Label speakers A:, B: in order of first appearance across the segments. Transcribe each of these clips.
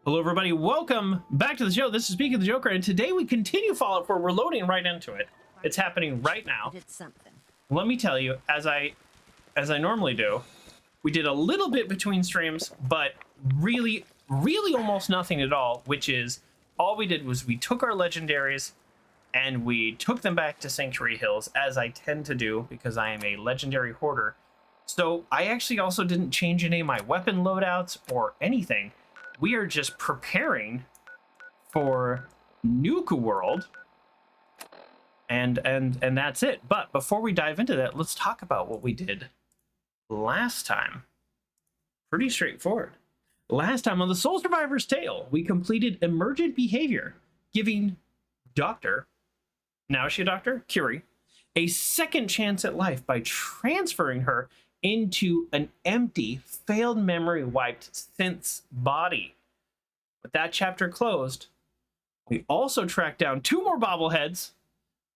A: Hello everybody, welcome back to the show. This is Speaking of the Joker, and today we continue Fallout 4. We're loading right into it. It's happening right now.
B: Did something.
A: Let me tell you, as I normally do, we did a little bit between streams, but really almost nothing at all, which is all we did was we took our legendaries and we took them back to Sanctuary Hills, as I tend to do because I am a legendary hoarder. So I actually also didn't change any of my weapon loadouts or anything. We are just preparing for Nuka-World, and that's it. But before we dive into that, let's talk about what we did last time. Pretty straightforward. Last time on the Soul Survivor's Tale, we completed Emergent Behavior, giving Dr. Now is she a doctor? Curie, a second chance at life by transferring her into an empty, failed memory wiped synth's body. With that chapter closed, we also tracked down 2 more bobbleheads,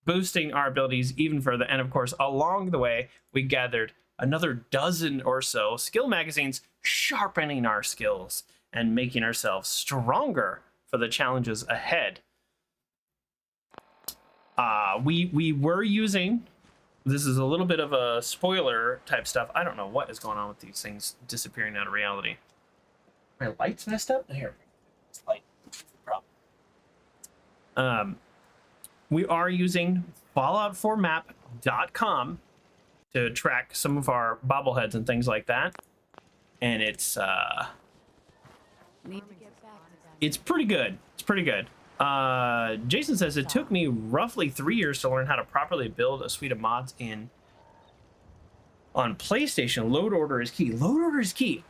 A: boosting our abilities even further. And of course, along the way, we gathered another dozen or so skill magazines, sharpening our skills and making ourselves stronger for the challenges ahead. We were using... This is a little bit of a spoiler type stuff. I don't know what is going on with these things disappearing out of reality. My light's messed up? Here. It's light. Problem. We are using Fallout4map.com to track some of our bobbleheads and things like that. And it's pretty good. It's pretty good. Jason says it took me roughly 3 years to learn how to properly build a suite of mods on PlayStation. Load order is key. Load order is key.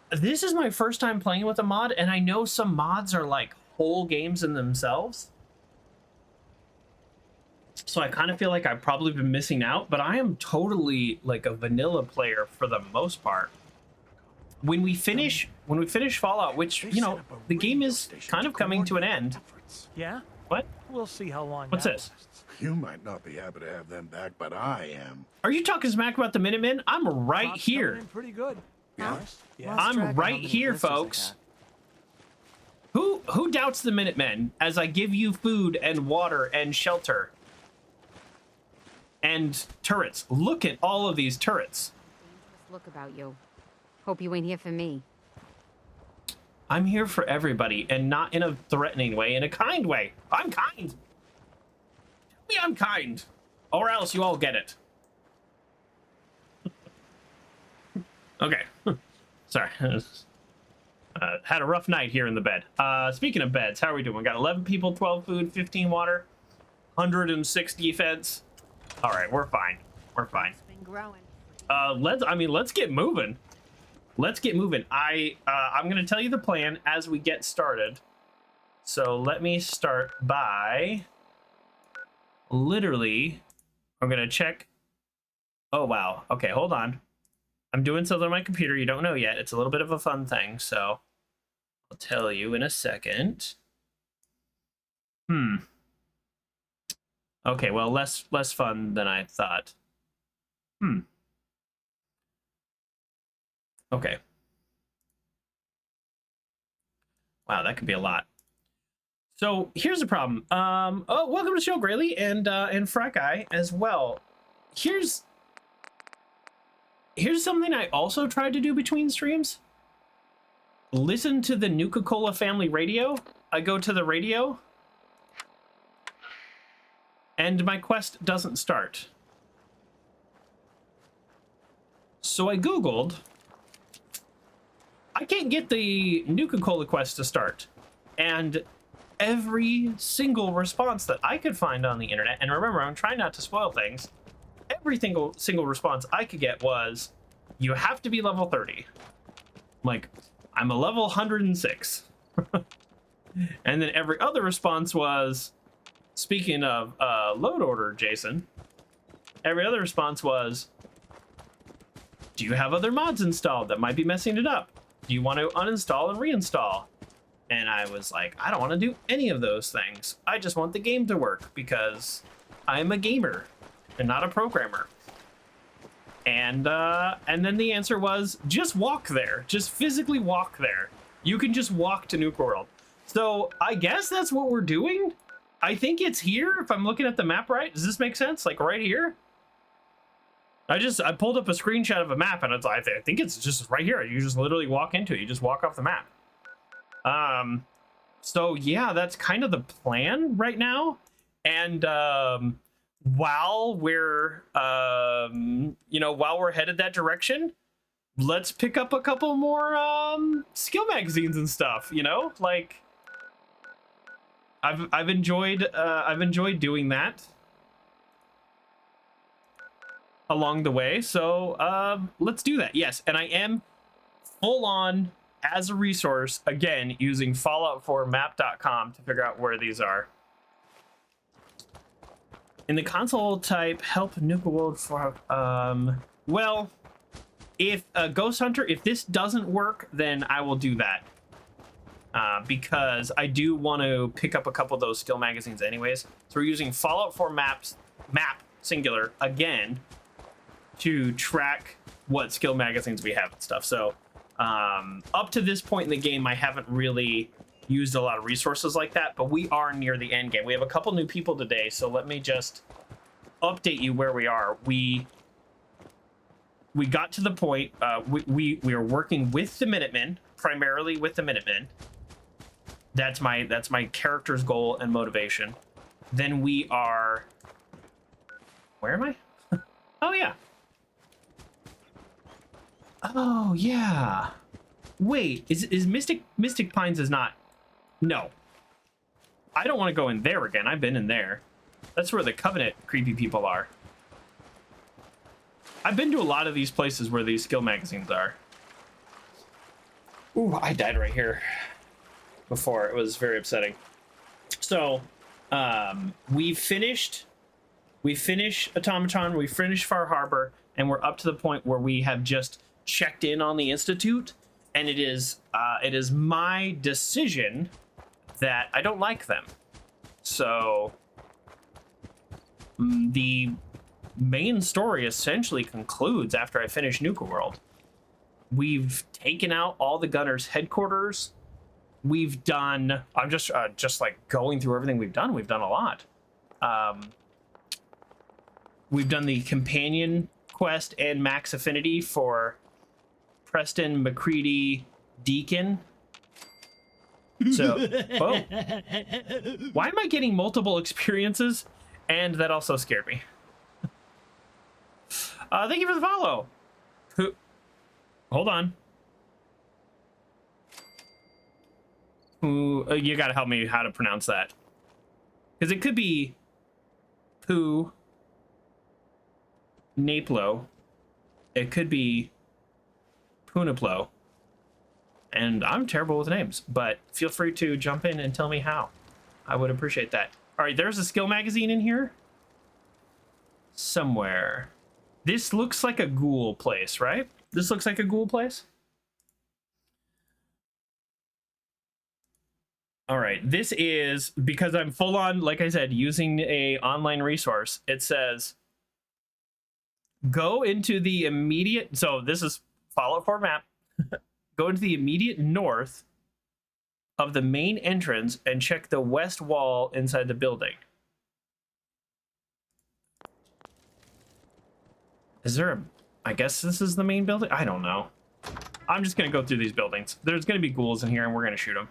A: This is my first time playing with a mod, and I know some mods are like whole games in themselves. So I kind of feel like I've probably been missing out, but I am totally like a vanilla player for the most part. When we finish Fallout, which, you know, the game is kind of coming to an end.
C: Yeah?
A: What?
C: We'll see how long.
A: What's this?
D: You might not be happy to have them back, but I am.
A: Are you talking smack about the Minutemen? I'm right here.
C: Pretty good.
D: Yeah.
C: Yeah.
A: I'm right here, folks. Who doubts the Minutemen as I give you food and water and shelter and turrets? Look at all of these turrets.
B: Look about you. Hope you ain't here for me.
A: I'm here for everybody, and not in a threatening way, in a kind way. I'm kind. Tell me I'm kind, or else you all get it. Okay. Sorry. Had a rough night here in the bed. Speaking of beds, how are we doing? We got 11 people, 12 food, 15 water, 106 defense. All right, we're fine. We're fine.
B: It's been growing.
A: Let's get moving. Let's get moving. I'm going to tell you the plan as we get started. So let me start by literally, I'm going to check. Oh, wow. Okay, hold on. I'm doing something on my computer you don't know yet. It's a little bit of a fun thing, so I'll tell you in a second. Okay, well, less fun than I thought. Okay. Wow, that could be a lot. So here's the problem. Oh, welcome to the show, Grayley, and Frat Guy as well. Here's something I also tried to do between streams. Listen to the Nuka-Cola family radio. I go to the radio, and my quest doesn't start. So I Googled. I can't get the Nuka-Cola quest to start. And every single response that I could find on the internet, and remember, I'm trying not to spoil things, every single response I could get was, you have to be level 30. Like, I'm a level 106. And then every other response was, speaking of load order, Jason, every other response was, do you have other mods installed that might be messing it up? Do you want to uninstall and reinstall? And I was like, I don't want to do any of those things. I just want the game to work because I'm a gamer and not a programmer. And then the answer was, just walk there. Just physically walk there. You can just walk to Nuka-World. So I guess that's what we're doing. I think it's here, if I'm looking at the map right. Does this make sense? Like right here? I pulled up a screenshot of a map, and I think it's just right here. You just literally walk into it. You just walk off the map. So yeah, that's kind of the plan right now. And while we're while we're headed that direction, let's pick up a couple more skill magazines and stuff. You know, like I've enjoyed doing that along the way. So let's do that. Yes, and I am full on as a resource again using Fallout4map.com to figure out where these are. In the console type, help Nuka-World for well, if Ghost Hunter, if this doesn't work, then I will do that. Because I do want to pick up a couple of those skill magazines anyways. So we're using Fallout 4 map singular again to track what skill magazines we have and stuff. So up to this point in the game, I haven't really used a lot of resources like that, but we are near the end game. We have a couple new people today, so let me just update you where we are. We got to the point, we are working with the Minutemen, primarily with the Minutemen. That's my character's goal and motivation. Then we are, where am I? Oh yeah. Oh yeah. Wait, is Mystic Pines is not? No. I don't want to go in there again. I've been in there. That's where the Covenant creepy people are. I've been to a lot of these places where these skill magazines are. Ooh, I died right here before. It was very upsetting. So, we finished Automaton, we finished Far Harbor, and we're up to the point where we have just checked in on the Institute, and it is my decision that I don't like them. So the main story essentially concludes after I finish Nuka-World. We've taken out all the Gunners' headquarters. We've done, I'm just like going through everything we've done. We've done a lot. We've done the companion quest and max affinity for Preston McCready Deacon. So, whoa. Why am I getting multiple experiences? And that also scared me. Thank you for the follow. Hold on. You gotta help me how to pronounce that. Because it could be Poo Naplo. It could be Punaplo. And I'm terrible with names, but feel free to jump in and tell me how. I would appreciate that. All right, there's a skill magazine in here. Somewhere. This looks like a ghoul place, right? This looks like a ghoul place. All right, this is, because I'm full on, like I said, using a online resource. It says, go into the immediate, so this is Fallout 4 map. Go into the immediate north of the main entrance and check the west wall inside the building. Is there a... I guess this is the main building? I don't know. I'm just going to go through these buildings. There's going to be ghouls in here and we're going to shoot them.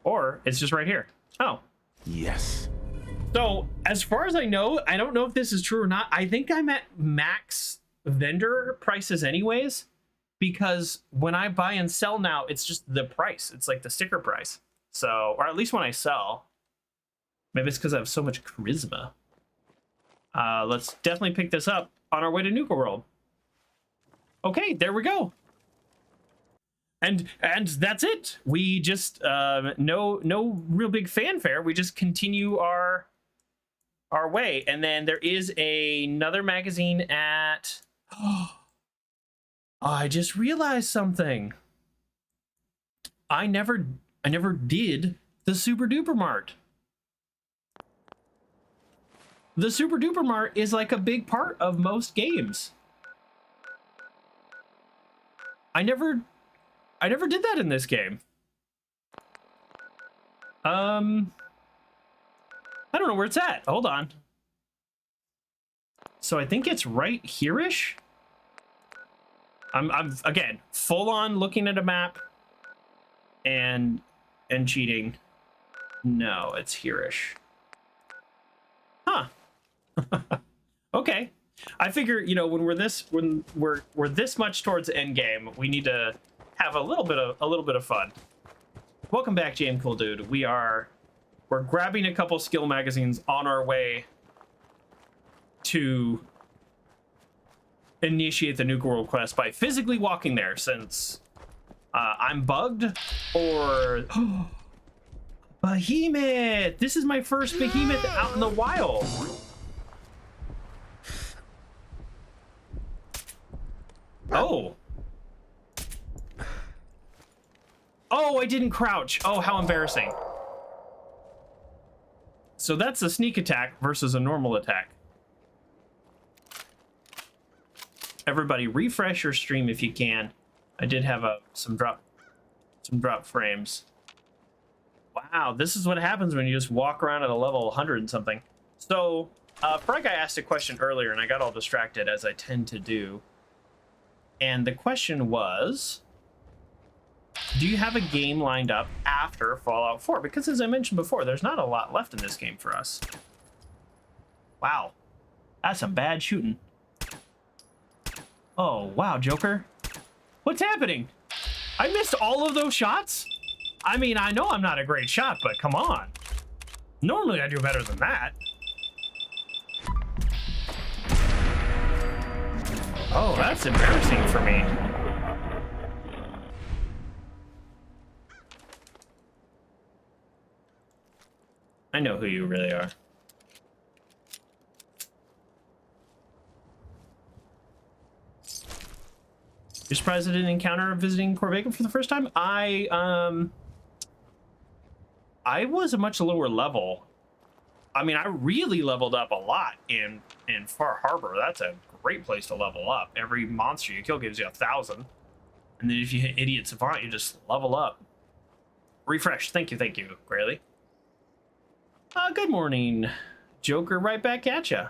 A: Or it's just right here. Oh.
D: Yes.
A: So, as far as I know, I don't know if this is true or not. I think I'm at max vendor prices anyways. Because when I buy and sell now, it's just the price. It's like the sticker price. So, or at least when I sell. Maybe it's because I have so much charisma. Let's definitely pick this up on our way to Nuka-World. Okay, there we go. And that's it. We just no real big fanfare. We just continue our way. And then there is another magazine at... I just realized something. I never did the Super Duper Mart. The Super Duper Mart is like a big part of most games. I never I never did that in this game. I don't know where it's at. Hold on. So I think it's right here-ish. I'm again full on looking at a map and cheating. No, it's here-ish. Huh. Okay. I figure, you know, when we're this much towards end game, we need to have a little bit of fun. Welcome back, JM Cool Dude. We're grabbing a couple skill magazines on our way to initiate the Nuka-World quest by physically walking there, since I'm bugged or behemoth. This is my first behemoth out in the wild. Oh. Oh, I didn't crouch. Oh, how embarrassing. So that's a sneak attack versus a normal attack. Everybody refresh your stream if you can. I did have some drop frames. Wow, this is what happens when you just walk around at a level 100 and something. So, Frog Guy asked a question earlier and I got all distracted, as I tend to do. And the question was, do you have a game lined up after Fallout 4? Because as I mentioned before, there's not a lot left in this game for us. Wow. That's some bad shooting. Oh, wow, Joker. What's happening? I missed all of those shots? I mean, I know I'm not a great shot, but come on. Normally I do better than that. Oh, that's embarrassing for me. I know who you really are. You're surprised I didn't encounter visiting Corvega for the first time? I was a much lower level. I mean, I really leveled up a lot in Far Harbor. That's a great place to level up. Every monster you kill gives you 1,000. And then if you hit Idiot Savant, you just level up. Refresh. Thank you, Grayley. Good morning, Joker. Right back at ya.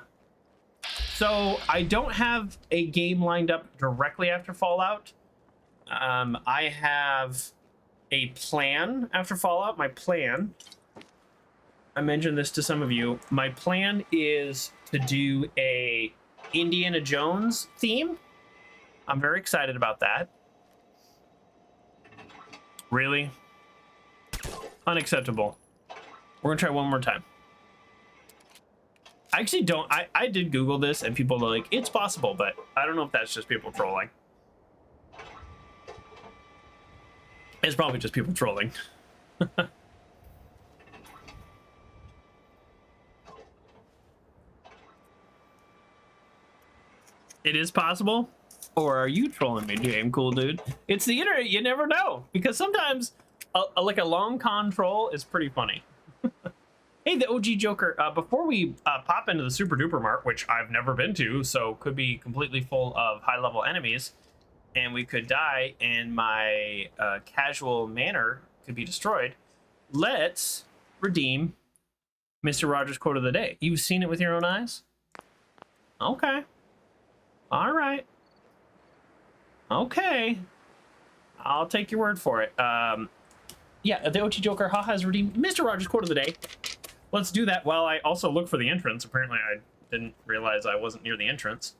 A: So I don't have a game lined up directly after Fallout. I have a plan after Fallout. My plan, I mentioned this to some of you, my plan is to do a Indiana Jones theme. I'm very excited about that. Really? Unacceptable. We're gonna try one more time. I actually don't, I did Google this and people are like, it's possible, but I don't know if that's just people trolling. It's probably just people trolling. It is possible? Or are you trolling me, JM Cool Dude? It's the internet, you never know. Because sometimes, like a long con troll is pretty funny. Hey, the OG Joker, before we pop into the Super Duper Mart, which I've never been to, so could be completely full of high-level enemies, and we could die, and my casual manor could be destroyed, let's redeem Mr. Rogers' quote of the day. You've seen it with your own eyes? Okay. All right. Okay. I'll take your word for it. Yeah, the OG Joker, haha, has redeemed Mr. Rogers' quote of the day. Let's do that while I also look for the entrance. Apparently, I didn't realize I wasn't near the entrance.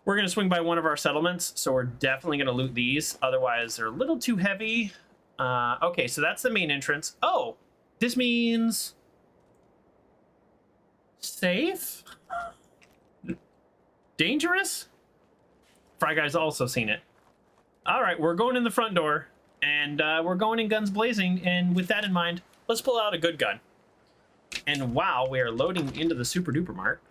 A: We're going to swing by one of our settlements, so we're definitely going to loot these. Otherwise, they're a little too heavy. Okay, so that's the main entrance. Oh, this means... safe? Dangerous? Fry Guy's also seen it. All right, we're going in the front door, and we're going in guns blazing. And with that in mind, let's pull out a good gun. And wow, we are loading into the Super Duper Mart.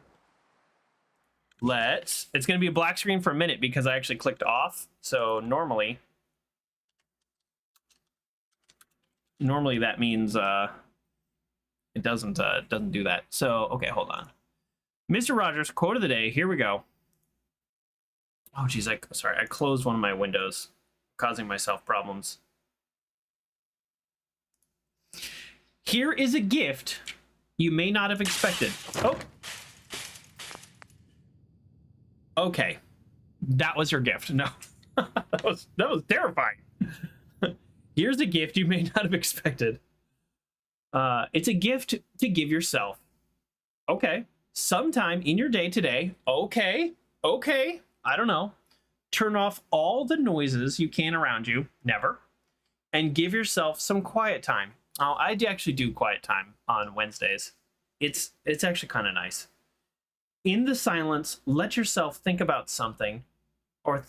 A: It's going to be a black screen for a minute because I actually clicked off. So normally that means it doesn't do that. So, okay, hold on. Mr. Rogers, quote of the day. Here we go. Oh, geez, sorry, I closed one of my windows. causing myself problems. Here is a gift you may not have expected. Oh. Okay. That was her gift. No. that was terrifying. Here's a gift you may not have expected. It's a gift to give yourself. Okay. Sometime in your day today. Okay. I don't know. Turn off all the noises you can around you. Never. And give yourself some quiet time. I actually do quiet time on Wednesdays. It's actually kind of nice. In the silence, let yourself think about something, or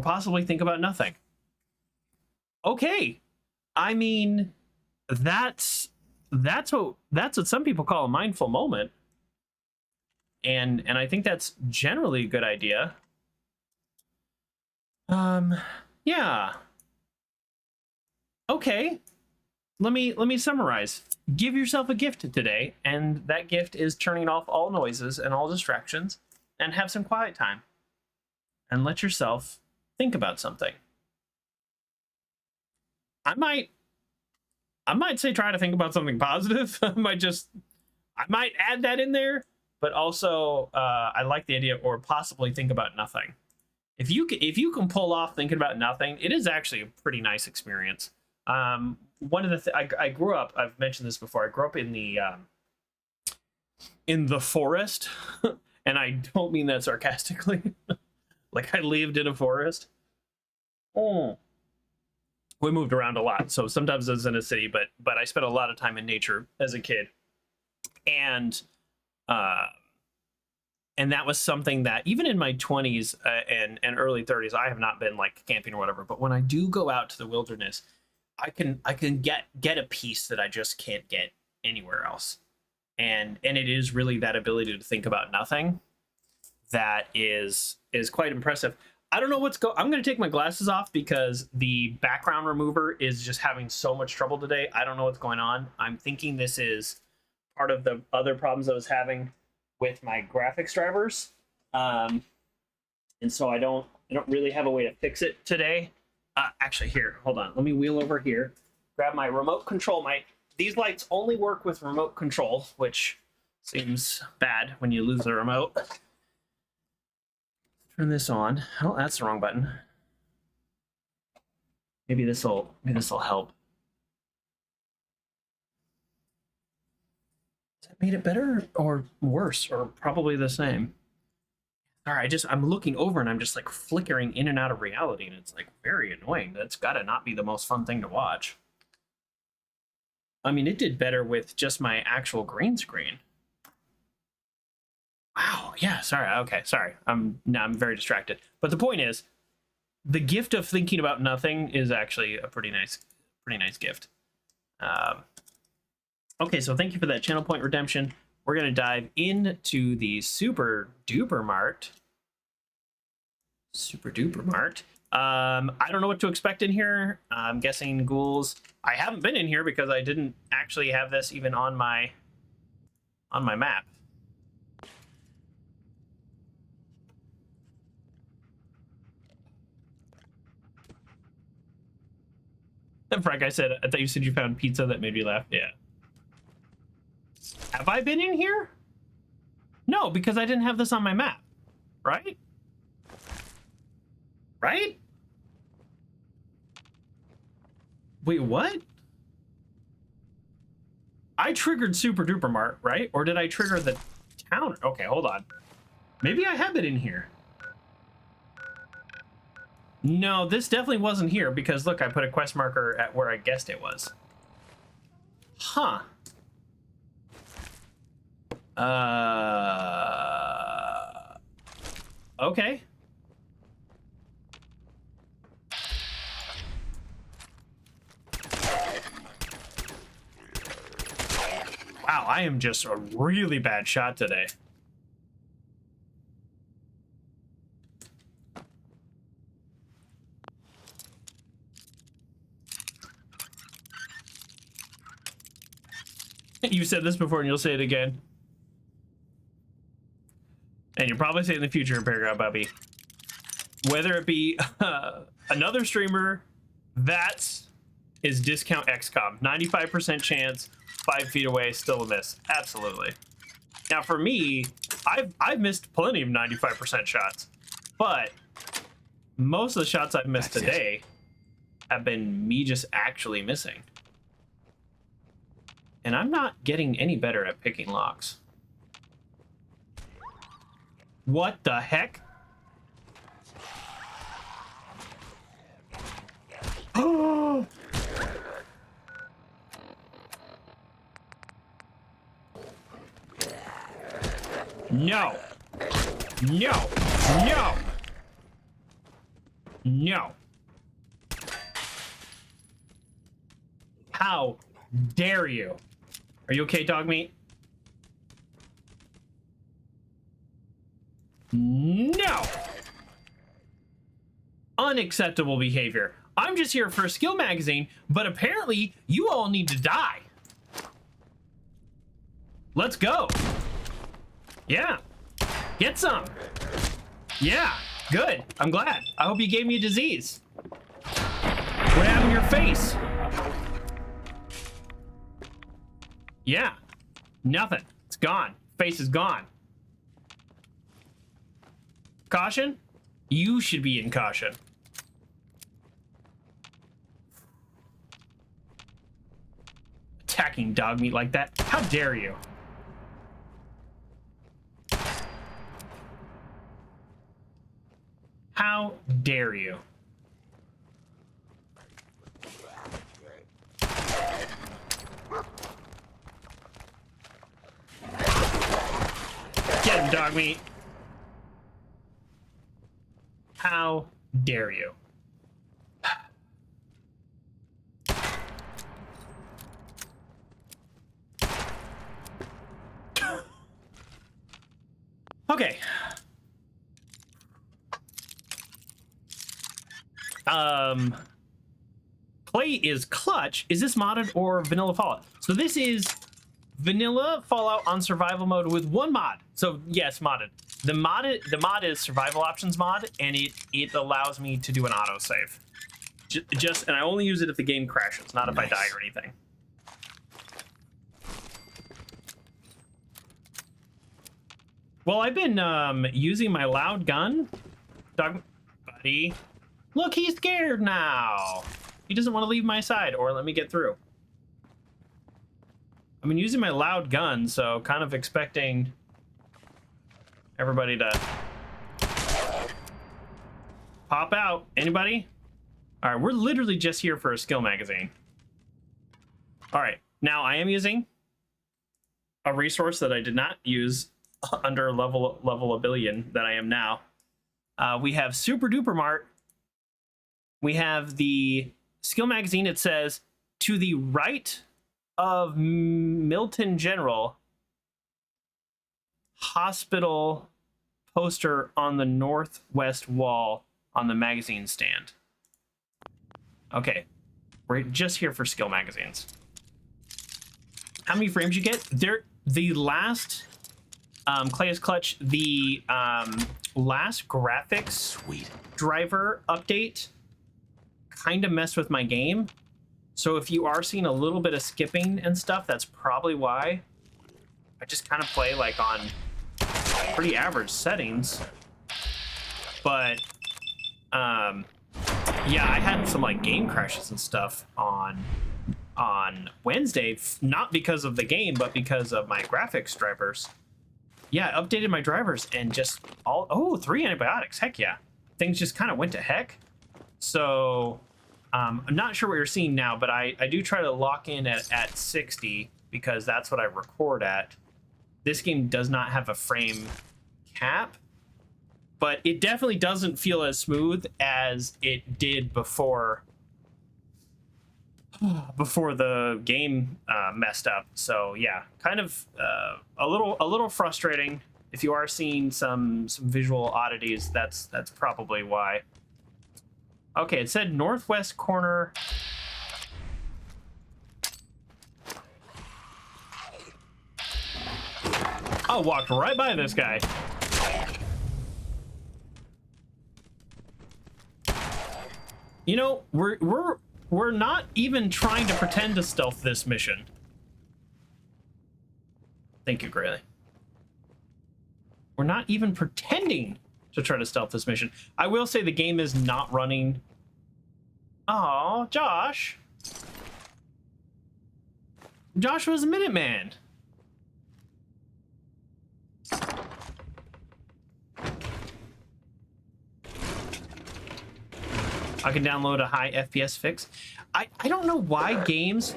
A: possibly think about nothing. Okay. I mean, that's what some people call a mindful moment. And I think that's generally a good idea. Yeah. Okay. Let me summarize. Give yourself a gift today, and that gift is turning off all noises and all distractions and have some quiet time. And let yourself think about something. I might say try to think about something positive. I might add that in there, but also I like the idea, or possibly think about nothing. If you can pull off thinking about nothing, it is actually a pretty nice experience. One of the I grew up, I've mentioned this before, I grew up in the forest, and I don't mean that sarcastically. Like, I lived in a forest. We moved around a lot, so sometimes I was in a city, but I spent a lot of time in nature as a kid. And that was something that even in my 20s and early 30s, I have not been like camping or whatever, but when I do go out to the wilderness, I can get a peace that I just can't get anywhere else. And it is really that ability to think about nothing that is quite impressive. I don't know I'm going to take my glasses off because the background remover is just having so much trouble today. I don't know what's going on. I'm thinking this is part of the other problems I was having with my graphics drivers. And so I don't really have a way to fix it today. Actually, here, hold on. Let me wheel over here, grab my remote control. These lights only work with remote control, which seems bad when you lose the remote. Turn this on. Oh, that's the wrong button. Maybe this'll help. Has that made it better or worse, or probably the same? All right, I'm looking over and I'm just like flickering in and out of reality, and it's like very annoying. That's gotta not be the most fun thing to watch. I mean, it did better with just my actual green screen. Wow, yeah, sorry, okay, sorry. I'm very distracted. But the point is, the gift of thinking about nothing is actually a pretty nice gift. Okay, so thank you for that channel point redemption. We're gonna dive into the Super Duper Mart. I don't know what to expect in here. I'm guessing ghouls. I haven't been in here because I didn't actually have this even on my map. Frank, I thought you said you found pizza. That made me laugh. Yeah. Have I been in here? No, because I didn't have this on my map. Right? Right? Wait, what? I triggered Super Duper Mart, right? Or did I trigger the town? Okay, hold on. Maybe I have it in here. No, this definitely wasn't here because look, I put a quest marker at where I guessed it was. Huh. Okay. Wow, I am just a really bad shot today. You said this before and you'll say it again. And you'll probably say it in the future, Paragraph Bubby. whether it be another streamer, that is discount XCOM. 95% chance, 5 feet away, still a miss. Absolutely. Now for me, I've missed plenty of 95% shots, but most of the shots I've missed today have been me just actually missing. And I'm not getting any better at picking locks. What the heck? Oh! No. No. No. No. How dare you? Are you okay, dog meat? No. Unacceptable behavior. I'm just here for a skill magazine, but apparently you all need to die. Let's go. Yeah. Get some. Yeah. Good. I'm glad. I hope you gave me a disease. What happened to your face? Yeah. Nothing. It's gone. Face is gone. Caution? You should be in caution. Attacking dog meat like that? How dare you? How dare you? Get him, dog meat. How dare you? Okay. Play is clutch. Is this modded or vanilla Fallout? So this is vanilla Fallout on survival mode with one mod. So yes, modded. The mod is survival options mod, and it allows me to do an autosave. And I only use it if the game crashes, not if I die or anything. Well, I've been using my loud gun. Dog buddy. Look, he's scared now. He doesn't want to leave my side or let me get through. I've been using my loud gun, so kind of expecting everybody to pop out. Anybody? All right, we're literally just here for a skill magazine. All right, now I am using a resource that I did not use under level a billion that I am now. We have Super Duper Mart. We have the skill magazine. It says to the right of Milton General Hospital poster on the northwest wall on the magazine stand. Okay, we're just here for skill magazines. How many frames you get? The last Clay is Clutch, the last graphics driver update kind of messed with my game. So if you are seeing a little bit of skipping and stuff, that's probably why. I just kind of play like on pretty average settings. But yeah, I had some like game crashes and stuff on Wednesday, not because of the game, but because of my graphics drivers. Yeah, I updated my drivers and just 3 antibiotics. Heck yeah. Things just kind of went to heck. So I'm not sure what you're seeing now, but I do try to lock in at 60 because that's what I record at. This game does not have a frame cap, but it definitely doesn't feel as smooth as it did before the game messed up. So yeah, kind of a little frustrating. If you are seeing some visual oddities, that's probably why. Okay, it said northwest corner. I walked right by this guy. You know, we're not even trying to pretend to stealth this mission. Thank you, Grayley. We're not even pretending to try to stealth this mission. I will say the game is not running. Oh, Josh. Josh was a Minuteman. I can download a high FPS fix. I don't know why games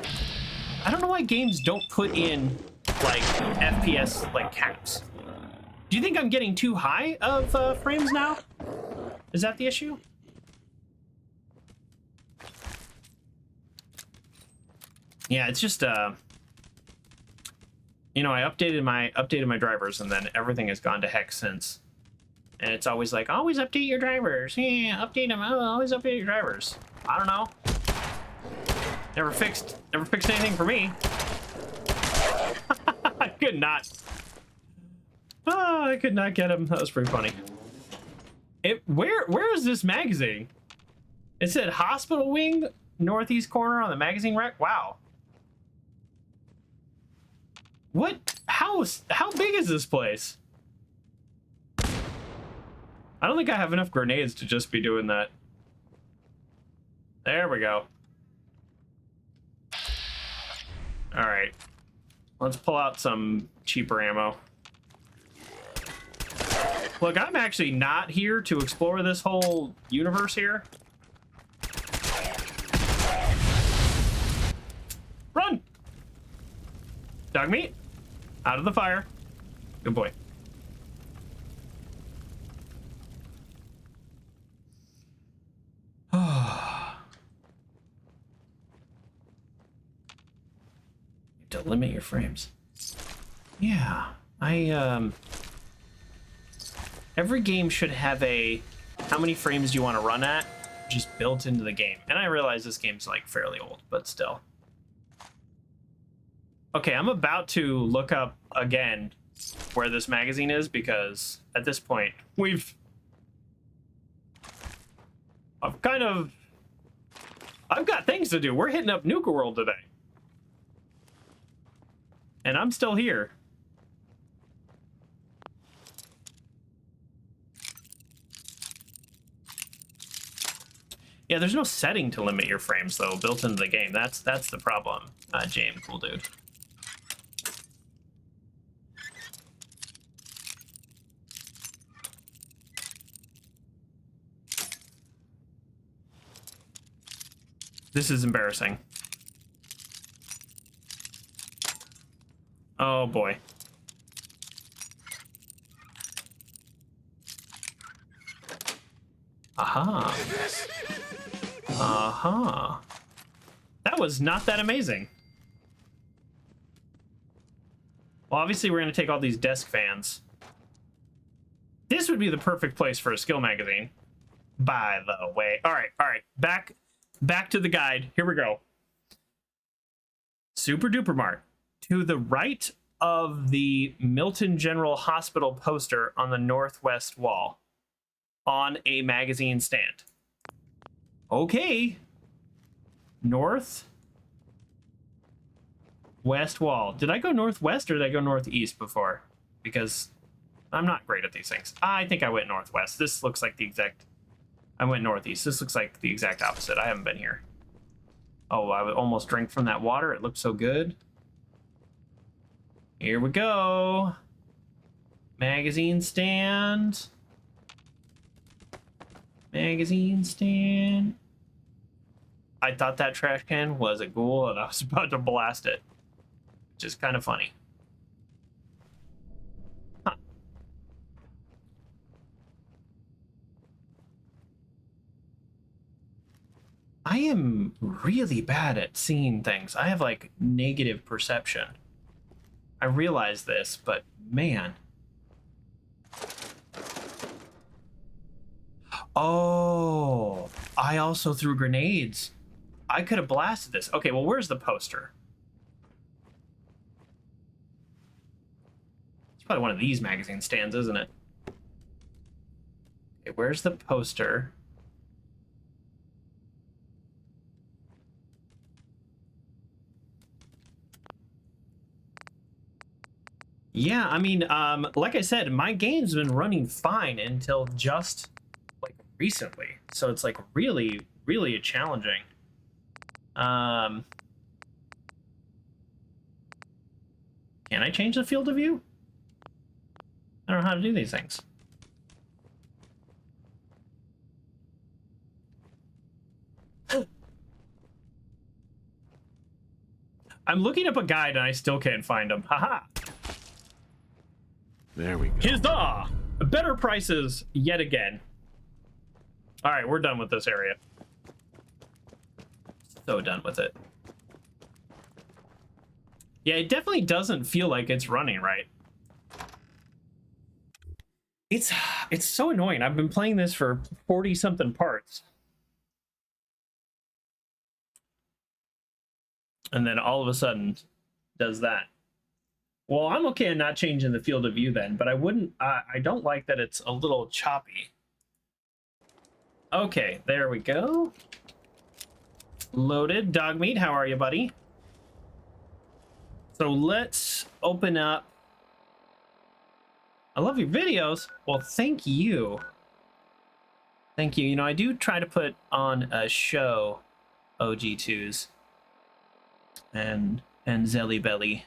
A: don't put in like FPS like caps. Do you think I'm getting too high of frames now? Is that the issue? Yeah, it's just you know, I updated my drivers and then everything has gone to heck since. And it's always like, always update your drivers. Yeah, update them. Oh, always update your drivers. I don't know. Never fixed anything for me. I could not. Oh, I could not get him. That was pretty funny. Where is this magazine? It said hospital wing, northeast corner on the magazine rack. Wow. What? How big is this place? I don't think I have enough grenades to just be doing that. There we go. All right. Let's pull out some cheaper ammo. Look, I'm actually not here to explore this whole universe here. Run! Dog meat. Out of the fire. Good boy. To limit your frames. Yeah, every game should have a how many frames do you want to run at just built into the game. And I realize this game's like fairly old, but still. Okay, I'm about to look up again where this magazine is because at this point I've got things to do. We're hitting up Nuka-World today. And I'm still here. Yeah, there's no setting to limit your frames though built into the game. That's the problem. James, cool dude. This is embarrassing. Oh boy. Aha. Aha. That was not that amazing. Well, obviously we're going to take all these desk fans. This would be the perfect place for a skill magazine, by the way. All right. Back to the guide. Here we go. Super duper mart. To the right of the Milton General Hospital poster on the northwest wall, on a magazine stand. Okay. North west wall. Did I go northwest or did I go northeast before? Because I'm not great at these things. I think I went northwest. This looks like the exact... I went northeast. This looks like the exact opposite. I haven't been here. Oh, I would almost drink from that water. It looked so good. Here we go. Magazine stand. Magazine stand. I thought that trash can was a ghoul and I was about to blast it. Which is kind of funny. Huh. I am really bad at seeing things. I have like negative perception. I realize this, but man. Oh, I also threw grenades. I could have blasted this. Okay, well, where's the poster? It's probably one of these magazine stands, isn't it? Okay, where's the poster? Yeah, I mean, like I said, my game's been running fine until just like recently. So it's like really, really challenging. Can I change the field of view? I don't know how to do these things. I'm looking up a guide and I still can't find him. Haha.
D: There we go.
A: Huzzah! Better prices yet again. All right, we're done with this area. So done with it. Yeah, it definitely doesn't feel like it's running right. It's so annoying. I've been playing this for 40 something parts. And then all of a sudden does that. Well, I'm okay in not changing the field of view then, but I wouldn't, I don't like that it's a little choppy. Okay, there we go. Loaded. Dog meat, how are you, buddy? So let's open up. I love your videos. Well, thank you. Thank you. You know, I do try to put on a show, OG2s and Zelly Belly.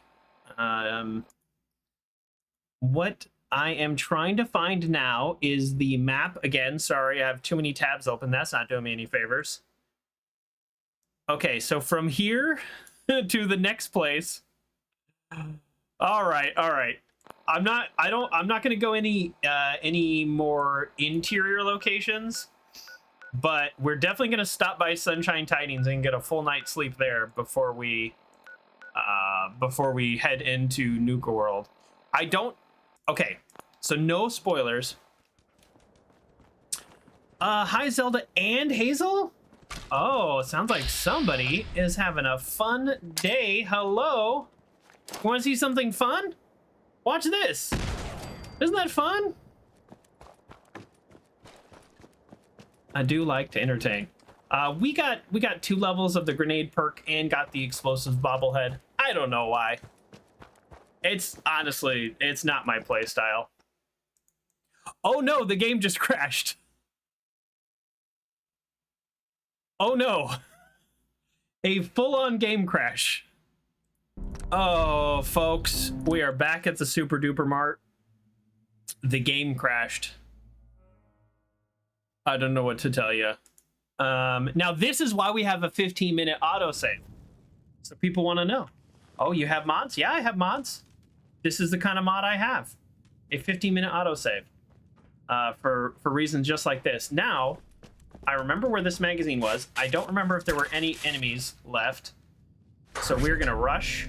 A: What I am trying to find now is the map again. Sorry, I have too many tabs open. That's not doing me any favors. Okay, so from here to the next place. All right. I'm not gonna go any more interior locations, but we're definitely gonna stop by Sunshine Tidings and get a full night's sleep there before we head into Nuka-World. Okay, so no spoilers. Hi Zelda and Hazel. Oh, it sounds like somebody is having a fun day. Hello. You want to see something fun? Watch this. Isn't that fun? I do like to entertain. We got 2 levels of the grenade perk and got the explosives bobblehead. I don't know why. It's honestly, it's not my play style. Oh no, the game just crashed. Oh no. A full-on game crash. Oh, folks, we are back at the Super Duper Mart. The game crashed. I don't know what to tell you. Now, this is why we have a 15-minute autosave. So people want to know. Oh, you have mods? Yeah, I have mods. This is the kind of mod I have. A 15-minute autosave. For reasons just like this. Now, I remember where this magazine was. I don't remember if there were any enemies left. So we're going to rush.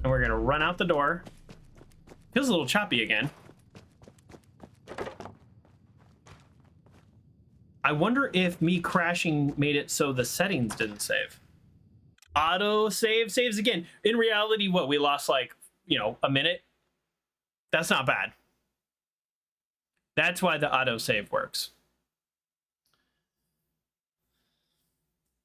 A: And we're going to run out the door. Feels a little choppy again. I wonder if me crashing made it so the settings didn't save. Auto save saves again. In reality, what, we lost like, you know, a minute? That's not bad. That's why the auto save works.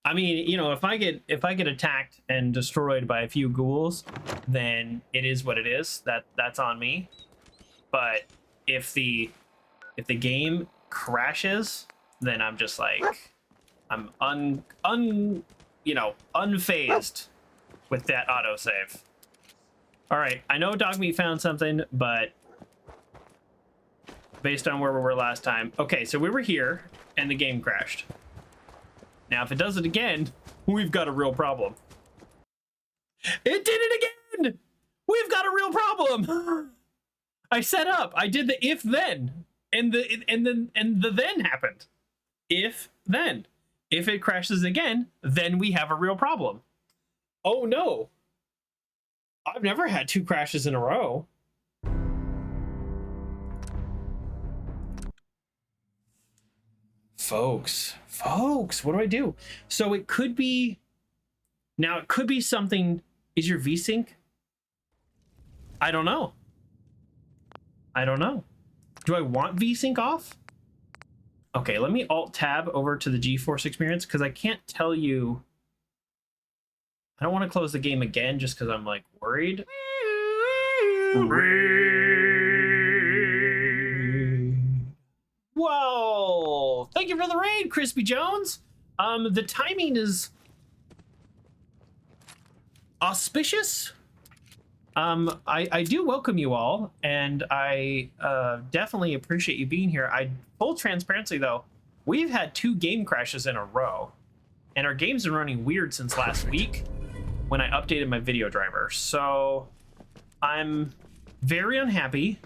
A: I mean, you know, if I get attacked and destroyed by a few ghouls, then it is what it is. That's on me. But if the game crashes, then I'm just like, I'm unfazed with that autosave. All right, I know Dogmeat found something, but based on where we were last time. Okay, so we were here and the game crashed. Now, if it does it again, we've got a real problem. It did it again! We've got a real problem. I set up. I did the if then, and the then happened. If then, if it crashes again, then we have a real problem. Oh no! I've never had 2 crashes in a row. Folks, what do I do? So it could be, now it could be something. Is your VSync? I don't know. Do I want VSync off? Okay, let me alt tab over to the GeForce experience because I can't tell you. I don't want to close the game again just because I'm like worried. Raid. Whoa! Thank you for the raid, Crispy Jones. The timing is auspicious. I do welcome you all, and I definitely appreciate you being here. Full transparency though, we've had 2 game crashes in a row, and our game's been running weird since last week when I updated my video driver. So I'm very unhappy.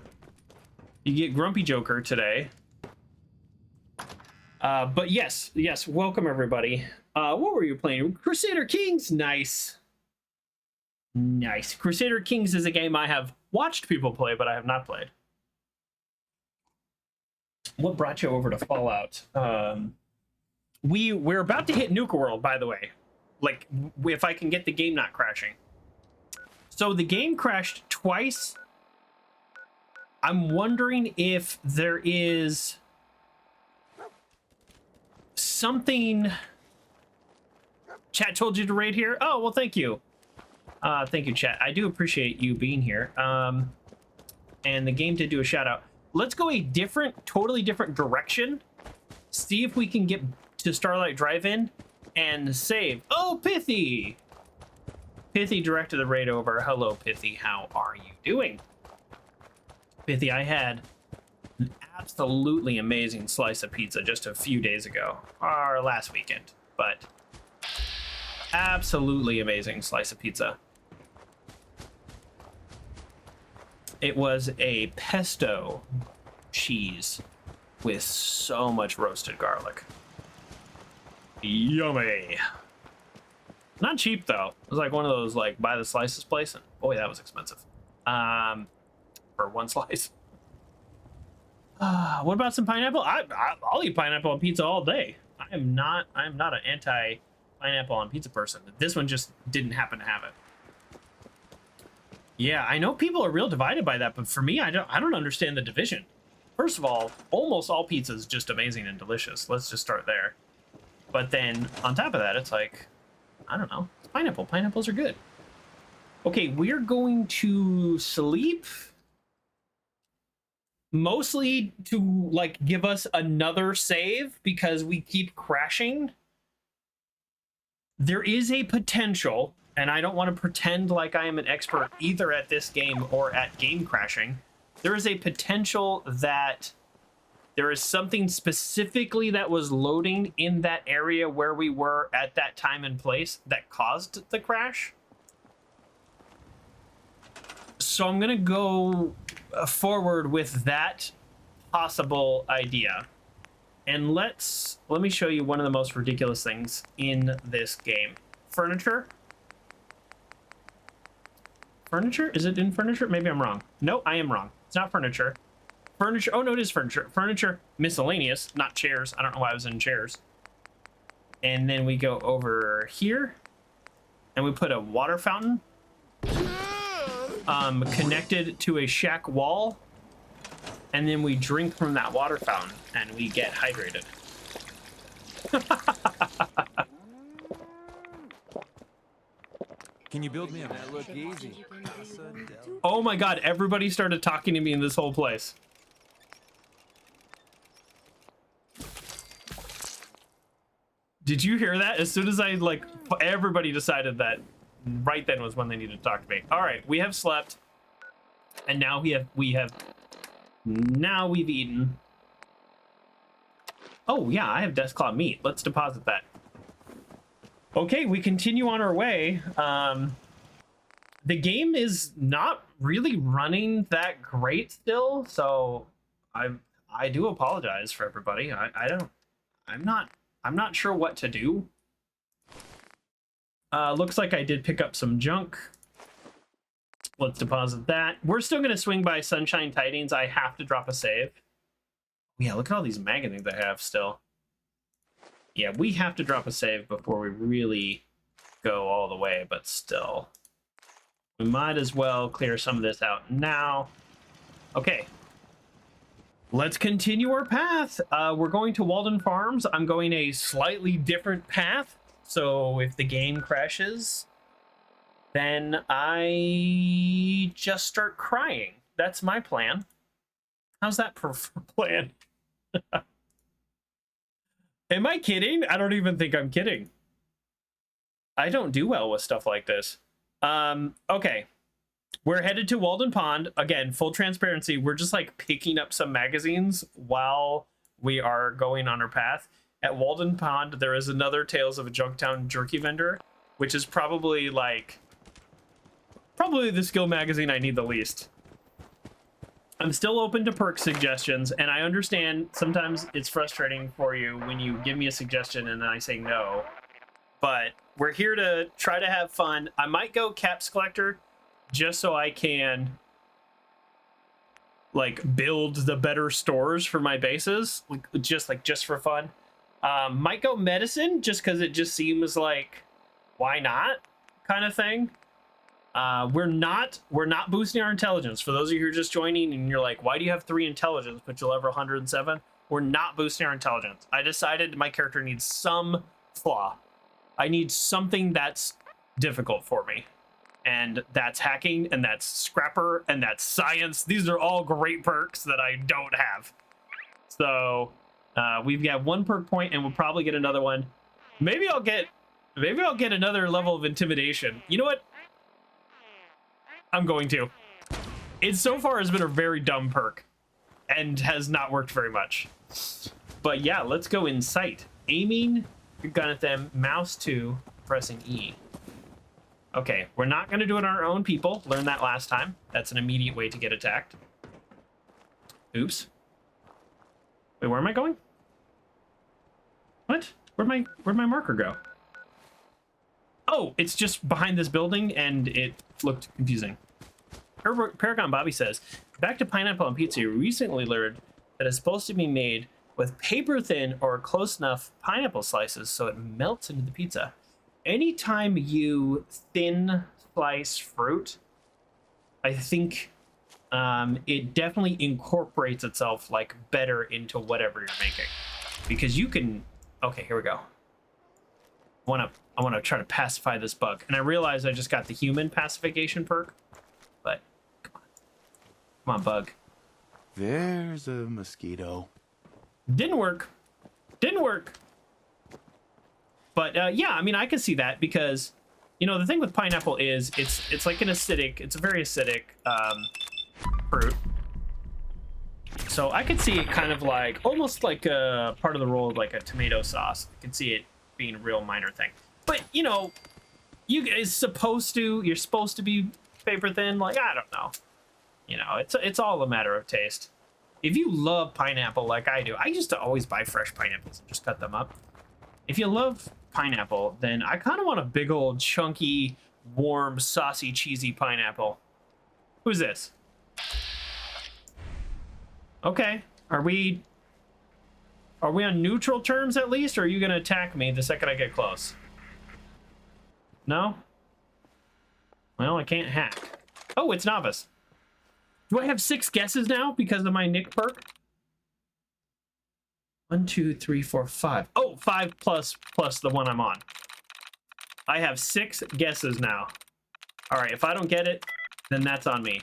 A: You get Grumpy Joker today. But yes, welcome everybody. What were you playing? Crusader Kings, nice. Nice. Crusader Kings is a game I have watched people play, but I have not played. What brought you over to Fallout? We're about to hit Nuka-World, by the way. Like, if I can get the game not crashing. So the game crashed twice. I'm wondering if there is something. Chat told you to raid here? Oh, well, thank you. Thank you, chat. I do appreciate you being here. And the game did do a shout out. Let's go a totally different direction. See if we can get to Starlight Drive-In and save. Oh, Pithy! Pithy directed the raid over. Hello, Pithy. How are you doing? Pithy, I had an absolutely amazing slice of pizza just a few days ago. Or last weekend. But absolutely amazing slice of pizza. It was a pesto cheese with so much roasted garlic. Yummy. Not cheap though. It was like one of those like buy the slices place, and boy, that was expensive. For one slice. What about some pineapple? I'll eat pineapple on pizza all day. I'm not an anti pineapple on pizza person. This one just didn't happen to have it. Yeah, I know people are real divided by that, but for me, I don't understand the division. First of all, almost all pizza is just amazing and delicious. Let's just start there. But then on top of that, it's like, I don't know, it's pineapple. Pineapples are good. Okay, we're going to sleep. Mostly to like give us another save because we keep crashing. There is a potential, and I don't want to pretend like I am an expert either at this game or at game crashing. There is a potential that there is something specifically that was loading in that area where we were at that time and place that caused the crash. So I'm gonna go forward with that possible idea. And let me show you one of the most ridiculous things in this game. Furniture? Furniture? Is it in furniture? Maybe I'm wrong. No, I am wrong. It's not furniture. Furniture. Oh, no, it is furniture. Furniture, miscellaneous, not chairs. I don't know why I was in chairs. And then we go over here and we put a water fountain connected to a shack wall. And then we drink from that water fountain and we get hydrated.
C: Can you build me a that look easy?
A: Oh my god, everybody started talking to me in this whole place. Did you hear that? As soon as I everybody decided that right then was when they needed to talk to me. All right, we have slept, and now now we've eaten. Oh yeah, I have desk cloud meat. Let's deposit that. Okay, we continue on our way. The game is not really running that great still, so I do apologize for everybody. I'm not sure what to do. Looks like I did pick up some junk. Let's deposit that. We're still gonna swing by Sunshine Tidings. I have to drop a save. Yeah, look at all these magazines I have still. Yeah, we have to drop a save before we really go all the way, but still. We might as well clear some of this out now. Okay. Let's continue our path. We're going to Walden Farms. I'm going a slightly different path. So if the game crashes, then I just start crying. That's my plan. How's that plan? Am I kidding? I don't even think I'm kidding. I don't do well with stuff like this. Okay. We're headed to Walden Pond. Again, full transparency. We're just like picking up some magazines while we are going on our path. At Walden Pond, there is another Tales of a Junktown jerky vendor, which is probably the skill magazine I need the least. I'm still open to perk suggestions, and I understand sometimes it's frustrating for you when you give me a suggestion and then I say no. But we're here to try to have fun. I might go Caps Collector just so I can like build the better stores for my bases, just for fun. Might go Medicine just because it just seems like why not kind of thing. We're not boosting our intelligence. For those of you who are just joining and you're like, why do you have 3 intelligence but you'll level 107? We're not boosting our intelligence. I decided my character needs some flaw. I need something that's difficult for me. And that's hacking, and that's scrapper, and that's science. These are all great perks that I don't have. So we've got 1 perk point, and we'll probably get another one. Maybe I'll get another level of intimidation. You know what? I'm going to. It so far has been a very dumb perk and has not worked very much. But yeah, let's go Insight. Aiming your gun at them, mouse 2, pressing E. Okay, we're not going to do it on our own people. Learned that last time. That's an immediate way to get attacked. Oops. Wait, where am I going? What? Where'd my marker go? Oh, it's just behind this building, and it looked confusing. Paragon Bobby says, back to pineapple on pizza. You recently learned that it's supposed to be made with paper thin or close enough pineapple slices so it melts into the pizza. Anytime you thin slice fruit, I think it definitely incorporates itself like better into whatever you're making, because you can. Okay, here we go. I want to try to pacify this bug, and I realize I just got the human pacification perk, but come on, bug.
D: There's a mosquito.
A: Didn't work. But yeah, I mean, I can see that because, you know, the thing with pineapple is it's like it's a very acidic fruit. So I could see it kind of like almost like a part of the role of like a tomato sauce. I can see it being a real minor thing. But you know, you're supposed to be paper thin. Like, I don't know. You know, it's all a matter of taste. If you love pineapple like I do, I used to always buy fresh pineapples and just cut them up. If you love pineapple, then I kind of want a big old chunky, warm, saucy, cheesy pineapple. Who's this? Okay, are we on neutral terms at least, or are you gonna attack me the second I get close? No? Well, I can't hack. Oh, it's novice. Do I have 6 guesses now because of my Nick perk? 1, 2, 3, 4, 5. Oh, 5 plus the one I'm on. I have 6 guesses now. All right, if I don't get it, then that's on me.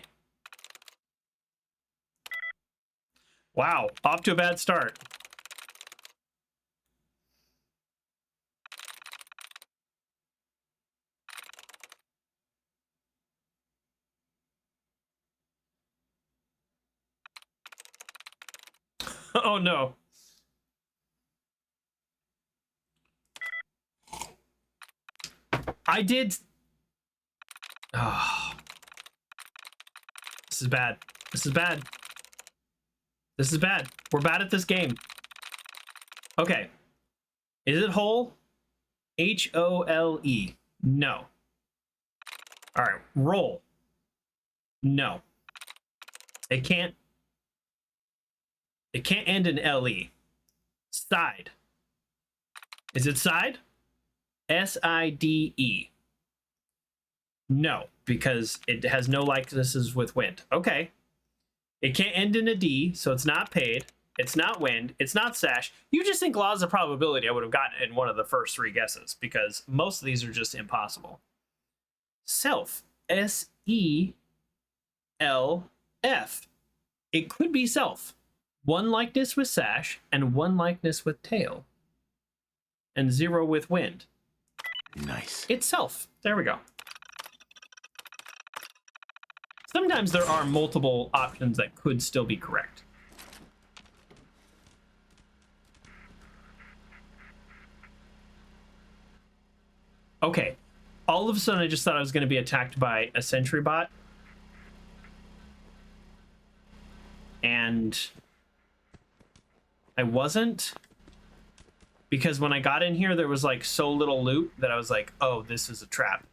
A: Wow, off to a bad start. Oh no. I did. Oh. This is bad. This is bad. This is bad. We're bad at this game. Okay. Is it whole? H-O-L-E. No. All right. Roll. No. It can't end in L-E. Side. Is it side? S-I-D-E. No, because it has no likenesses with wind. Okay. It can't end in a D, so it's not paid. It's not wind. It's not sash. You just think laws of probability I would have gotten in one of the first 3 guesses, because most of these are just impossible. Self. S-E-L-F. It could be self. One likeness with sash and one likeness with tail. And 0 with wind.
D: Nice.
A: It's self. There we go. Sometimes there are multiple options that could still be correct. Okay. All of a sudden, I just thought I was going to be attacked by a sentry bot. And I wasn't. Because when I got in here, there was like so little loot that I was like, oh, this is a trap.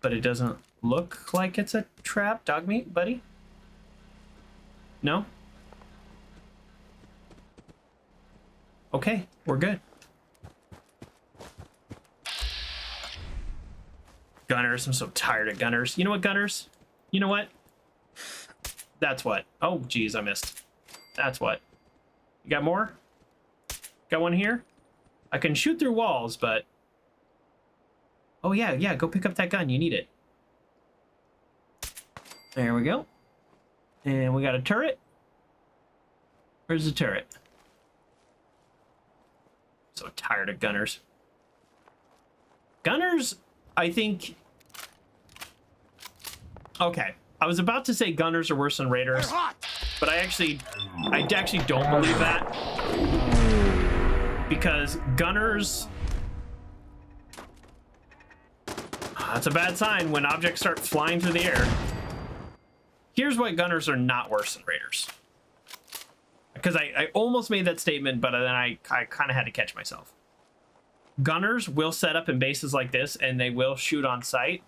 A: But it doesn't look like it's a trap. Dog meat, buddy? No? Okay, we're good. Gunners, I'm so tired of gunners. You know what, gunners? You know what? That's what. Oh, geez, I missed. That's what. You got more? Got one here? I can shoot through walls, but... Oh, yeah, go pick up that gun. You need it. There we go. And we got a turret. Where's the turret? So tired of gunners. Gunners, I think... Okay, I was about to say gunners are worse than raiders, but I actually don't believe that. Because gunners... That's a bad sign when objects start flying through the air. Here's why gunners are not worse than raiders. Because I almost made that statement, but then I kind of had to catch myself. Gunners will set up in bases like this, and they will shoot on sight.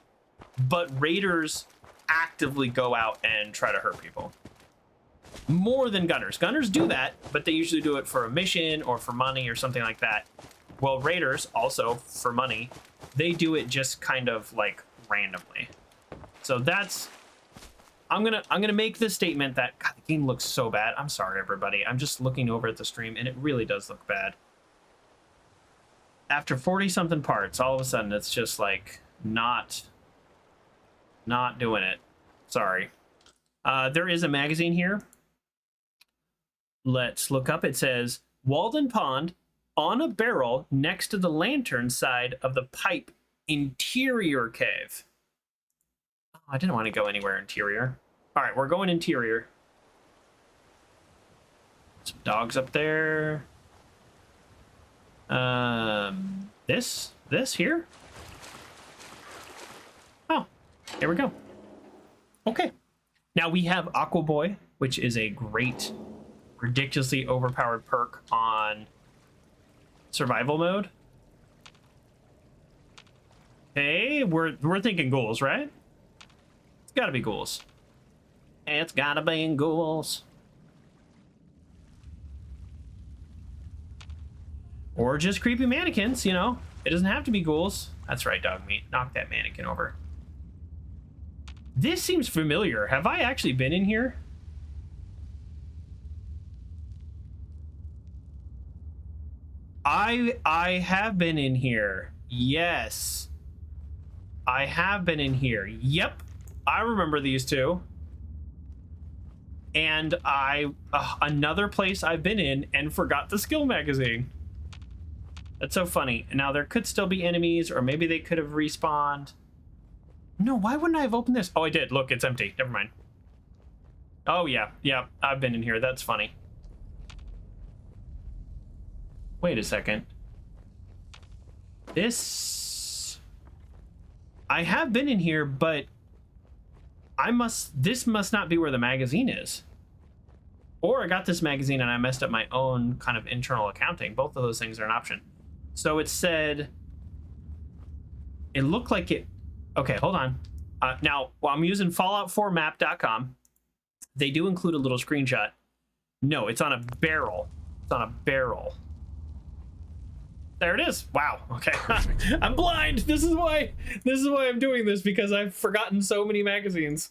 A: But raiders actively go out and try to hurt people. More than gunners. Gunners do that, but they usually do it for a mission or for money or something like that. Well, raiders, also for money, they do it just kind of like randomly. So that's... I'm gonna make this statement that God, the game looks so bad. I'm sorry, everybody. I'm just looking over at the stream, and it really does look bad. After 40-something parts, all of a sudden, it's just like not doing it. Sorry. There is a magazine here. Let's look up. It says Walden Pond on a barrel next to the lantern side of the pipe interior cave. Oh, I didn't want to go anywhere interior. All right, we're going interior. Some dogs up there. This here? Oh, here we go. Okay. Now we have Aqua Boy, which is a great, ridiculously overpowered perk on survival mode. Hey, we're thinking ghouls, right? It's gotta be ghouls. It's gotta be ghouls. Or just creepy mannequins, you know? It doesn't have to be ghouls. That's right, dog meat. Knock that mannequin over. This seems familiar. Have I actually been in here? I have been in here. Yes. I have been in here. Yep. I remember these two. And another place I've been in and forgot the skill magazine. That's so funny. Now there could still be enemies, or maybe they could have respawned. No, why wouldn't I have opened this? Oh, I did. Look, it's empty. Never mind. Oh, yeah. Yeah, I've been in here. That's funny. Wait a second. This... I have been in here, but... This must not be where the magazine is. Or I got this magazine and I messed up my own kind of internal accounting. Both of those things are an option. So it said... It looked like it... Okay, hold on. Now, while I'm using Fallout4map.com, they do include a little screenshot. No, it's on a barrel. It's on a barrel. There it is. Wow. Okay. I'm blind. This is why I'm doing this, because I've forgotten so many magazines.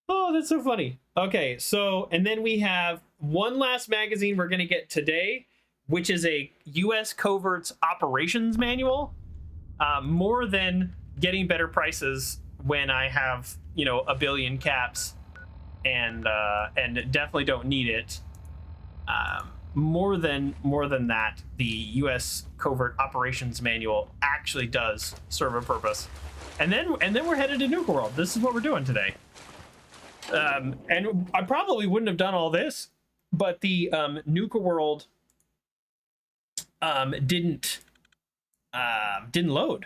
A: Oh, that's so funny. Okay, so, and then we have one last magazine we're going to get today, which is a U.S. Covert's Operations Manual. More than getting better prices when I have, you know, a billion caps and definitely don't need it. More than that, the U.S. Covert Operations Manual actually does serve a purpose. And then we're headed to Nuka-World. This is what we're doing today. And I probably wouldn't have done all this, but the Nuka-World didn't load.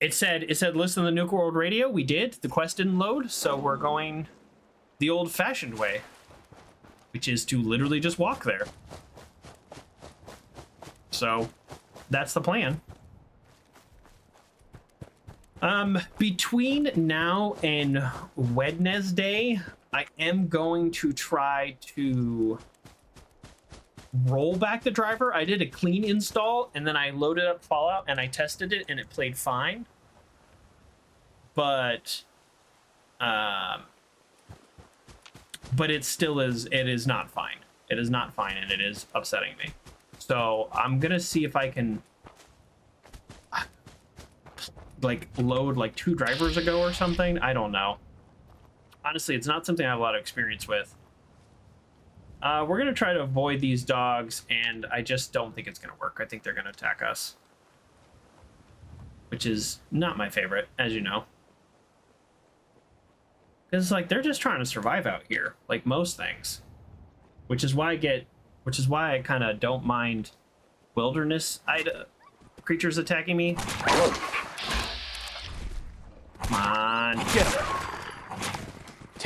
A: It said listen to the Nuka-World radio. We did. The quest didn't load, so we're going the old-fashioned way, which is to literally just walk there. So that's the plan. Between now and Wednesday, I am going to try to roll back the driver. I did a clean install and then I loaded up Fallout and I tested it and it played fine. But it still is, it is not fine. It is not fine and it is upsetting me. So I'm gonna see if I can like load like 2 drivers ago or something. I don't know. Honestly, it's not something I have a lot of experience with. We're gonna try to avoid these dogs, and I just don't think it's gonna work. I think they're gonna attack us, which is not my favorite, as you know. Because like they're just trying to survive out here, like most things, which is why I kind of don't mind wilderness creatures attacking me. Come on, get him.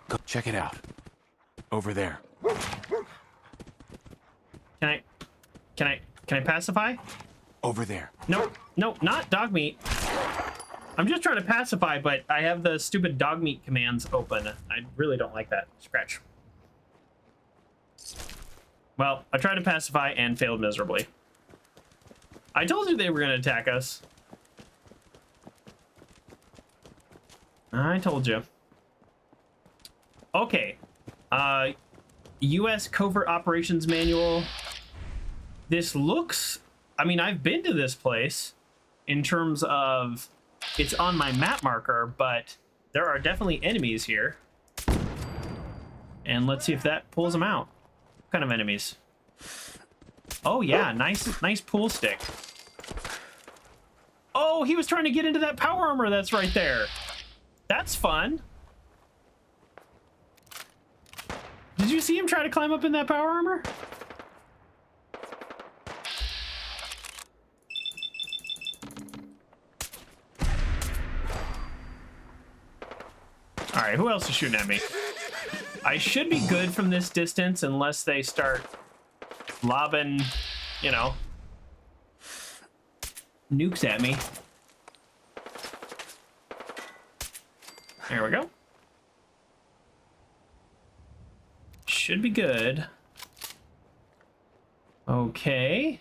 C: Go check it out. Over there.
A: Can I pacify?
C: Over there.
A: No, not dog meat. I'm just trying to pacify, but I have the stupid dog meat commands open. I really don't like that. Scratch. Well, I tried to pacify and failed miserably. I told you they were going to attack us. I told you. Okay. U.S. Covert Operations Manual. This looks... I mean, I've been to this place in terms of... It's on my map marker, but there are definitely enemies here. And let's see if that pulls them out. What kind of enemies? Oh, yeah. Nice pool stick. Oh, he was trying to get into that power armor that's right there. That's fun. Did you see him try to climb up in that power armor? All right, who else is shooting at me? I should be good from this distance unless they start lobbing, you know, nukes at me. There we go. Should be good. Okay.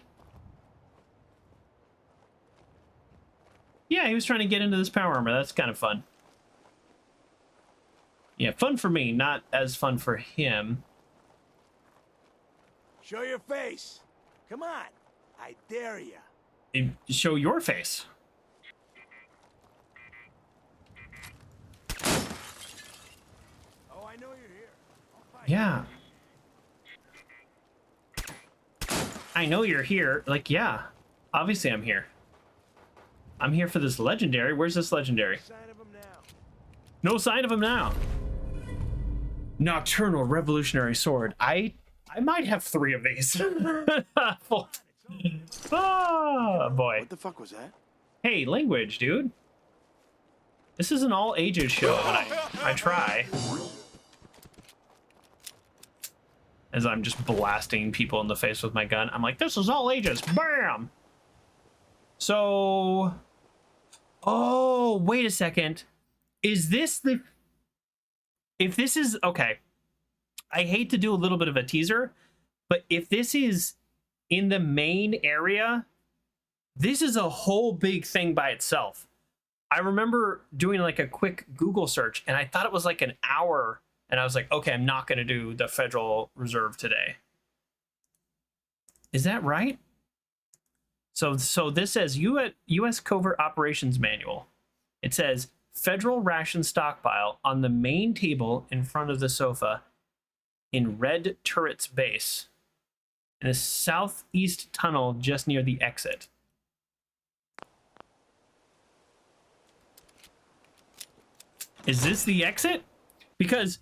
A: Yeah, he was trying to get into this power armor. That's kind of fun. Yeah, fun for me, not as fun for him.
C: Show your face. Come on. I dare you.
A: Show your face.
C: Oh, I know you're here.
A: Yeah. I know you're here. Like, yeah. Obviously I'm here. I'm here for this legendary. Where's this legendary?
C: Sign of him now.
A: No sign of him now. Nocturnal Revolutionary Sword. I might have 3 of these. Oh, boy.
C: What the fuck was that?
A: Hey, language, dude. This is an all ages show, and I try. As I'm just blasting people in the face with my gun. I'm like, this is all ages. Bam! So... Oh, wait a second. Is this the... If this is... Okay. I hate to do a little bit of a teaser, but if this is in the main area, this is a whole big thing by itself. I remember doing like a quick Google search, and I thought it was like an hour, and I was like, okay, I'm not going to do the Federal Reserve today. Is that right? So this says U.S. Covert Operations Manual. It says Federal ration stockpile on the main table in front of the sofa in Red Turret's base in a southeast tunnel just near the exit. Is this the exit? Because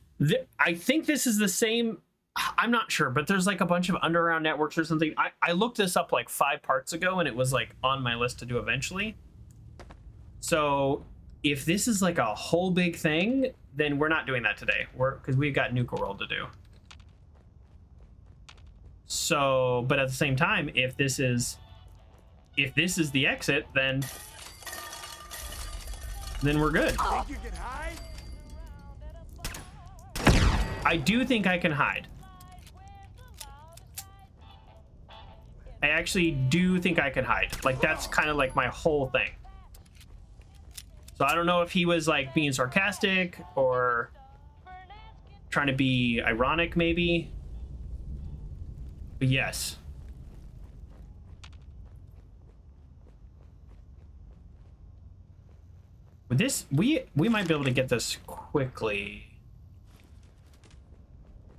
A: I think this is the same. I'm not sure, but there's like a bunch of underground networks or something. I looked this up like 5 parts ago and it was like on my list to do eventually. So if this is like a whole big thing, then we're not doing that today. Because we've got Nuka-World to do. So, but at the same time, if this is the exit, then we're good.
C: Think you can hide?
A: I do think I can hide. I actually do think I can hide. Like, that's kind of like my whole thing. So I don't know if he was like being sarcastic or trying to be ironic maybe. But yes. With this, we might be able to get this quickly.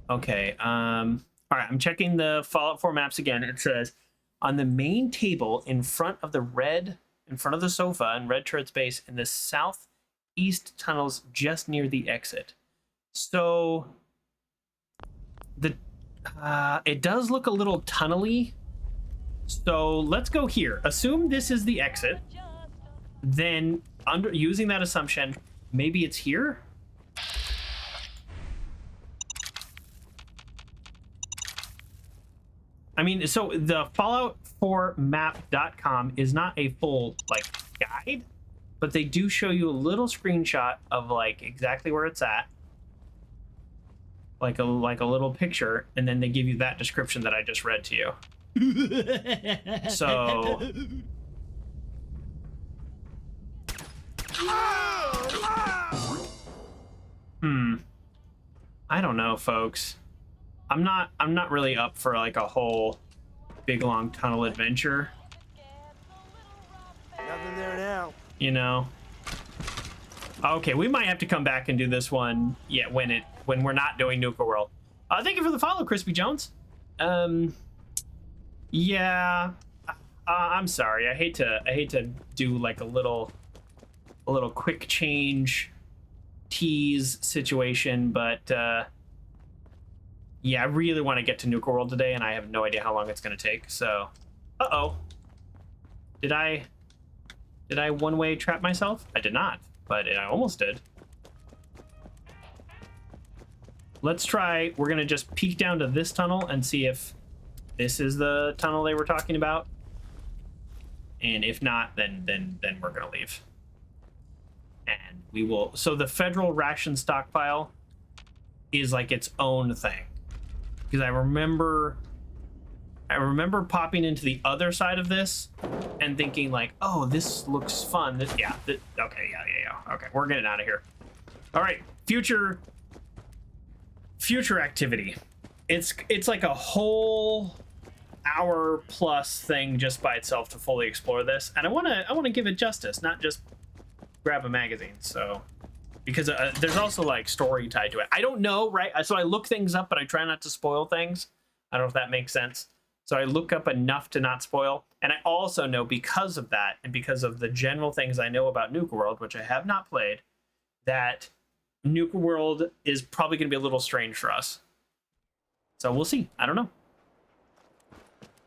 A: Okay, all right, I'm checking the Fallout 4 maps again. It says on the main table in front of the sofa in Red Turret's base in the southeast tunnels just near the exit. So it does look a little tunnely. So let's go here. Assume this is the exit. Then using that assumption, maybe it's here. I mean, so the Fallout 4 map.com is not a full like guide, but they do show you a little screenshot of like exactly where it's at. Like a little picture, and then they give you that description that I just read to you. So I don't know, folks. I'm not really up for like a whole big long tunnel adventure.
C: Nothing there now.
A: You know. Okay, we might have to come back and do this one when we're not doing Nuka-World. Thank you for the follow, Crispy Jones. Yeah. I'm sorry. I hate to do like a little quick change tease situation, but yeah, I really want to get to Nuka-World today, and I have no idea how long it's going to take. So, did I one-way trap myself? I did not, but I almost did. Let's try. We're going to just peek down to this tunnel and see if this is the tunnel they were talking about. And if not, then we're going to leave. And we will. So the federal ration stockpile is like its own thing. Because I remember popping into the other side of this and thinking like, oh, this looks fun. Okay, yeah. Okay, we're getting out of here. All right, future activity. It's like a whole hour plus thing just by itself to fully explore this, and I want to give it justice, not just grab a magazine. So. Because there's also like story tied to it. I don't know, right? So I look things up, but I try not to spoil things. I don't know if that makes sense. So I look up enough to not spoil. And I also know because of that, and because of the general things I know about Nuka-World, which I have not played, that Nuka-World is probably going to be a little strange for us. So we'll see. I don't know.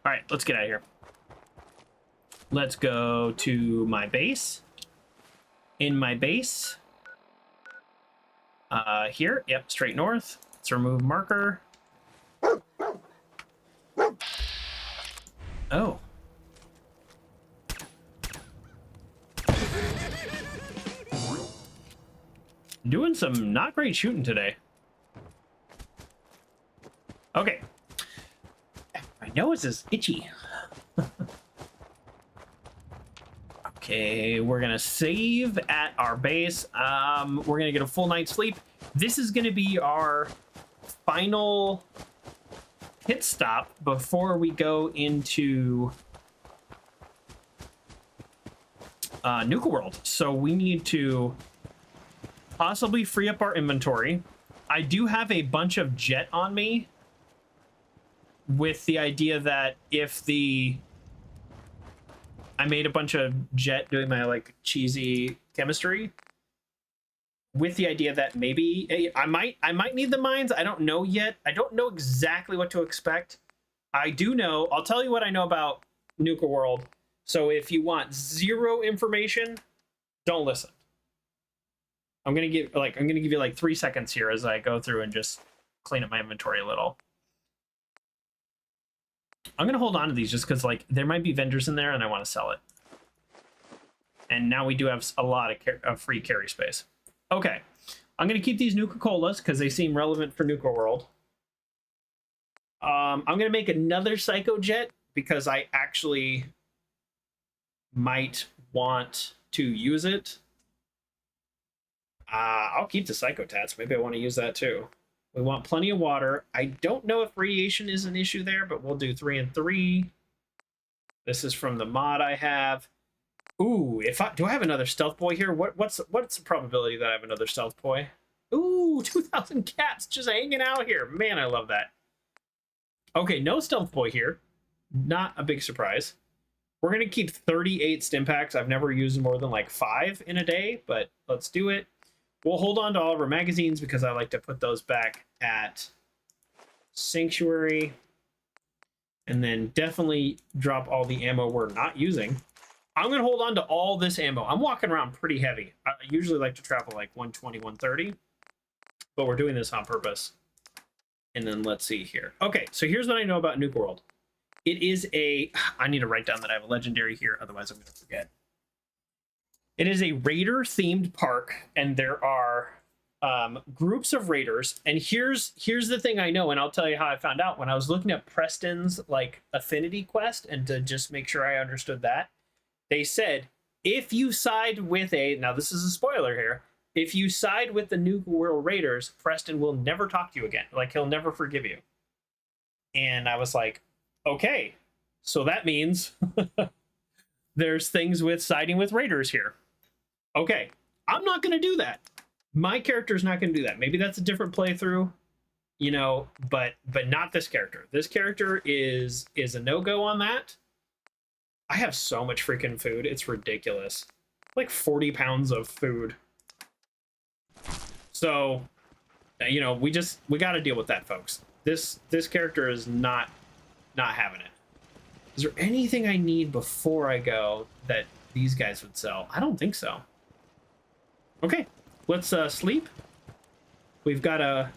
A: All right, let's get out of here. Let's go to my base. In my base... here, yep, straight north. Let's remove marker. Oh. Doing some not great shooting today. Okay. My nose is itchy. Okay, we're gonna save at our base. We're gonna get a full night's sleep. This is gonna be our final pit stop before we go into Nuka-World. So we need to possibly free up our inventory. I do have a bunch of jet on me, with the idea that if I made a bunch of jet doing my like cheesy chemistry, with the idea that maybe I might need the mines. I don't know yet. I don't know exactly what to expect. I do know, I'll tell you what I know about Nuka-World. So if you want zero information, don't listen. I'm gonna give you like 3 seconds here as I go through and just clean up my inventory a little. I'm gonna hold on to these just because like there might be vendors in there and I want to sell it. And now we do have a lot of free carry space. Okay, I'm gonna keep these Nuka-Colas because they seem relevant for Nuka-World. I'm gonna make another Psycho Jet because I actually might want to use it. I'll keep the Psychotats. Maybe I want to use that too. We want plenty of water. I don't know if radiation is an issue there, but we'll do 3 and 3. This is from the mod I have. Ooh, do I have another stealth boy here? What's the probability that I have another stealth boy? Ooh, 2,000 cats just hanging out here. Man, I love that. Okay, no stealth boy here. Not a big surprise. We're gonna keep 38 stim packs. I've never used more than like 5 in a day, but let's do it. We'll hold on to all of our magazines because I like to put those back at Sanctuary. And then definitely drop all the ammo we're not using. I'm going to hold on to all this ammo. I'm walking around pretty heavy. I usually like to travel like 120, 130. But we're doing this on purpose. And then let's see here. Okay, so here's what I know about Nuka-World. It is a... I need to write down that I have a legendary here, otherwise I'm going to forget. It is a raider-themed park, and there are groups of raiders. And here's the thing I know, and I'll tell you how I found out. When I was looking at Preston's like affinity quest, and to just make sure I understood that, they said if you side with now this is a spoiler here, if you side with the Nuka-World Raiders, Preston will never talk to you again. Like, he'll never forgive you. And I was like, okay, so that means there's things with siding with raiders here. Okay, I'm not going to do that. My character's not going to do that. Maybe that's a different playthrough, you know, but not this character. This character is a no-go on that. I have so much freaking food. It's ridiculous. Like 40 pounds of food. So, you know, we got to deal with that, folks. This character is not having it. Is there anything I need before I go that these guys would sell? I don't think so. Okay, let's sleep. We've got a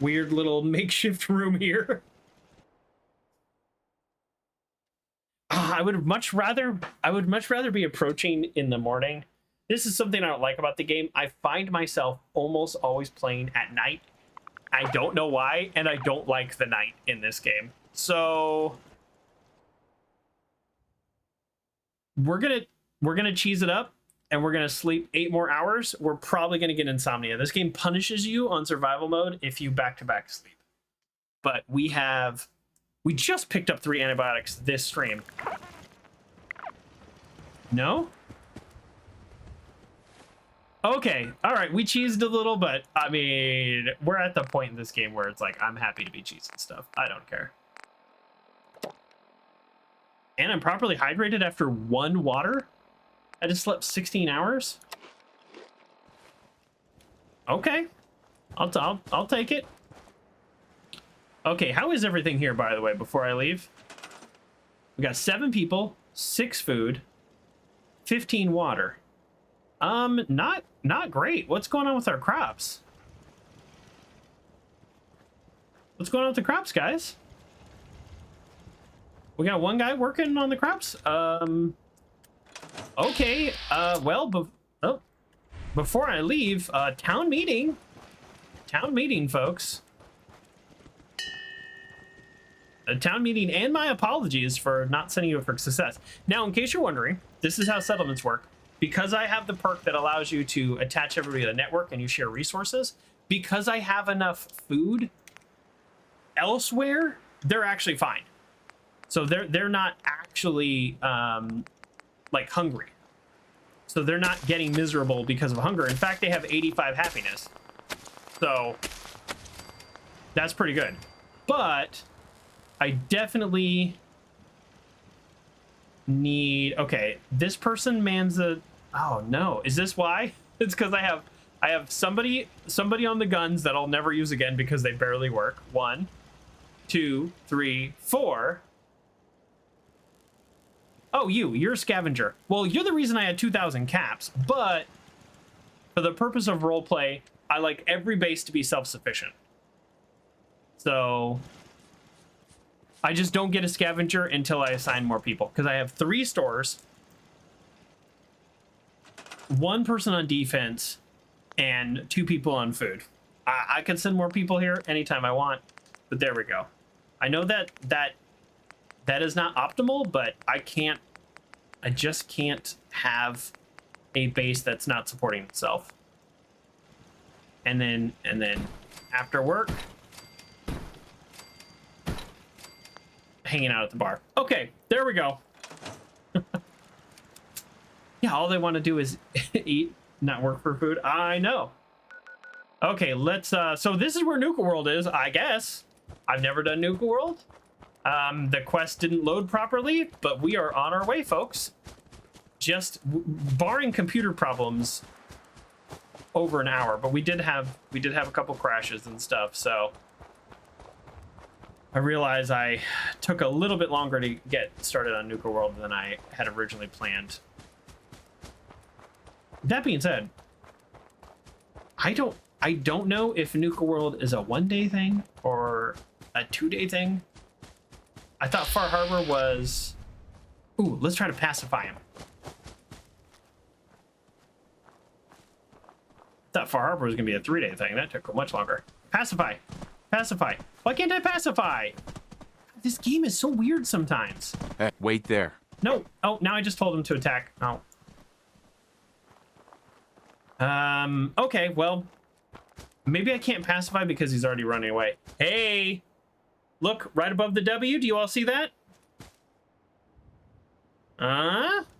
A: weird little makeshift room here. I would much rather be approaching in the morning. This is something I don't like about the game. I find myself almost always playing at night. I don't know why, and I don't like the night in this game. So we're gonna cheese it up, and we're gonna sleep 8 more hours. We're probably gonna get insomnia. This game punishes you on survival mode if you back-to-back sleep. But we just picked up 3 antibiotics this stream. No? Okay, all right, we cheesed a little, but I mean, we're at the point in this game where it's like, I'm happy to be cheesing stuff. I don't care. And I'm properly hydrated after 1 water? I just slept 16 hours? Okay, I'll take it. Okay, how is everything here, by the way, before I leave? We got 7 people, 6 food, 15 water. Not great. What's going on with our crops? What's going on with the crops, guys? We got 1 guy working on the crops. Okay, well, before I leave, town meeting, folks. A town meeting, and my apologies for not sending you up for success. Now, in case you're wondering, this is how settlements work. Because I have the perk that allows you to attach everybody to the network and you share resources, because I have enough food elsewhere, they're actually fine. So they're not actually like hungry. So they're not getting miserable because of hunger. In fact, they have 85 happiness. So that's pretty good. But I definitely need... Okay, this person mans the... Oh, no. Is this why? It's because I have somebody on the guns that I'll never use again because they barely work. 1, 2, 3, 4. Oh, you're a scavenger. Well, you're the reason I had 2,000 caps, but for the purpose of roleplay, I like every base to be self-sufficient. So I just don't get a scavenger until I assign more people, because I have 3 stores, 1 person on defense, and 2 people on food. I can send more people here anytime I want, but there we go. I know that is not optimal, but I just can't have a base that's not supporting itself. And then after work, hanging out at the bar. Okay, there we go. Yeah, all they want to do is eat, not work for food. I know. Okay, let's so this is where Nuka-World is, I guess. I've never done Nuka-World. The quest didn't load properly, but we are on our way, folks. Just barring computer problems, over an hour. But we did have a couple crashes and stuff, so I realize I took a little bit longer to get started on Nuka-World than I had originally planned. That being said, I don't know if Nuka-World is a 1-day thing or a 2-day thing. I thought Far Harbor was... Ooh, let's try to pacify him. Thought Far Harbor was gonna be a 3-day thing. That took much longer. Pacify. Pacify. Why can't I pacify? This game is so weird sometimes.
E: Hey, wait there.
A: No. Oh, now I just told him to attack. Oh. Okay, well, maybe I can't pacify because he's already running away. Hey, look, right above the W. Do you all see that?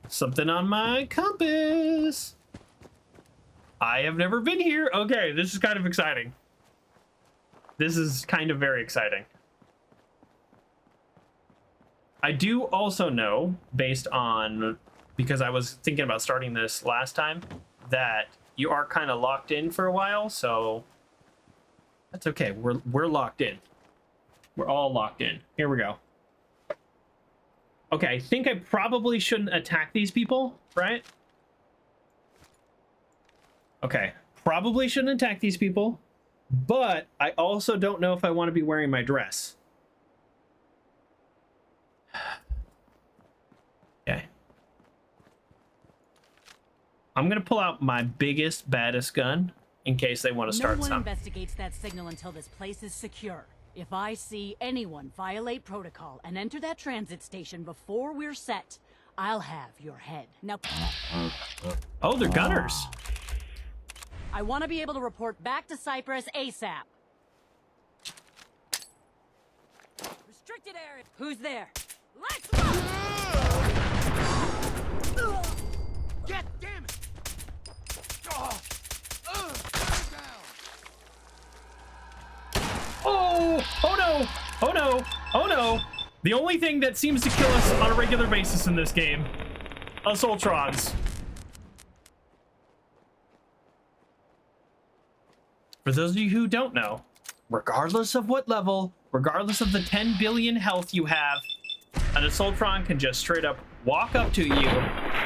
A: Something on my compass. I have never been here. Okay, this is kind of exciting. This is kind of very exciting. I do also know, based on, because I was thinking about starting this last time, that you are kind of locked in for a while, so that's okay. We're locked in. We're all locked in. Here we go. Okay, I think I probably shouldn't attack these people, right? Okay, probably shouldn't attack these people, but I also don't know if I want to be wearing my dress. Okay. I'm gonna pull out my biggest, baddest gun in case they want to start
F: No one
A: some.
F: investigates that signal until this place is secure. If I see anyone violate protocol and enter that transit station before we're set, I'll have your head. Now,
A: Oh, they're gunners.
F: I want to be able to report back to Cyprus ASAP. Restricted area. Who's there? Let's go!
C: Get damn it!
A: Oh! Oh no! Oh no! Oh no! The only thing that seems to kill us on a regular basis in this game, Assaultrons. For those of you who don't know, regardless of what level, regardless of the 10 billion health you have, an Assaultron can just straight up walk up to you,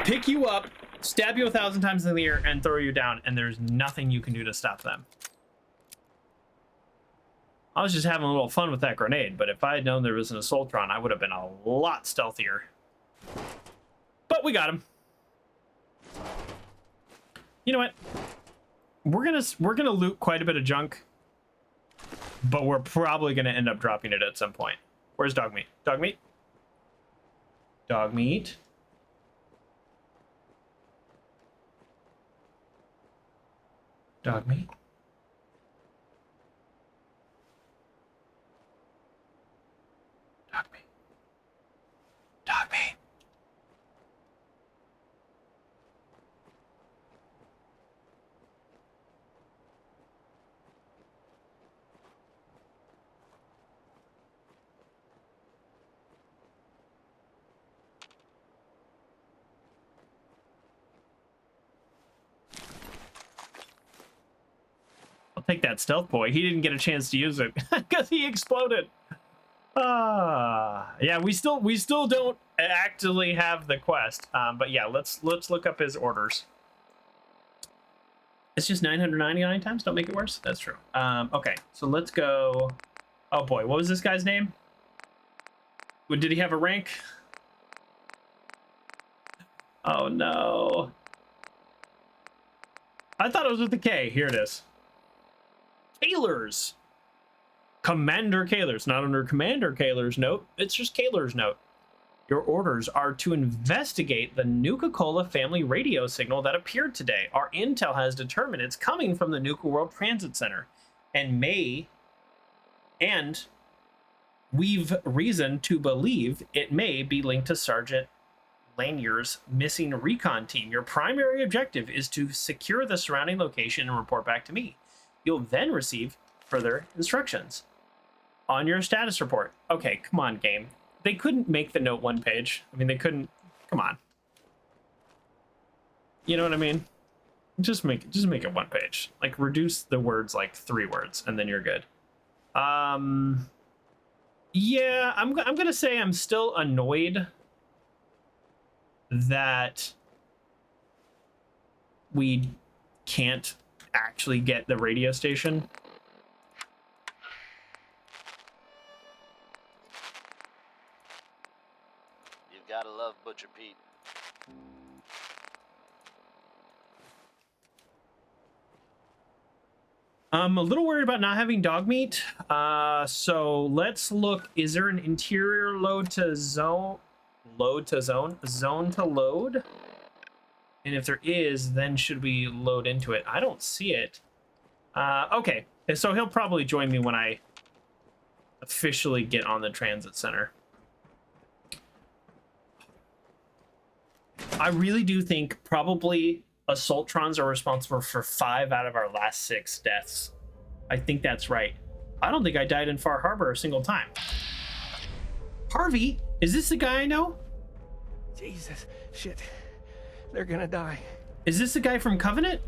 A: pick you up, stab you 1,000 times in the ear, and throw you down, and there's nothing you can do to stop them. I was just having a little fun with that grenade, but if I had known there was an Assaultron, I would have been a lot stealthier. But we got him. You know what? We're gonna loot quite a bit of junk, but we're probably gonna end up dropping it at some point. Where's dog meat? Dog meat? Dog meat. Dog meat. Dog meat. Dog meat. I'll take that stealth boy. He didn't get a chance to use it because he exploded. Yeah, we still don't actually have the quest. But yeah, let's look up his orders. It's just 999 times. Don't make it worse. That's true. Okay, so let's go. Oh boy, what was this guy's name? Did he have a rank? Oh no. I thought it was with the K. Here it is. Kaler's. Commander Kaler's. Not under Commander Kaler's note. It's just Kaler's note. Your orders are to investigate the Nuka-Cola family radio signal that appeared today. Our intel has determined it's coming from the Nuka-World Transit Center. And we've reason to believe it may be linked to Sergeant Lanier's missing recon team. Your primary objective is to secure the surrounding location and report back to me. You'll then receive further instructions on your status report. Okay, come on, game. They couldn't make the note one page. I mean, they couldn't. Come on. You know what I mean? Just make it one page. Like, reduce the words like 3 words, and then you're good. Yeah, I'm gonna say I'm still annoyed that we can't actually get the radio station.
E: You've gotta love Butcher Pete.
A: I'm a little worried about not having dog meat. So let's look. Is there an interior load to zone? Load to zone? Zone to load? And if there is, then should we load into it? I don't see it. Okay. So he'll probably join me when I officially get on the transit center. I really do think probably Assaultrons are responsible for 5 out of our last 6 deaths. I think that's right. I don't think I died in Far Harbor a single time. Harvey, is this the guy I know?
G: Jesus, shit. They're gonna die.
A: Is this the guy from Covenant?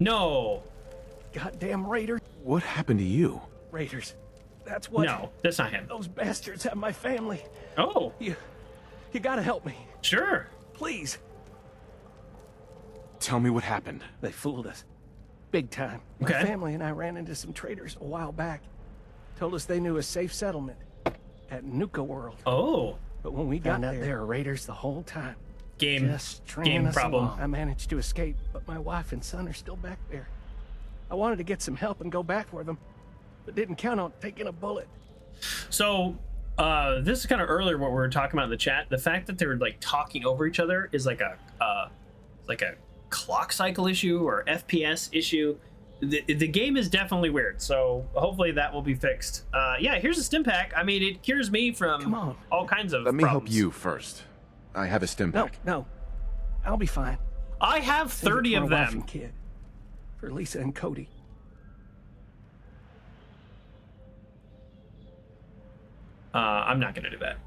A: No.
G: Goddamn raiders.
H: What happened to you?
G: Raiders. That's what.
A: No, that's not him.
G: Those bastards have my family.
A: Oh.
G: You gotta help me.
A: Sure.
G: Please.
H: Tell me what happened.
G: They fooled us. Big time.
A: Okay.
G: My family and I ran into some traders a while back. Told us they knew a safe settlement at Nuka-World.
A: Oh.
G: But when we got there, there were raiders the whole time.
A: Game problem.
G: Along. I managed to escape, but my wife and son are still back there. I wanted to get some help and go back for them, but didn't count on taking a bullet.
A: So, this is kind of earlier what we were talking about in the chat. The fact that they were like talking over each other is like a clock cycle issue or FPS issue. The game is definitely weird, so hopefully that will be fixed. Yeah, here's a stim pack. I mean, it cures me from all kinds of
H: Let me
A: problems.
H: help you first. I have a stim pack.
G: No, I'll be fine.
A: I have 30 of
G: For a wife
A: them.
G: and kid. For Lisa and Cody.
A: I'm not gonna do that.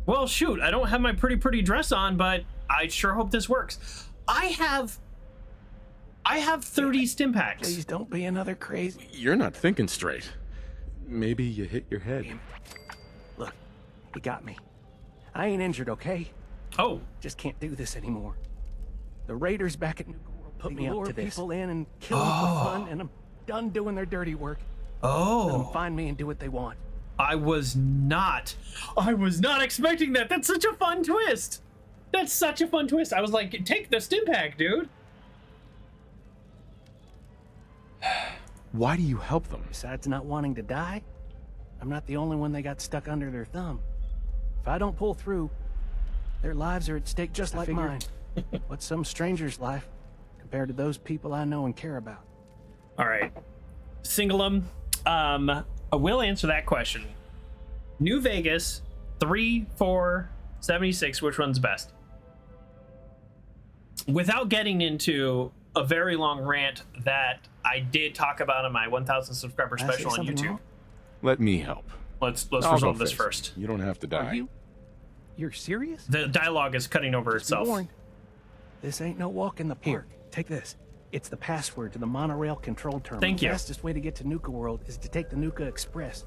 A: Well, shoot, I don't have my pretty dress on, but I sure hope this works. I have 30 stim packs.
G: Please don't be another crazy.
H: You're not thinking straight. Maybe you hit your head.
G: Look, he got me. I ain't injured, okay?
A: Oh.
G: Just can't do this anymore. The raiders back at Nuka-World put me up to this. People in and kill them for fun, and I'm done doing their dirty work. Let them find me and do what they want.
A: I was not expecting that. That's such a fun twist. That's such a fun twist. I was like, take the stim pack, dude.
H: Why do you help them?
G: Besides not wanting to die, I'm not the only one they got stuck under their thumb. If I don't pull through, their lives are at stake just like mine. What's some stranger's life compared to those people I know and care about?
A: All right. Singleum, I will answer that question. New Vegas, 3, 4, 76, which one's best? Without getting into a very long rant that I did talk about on my 1,000 subscriber special on YouTube.
G: Wrong?
H: Let me help.
A: Let's
H: I'll
A: resolve
H: go
A: this
H: fix it.
A: first.
H: You don't have to die.
G: You're serious?
A: The dialogue is cutting over
G: Be
A: itself.
G: warned. This ain't no walk in the park. Here, take this. It's the password to the monorail control terminal.
A: Thank you.
G: The fastest way to get to Nuka-World is to take the Nuka Express.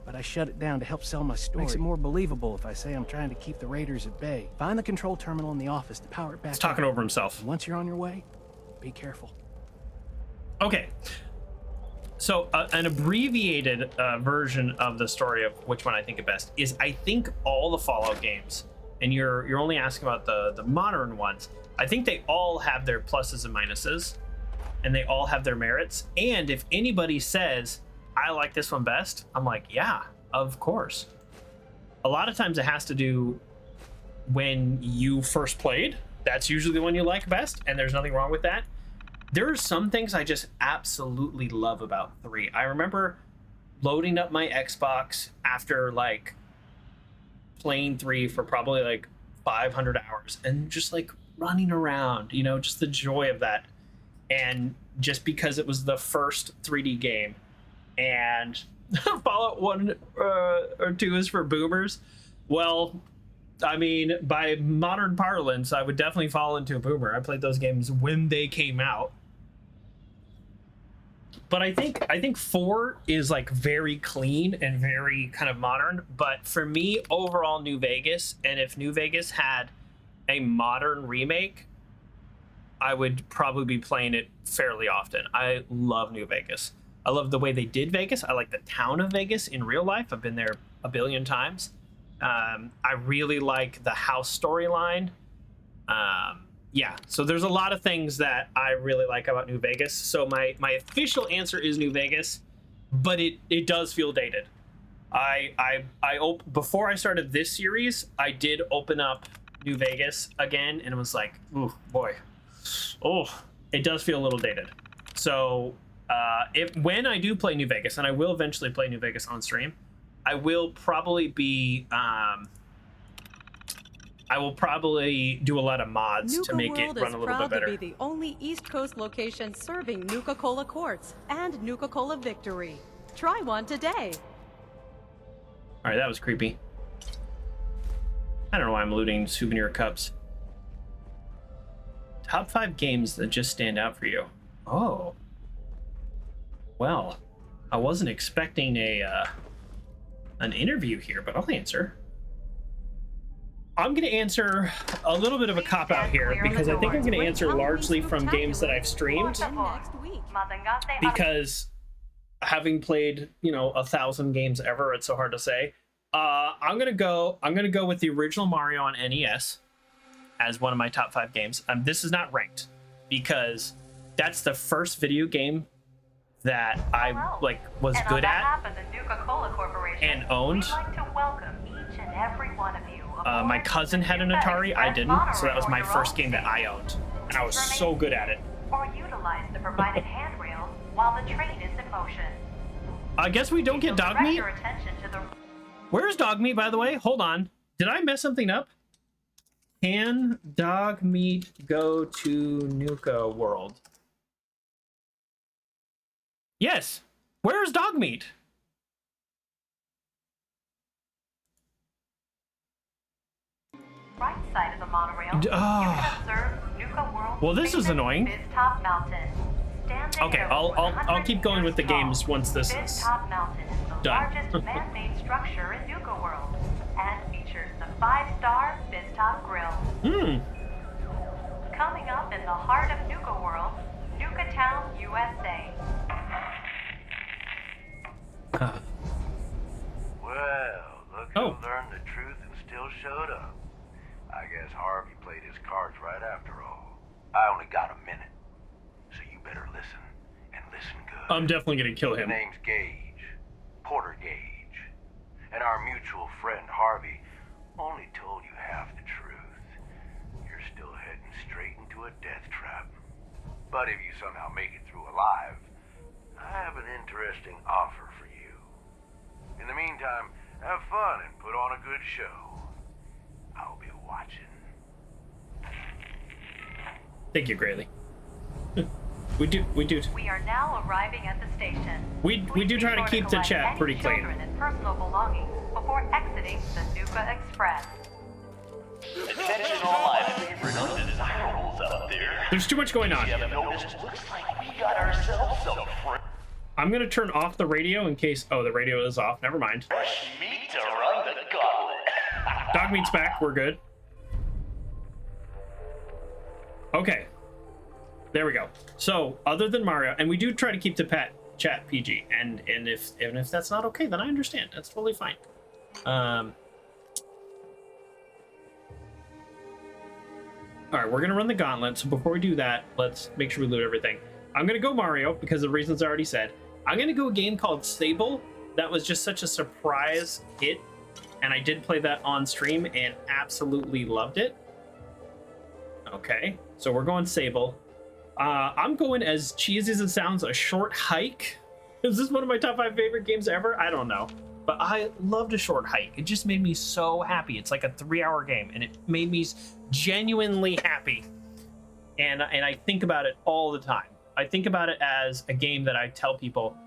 G: But I shut it down to help sell my story. Makes it more believable if I say I'm trying to keep the raiders at bay. Find the control terminal in the office to power it back.
A: He's talking over himself.
G: And once you're on your way, be careful.
A: Okay. So an abbreviated version of the story of which one I think is best is I think all the Fallout games, and you're only asking about the modern ones, I think they all have their pluses and minuses, and they all have their merits. And if anybody says, I like this one best, I'm like, yeah, of course. A lot of times it has to do when you first played. That's usually the one you like best, and there's nothing wrong with that. There are some things I just absolutely love about 3. I remember loading up my Xbox after like playing 3 for probably like 500 hours and just like running around, you know, just the joy of that. And just because it was the first 3D game, and Fallout 1 or 2 is for boomers. Well, I mean, by modern parlance, I would definitely fall into a boomer. I played those games when they came out. But I think 4 is like very clean and very kind of modern. But for me, overall, New Vegas, and if New Vegas had a modern remake, I would probably be playing it fairly often. I love New Vegas. I love the way they did Vegas. I like the town of Vegas in real life. I've been there a billion times. I really like the house storyline. Yeah, so there's a lot of things that I really like about New Vegas. So my official answer is New Vegas, but it does feel dated. Before I started this series, I did open up New Vegas again, and it was like, ooh, boy. Oh, it does feel a little dated. So when I do play New Vegas, and I will eventually play New Vegas on stream, I will probably be I will probably do a lot of mods to make it run a little bit better.
I: Nuka-World is proud to be the only East Coast location serving Nuka-Cola Quartz and Nuka-Cola Victory. Try one today.
A: All right, that was creepy. I don't know why I'm looting souvenir cups. Top 5 games that just stand out for you. Oh. Well, I wasn't expecting an interview here, but I'll answer. I'm going to answer a little bit of a cop-out here because I think I'm going to answer largely from games that I've streamed. Because having played, 1,000 games ever, it's so hard to say. I'm gonna go with the original Mario on NES as one of my top 5 games. This is not ranked because that's the first video game that I was good at and owned. My cousin had an Atari, I didn't, so that was my first game that I owned, and I was so good at it.
J: Or utilize the provided handrails while the train is in motion.
A: I guess we don't get dog meat. Where's dog meat, by the way? Hold on. Did I mess something up? Can dog meat go to Nuka-World? Yes. Where's dog meat?
J: Right side of the monorail, you can observe Nuka-World.
A: Well, this is annoying.
J: Top Mountain.
A: Okay, I'll keep going with the games once this is
J: Mountain is the
A: done.
J: largest man-made structure in Nuka-World and features the 5-star Biztop Grill. Coming up in the heart of Nuka-World, Nuka-Town, USA.
C: Well, look who learned the truth and still showed up. I guess Harvey played his cards right after all. I only got a minute, so you better listen, and listen good.
A: I'm definitely gonna kill him.
C: His name's Gage, Porter Gage, and our mutual friend Harvey only told you half the truth. You're still heading straight into a death trap. But if you somehow make it through alive, I have an interesting offer for you. In the meantime, have fun and put on a good show. I'll be watching.
A: Thank you, Grayley. We do.
J: We are now arriving at the station.
A: We do try to keep the chat pretty clean.
J: And personal belongings before exiting the Nuka Express.
E: Attention all items for non-desirable zones.
A: There's too much going on.
C: You haven't noticed? Looks like we got ourselves some
A: I'm going to turn off the radio in case... Oh, the radio is off. Never mind.
C: fresh meat to run the gauntlet.
A: Dog meat's back. We're good. Okay. There we go. So, other than Mario... And we do try to keep the chat PG. And if that's not okay, then I understand. That's totally fine. Alright, we're going to run the gauntlet. So before we do that, let's make sure we loot everything. I'm going to go Mario because of the reasons I already said. I'm going to go a game called Sable. That was just such a surprise hit. And I did play that on stream and absolutely loved it. Okay, so we're going Sable. I'm going, as cheesy as it sounds, A Short Hike. Is this one of my top 5 favorite games ever? I don't know. But I loved A Short Hike. It just made me so happy. It's like a 3-hour game, and it made me genuinely happy. And I think about it all the time. I think about it as a game that I tell people,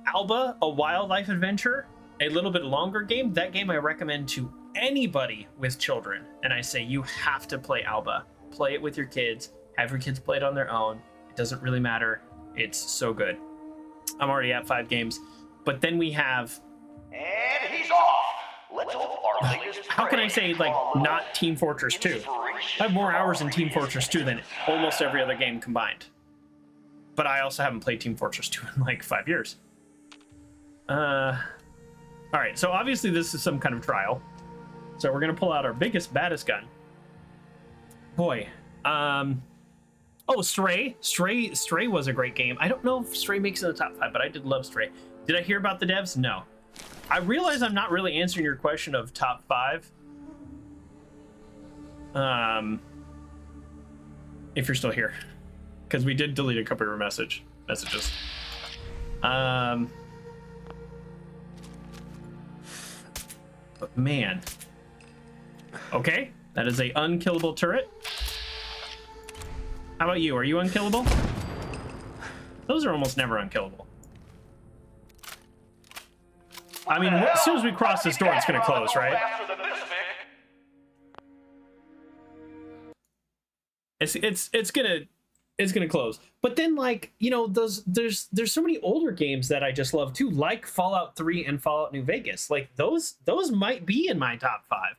A: Alba, a wildlife adventure, a little bit longer game. That game I recommend to anybody with children. And I say, you have to play Alba. Play it with your kids. Have your kids play it on their own. It doesn't really matter. It's so good. I'm already at 5 games. But then we have...
C: And he's off. Let's hope our latest
A: How can I say, like, not Team Fortress 2? I have more hours in Team Fortress 2 than almost every other game combined. But I also haven't played Team Fortress 2 in like 5 years. Alright, so obviously this is some kind of trial. So we're going to pull out our biggest, baddest gun. Boy. Oh, Stray. Stray was a great game. I don't know if Stray makes it in the top 5, but I did love Stray. Did I hear about the devs? No. I realize I'm not really answering your question of top 5. If you're still here. Because we did delete a couple of your messages. But man. Okay, that is a unkillable turret. How about you? Are you unkillable? Those are almost never unkillable. I mean, as soon as we cross this door, it's going to close, right? It's gonna close. But then, like, you know, there's so many older games that I just love too, like Fallout 3 and Fallout New Vegas. Like those might be in my top 5.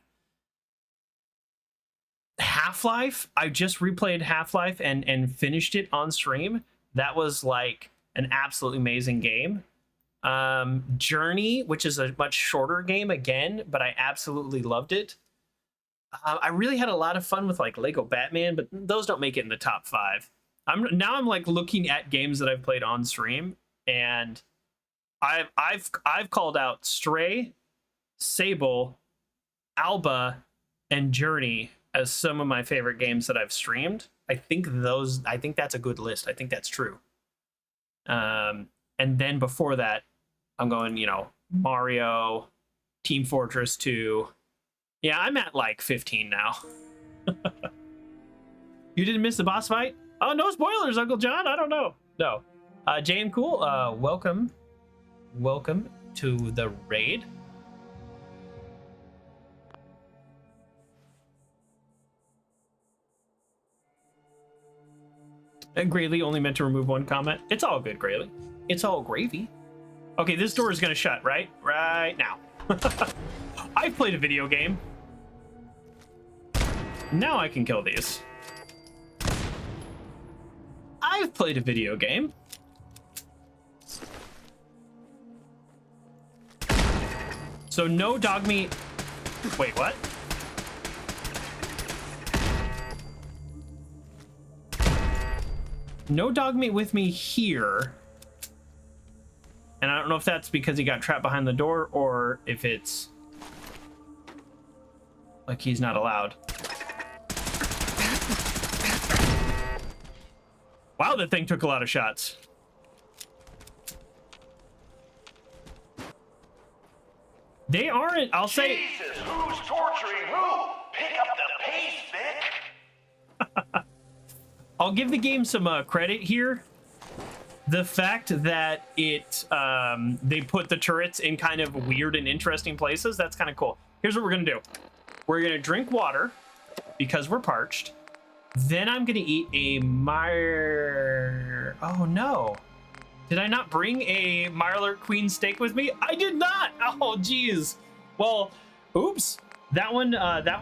A: Half-Life, I just replayed Half-Life and finished it on stream. That was like an absolutely amazing game. Journey, which is a much shorter game again, but I absolutely loved it. I really had a lot of fun with like Lego Batman, but those don't make it in the top 5. I'm like looking at games that I've played on stream, and I've called out Stray, Sable, Alba, and Journey as some of my favorite games that I've streamed. I think that's a good list. I think that's true. And then before that, I'm going, you know, Mario, Team Fortress 2. Yeah, I'm at like 15 now. You didn't miss the boss fight? Oh, no spoilers, Uncle John. I don't know. No. Jay and Cool, welcome to the raid. And Grayley only meant to remove 1 comment. It's all good, Grayley. It's all gravy. Okay, this door is gonna shut right now. I've played a video game. Now I can kill these. I've played a video game. So no dog meat. Wait, what? No dog meat with me here. And I don't know if that's because he got trapped behind the door or if it's like he's not allowed. Wow, that thing took a lot of shots. They aren't, I'll say...
C: Jesus, who's torturing who? Pick up the pace, Vic.
A: I'll give the game some credit here. The fact that they put the turrets in kind of weird and interesting places, that's kind of cool. Here's what we're gonna do. We're gonna drink water because we're parched. Then I'm gonna eat a Oh no. Did I not bring a Mirelurk Queen steak with me? I did not! Oh geez. Well, oops. That one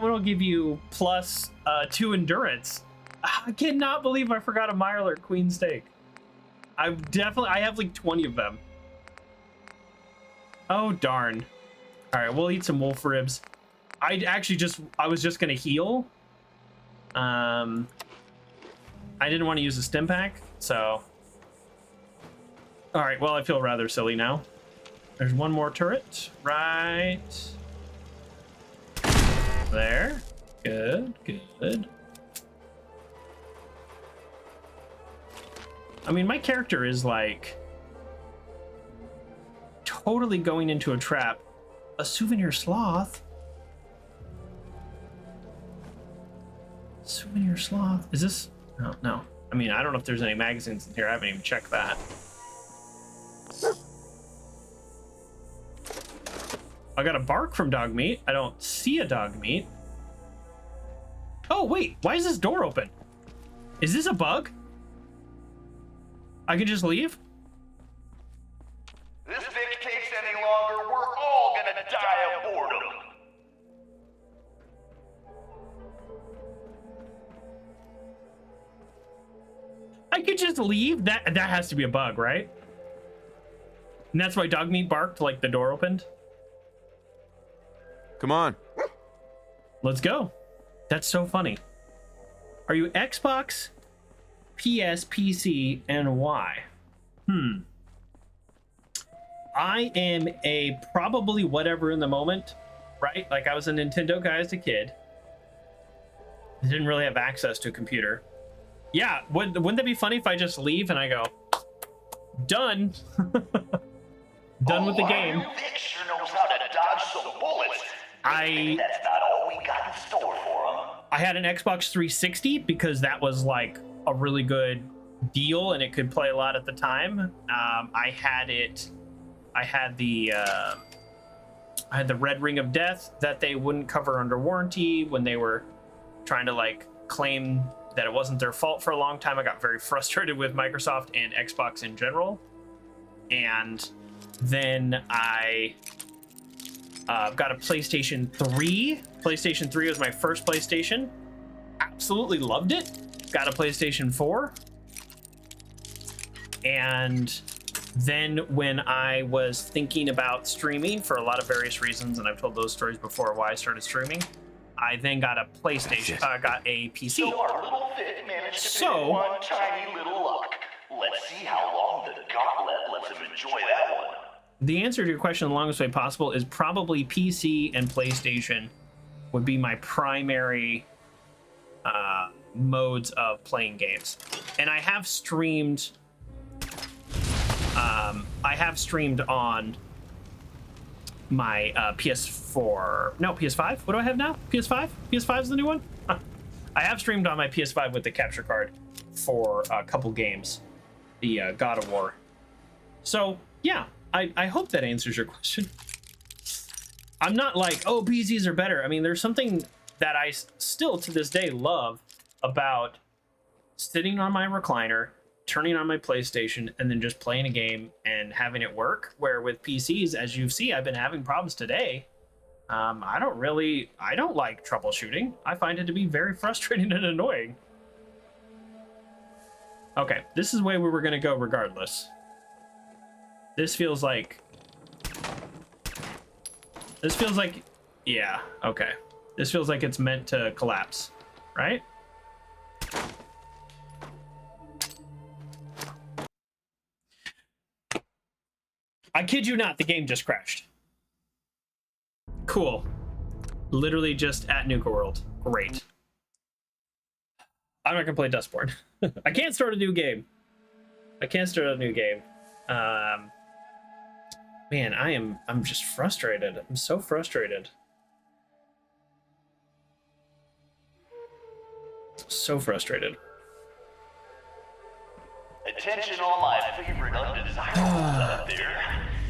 A: will give you plus 2 endurance. I cannot believe I forgot a Mirelurk Queen steak. I have like 20 of them. Oh darn. Alright, we'll eat some wolf ribs. I was just gonna heal. I didn't want to use a stim pack, so. Alright, well I feel rather silly now. There's one more turret. Right there. Good, good. I mean, my character is like totally going into a trap. A souvenir sloth? Souvenir sloth? Is this? Oh, no. I mean, I don't know if there's any magazines in here. I haven't even checked that. I got a bark from dog meat. I don't see a dog meat. Oh, wait. Why is this door open? Is this a bug? I can just leave?
C: This Vic takes any longer, we're all gonna die of boredom.
A: I could just leave? That has to be a bug, right? And that's why dog meat barked like the door opened?
H: Come on.
A: Let's go. That's so funny. Are you Xbox, PS, PC, and why? I am a probably whatever in the moment, right? Like I was a Nintendo guy as a kid. I didn't really have access to a computer. Yeah, wouldn't that be funny if I just leave and I go, done. Done with the game.
C: Vic sure knows how to dodge some bullets. That's not all we got in store for him.
A: I had an Xbox 360 because that was like a really good deal and it could play a lot at the time. I had the Red Ring of Death that they wouldn't cover under warranty when they were trying to like claim that it wasn't their fault for a long time. I got very frustrated with Microsoft and Xbox in general. And then I got a PlayStation 3. PlayStation 3 was my first PlayStation. Absolutely loved it. Got a PlayStation 4. And then when I was thinking about streaming for a lot of various reasons, and I've told those stories before why I started streaming, I then got a PlayStation, got a PC.
C: So our little Vic managed to pick one tiny little luck. Let's see how long the Gauntlet lets him enjoy that one.
A: The answer to your question the longest way possible is probably PC and PlayStation would be my primary modes of playing games. And I have streamed on my PS4. No, PS5. What do I have now? PS5? PS5 is the new one? I have streamed on my PS5 with the capture card for a couple games. The God of War. So, yeah. I hope that answers your question. I'm not like, oh, PCs are better. I mean, there's something that I still to this day love about sitting on my recliner, turning on my PlayStation, and then just playing a game and having it work. Where with PCs, as you see, I've been having problems today. I don't like troubleshooting. I find it to be very frustrating and annoying. Okay, this is the way we were going to go regardless. This feels like, yeah, okay. This feels like it's meant to collapse, right? I kid you not, the game just crashed. Cool. Literally just at Nuka-World. Great. I'm not gonna play Dustborn. I can't start a new game. Man, I'm just frustrated. I'm so frustrated. So frustrated.
C: Attention all my favorite undesirables out there.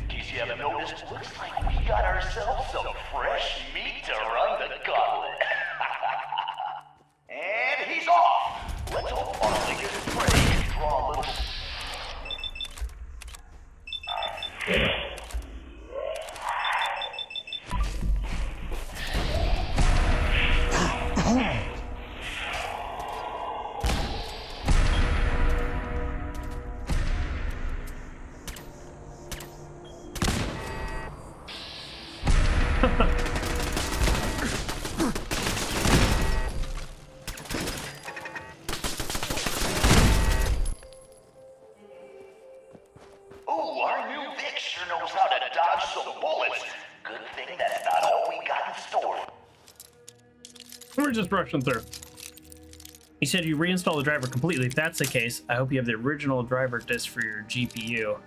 C: In case you haven't noticed, looks like we got ourselves some fresh meat to run the gauntlet. And he's off! Ooh, our new Vic sure knows how to dodge some bullets. Good thing that's not all we got in store.
A: We're just rushing through. He said you reinstall the driver completely. If that's the case, I hope you have the original driver disk for your GPU.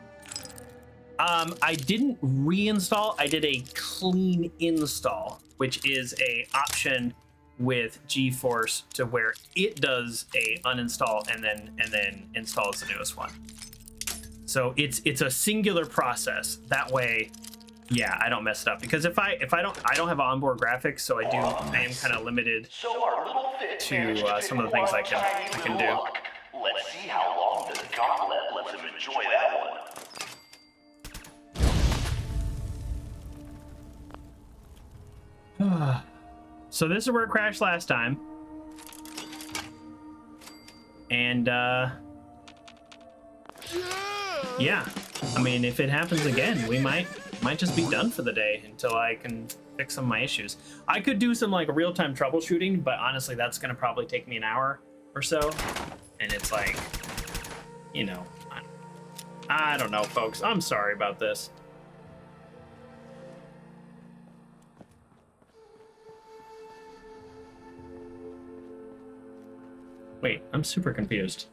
A: I didn't reinstall. I did a clean install, which is a option with GeForce to where it does a uninstall and then installs the newest one. So it's a singular process. That way, yeah, I don't mess it up, because if I don't have onboard graphics, so I am kind of limited to some of the things I can do.
C: Let's see how long the Gauntlet lets him enjoy that one.
A: So this is where it crashed last time, and yeah, I mean, if it happens again, we might just be done for the day until I can fix some of my issues. I could do some like real-time troubleshooting, but honestly, that's gonna probably take me an hour or so, and it's like, you know, I don't know, folks. I'm sorry about this. Wait, I'm super confused.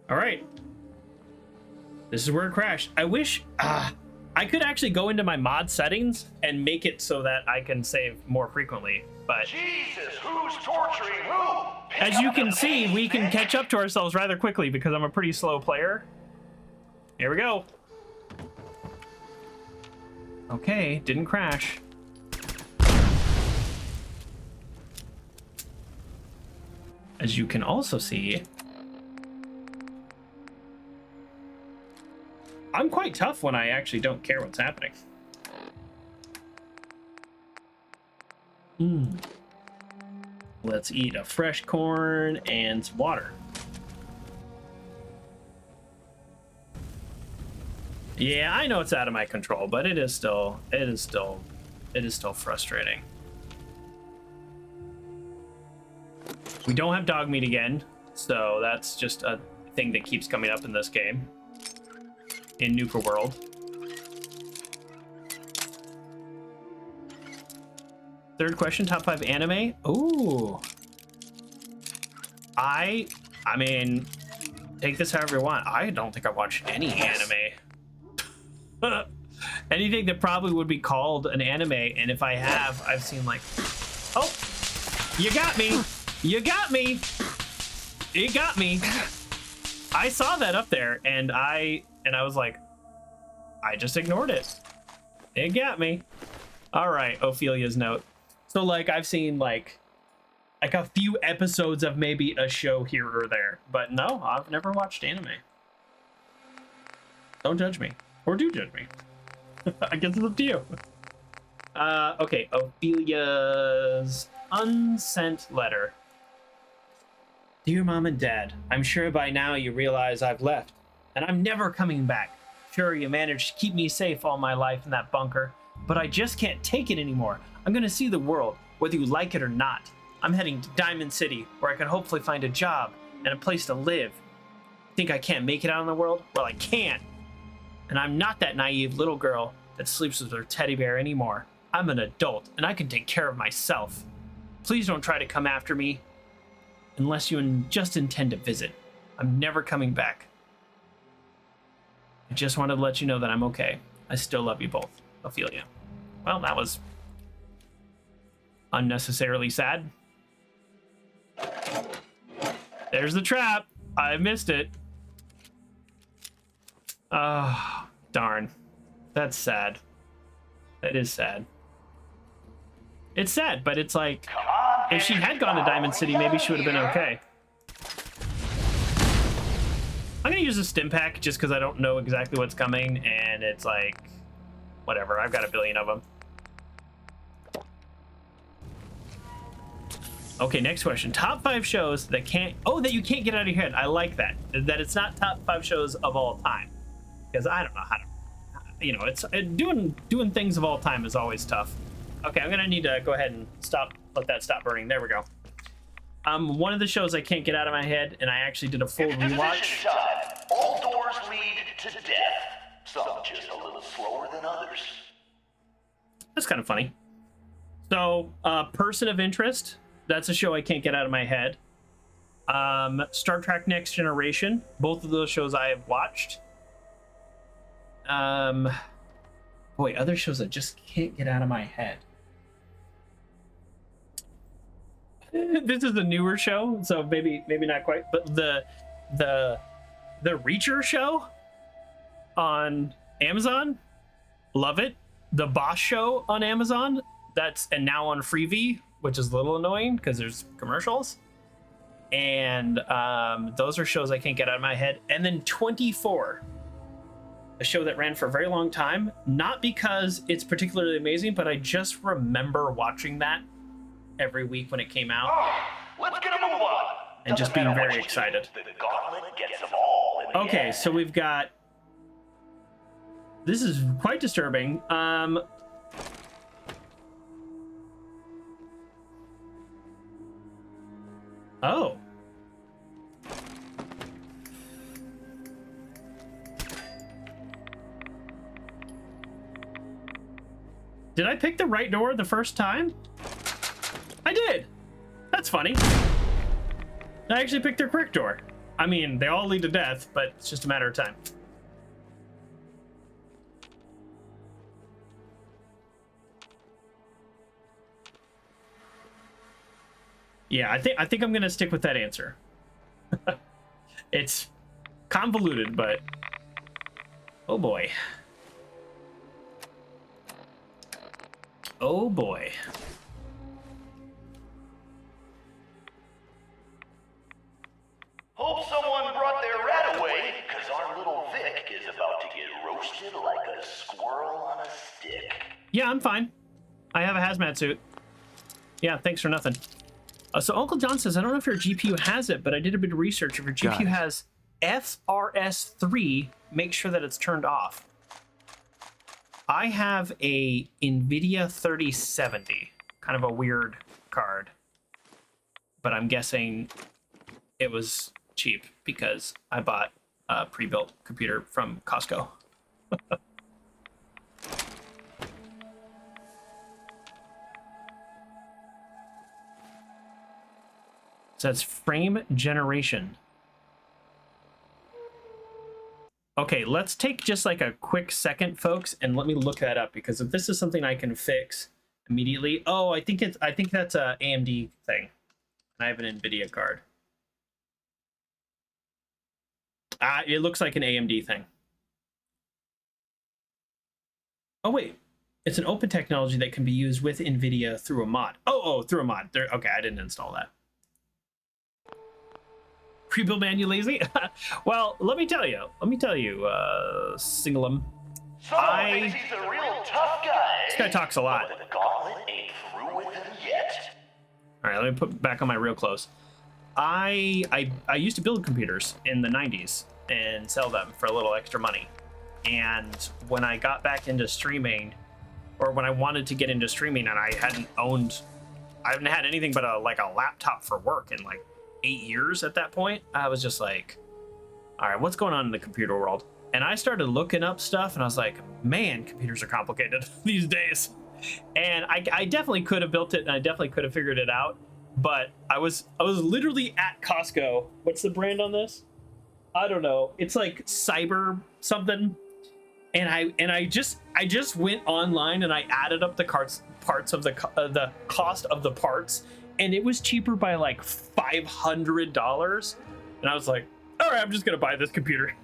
A: All right. This is where it crashed. I wish I could actually go into my mod settings and make it so that I can save more frequently, but
C: Jesus, who's torturing who?
A: as you can see, we can catch up to ourselves rather quickly because I'm a pretty slow player. Here we go. Okay, didn't crash. As you can also see, I'm quite tough when I actually don't care what's happening. Let's eat a fresh corn and some water. Yeah, I know it's out of my control, but it is still frustrating. We don't have dog meat again, so that's just a thing that keeps coming up in this game. In Nuka-World. Third question, top 5 anime? Ooh. I mean, take this however you want. I don't think I watched any anime. Anything that probably would be called an anime, and if I have, I've seen like, oh, you got me. You got me. It got me. I saw that up there, and I was like, I just ignored it. It got me. All right, Ophelia's note. So like I've seen like a few episodes of maybe a show here or there, but no, I've never watched anime. Don't judge me, or do judge me. I guess it's up to you. Okay, Ophelia's unsent letter. Dear Mom and Dad, I'm sure by now you realize I've left, and I'm never coming back. Sure, you managed to keep me safe all my life in that bunker, but I just can't take it anymore. I'm gonna see the world, whether you like it or not. I'm heading to Diamond City, where I can hopefully find a job and a place to live. Think I can't make it out in the world? Well, I can. And I'm not that naive little girl that sleeps with her teddy bear anymore. I'm an adult, and I can take care of myself. Please don't try to come after me, unless you just intend to visit. I'm never coming back. I just wanted to let you know that I'm okay. I still love you both. Ophelia. Well, that was unnecessarily sad. There's the trap. I missed it. Oh, darn. That's sad. That is sad. It's sad, but it's like, if she had gone to Diamond City, maybe she would have been okay. I'm gonna use a stim pack just because I don't know exactly what's coming, and it's like, whatever, I've got a billion of them. Okay, next question. Top 5 shows that that you can't get out of your head. I like that. That it's not top 5 shows of all time. Because I don't know how to, it's doing things of all time is always tough. Okay, I'm gonna need to go ahead and let that stop burning. There we go. One of the shows I can't get out of my head, and I actually did a full rewatch.
C: Time. All doors lead to death. Some just a little slower than others.
A: That's kind of funny. So, Person of Interest. That's a show I can't get out of my head. Star Trek Next Generation. Both of those shows I have watched. Boy, other shows I just can't get out of my head. This is a newer show, so maybe not quite. But the Reacher show on Amazon, love it. The Boss show on Amazon, and now on Freevee, which is a little annoying because there's commercials. And those are shows I can't get out of my head. And then 24, a show that ran for a very long time, not because it's particularly amazing, but I just remember watching that every week when it came out.
C: Let's get a move on.
A: And just being very excited.
C: The Gauntlet gets them all in the
A: Okay,
C: end.
A: so we've got... This is quite disturbing. Oh. Did I pick the right door the first time? I did. That's funny. I actually picked the correct door. I mean, they all lead to death, but it's just a matter of time. Yeah, I think I'm gonna stick with that answer. It's convoluted, but oh boy. Oh boy.
C: Hope someone brought their rat away, because our little Vic is about to get roasted like a squirrel on a stick.
A: Yeah, I'm fine. I have a hazmat suit. Yeah, thanks for nothing. So Uncle John says, I don't know if your GPU has it, but I did a bit of research. If your GPU has FRS3, make sure that it's turned off. I have a NVIDIA 3070, kind of a weird card, but I'm guessing it was cheap because I bought a pre-built computer from Costco. So that's frame generation. Okay, let's take just like a quick second, folks, and let me look that up, because if this is something I can fix immediately. Oh, I think that's a AMD thing. I have an NVIDIA card. It looks like an AMD thing. Oh wait, it's an open technology that can be used with NVIDIA through a mod. Oh, through a mod. Okay, I didn't install that. Pre-build man, you lazy? Well, let me tell you, Singlem.
C: Someone thinks he's a real tough guy.
A: This guy talks a lot.
C: But the Gauntlet ain't through with him yet.
A: All right, let me put back on my real clothes. I used to build computers in the 90s and sell them for a little extra money. And when I got back into streaming, or when I wanted to get into streaming, and I haven't had anything but a laptop for work in like 8 years at that point, I was just like, all right, what's going on in the computer world? And I started looking up stuff, and I was like, man, computers are complicated these days. And I definitely could have built it, and I definitely could have figured it out, but I was literally at Costco. What's the brand on this? I don't know. It's like Cyber something. And I just went online and I added up the parts of the cost of the parts, and it was cheaper by like $500. And I was like, all right, I'm just gonna buy this computer.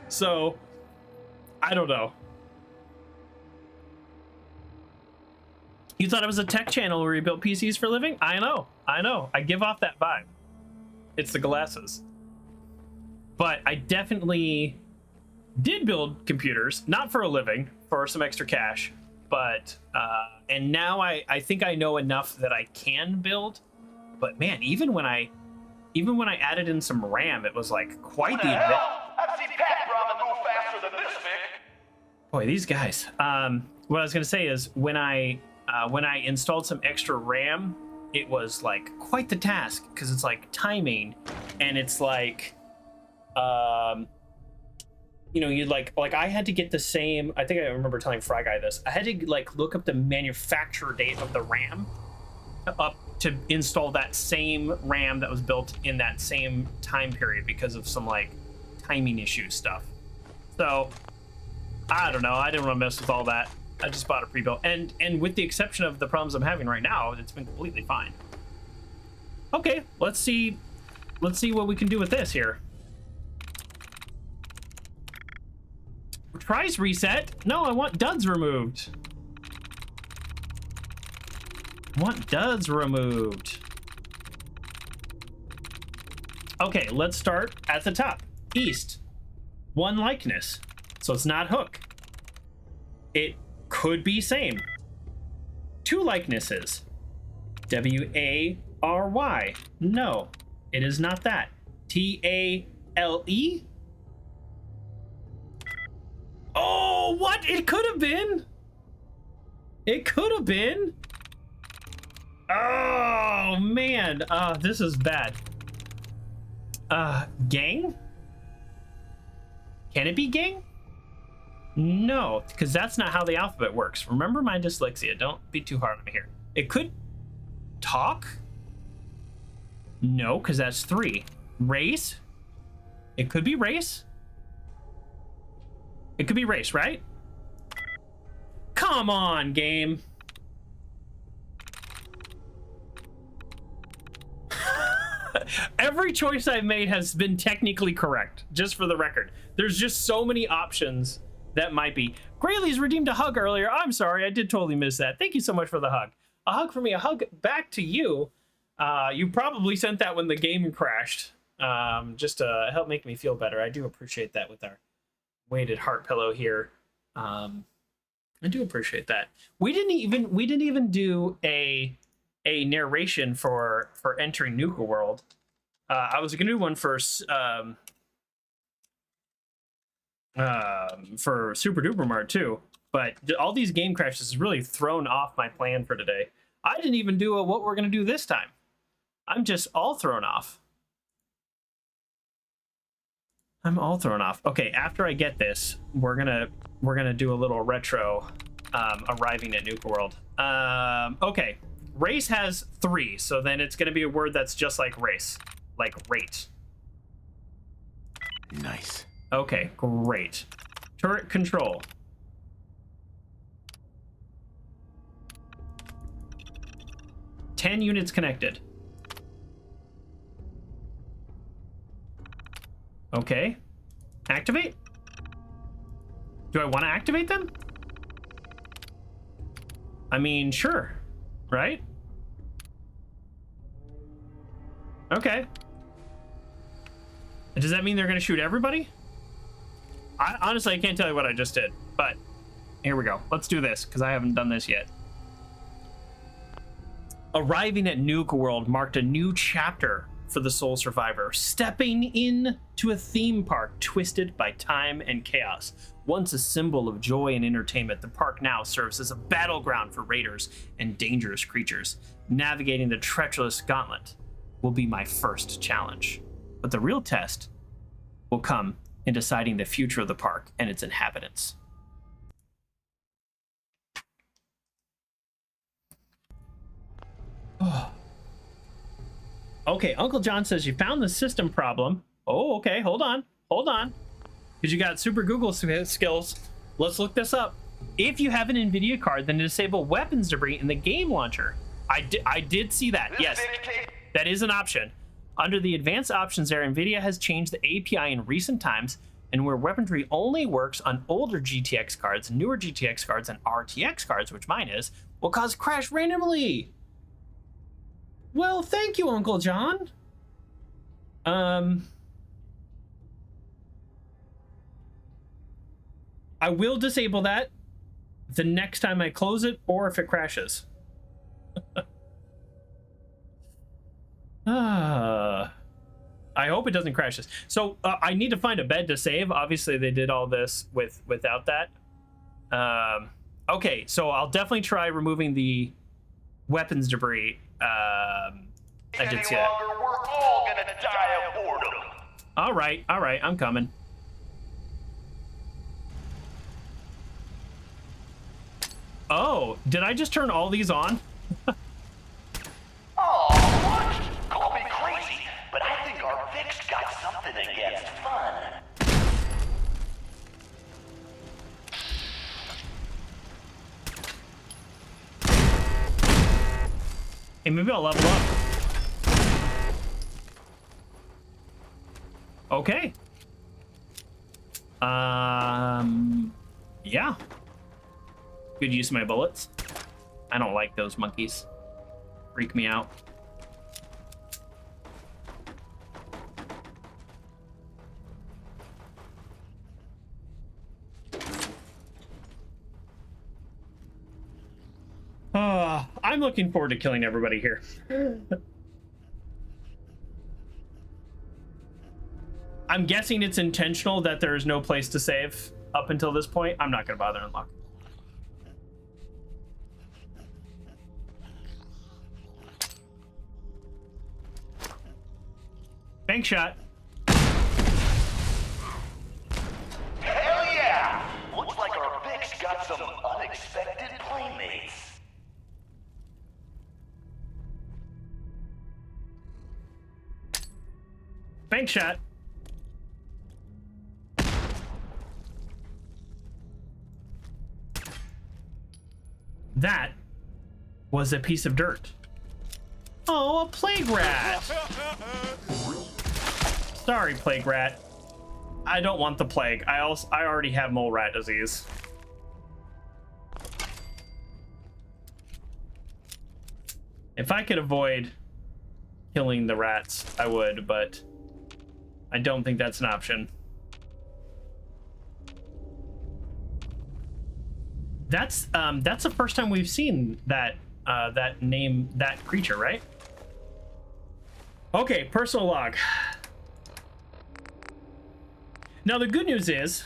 A: So I don't know. You thought it was a tech channel where you built PCs for a living? I know. I give off that vibe. It's the glasses. But I definitely did build computers, not for a living, for some extra cash. but and now I think I know enough that I can build. But man, even when I added in some RAM, it was like quite the adventure.
C: I've seen Pat Brahma move faster than this, Vic.
A: Boy, these guys. What I was gonna say is when I installed some extra RAM, it was like quite the task because it's like timing, and it's like, you know, you like I had to get the same. I think I remember telling Fry Guy this. I had to like look up the manufacturer date of the RAM up to install that same RAM that was built in that same time period because of some like timing issue stuff. So I don't know. I didn't want to mess with all that. I just bought a pre-built, and with the exception of the problems I'm having right now, it's been completely fine. Okay, let's see what we can do with this here. Tries reset. No, I want duds removed. Want duds removed. Okay, let's start at the top. East. One likeness. So it's not hook. It could be same. Two likenesses. W-A-R-Y. No, it is not that. T-A-L-E? Oh, what? It could have been. It could have been. Oh, man. This is bad. Gang? Can it be gang? No, because that's not how the alphabet works. Remember my dyslexia. Don't be too hard on me here. It could talk? No, because that's 3. Race? It could be race. It could be race, right? Come on, game. Every choice I've made has been technically correct, just for the record. There's just so many options that might be. Graylee's redeemed a hug earlier. I'm sorry, I did totally miss that. Thank you so much for the hug. A hug for me, a hug back to you. You probably sent that when the game crashed, just to help make me feel better. I do appreciate that with our weighted heart pillow here. I do appreciate that. We didn't even do a narration for entering Nuka-World. I was gonna do one for Super Duper Mart too, but all these game crashes has really thrown off my plan for today. I didn't even do what we're gonna do this time. I'm just all thrown off. I'm all thrown off. Okay, after I get this, we're gonna do a little retro arriving at Nuka-World. Okay, race has 3, so then it's gonna be a word that's just like race, like rate.
D: Nice.
A: Okay, great. Turret control. Ten units connected. Okay. Activate? Do I want to activate them? I mean, sure. Right? Okay. Does that mean they're going to shoot everybody? Honestly, I can't tell you what I just did, but here we go. Let's do this, because I haven't done this yet. Arriving at Nuka-World marked a new chapter for the sole survivor, stepping into a theme park twisted by time and chaos. Once a symbol of joy and entertainment, the park now serves as a battleground for raiders and dangerous creatures. Navigating the treacherous Gauntlet will be my first challenge. But the real test will come in deciding the future of the park and its inhabitants. Oh. Okay, Uncle John says you found the system problem. Oh, okay, hold on. Because you got super Google skills. Let's look this up. If you have an NVIDIA card, then disable weapons debris in the game launcher. I did see that, yes. That is an option. Under the advanced options there, NVIDIA has changed the API in recent times, and where weaponry only works on older GTX cards, newer GTX cards, and RTX cards, which mine is, will cause crash randomly. Well, thank you, Uncle John. I will disable that. the next time I close it or if it crashes. I hope it doesn't crash this. So I need to find a bed to save. Obviously, they did all this without that. Okay, so I'll definitely try removing the weapons debris. I did see that.
C: We're all gonna die of boredom.
A: All right, I'm coming. Oh, did I just turn all these on?
C: Oh, what? Call me crazy, but I think our Vic's got something against fun.
A: Hey, maybe I'll level up. Okay. Yeah. Good use of my bullets. I don't like those monkeys. Freak me out. I'm looking forward to killing everybody here. I'm guessing it's intentional that there is no place to save up until this point. I'm not going to bother unlocking. Bank shot.
C: Hell yeah! Looks like our Vic's got some unexpected playmates.
A: Bank shot. That was a piece of dirt. Oh, a plague rat. Sorry, plague rat. I don't want the plague. I already have mole rat disease. If I could avoid killing the rats, I would, but I don't think that's an option. That's the first time we've seen that that creature, right? Okay, personal log. Now the good news is,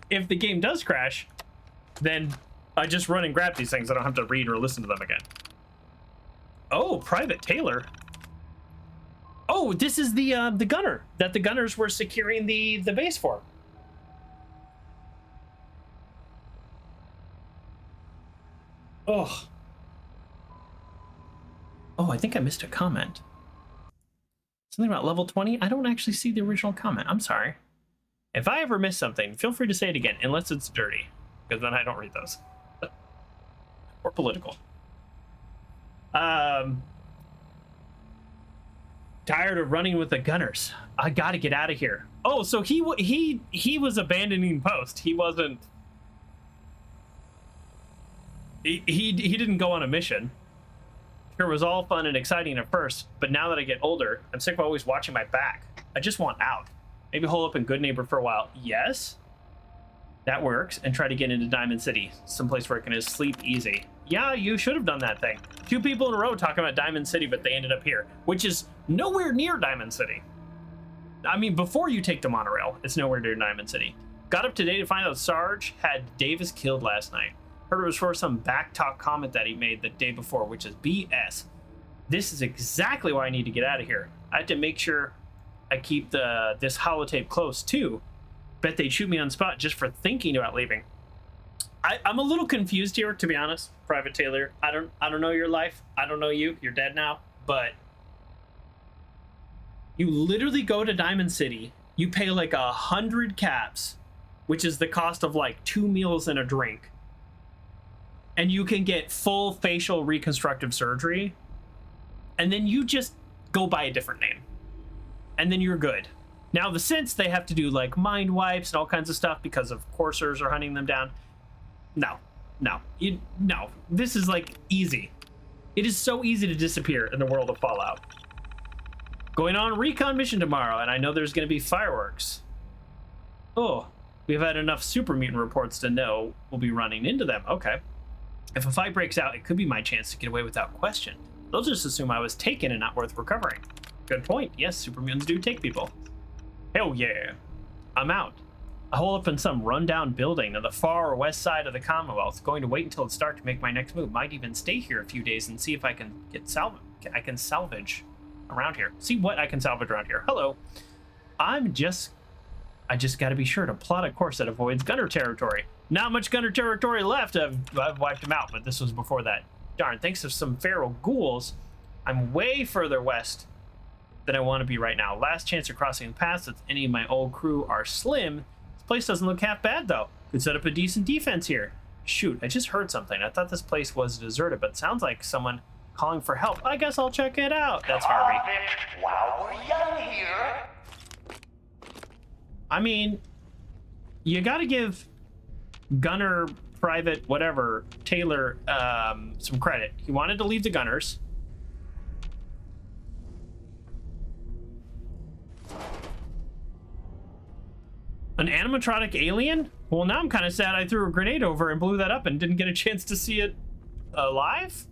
A: if the game does crash, then I just run and grab these things. I don't have to read or listen to them again. Oh, Private Taylor. Oh, this is the gunner that the gunners were securing the base for. Oh. Oh, I think I missed a comment. Something about level 20? I don't actually see the original comment. I'm sorry. If I ever miss something, feel free to say it again, unless it's dirty, because then I don't read those. Or political. Tired of running with the gunners. I gotta get out of here. Oh, so he was abandoning post. He wasn't. He didn't go on a mission. Sure, it was all fun and exciting at first, but now that I get older, I'm sick of always watching my back. I just want out. Maybe hole up in Good Neighbor for a while. Yes, that works. And try to get into Diamond City, someplace where I can just sleep easy. Yeah, you should have done that thing. 2 people in a row talking about Diamond City, but they ended up here, which is nowhere near Diamond City. I mean, before you take the monorail, it's nowhere near Diamond City. Got up today to find out Sarge had Davis killed last night. Heard it was for some backtalk comment that he made the day before, which is BS. This is exactly why I need to get out of here. I have to make sure I keep this holotape close too. Bet they'd shoot me on spot just for thinking about leaving. I'm a little confused here, to be honest, Private Taylor. I don't know your life. I don't know you. You're dead now. But you literally go to Diamond City. You pay like 100 caps, which is the cost of like 2 meals and a drink. And you can get full facial reconstructive surgery. And then you just go by a different name. And then you're good. Now, the Synths, they have to do like mind wipes and all kinds of stuff because of coursers are hunting them down. No. This is like easy. It is so easy to disappear in the world of Fallout. Going on a recon mission tomorrow, and I know there's going to be fireworks. Oh, We've had enough super mutant reports to know we'll be running into them. Okay. If a fight breaks out, it could be my chance to get away without question. They'll just assume I was taken and not worth recovering. Good point. Yes, super mutants do take people. Hell yeah. I'm out. I hole up in some rundown building on the far west side of the Commonwealth. Going to wait until it's dark to make my next move. Might even stay here a few days and see if I can get salvage around here. See what I can salvage around here. Hello. I just got to be sure to plot a course that avoids gunner territory. Not much gunner territory left. I've wiped them out, but this was before that. Darn, thanks to some feral ghouls, I'm way further west than I want to be right now. Last chance of crossing the paths with any of my old crew are slim. This place doesn't look half bad, though. Could set up a decent defense here. Shoot, I just heard something. I thought this place was deserted, but it sounds like someone calling for help. I guess I'll check it out. That's Harvey.
C: While we're young here.
A: I mean, you gotta give Gunner Private whatever Taylor some credit. He wanted to leave the Gunners. An animatronic alien? Well, now I'm kind of sad I threw a grenade over and blew that up and didn't get a chance to see it alive.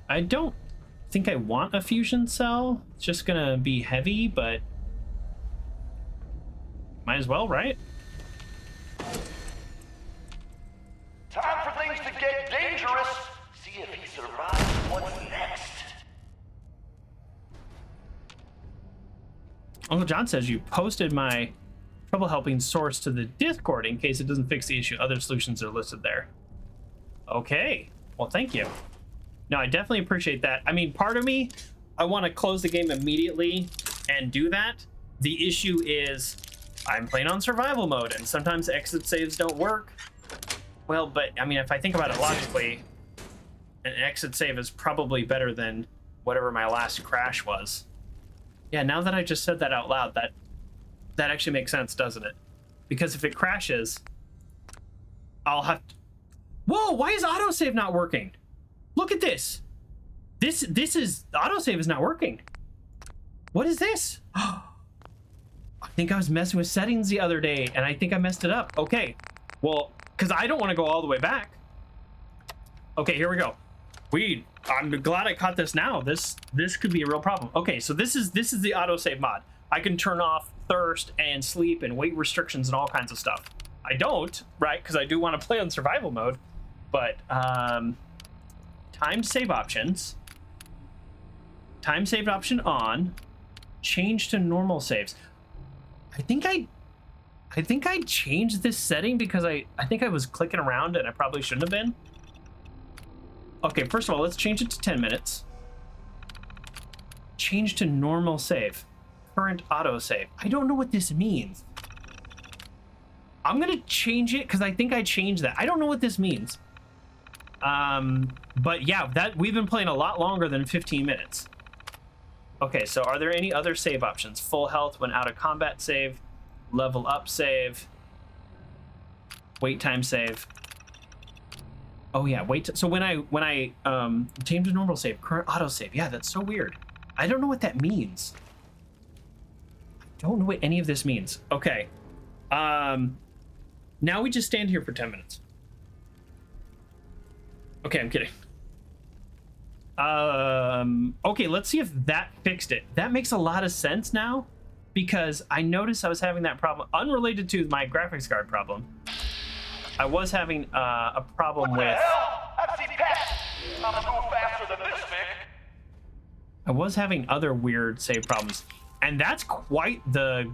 A: I don't think I want a fusion cell. It's just gonna be heavy, but might as well, right?
C: Time for things to get dangerous. See if he survives what's next.
A: Uncle John says you posted my trouble helping source to the Discord in case it doesn't fix the issue. Other solutions are listed there. Okay. Well, thank you. No, I definitely appreciate that. I mean, part of me, I want to close the game immediately and do that. The issue is I'm playing on survival mode, and sometimes exit saves don't work. Well, but, I mean, if I think about it logically, an exit save is probably better than whatever my last crash was. Yeah, now that I just said that out loud, that actually makes sense, doesn't it? Because if it crashes, I'll have to... Whoa, why is autosave not working? Look at this. This is... Autosave is not working. What is this? I think I was messing with settings the other day, and I think I messed it up. Okay, well, because I don't want to go all the way back. Okay, here we go. I'm glad I caught this now. This could be a real problem. Okay, so this is the autosave mod. I can turn off thirst and sleep and weight restrictions and all kinds of stuff. I don't, right? Because I do want to play on survival mode. But time save options. Time saved option on. Change to normal saves. I think I changed this setting because I think I was clicking around and I probably shouldn't have been. Okay, first of all, let's change it to 10 minutes. Change to normal save. Current auto save. I don't know what this means. I'm gonna change it because I think I changed that. I don't know what this means. But yeah, that we've been playing a lot longer than 15 minutes. Okay, so are there any other save options? Full health when out of combat save, level up save, wait time save. Oh yeah, so when I change to normal save, current auto save. Yeah, that's so weird. I don't know what that means. I don't know what any of this means. Okay. Now we just stand here for 10 minutes. Okay, I'm kidding. Okay, let's see if that fixed it. That makes a lot of sense now because I noticed I was having that problem unrelated to my graphics card problem. I was having a problem with...
C: I've seen past. I'm a little faster than this, Vic.
A: I was having other weird save problems, and that's quite the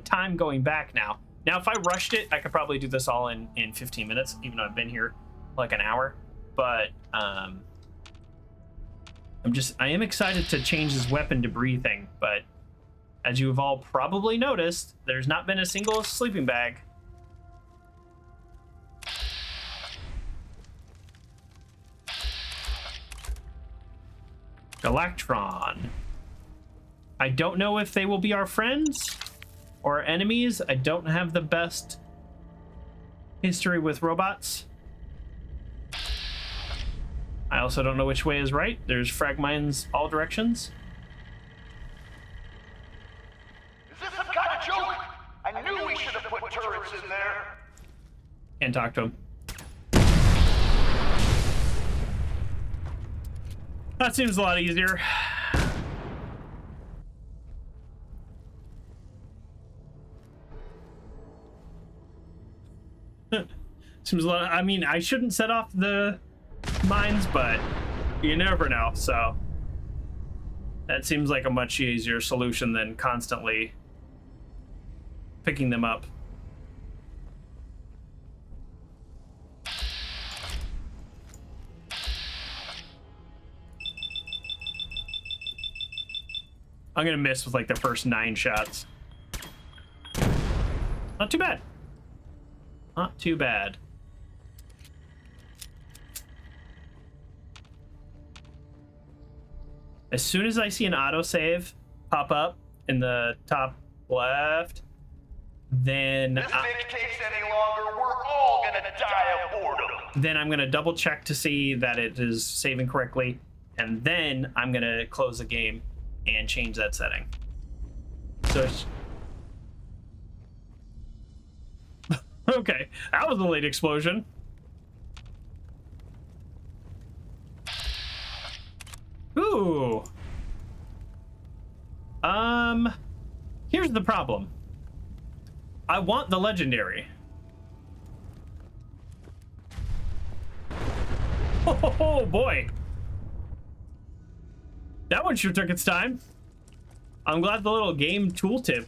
A: time going back now. Now, if I rushed it, I could probably do this all in 15 minutes, even though I've been here like an hour. But I am excited to change this weapon debris thing. But as you have all probably noticed, there's not been a single sleeping bag. Galactron. I don't know if they will be our friends or our enemies. I don't have the best history with robots. I also don't know which way is right. There's frag mines all directions. Can't talk to him. That seems a lot easier. Seems a lot. I mean, I shouldn't set off the mines, but you never know. So that seems like a much easier solution than constantly picking them up. I'm gonna miss with like the first 9 shots. Not too bad. Not too bad. As soon as I see an autosave pop up in the top left, then
C: This bitch takes any longer, we're all gonna die of boredom.
A: Then I'm gonna double check to see that it is saving correctly, and then I'm gonna close the game and change that setting. So okay, that was a late explosion. Ooh. Here's the problem. I want the legendary. Oh boy. That one sure took its time. I'm glad the little game tooltip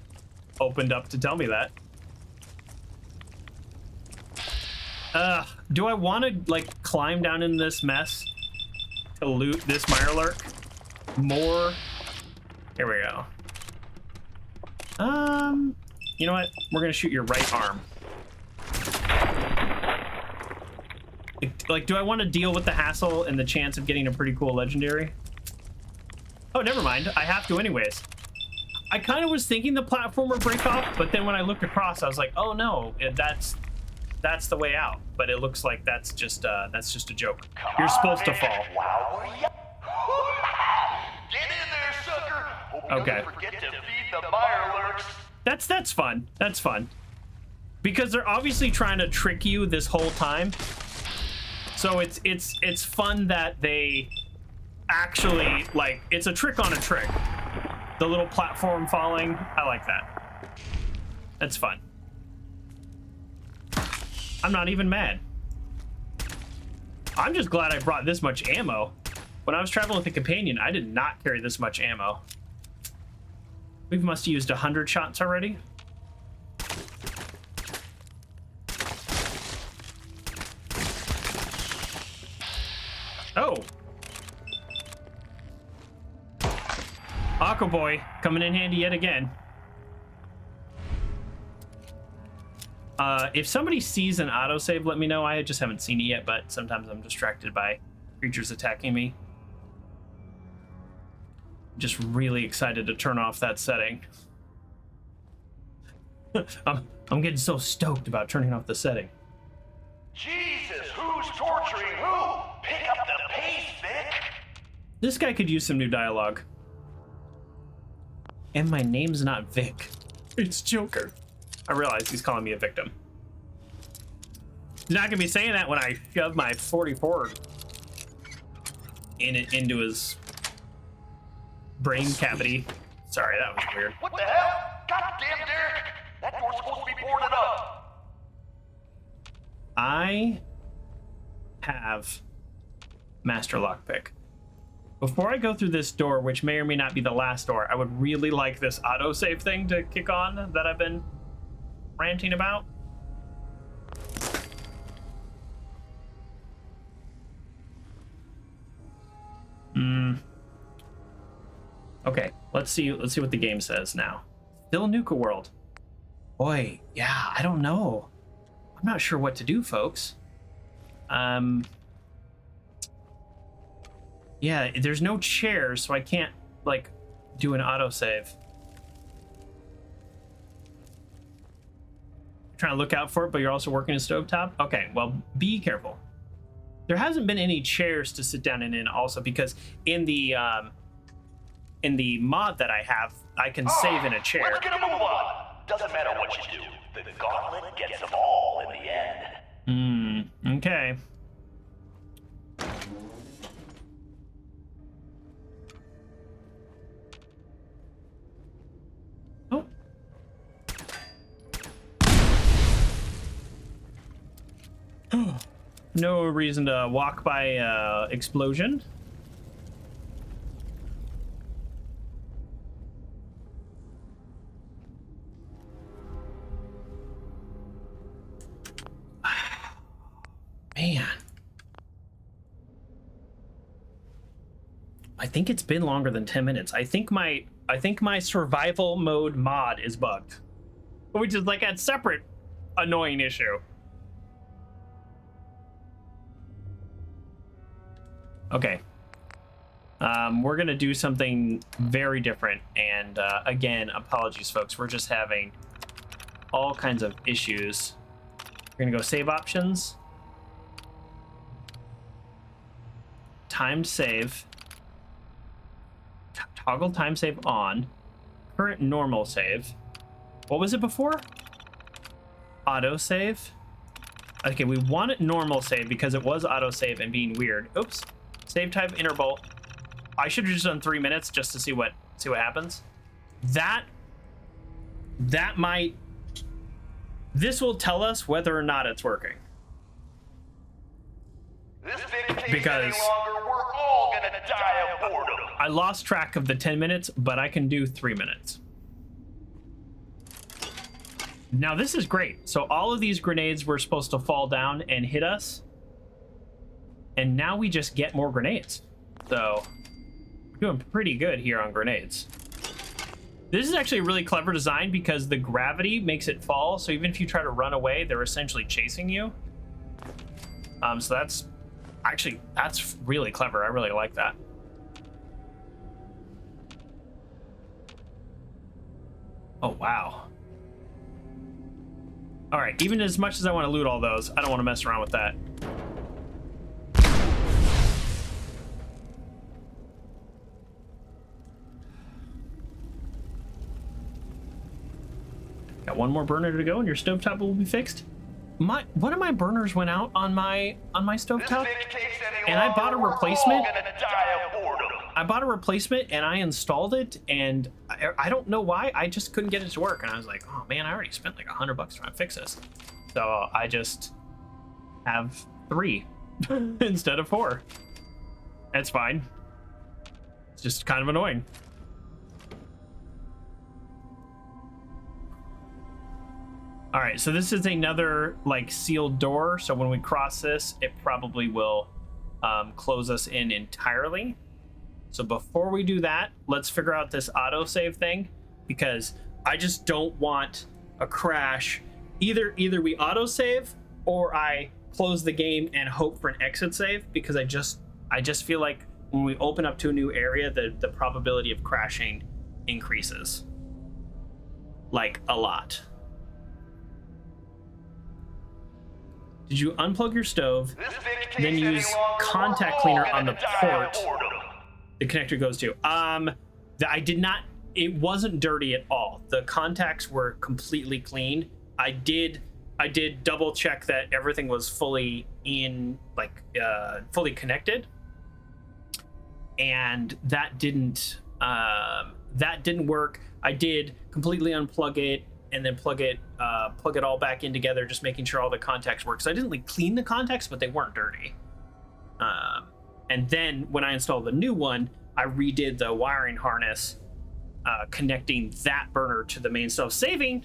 A: opened up to tell me that. Do I want to like climb down in this mess to loot this Mirelurk more? Here we go. You know what? We're gonna shoot your right arm. Like, do I want to deal with the hassle and the chance of getting a pretty cool legendary? Oh, never mind. I have to anyways. I kind of was thinking the platform would break off, but then when I looked across, I was like, oh no, that's the way out. But it looks like that's just a joke. You're supposed to fall.
C: Get in there, sucker. Hope you
A: Okay.
C: don't forget to feed the Mirelurks.
A: That's fun. That's fun. Because they're obviously trying to trick you this whole time. So it's fun that they actually, like, it's a trick on a trick. The little platform falling, I like that. That's fun. I'm not even mad. I'm just glad I brought this much ammo. When I was traveling with a companion, I did not carry this much ammo. We must have used 100 shots already. Oh. Aqua Boy coming in handy yet again. If somebody sees an autosave, let me know. I just haven't seen it yet, but sometimes I'm distracted by creatures attacking me. Just really excited to turn off that setting. I'm getting so stoked about turning off the setting.
C: Jesus, who's torturing who? Pick up the pace, Vic.
A: This guy could use some new dialogue. And my name's not Vic. It's Joker. I realize he's calling me a victim. He's not gonna be saying that when I shove my 44 into his brain cavity. Sorry, that was weird.
C: What the hell? Goddamn, Derek! That door's supposed to be boarded up.
A: I have Master Lockpick. Before I go through this door, which may or may not be the last door, I would really like this autosave thing to kick on that I've been ranting about. Okay, let's see what the game says now. Still Nuka-World. Boy, yeah, I don't know. I'm not sure what to do, folks. Yeah, there's no chairs, so I can't, like, do an autosave. Trying to look out for it, but you're also working a stovetop? Okay, well, be careful. There hasn't been any chairs to sit down in also, because in the mod that I have, I can save in a chair.
C: Let's get a move on. Doesn't matter what you do. The Gauntlet gets them all in the end.
A: Okay. Oh. No reason to walk by explosion. Man. I think it's been longer than 10 minutes. I think my survival mode mod is bugged. Which is like a separate annoying issue. Okay. We're gonna do something very different, and again, apologies folks, we're just having all kinds of issues. We're gonna go save options. Timed save. Toggle time save on. Current normal save. What was it before? Auto save. Okay, we want it normal save because it was auto save and being weird. Oops. Save type interval. I should have just done 3 minutes just to see what happens. This will tell us whether or not it's working. Because
C: we're all gonna die of boredom.
A: I lost track of the 10 minutes, but I can do 3 minutes. Now this is great. So all of these grenades were supposed to fall down and hit us. And now we just get more grenades. So we're doing pretty good here on grenades. This is actually a really clever design because the gravity makes it fall. So even if you try to run away, they're essentially chasing you. So that's really clever. I really like that. Oh, wow. All right, even as much as I want to loot all those, I don't want to mess around with that. Got one more burner to go and your stovetop will be fixed. One of my burners went out on my stovetop, and I bought a replacement. I bought a replacement and I installed it, and I don't know why, I just couldn't get it to work. And I was like, oh man, I already spent like $100 trying to fix this. So I just have 3 instead of 4. That's fine. It's just kind of annoying. All right, so this is another like sealed door. So when we cross this, it probably will close us in entirely. So before we do that, let's figure out this autosave thing, because I just don't want a crash. Either we autosave or I close the game and hope for an exit save, because I just feel like when we open up to a new area, the probability of crashing increases like a lot. Did you unplug your stove, then use contact cleaner on the port the connector goes to? I did not. It wasn't dirty at all. The contacts were completely clean. I did double check that everything was fully fully connected, and that didn't work. I did completely unplug it and then plug it all back in together, just making sure all the contacts work. So I didn't like clean the contacts, but they weren't dirty. And then when I installed the new one, I redid the wiring harness, connecting that burner to the main stove. Saving,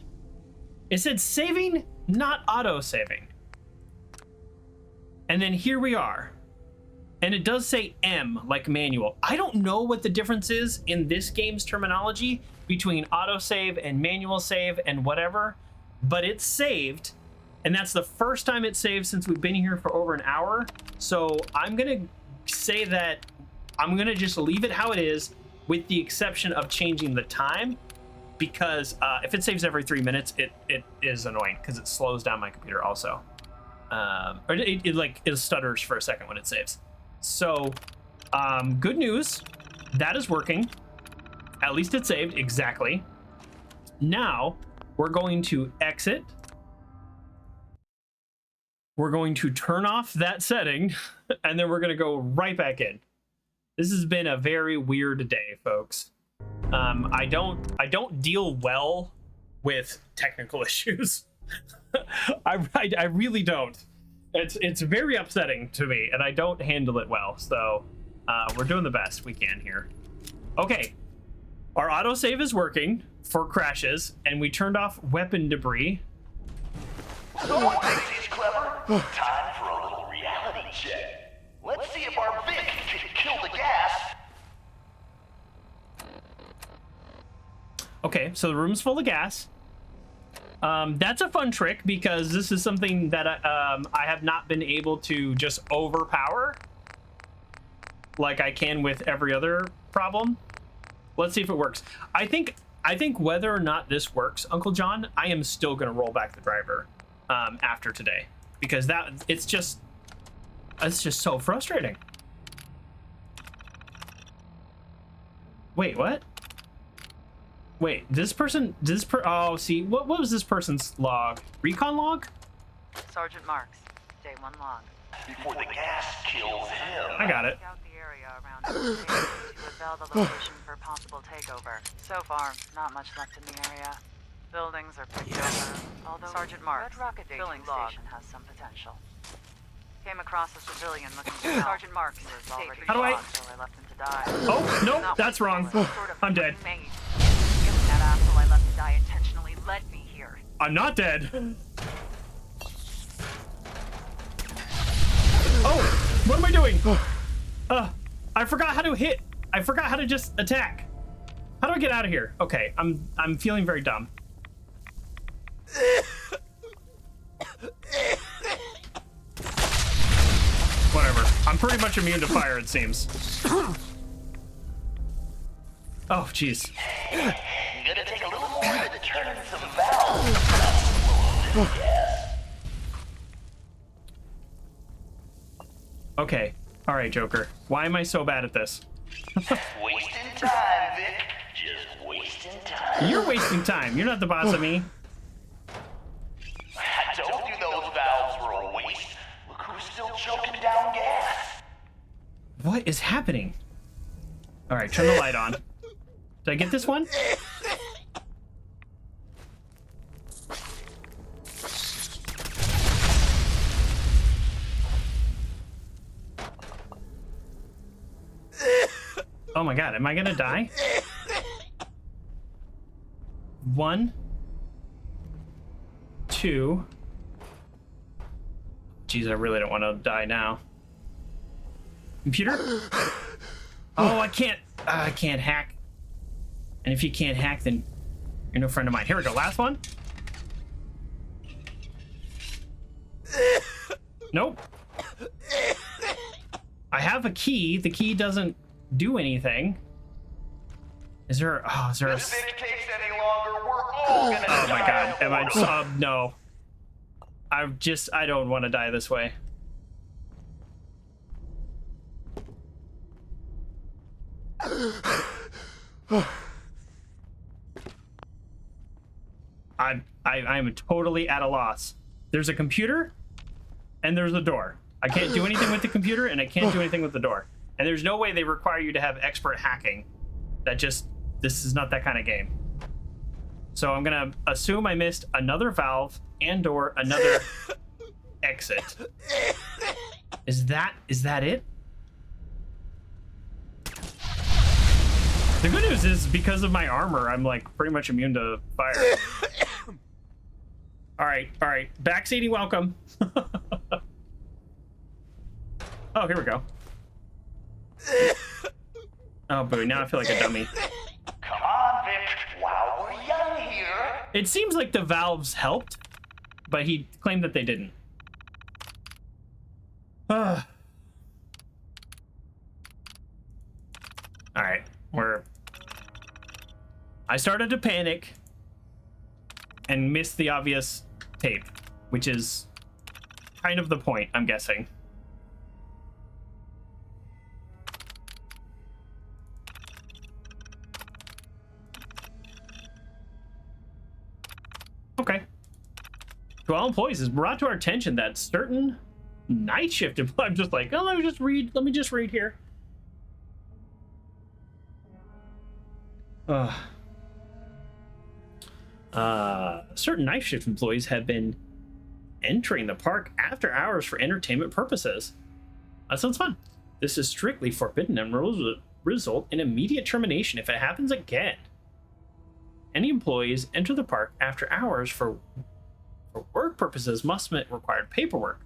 A: it said saving, not auto saving. And then here we are. And it does say M, like manual. I don't know what the difference is in this game's terminology between autosave and manual save and whatever, but it's saved, and that's the first time it's saved since we've been here for over an hour. So I'm gonna say that I'm gonna just leave it how it is, with the exception of changing the time, because if it saves every 3 minutes, it is annoying because it slows down my computer also. Or it stutters for a second when it saves. So, good news, that is working. At least it saved, exactly. Now, we're going to exit. we're going to turn off that setting, and then we're going to go right back in. This has been a very weird day, folks. I don't deal well with technical issues. I really don't. It's very upsetting to me, and I don't handle it well. So we're doing the best we can here. Okay, our autosave is working for crashes, and we turned off weapon debris.
C: Someone thinks he's clever? Time for a little reality check. Let's see if our Vic can kill the gas.
A: Okay, so the room's full of gas. That's a fun trick because this is something that I have not been able to just overpower like I can with every other problem. Let's see if it works. I think whether or not this works, Uncle John, I am still gonna roll back the driver after today because it's just so frustrating. Wait, what? Wait, oh, see, what was this person's log? Recon log?
K: Sergeant Marks, day 1 log.
C: Before the gas kills him.
A: I got it.
K: Scout the area around the to eval the location for possible takeover. So far, not much left in the area. Buildings are picked over, although Sergeant Marks, Red Rocket filling station has some potential. Came across a civilian looking for Sergeant Marks.
A: How do I?
K: So I left him to die.
A: Oh, nope, that's wrong. I'm dead.
K: That asshole I left to die intentionally led me here.
A: I'm not dead. Oh, what am I doing? I forgot how to hit. I forgot how to just attack. How do I get out of here? Okay, I'm feeling very dumb. Whatever. I'm pretty much immune to fire, it seems. Oh, jeez.
C: Gonna take a little more to turn some valves.
A: Okay. All right, Joker. Why am I so bad at this?
C: Wasting time, Vic. Just wasting time.
A: You're wasting time. You're not the boss of me.
C: I told you those valves were a waste. Look who's still choking down gas.
A: What is happening? All right, turn the light on. Did I get this one? Oh my god, am I gonna die? 1, 2. Jeez, I really don't want to die now. Computer? Oh, I can't hack. And if you can't hack, then you're no friend of mine. Here we go, last one. Nope. I have a key. The key doesn't do anything. Is there a...
C: If this takes any longer, we're all gonna
A: Oh my
C: die.
A: god, am I... no. I don't want to die this way. I'm totally at a loss. There's a computer and there's a door. I can't do anything with the computer and I can't do anything with the door. And there's no way they require you to have expert hacking. This is not that kind of game. So I'm gonna assume I missed another valve and or another exit. Is that it? The good news is because of my armor, I'm like pretty much immune to fire. All right. Backseating welcome. Oh, here we go. Oh, boo, now I feel like a dummy.
C: Come on, Vic. While we're young here.
A: It seems like the valves helped, but he claimed that they didn't. All right, I started to panic and missed the obvious tape, which is kind of the point, I'm guessing. Okay. To all employees, it's brought to our attention that certain night shift employees. I'm just like, oh, let me just read here. Certain night shift employees have been entering the park after hours for entertainment purposes. That sounds fun. This is strictly forbidden and will result in immediate termination if it happens again. Any employees enter the park after hours for work purposes must submit required paperwork.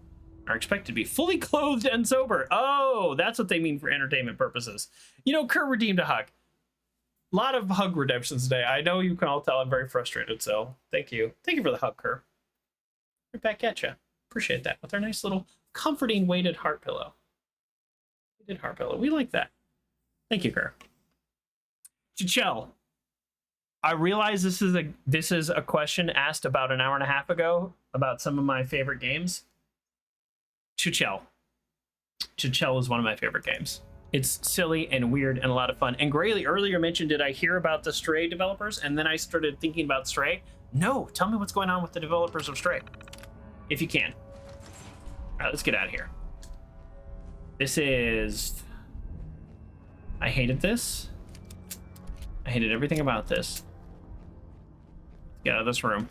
A: Are expected to be fully clothed and sober. Oh, that's what they mean for entertainment purposes. You know, Kerr redeemed a hug. A lot of hug redemptions today. I know you can all tell I'm very frustrated, so thank you. Thank you for the hug, Kerr. Right back at you. Appreciate that. With our nice little comforting weighted heart pillow. Weighted heart pillow. We like that. Thank you, Kerr. Chichel. I realize this is a question asked about an hour and a half ago about some of my favorite games. Chichel. Chichel is one of my favorite games. It's silly and weird and a lot of fun. And Grayley earlier mentioned, did I hear about the Stray developers? And then I started thinking about Stray. No, tell me what's going on with the developers of Stray, if you can. All right, let's get out of here. This is... I hated this. I hated everything about this. Get out of this room.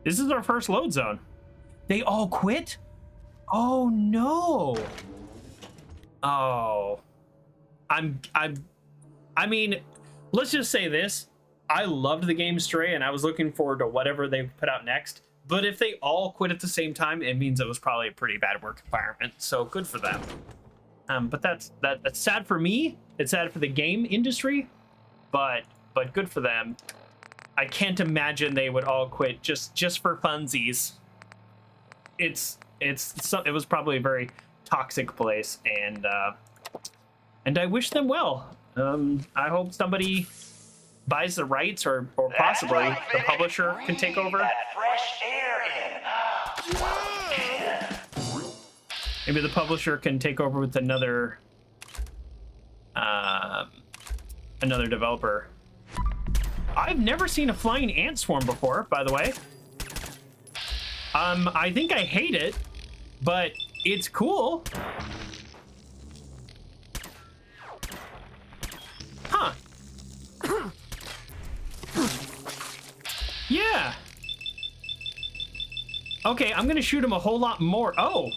A: This is our first load zone. They all quit? Oh no. Oh. I mean, let's just say this. I loved the game Stray and I was looking forward to whatever they put out next. But if they all quit at the same time, it means it was probably a pretty bad work environment. So good for them. But that's sad for me. It's sad for the game industry, but good for them. I can't imagine they would all quit just for funsies. It was probably a very toxic place, and I wish them well. I hope somebody buys the rights, or possibly the publisher can take over. Maybe the publisher can take over with another developer. I've never seen a flying ant swarm before, by the way. I think I hate it, but it's cool. Huh. Yeah. Okay, I'm gonna shoot him a whole lot more. Oh.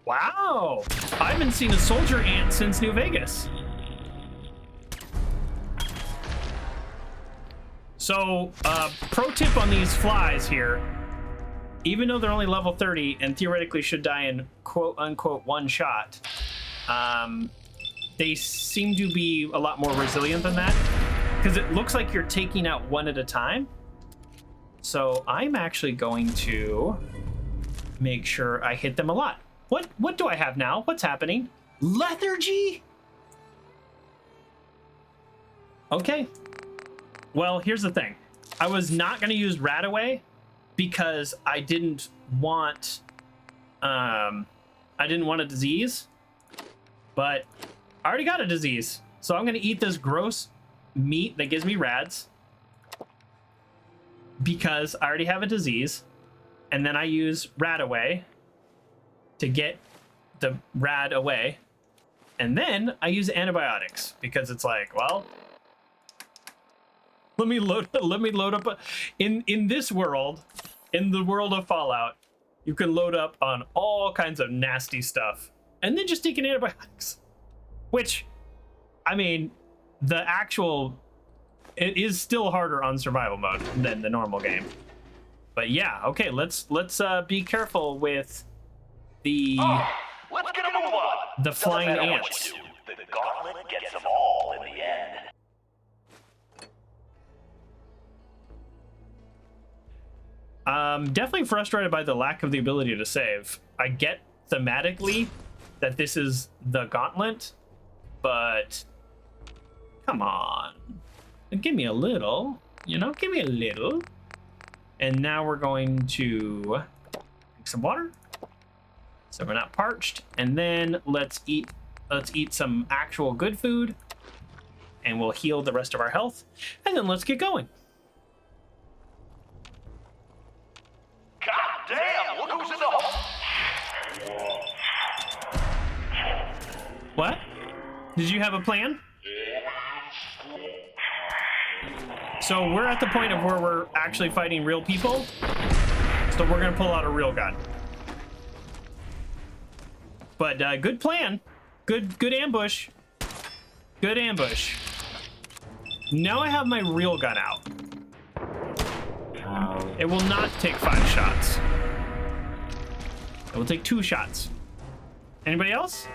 A: Wow. I haven't seen a soldier ant since New Vegas. So, pro tip on these flies here. Even though they're only level 30 and theoretically should die in quote-unquote one shot, they seem to be a lot more resilient than that, because it looks like you're taking out one at a time. So I'm actually going to make sure I hit them a lot. What do I have now? What's happening? Lethargy? Okay. Well, here's the thing. I was not going to use Radaway because I didn't want a disease, but I already got a disease. So I'm going to eat this gross meat that gives me rads because I already have a disease, and then I use Radaway to get the rad away, and then I use antibiotics because it's like, well, let me load up in this world, in the world of Fallout, you can load up on all kinds of nasty stuff and then just take an antibiotics, which, I mean, it is still harder on survival mode than the normal game. But yeah, okay, let's be careful with the
C: let's get a move on.
A: the flying ants.
C: The Gauntlet gets them all in the end.
A: Definitely frustrated by the lack of the ability to save. I get thematically that this is the Gauntlet, but come on, give me a little, give me a little. And now we're going to drink some water so we're not parched, and then let's eat some actual good food, and we'll heal the rest of our health, and then let's get going.
C: in the hole.
A: What? Did you have a plan? So we're at the point of where we're actually fighting real people. So we're gonna pull out a real gun. But good plan. Good ambush. Good ambush. Now I have my real gun out. It will not take 5 shots. It will take 2 shots. Anybody else?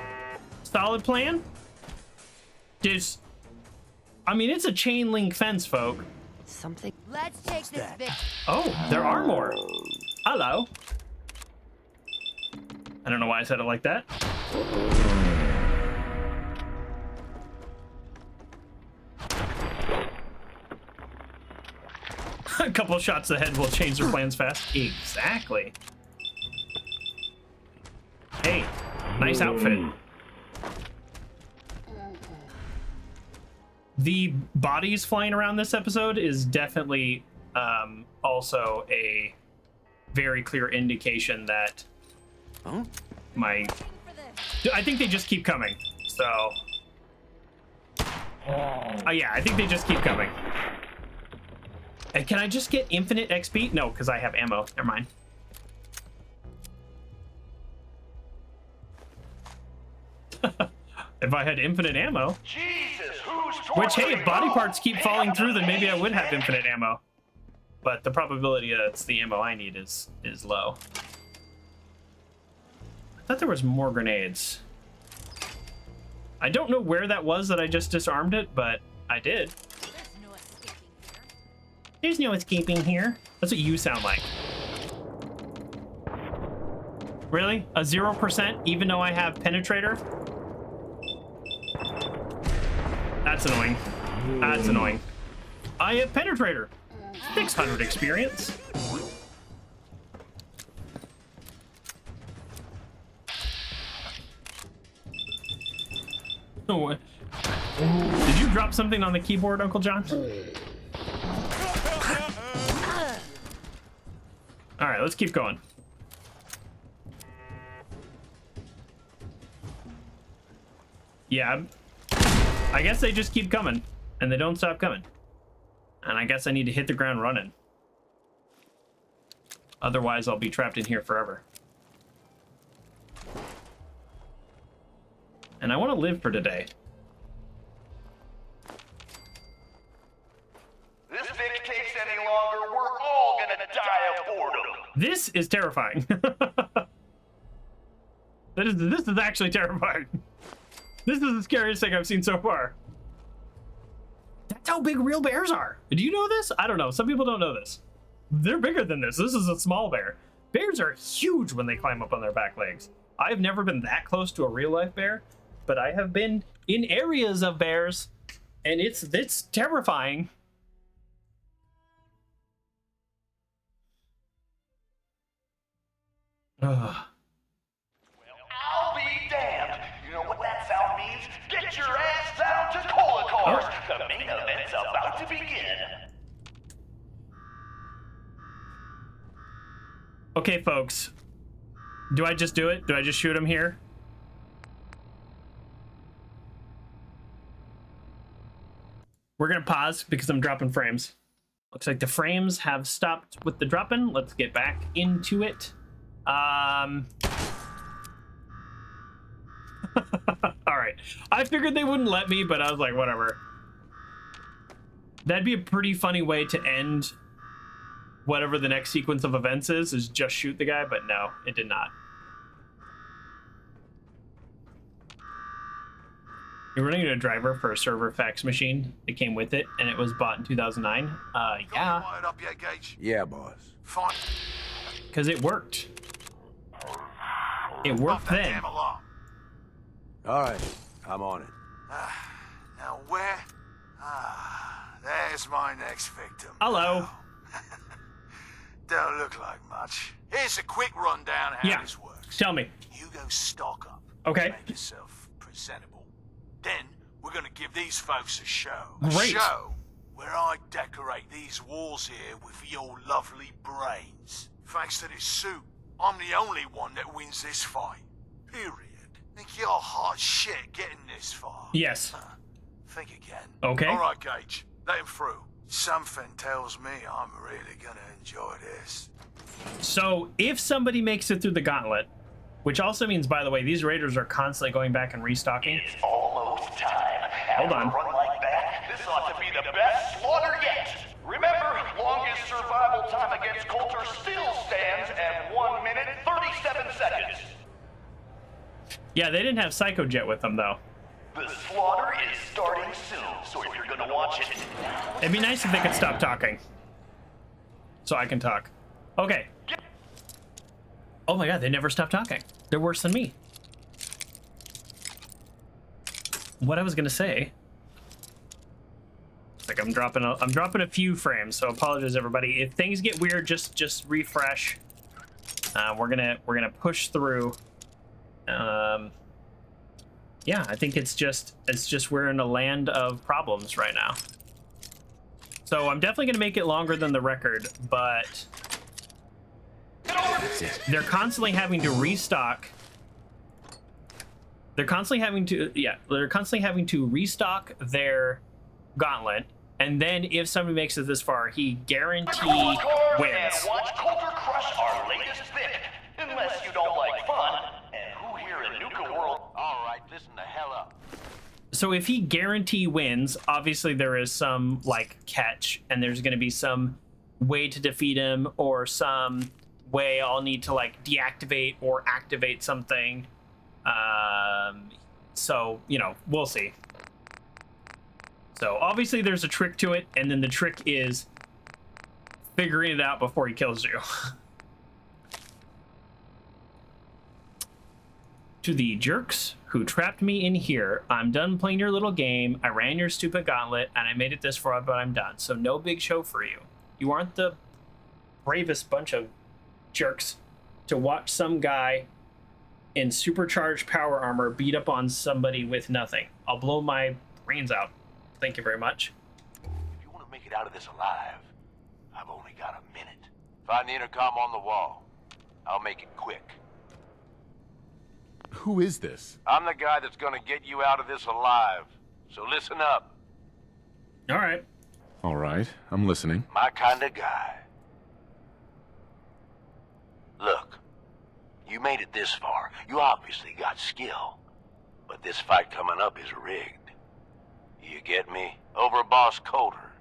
A: Solid plan? I mean, it's a chain link fence, folk.
B: Something. Let's take this bit.
A: Oh, there are more. Hello. I don't know why I said it like that. A couple shots ahead will change their plans fast. Exactly. Hey, nice outfit. The bodies flying around this episode is definitely also a very clear indication that I think they just keep coming. So, yeah, I think they just keep coming. And can I just get infinite XP? No, because I have ammo. Never mind. If I had infinite ammo.
C: Jesus,
A: Which, hey, if body parts keep falling through, then maybe I would have infinite ammo. But the probability that it's the ammo I need is low. I thought there was more grenades. I don't know where that was that I just disarmed it, but I did. There's no escaping here. That's what you sound like. Really? A 0% even though I have penetrator? That's annoying. That's annoying. I have penetrator. 600 experience. Oh, did you drop something on the keyboard, Uncle John? All right, let's keep going. Yeah, I guess they just keep coming, and they don't stop coming. And I guess I need to hit the ground running. Otherwise, I'll be trapped in here forever. And I want to live for today.
C: This dictates any longer, we're all gonna die of boredom.
A: This is terrifying. This is actually terrifying. This is the scariest thing I've seen so far. That's how big real bears are. Do you know this? I don't know. Some people don't know this. They're bigger than this. This is a small bear. Bears are huge when they climb up on their back legs. I've never been that close to a real life bear, but I have been in areas of bears, and it's terrifying. Ugh.
C: I'll be damned. You know what that sound means? Get your ass down to Cola Cars. The main event's about to begin.
A: Okay, folks. Do I just do it? Do I just shoot him here? We're gonna pause because I'm dropping frames. Looks like the frames have stopped with the dropping. Let's get back into it. All right. I figured they wouldn't let me, but I was like, whatever. That'd be a pretty funny way to end whatever the next sequence of events is just shoot the guy, but no, it did not. You're running a driver for a server fax machine that came with it, and it was bought in 2009. Yeah.
C: Wired up yet, Gage?
D: Yeah, boss.
C: Fine.
A: Because it worked. It worked then.
C: Damn alarm.
D: All right, I'm on it.
C: Now where? There's my next victim.
A: Hello.
C: Don't look like much. Here's a quick rundown how this works.
A: Tell me.
C: You go stock up.
A: Okay.
C: Make yourself presentable. Then we're gonna give these folks a show.
A: Great.
C: A show where I decorate these walls here with your lovely brains. Thanks to this suit, I'm the only one that wins this fight. Period. Think you're hot shit getting this far?
A: Yes.
C: Think again.
A: Okay.
C: All right, Gage. Let him through. Something tells me I'm really gonna enjoy this.
A: So, if somebody makes it through the Gauntlet, which also means, by the way, these raiders are constantly going back and restocking.
L: It's almost time.
A: Hold on.
L: After a run like that, this ought to be the best slaughter yet. Remember, longest survival time against Coulter still stands at 1 minute 37 seconds.
A: Yeah, they didn't have Psycho Jet with them, though.
L: The slaughter is starting soon, so if you're gonna watch it now...
A: It'd be nice if they could stop talking. So I can talk. Okay. Oh my god, they never stop talking. They're worse than me. What I was gonna say... Like I'm dropping a few frames, so apologize everybody. If things get weird, just refresh. We're gonna push through. Yeah, I think it's just we're in a land of problems right now. So I'm definitely gonna make it longer than the record, but they're constantly having to restock. They're constantly having to restock their Gauntlet, and then if somebody makes it this far, he guarantee wins.
L: And watch Coulter crush our latest pick, unless you don't like fun. And who here in Nuka-World?
E: All right, listen the hell up.
A: So if he guarantee wins, obviously there is some like catch, and there's going to be some way to defeat him, or some way I'll need to like deactivate or activate something. So you know, we'll see. So obviously there's a trick to it, and then the trick is figuring it out before he kills you. To the jerks who trapped me in here, I'm done playing your little game. I ran your stupid Gauntlet, and I made it this far, but I'm done. So no big show for you. You aren't the bravest bunch of jerks to watch some guy in supercharged power armor beat up on somebody with nothing. I'll blow my brains out. Thank you very much.
C: If you want to make it out of this alive, I've only got a minute.
E: Find the intercom on the wall. I'll make it quick.
H: Who is this?
E: I'm the guy that's gonna get you out of this alive. So listen up.
A: All right.
H: All right, I'm listening.
C: My kind of guy. Look, you made it this far. You obviously got skill. But this fight coming up is rigged. You get me? Over Boss Coulter.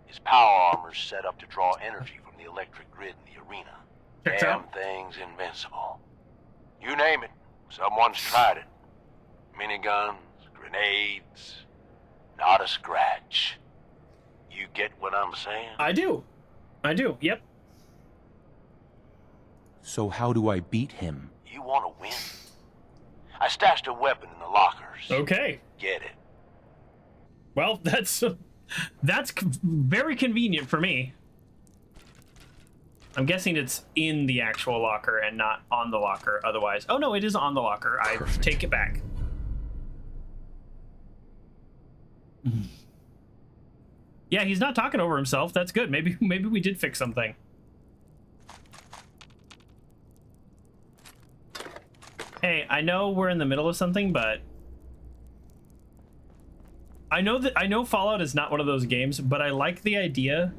C: His power armor's set up to draw energy from the electric grid in the arena.
A: Checks
C: Damn
A: out.
C: thing's invincible. You name it. Someone's tried it. Miniguns, grenades, not a scratch. You get what I'm saying?
A: I do. Yep.
M: So how do I beat him?
C: You want to win? I stashed a weapon in the lockers.
A: Okay.
C: Get it.
A: Well, that's very convenient for me. I'm guessing it's in the actual locker and not on the locker otherwise. Oh no, it is on the locker. I take it back. Yeah, he's not talking over himself. That's good. Maybe we did fix something. Hey, I know we're in the middle of something, but I know Fallout is not one of those games, but I like the idea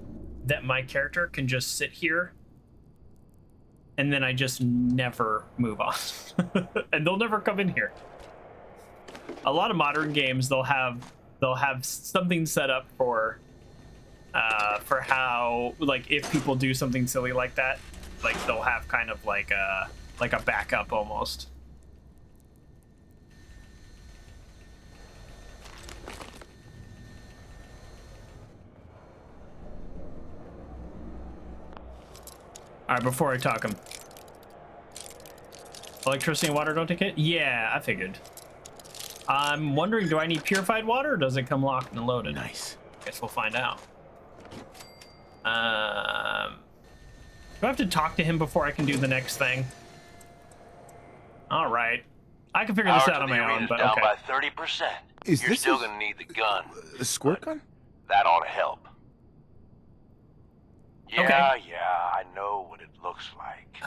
A: that my character can just sit here and then I just never move on. And they'll never come in here. A lot of modern games, they'll have something set up for how, like, if people do something silly like that, like they'll have kind of like a backup almost. All right, before I talk him. Electricity and water don't take it? Yeah, I figured. I'm wondering, do I need purified water, or does it come locked and loaded?
M: Nice.
A: Guess we'll find out. Do I have to talk to him before I can do the next thing? All right. I can figure this out on my own, but
C: down
A: okay.
C: by 30%.
H: Is
C: You're
H: this
C: still gonna need the gun.
H: a squirt gun?
C: That ought to help. Yeah,
A: Okay.
C: yeah, I know what it looks like.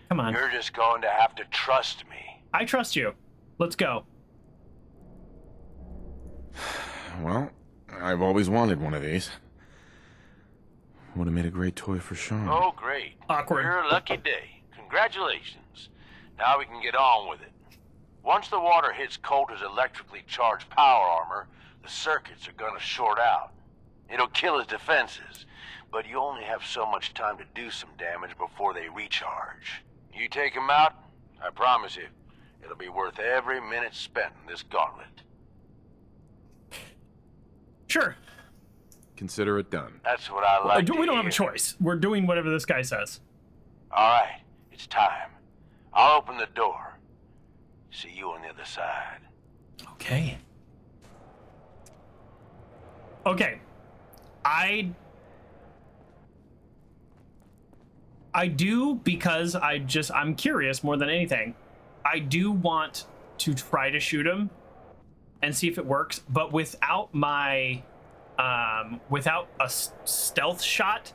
A: Come on.
C: You're just going to have to trust me.
A: I trust you. Let's go.
H: Well, I've always wanted one of these. Would have made a great toy for Sean.
C: Oh, great.
A: Awkward.
C: You're a lucky day. Congratulations. Now we can get on with it. Once the water hits Coulter's electrically charged power armor, the circuits are gonna short out. It'll kill his defenses, but you only have so much time to do some damage before they recharge. You take him out, I promise you, it'll be worth every minute spent in this gauntlet.
A: Sure.
H: Consider it done.
C: That's what I like to
A: We don't have a
C: hear.
A: choice. We're doing whatever this guy says.
C: All right, it's time. I'll open the door. See you on the other side.
A: Okay. Okay. I do, because I'm curious more than anything. I do want to try to shoot him and see if it works, but without my without a stealth shot.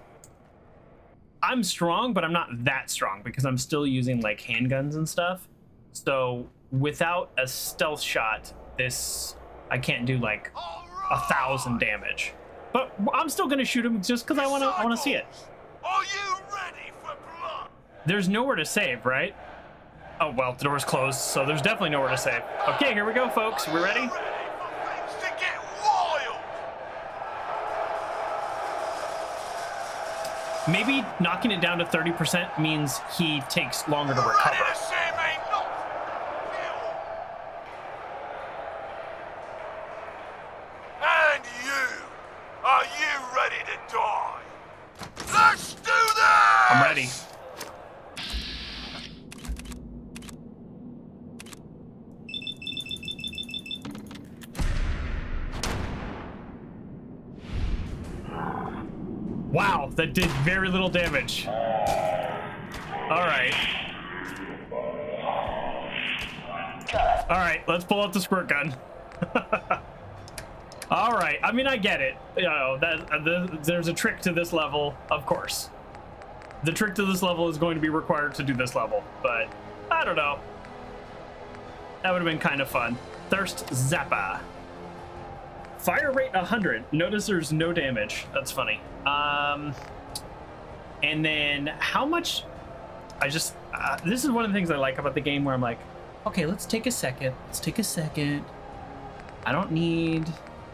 A: I'm strong, but I'm not that strong because I'm still using like handguns and stuff. So without a stealth shot, I can't do like 1,000 damage. But I'm still gonna shoot him just because I wanna see it.
L: Are you ready for blood?
A: There's nowhere to save, right? Oh well, the door's closed, so there's definitely nowhere to save. Okay, here we go, folks. We ready?
L: Things to get wild.
A: Maybe knocking it down to 30% means he takes longer to recover.
L: Ready to see me not and you, are you ready to die? Let's do this!
A: I'm ready. Wow, that did very little damage. All right. All right, let's pull out the squirt gun. All right, I mean, I get it. You know, there's a trick to this level, of course. The trick to this level is going to be required to do this level, but I don't know. That would have been kind of fun. Thirst Zappa. Fire rate 100. Notice there's no damage. That's funny. And then how much? This is one of the things I like about the game where I'm like, okay, let's take a second. Let's take a second. I don't need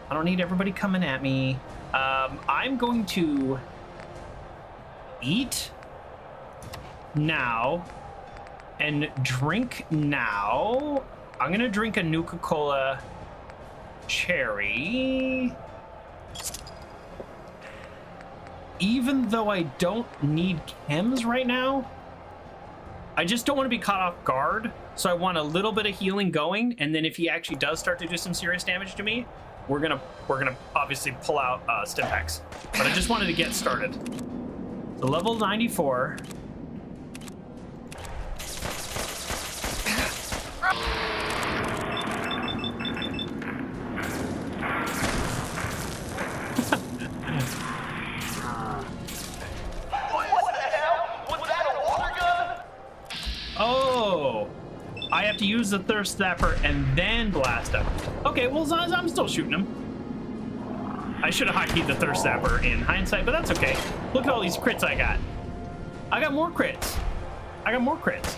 A: everybody coming at me. I'm going to eat now and drink now. I'm gonna drink a Nuka-Cola cherry. Even though I don't need chems right now, I just don't want to be caught off guard. So I want a little bit of healing going, and then if he actually does start to do some serious damage to me, we're gonna obviously pull out stim packs. But I just wanted to get started. So level 94. Oh, I have to use the thirst zapper and then blast him. Okay, well, I'm still shooting him. I should have hotkeyed the thirst zapper in hindsight, but that's okay. Look at all these crits I got. I got more crits.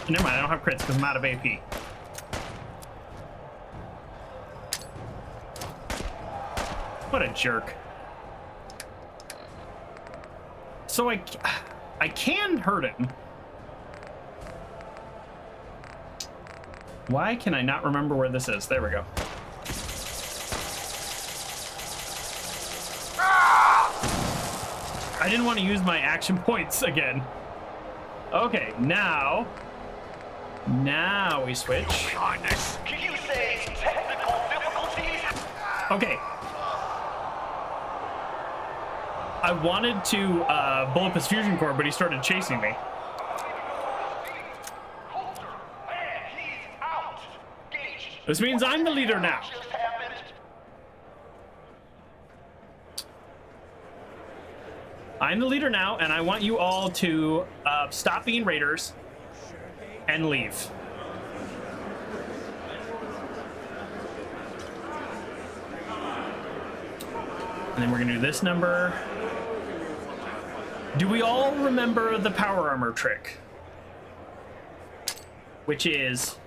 A: Never mind, I don't have crits because I'm out of AP. What a jerk. So I can hurt him. Why can I not remember where this is? There we go. I didn't want to use my action points again. Okay, now we switch.
L: Can you say technical difficulties?
A: Okay. I wanted to blow up his fusion core, but he started chasing me. This means I'm the leader now. I'm the leader now, and I want you all to stop being raiders and leave. And then we're gonna do this number. Do we all remember the power armor trick? Which is,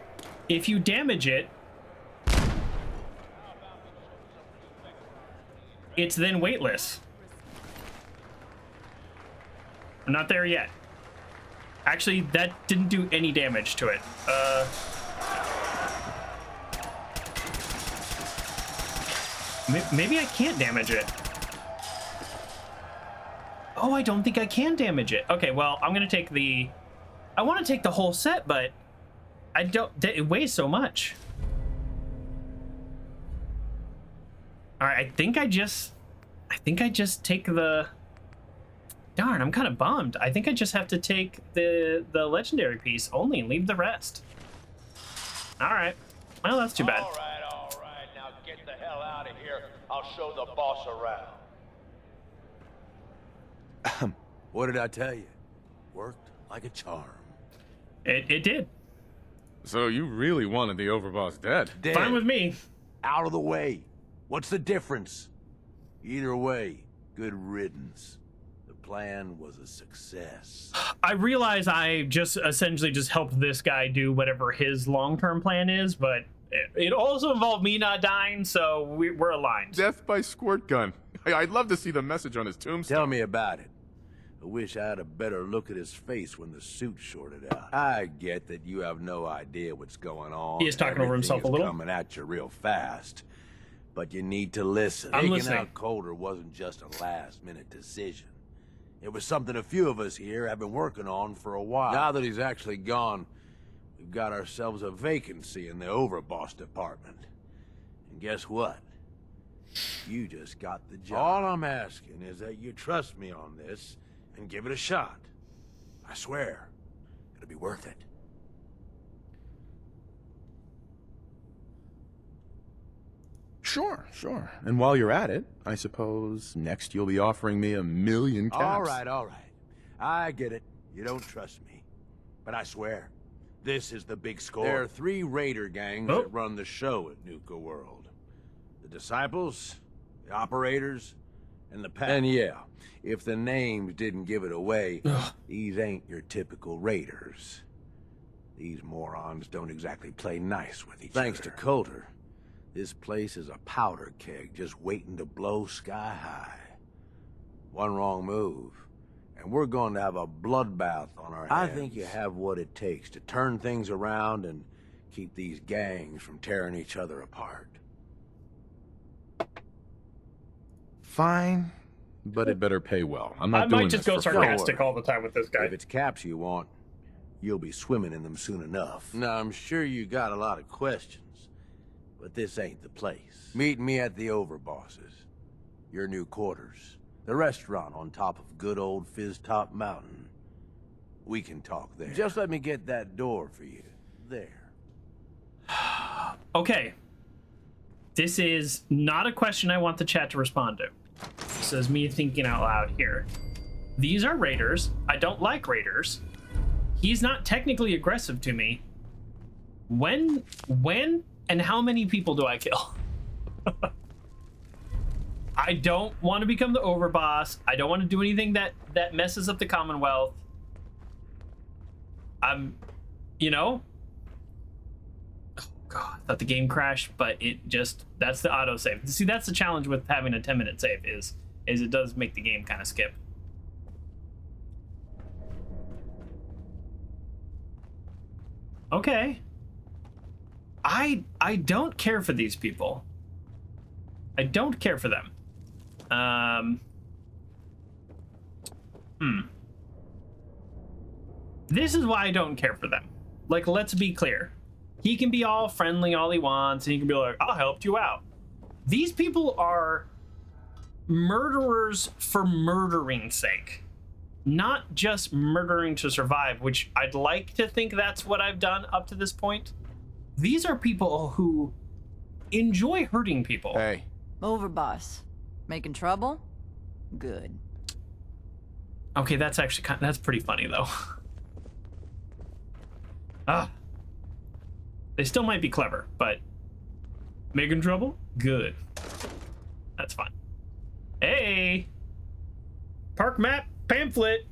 A: if you damage it, it's then weightless. I'm not there yet. Actually, that didn't do any damage to it. Maybe I can't damage it. Oh, I don't think I can damage it. Okay, well, I'm gonna take the... I want to take the whole set, but I don't... It weighs so much. All right, I think I just take the... Darn, I'm kind of bummed. I think I just have to take the legendary piece only and leave the rest. All right. Well, that's too bad.
L: All right. Now get the hell out of here. I'll show the boss around.
C: What did I tell you? Worked like a charm.
A: It did.
H: So you really wanted the overboss dead?
A: Fine with me.
C: Out of the way. What's the difference? Either way, good riddance. The plan was a success.
A: I realize I just essentially just helped this guy do whatever his long-term plan is, but it also involved me not dying, so we're aligned.
H: Death by squirt gun. I'd love to see the message on his tombstone.
C: Tell me about it. I wish I had a better look at his face when the suit shorted out. I get that you have no idea what's going on.
A: He is talking over himself a little.
C: Coming at you real fast, but you need to listen.
A: I'm listening.
C: Taking out Coulter wasn't just a last-minute decision. It was something a few of us here have been working on for a while. Now that he's actually gone, we've got ourselves a vacancy in the overboss department. And guess what? You just got the job. All I'm asking is that you trust me on this and give it a shot. I swear, it'll be worth it.
H: Sure. And while you're at it, I suppose next you'll be offering me 1,000,000 caps.
C: All right. I get it. You don't trust me. But I swear, this is the big score. There are 3 raider gangs that run the show at Nuka-World. The Disciples, the Operators, and the Pack. And yeah, if the names didn't give it away, these ain't your typical raiders. These morons don't exactly play nice with each other. Thanks to Coulter, this place is a powder keg just waiting to blow sky high. One wrong move, and we're going to have a bloodbath on our hands. I think you have what it takes to turn things around and keep these gangs from tearing each other apart.
H: Fine, but it better pay well. I
A: might just go sarcastic all the time with this guy.
C: If it's caps you want, you'll be swimming in them soon enough. Now, I'm sure you got a lot of questions, but this ain't the place. Meet me at the Overbosses, your new quarters, the restaurant on top of good old Fizz Top Mountain. We can talk there. Just let me get that door for you. There.
A: Okay. This is not a question I want the chat to respond to. This is me thinking out loud here. These are raiders. I don't like raiders. He's not technically aggressive to me. When and how many people do I kill? I don't want to become the overboss. I don't want to do anything that messes up the Commonwealth. You know? Oh God, I thought the game crashed, but it just, that's the autosave. See, that's the challenge with having a 10-minute save is it does make the game kind of skip. Okay. I don't care for these people. I don't care for them. This is why I don't care for them. Like, let's be clear. He can be all friendly all he wants, and he can be like, I'll help you out. These people are murderers for murdering's sake. Not just murdering to survive, which I'd like to think that's what I've done up to this point. These are people who enjoy hurting people.
H: Hey.
N: Overboss. Making trouble? Good.
A: Okay, that's actually that's pretty funny though. Ah. They still might be clever, but making trouble? Good. That's fine. Hey! Park map pamphlet!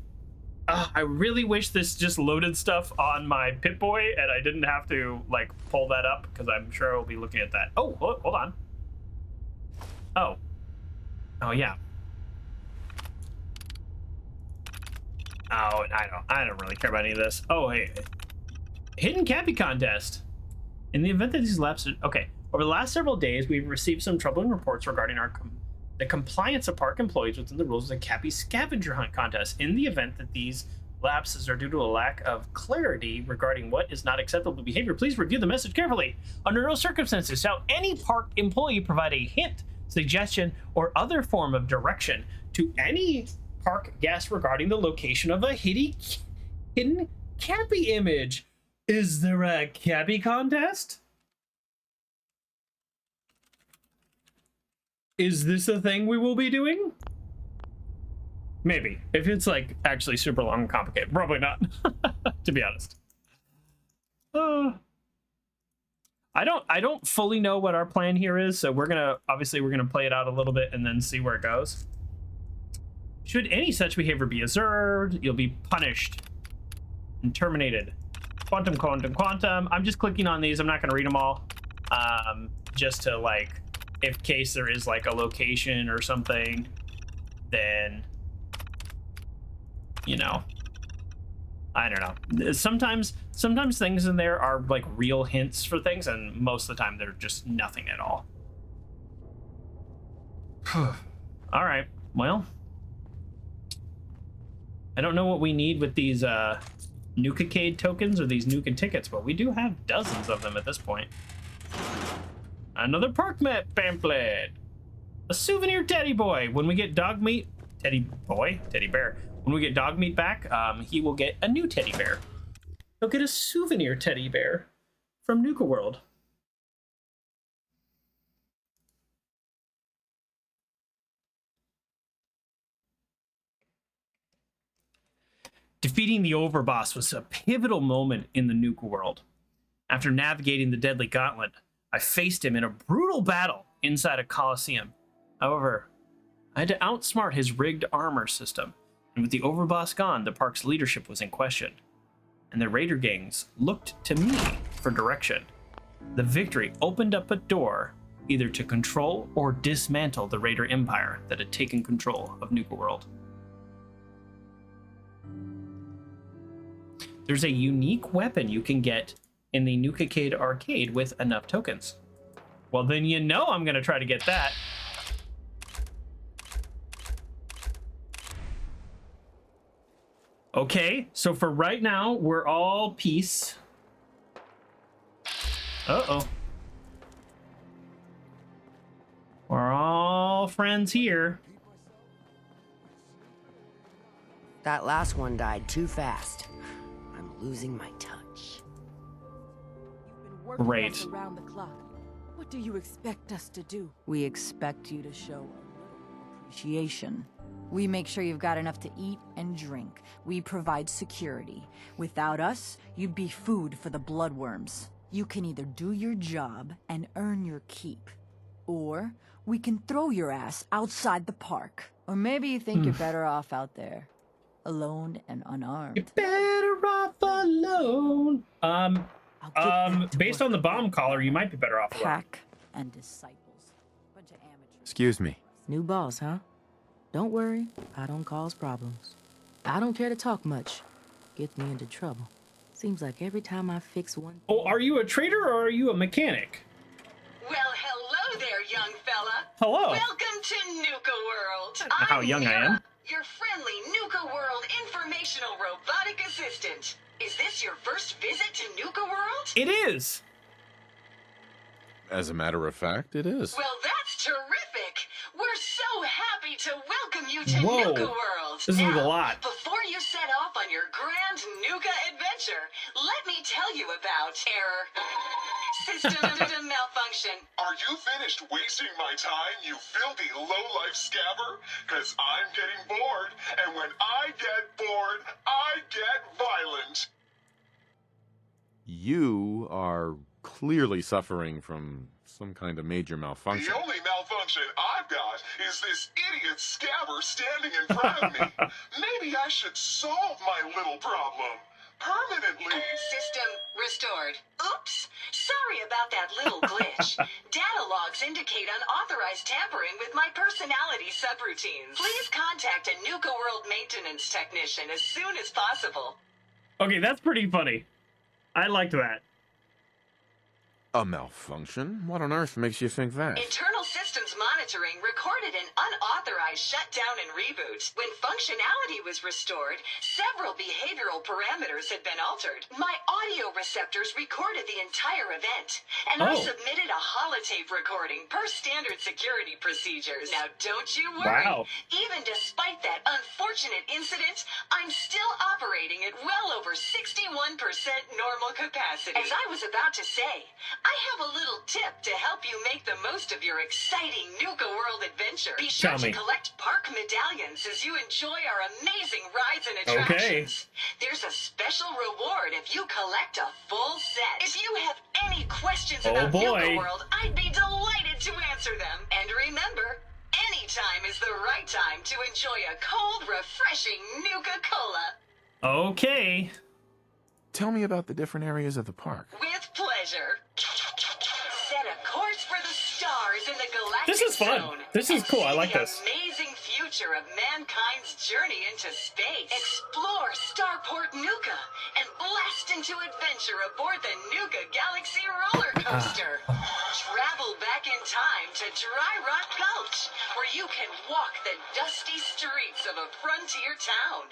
A: I really wish this just loaded stuff on my Pip-Boy and I didn't have to, like, pull that up, because I'm sure I'll be looking at that. Oh, hold on. Oh. Oh, yeah. Oh, I don't really care about any of this. Oh, hey. Hidden Cappy Contest. In the event that these lapses... Okay. Over the last several days, we've received some troubling reports regarding the compliance of park employees within the rules of the Cappy Scavenger Hunt Contest. In the event that these lapses are due to a lack of clarity regarding what is not acceptable behavior, please review the message carefully. Under no circumstances shall any park employee provide a hint, suggestion, or other form of direction to any park guest regarding the location of a hidden Cappy image. Is there a Cappy contest? Is this a thing we will be doing? Maybe. If it's like actually super long and complicated. Probably not, to be honest. I don't fully know what our plan here is, so we're gonna play it out a little bit and then see where it goes. Should any such behavior be observed, you'll be punished and terminated. Quantum, quantum, quantum. I'm just clicking on these. I'm not gonna read them all. Just to, like, if case there is like a location or something, then, you know, I don't know. Sometimes things in there are like real hints for things, and most of the time they're just nothing at all. All right, well, I don't know what we need with these Nuka-Cade tokens or these Nuka tickets, but we do have dozens of them at this point. Another park map pamphlet. A souvenir teddy boy. When we get dog meat, teddy bear. When we get dog meat back, he will get a new teddy bear. He'll get a souvenir teddy bear from Nuka-World. Defeating the Overboss was a pivotal moment in the Nuka-World. After navigating the deadly Gauntlet, I faced him in a brutal battle inside a Coliseum. However, I had to outsmart his rigged armor system, and with the Overboss gone, the park's leadership was in question, and the raider gangs looked to me for direction. The victory opened up a door either to control or dismantle the raider empire that had taken control of Nuka-World. There's a unique weapon you can get in the Nuka-Cade arcade with enough tokens. Well, then you know I'm gonna try to get that. Okay, so for right now, we're all peace. Uh-oh. We're all friends here.
O: That last one died too fast. I'm losing my touch.
A: Great.
P: Around the clock. What do you expect us to do?
N: We expect you to show a little appreciation. We make sure you've got enough to eat and drink. We provide security. Without us, you'd be food for the bloodworms. You can either do your job and earn your keep, or we can throw your ass outside the park. Or maybe you think you're better off out there, alone and unarmed.
A: You're better off alone. Based on the bomb collar, you might be better off alone.
N: Pack and disciples. Bunch of amateurs.
M: Excuse me.
P: New boss, huh? Don't worry, I don't cause problems. I don't care to talk much. Get me into trouble. Seems like every time I fix one...
A: Oh, are you a trader or are you a mechanic?
Q: Well, hello there, young fella.
A: Hello.
Q: Welcome to Nuka-World.
A: How young I am.
Q: Your friendly Nuka-World informational robotic assistant. Is this your first visit to Nuka-World?
A: It is.
H: As a matter of fact, it is.
Q: Well, that's terrific. We're so happy to welcome you to
A: Whoa.
Q: Nuka-World.
A: This is a lot.
Q: Before you set off on your grand Nuka adventure, let me tell you about error. System malfunction.
R: Are you finished wasting my time, you filthy low-life scabber? Cause I'm getting bored, and when I get bored, I get violent.
H: You are clearly suffering from some kind of major malfunction.
R: The only malfunction I've got is this idiot scabber standing in front of me. Maybe I should solve my little problem permanently.
Q: System restored. Oops. Sorry about that little glitch. Data logs indicate unauthorized tampering with my personality subroutines. Please contact a Nuka-World maintenance technician as soon as possible.
A: Okay, that's pretty funny. I liked that.
H: A malfunction? What on earth makes you think that?
Q: Internal systems monitoring recorded an unauthorized shutdown and reboot. When functionality was restored, several behavioral parameters had been altered. My audio receptors recorded the entire event, and I submitted a holotape recording per standard security procedures. Now don't you worry.
A: Wow.
Q: Even despite that unfortunate incident, I'm still operating at well over 61% normal capacity. As I was about to say, I have a little tip to help you make the most of your exciting Nuka-World adventure. Be sure to collect park medallions as you enjoy our amazing rides and attractions. There's a special reward if you collect a full set. If you have any questions about Nuka-World, I'd be delighted to answer them. And remember, any time is the right time to enjoy a cold, refreshing Nuka-Cola.
A: Okay.
H: Tell me about the different areas of the park.
Q: With pleasure. Set a course for the stars in the Galactic
A: This is fun.
Q: Zone.
A: This is cool. I like
Q: the
A: this.
Q: Amazing future of mankind's journey into space. Explore Starport Nuka and blast into adventure aboard the Nuka Galaxy roller coaster. Travel back in time to Dry Rock Gulch, where you can walk the dusty streets of a frontier town.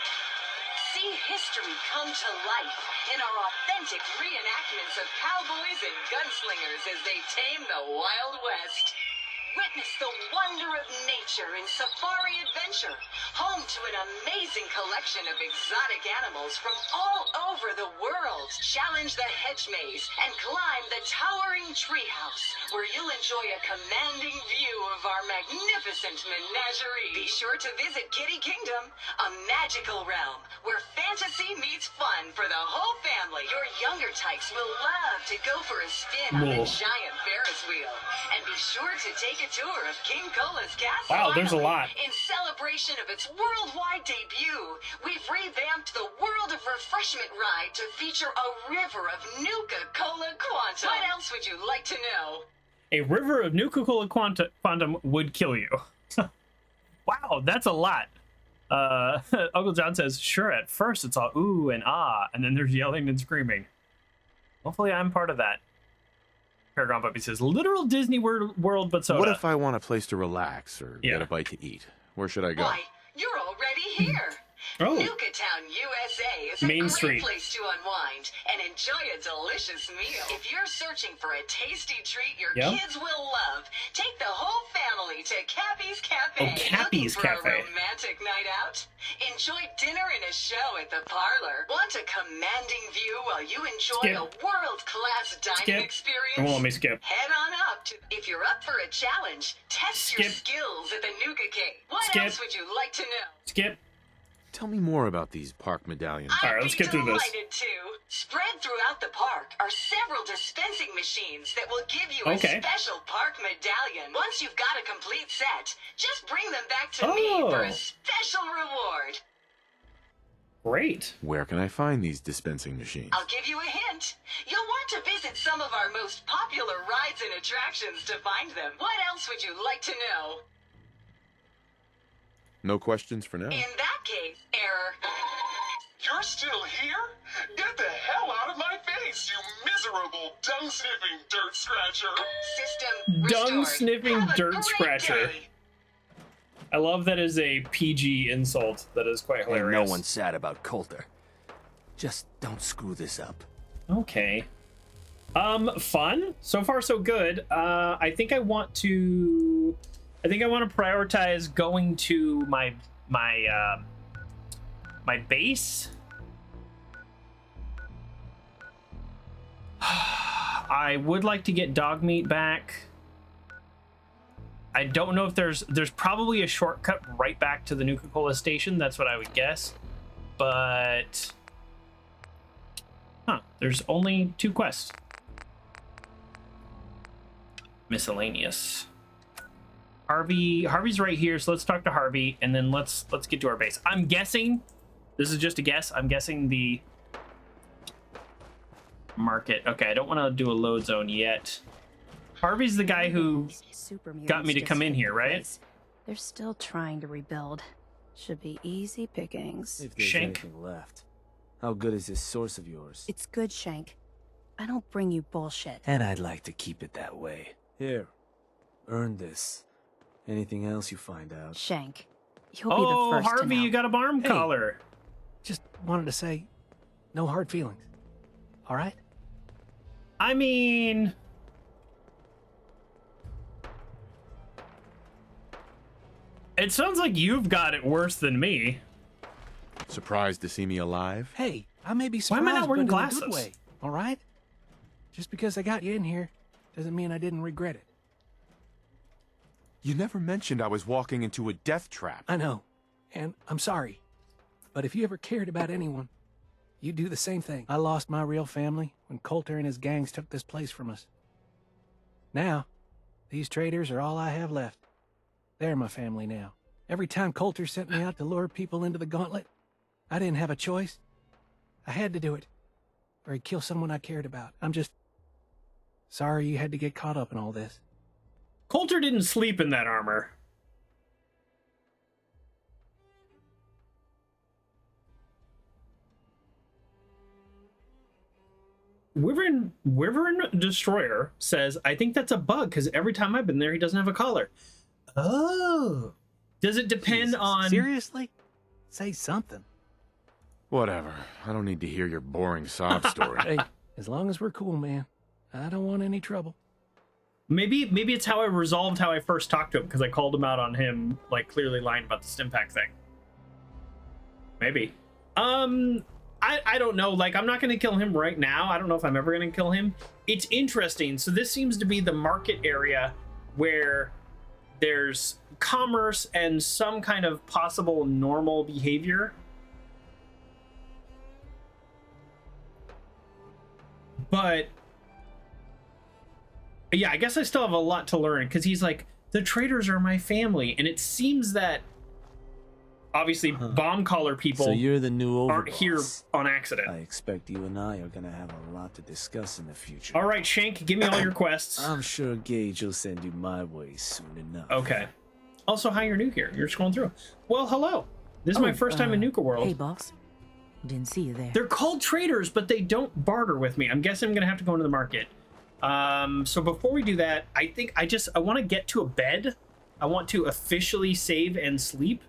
Q: See history come to life in our authentic reenactments of cowboys and gunslingers as they tame the Wild West. Witness the wonder of nature in Safari Adventure, home to an amazing collection of exotic animals from all over the world. Challenge the hedge maze and climb the towering treehouse, where you'll enjoy a commanding view of our magnificent menagerie. Be sure to visit Kitty Kingdom, a magical realm where fantasy meets fun for the whole family. Your younger types will love to go for a spin on the giant Ferris wheel. And be sure to take a tour of King Cola's castle.
A: Wow, there's a lot.
Q: In celebration of its worldwide debut, we've revamped the World of Refreshment ride to feature a river of Nuka-Cola Quantum. What else would you like to know?
A: A river of Nuka-Cola Quantum would kill you. Wow, that's a lot. Uncle John says, sure, at first it's all ooh and ah, and then there's yelling and screaming. Hopefully I'm part of that. Paragon Puppy says, literal Disney world, but soda.
H: What if I want a place to relax or get a bite to eat? Where should I go?
Q: Why, you're already here.
A: Oh.
Q: Nuka-Town, USA is
A: Main
Q: a great
A: Street.
Q: place to unwind and enjoy a delicious meal. If you're searching for a tasty treat your kids will love, take the whole family to Cappy's Cafe.
A: Oh, Cappy's
Q: Looking for
A: Cafe.
Q: a romantic night out? Enjoy dinner and a show at the parlor. Want a commanding view while you enjoy a world-class dining experience?
A: It won't let me skip.
Q: Head on up to, if you're up for a challenge, test your skills at the Nuka Cave. What else would you like to know?
A: Skip.
H: Tell me more about these park medallions.
A: All right, let's get through this.
Q: Delighted to. Spread throughout the park are several dispensing machines that will give you a special park medallion. Once you've got a complete set, just bring them back to me for a special reward.
A: Great.
H: Where can I find these dispensing machines?
Q: I'll give you a hint. You'll want to visit some of our most popular rides and attractions to find them. What else would you like to know?
H: No questions for now.
Q: In that case, error.
R: You're still here? Get the hell out of my face, you miserable dung-sniffing dirt scratcher!
Q: System
A: Dung sniffing dirt scratcher. I love that as a PG insult. That is quite hilarious.
S: And no one's sad about Coulter. Just don't screw this up.
A: Okay. Fun. So far, so good. I think I want to prioritize going to my base. I would like to get dog meat back. I don't know if there's probably a shortcut right back to the Nuka-Cola station. That's what I would guess. But there's only 2 quests. Miscellaneous. Harvey's right here, so let's talk to Harvey, and then let's get to our base. I'm guessing, this is just a guess, I'm guessing the market. Okay, I don't want to do a load zone yet. Harvey's the guy who got me to come in here, right?
T: They're still trying to rebuild. Should be easy pickings.
S: If there's anything left. How good is this source of yours?
T: It's good, Shank. I don't bring you bullshit.
S: And I'd like to keep it that way. Here, earn this. Anything else you find out?
T: Shank, you'll be the first
A: Harvey,
T: to know.
A: you got a barm collar.
G: Just wanted to say, no hard feelings. All right?
A: I mean, it sounds like you've got it worse than me.
H: Surprised to see me alive?
G: Hey, I may be surprised,
A: Why am I not wearing
G: but in a
A: glasses?
G: good way. All right? Just because I got you in here doesn't mean I didn't regret it.
M: You never mentioned I was walking into a death trap.
G: I know, and I'm sorry. But if you ever cared about anyone, you'd do the same thing. I lost my real family when Coulter and his gangs took this place from us. Now, these traitors are all I have left. They're my family now. Every time Coulter sent me out to lure people into the Gauntlet, I didn't have a choice. I had to do it, or he'd kill someone I cared about. I'm just sorry you had to get caught up in all this.
A: Coulter didn't sleep in that armor. Wyvern Destroyer says, I think that's a bug because every time I've been there, he doesn't have a collar. Oh. Does it depend on...
G: Seriously? Say something.
H: Whatever. I don't need to hear your boring sob story.
G: Hey, as long as we're cool, man. I don't want any trouble.
A: Maybe it's how I resolved how I first talked to him, because I called him out on him, like, clearly lying about the Stimpak thing. Maybe. I don't know. Like, I'm not going to kill him right now. I don't know if I'm ever going to kill him. It's interesting. So this seems to be the market area where there's commerce and some kind of possible normal behavior. But yeah, I guess I still have a lot to learn, because he's like, the traders are my family, and it seems that obviously bomb collar people
S: So you're the new
A: aren't
S: overboss.
A: here on accident.
S: I expect you and I are gonna have a lot to discuss in the future.
A: All right, Shank, give me all your quests.
S: I'm sure Gage will send you my way soon enough.
A: Okay. Also, hi, you're new here. You're scrolling through. Well, hello. This is my first time in Nuka-World.
P: Hey, boss. Didn't see you there.
A: They're called traders, but they don't barter with me. I'm guessing I'm gonna have to go into the market. So before we do that, I think I want to get to a bed. I want to officially save and sleep.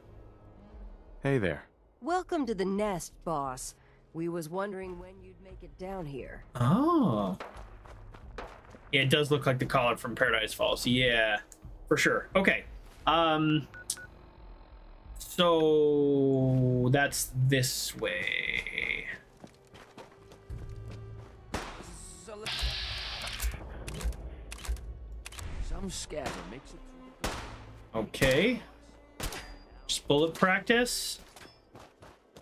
H: Hey there.
O: Welcome to the nest, boss. We was wondering when you'd make it down here.
A: Oh. Yeah, it does look like the collar from Paradise Falls. Yeah, for sure. Okay. So that's this way.
O: Some scatter makes it through.
A: Okay. Just bullet practice.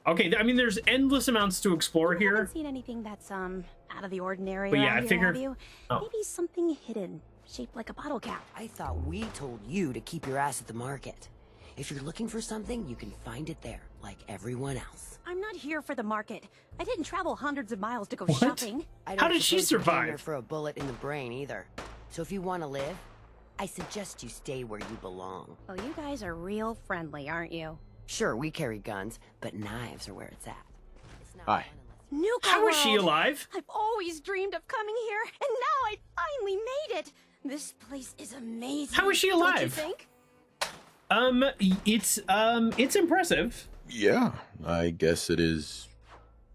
A: Okay, I mean, there's endless amounts to explore here.
T: Haven't seen anything that's out of the ordinary.
A: But yeah,
T: around
A: I
T: here,
A: figured-
T: have you?
A: oh.
T: Maybe something hidden, shaped like a bottle cap.
O: I thought we told you to keep your ass at the market. If you're looking for something, you can find it there, like everyone else.
T: I'm not here for the market. I didn't travel hundreds of miles to go
A: What?
T: shopping.
O: I
A: How
O: don't
A: did she
O: suppose you came
A: survive?
O: here for a bullet in the brain either. So if you want to live, I suggest you stay where you belong.
T: Well, you guys are real friendly, aren't you?
O: Sure, we carry guns, but knives are where it's at. It's not
H: Hi.
T: Nuka-World!
A: How is she alive?
T: I've always dreamed of coming here, and now I finally made it. This place is amazing.
A: How is she
T: Don't you
A: alive?
T: think?
A: It's impressive.
H: Yeah, I guess it is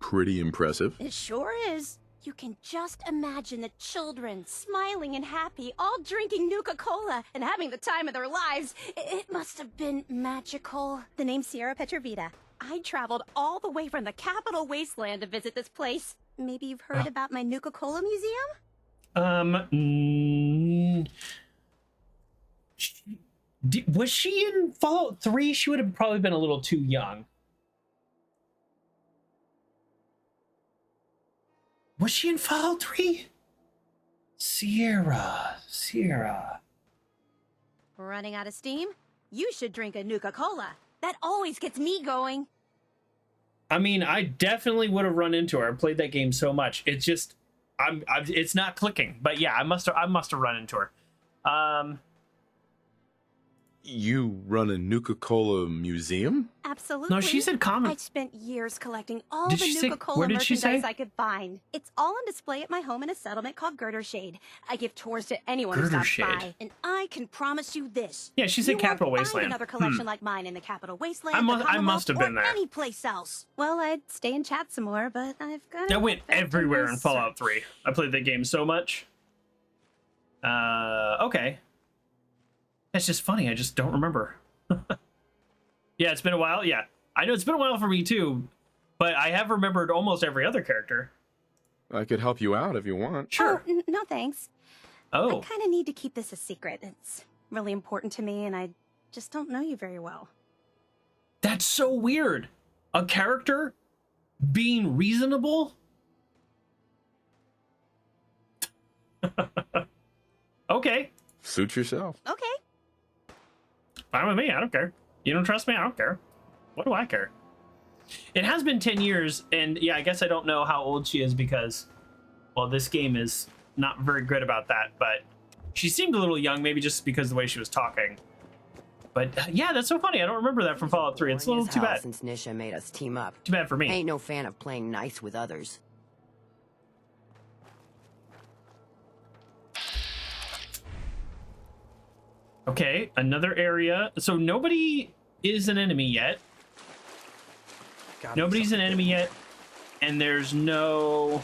H: pretty impressive.
T: It sure is. You can just imagine the children smiling and happy, all drinking Nuka-Cola and having the time of their lives. It must have been magical. The name's Sierra Petrovita. I traveled all the way from the capital wasteland to visit this place. Maybe you've heard about my Nuka-Cola museum?
A: Was she in Fallout 3? She would have probably been a little too young. Was she in Fallout 3? Sierra.
T: Running out of steam? You should drink a Nuka-Cola. That always gets me going.
A: I mean, I definitely would have run into her. I played that game so much. It's just, it's not clicking. But yeah, I must have run into her.
H: You run a Nuka-Cola museum?
T: Absolutely.
A: No, she said common.
T: I spent years collecting all
A: Did
T: the
A: she say-
T: Nuka-Cola
A: where did she
T: merchandise
A: say?
T: I could find. It's all on display at my home in a settlement called Girdershade. I give tours to anyone who stops
A: Girdershade.
T: by, and I can promise you this:
A: Yeah, she said
T: you
A: Capital
T: won't
A: Wasteland.
T: find another collection like mine in the Capital Wasteland.
A: I must-
T: the
A: I must have
T: Commonwealth,
A: been
T: or
A: there.
T: any place else. Well, I'd stay and chat some more, but I've got.
A: I went everywhere in Fallout 3. I played the game so much. Okay. That's just funny. I just don't remember. Yeah, it's been a while. Yeah, I know it's been a while for me too, but I have remembered almost every other character.
H: I could help you out if you want.
A: Sure.
T: Oh, no thanks.
A: Oh.
T: I kind of need to keep this a secret. It's really important to me, and I just don't know you very well.
A: That's so weird. A character being reasonable? Okay.
H: Suit yourself.
T: Okay.
A: Fine with me. I don't care. You don't trust me? I don't care. What do I care? It has been 10 years, and yeah, I guess I don't know how old she is because, well, this game is not very good about that, but she seemed a little young, maybe just because of the way she was talking. But yeah, that's so funny. I don't remember that from Fallout 3. It's a little too bad.
O: Since Nisha made us team up.
A: Too bad for me.
O: I ain't no fan of playing nice with others.
A: Okay, another area. So nobody is an enemy yet. Nobody's an enemy yet. And there's no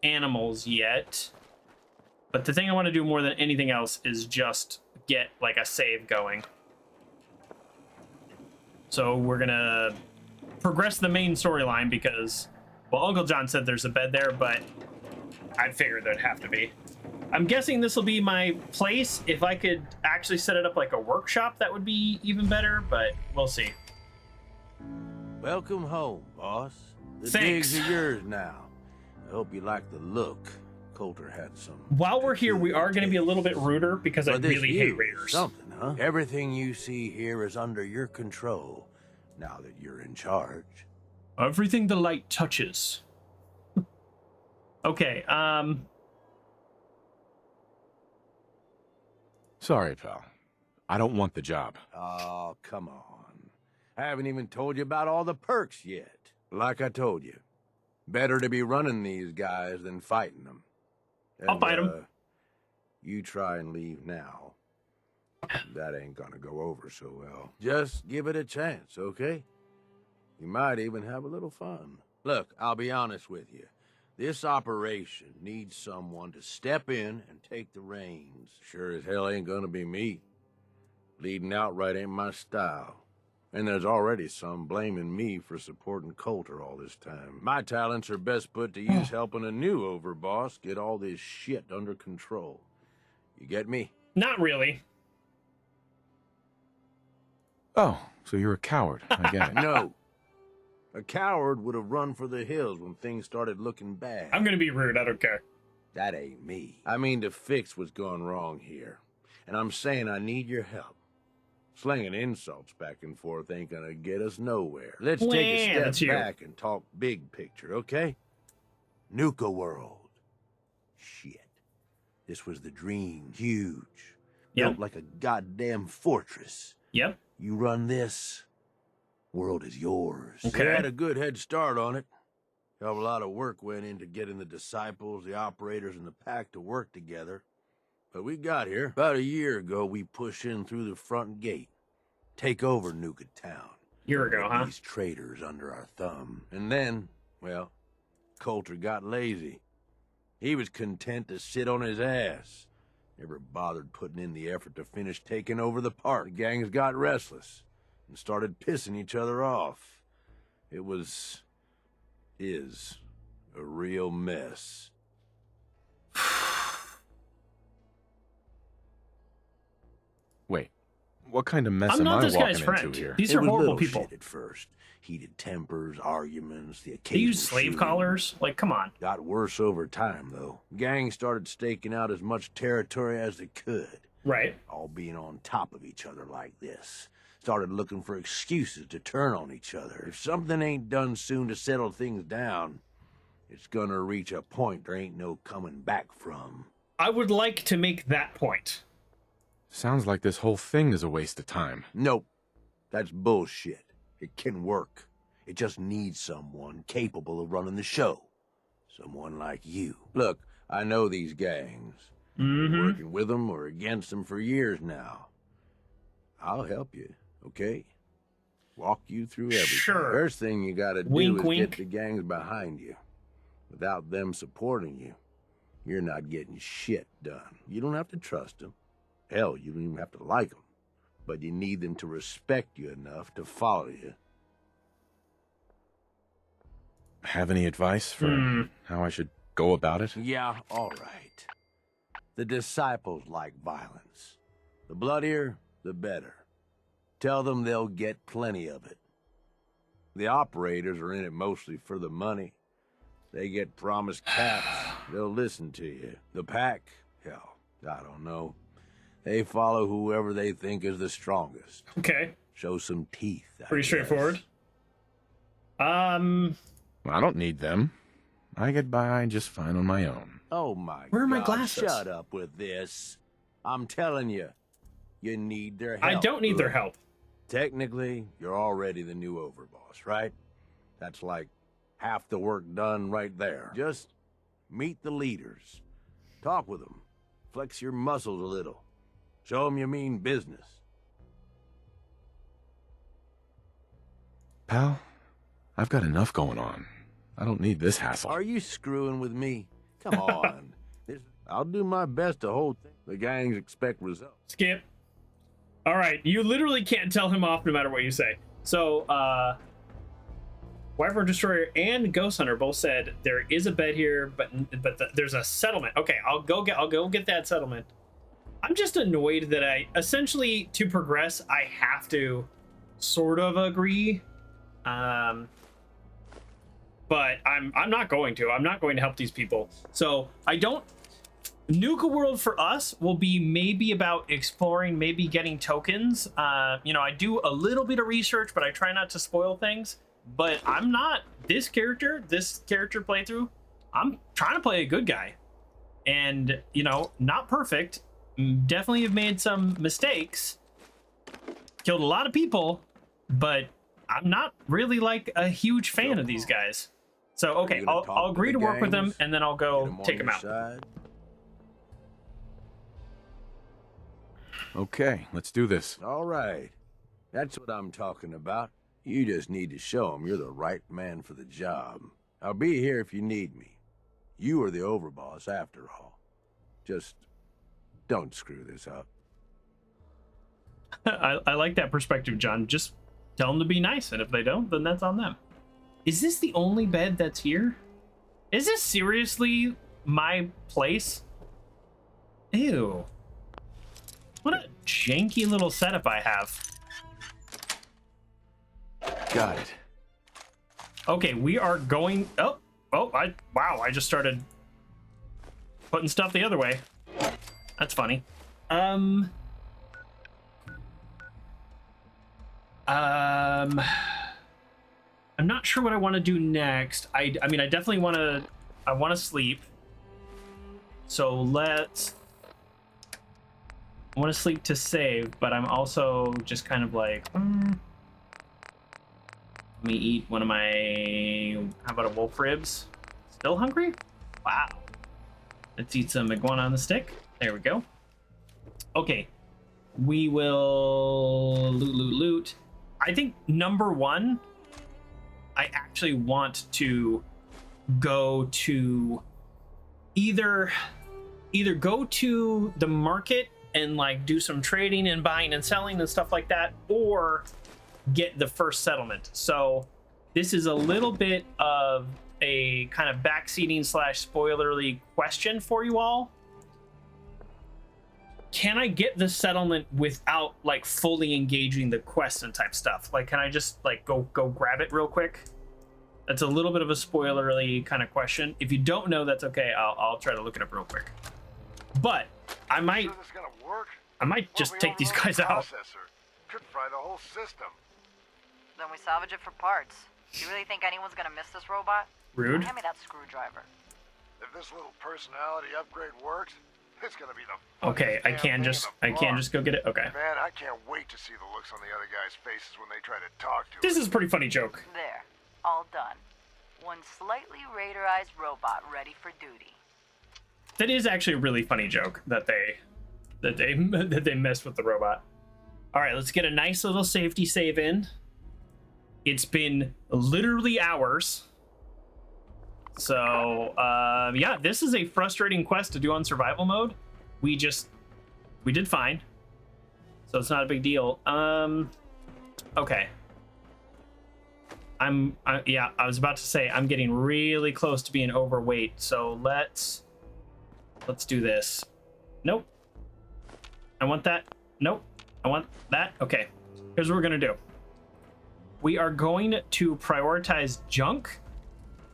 A: animals yet. But the thing I want to do more than anything else is just get like a save going. So we're gonna progress the main storyline because, well, Uncle John said there's a bed there, but I figured there'd have to be. I'm guessing this will be my place. If I could actually set it up like a workshop, that would be even better, but we'll see.
U: Welcome home, boss. The
A: Thanks.
U: digs are yours now. I hope you like the look. Coulter had some.
A: While we're here, we are going to be a little bit ruder because I
U: But this
A: really
U: view
A: hate
U: is
A: raiders.
U: Something, huh? Everything you see here is under your control now that you're in charge.
A: Everything the light touches. Okay,
H: Sorry, pal. I don't want the job.
U: Oh, come on. I haven't even told you about all the perks yet. Like I told you, better to be running these guys than fighting them.
A: I'll fight 'em.
U: You try and leave now. That ain't gonna go over so well. Just give it a chance, okay? You might even have a little fun. Look, I'll be honest with you. This operation needs someone to step in and take the reins. Sure as hell ain't gonna be me. Leading outright ain't my style. And there's already some blaming me for supporting Coulter all this time. My talents are best put to use helping a new overboss get all this shit under control. You get me?
A: not really.
H: Oh, so you're a coward. I get it.
U: No. A coward would have run for the hills when things started looking bad.
A: I'm going to be rude. I don't care.
U: That ain't me. I mean to fix what's gone wrong here. And I'm saying I need your help. Slinging insults back and forth ain't gonna get us nowhere. Let's take a
A: That's
U: step
A: you.
U: back and talk big picture, okay? Nuka-World. Shit. This was the dream. Huge.
A: Yep.
U: Built like a goddamn fortress.
A: Yep.
U: You run this, world is yours.
A: Okay.
U: They had a good head start on it. Hell of a lot of work went into getting the disciples, the operators, and the pack to work together. But we got here. About a year ago, we pushed in through the front gate. Take over Nuka Town.
A: Year ago,
U: Get
A: huh?
U: These traitors under our thumb. And then, well, Coulter got lazy. He was content to sit on his ass. Never bothered putting in the effort to finish taking over the park. The gangs got restless and started pissing each other off. It is a real mess.
H: Wait, What kind of mess
A: I'm
H: am
A: not
H: I
A: this guy's
H: walking
A: friend.
H: into here?
A: These
U: It
A: are
U: was
A: horrible
U: little
A: people.
U: shit at first. Heated tempers, arguments, the
A: They
U: occasional
A: use slave
U: shooting.
A: collars. Like, come on.
U: Got worse over time, though. Gangs started staking out as much territory as they could.
A: Right.
U: All being on top of each other like this. Started looking for excuses to turn on each other. If something ain't done soon to settle things down, it's gonna reach a point there ain't no coming back from.
A: I would like to make that point.
H: Sounds like this whole thing is a waste of time.
U: Nope. That's bullshit. It can work. It just needs someone capable of running the show. Someone like you. Look, I know these gangs. Been working with them or against them for years now. I'll help you, okay? Walk you through everything.
A: Sure.
U: First thing you gotta do
A: Wink,
U: is
A: wink.
U: get the gangs behind you. Without them supporting you, you're not getting shit done. You don't have to trust them. Hell, you don't even have to like them. But you need them to respect you enough to follow you.
H: Have any advice for how I should go about it?
U: Yeah, all right. The disciples like violence. The bloodier, the better. Tell them they'll get plenty of it. The operators are in it mostly for the money. They get promised caps, they'll listen to you. The pack, hell, I don't know. They follow whoever they think is the strongest.
A: Okay.
U: Show some teeth.
A: Pretty straightforward.
H: I don't need them. I get by just fine on my own.
U: Oh my
A: Where are my
U: God,
A: glasses?
U: Shut up with this. I'm telling you, you need their help.
A: I don't need their
U: Look,
A: help.
U: Technically, you're already the new overboss, right? That's like half the work done right there. Just meet the leaders. Talk with them. Flex your muscles a little. Show them you mean business.
H: Pal, I've got enough going on. I don't need this hassle.
U: Are you screwing with me? Come on. I'll do my best to hold things. The gangs expect results.
A: Skip. All right, you literally can't tell him off no matter what you say. So, Wyvern Destroyer and Ghost Hunter both said there is a bed here, but there's a settlement. Okay, I'll go get that settlement. I'm just annoyed that I essentially, to progress, I have to sort of agree. But I'm not going to. I'm not going to help these people. So I don't. Nuka-World for us will be maybe about exploring, maybe getting tokens. You know, I do a little bit of research, but I try not to spoil things. But I'm not this character playthrough. I'm trying to play a good guy, and you know, not perfect. Definitely have made some mistakes. Killed a lot of people, but I'm not really like a huge fan of these guys. So okay, I'll agree to work with them, and then I'll go take them out.
H: Okay, let's do this.
U: All right. That's what I'm talking about. You just need to show them you're the right man for the job. I'll be here if you need me. You are the overboss after all. Just don't screw this up.
A: I like that perspective, John. Just tell them to be nice, and if they don't, then that's on them. Is this the only bed that's here? Is this seriously my place? Ew. What a janky little setup I have.
H: Got it.
A: Okay, we are going... wow, I just started putting stuff the other way. That's funny. I'm not sure what I want to do next. I mean, I definitely want to sleep. So let's... I want to sleep to save, but I'm also just kind of like... Let me eat one of my... How about a wolf ribs? Still hungry? Wow. Let's eat some iguana on the stick. There we go. Okay. We will loot. I think number one, I actually want to go to either go to the market and like do some trading and buying and selling and stuff like that, or get the first settlement. So this is a little bit of a kind of backseating / spoilerly question for you all. can I get the settlement without like fully engaging the quest and type stuff? Like, can I just like go grab it real quick? That's a little bit of a spoilerly kind of question. If you don't know, that's okay. I'll try to look it up real quick. But I might just take these guys out.
C: Could fry the whole system.
K: Then we salvage it for parts. Do you really think anyone's gonna miss this robot?
A: Rude.
K: Hand me that screwdriver.
C: If this little personality upgrade works, it's gonna be the
A: Okay, I can just go get it. Okay.
C: Man, I can't wait to see the looks on the other guys' faces when they try to talk to
A: This
C: us.
A: is a pretty funny joke.
K: There. All done. One slightly radarized robot ready for duty.
A: That is actually a really funny joke that they messed with the robot. All right, let's get a nice little safety save in. It's been literally hours. So, yeah, this is a frustrating quest to do on survival mode. We did fine. So it's not a big deal. Okay. Yeah, I was about to say I'm getting really close to being overweight. So let's do this. Nope. I want that. Nope. I want that. Okay. Here's what we're going to do. We are going to prioritize junk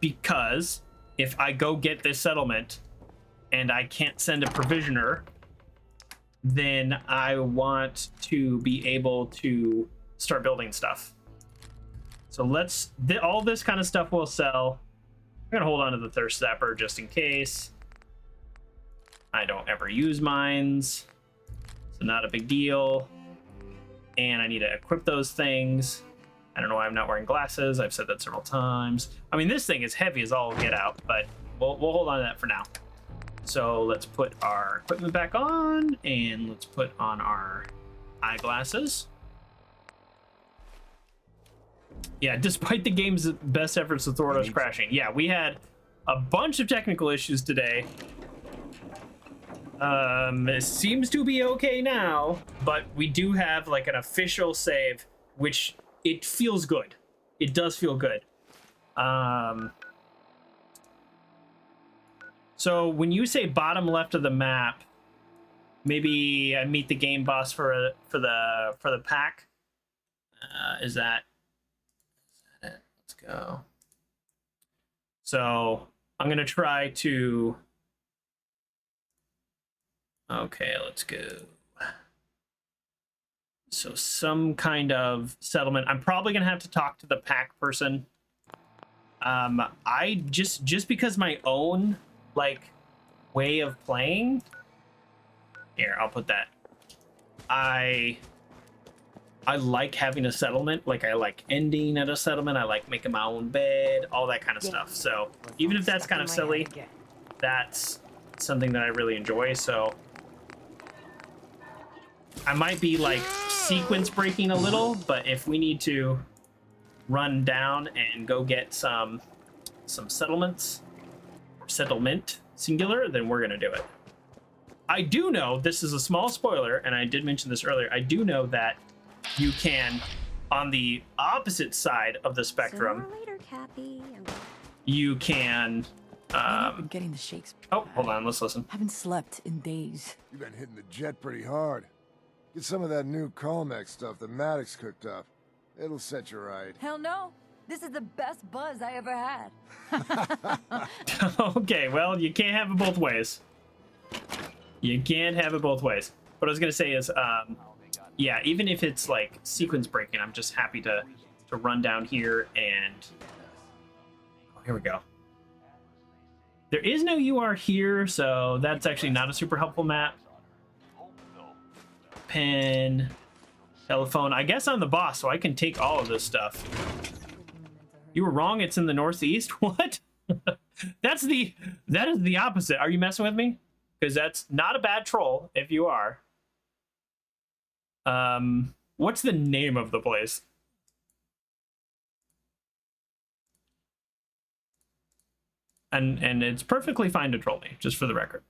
A: because if I go get this settlement and I can't send a provisioner, then I want to be able to start building stuff. So all this kind of stuff will sell. I'm going to hold on to the Thirst Zapper just in case. I don't ever use mines, so not a big deal. And I need to equip those things. I don't know why I'm not wearing glasses. I've said that several times. I mean, this thing is heavy as all get out, but we'll hold on to that for now. So let's put our equipment back on, and let's put on our eyeglasses. Yeah, despite the game's best efforts to thwart us crashing. Yeah, we had a bunch of technical issues today. It seems to be okay now, but we do have like an official save, which it feels good. It does feel good. So when you say bottom left of the map, maybe I meet the game boss for the pack. Is that it? Let's go. So I'm gonna try to. Okay, let's go. So some kind of settlement. I'm probably gonna have to talk to the pack person. I just because my own like way of playing. Here, I'll put that. I like having a settlement. Like I like ending at a settlement. I like making my own bed, all that kind of stuff. So even if that's kind of silly, that's something that I really enjoy. So I might be like sequence breaking a little, but if we need to run down and go get some settlements or settlement singular, then we're gonna do it. I do know, this is a small spoiler, and I did mention this earlier, I do know that you can, on the opposite side of the spectrum,
T: Sooner or later, Cappy.
A: you can
N: I'm getting the shakes.
A: Oh, hold on, let's listen.
N: Haven't slept in days.
F: You've been hitting the jet pretty hard. Get some of that new Colmex stuff that Maddox cooked up. It'll set you right.
N: Hell no. This is the best buzz I ever had.
A: Okay, well, you can't have it both ways. You can't have it both ways. What I was gonna say is, yeah, even if it's like sequence breaking, I'm just happy to run down here and here we go. There is no UR here, so that's actually not a super helpful map. Pen, telephone. I guess I'm the boss, so I can take all of this stuff. You were wrong. It's in the northeast. What? That is the opposite. Are you messing with me? Because that's not a bad troll. If you are. What's the name of the place? And it's perfectly fine to troll me, just for the record.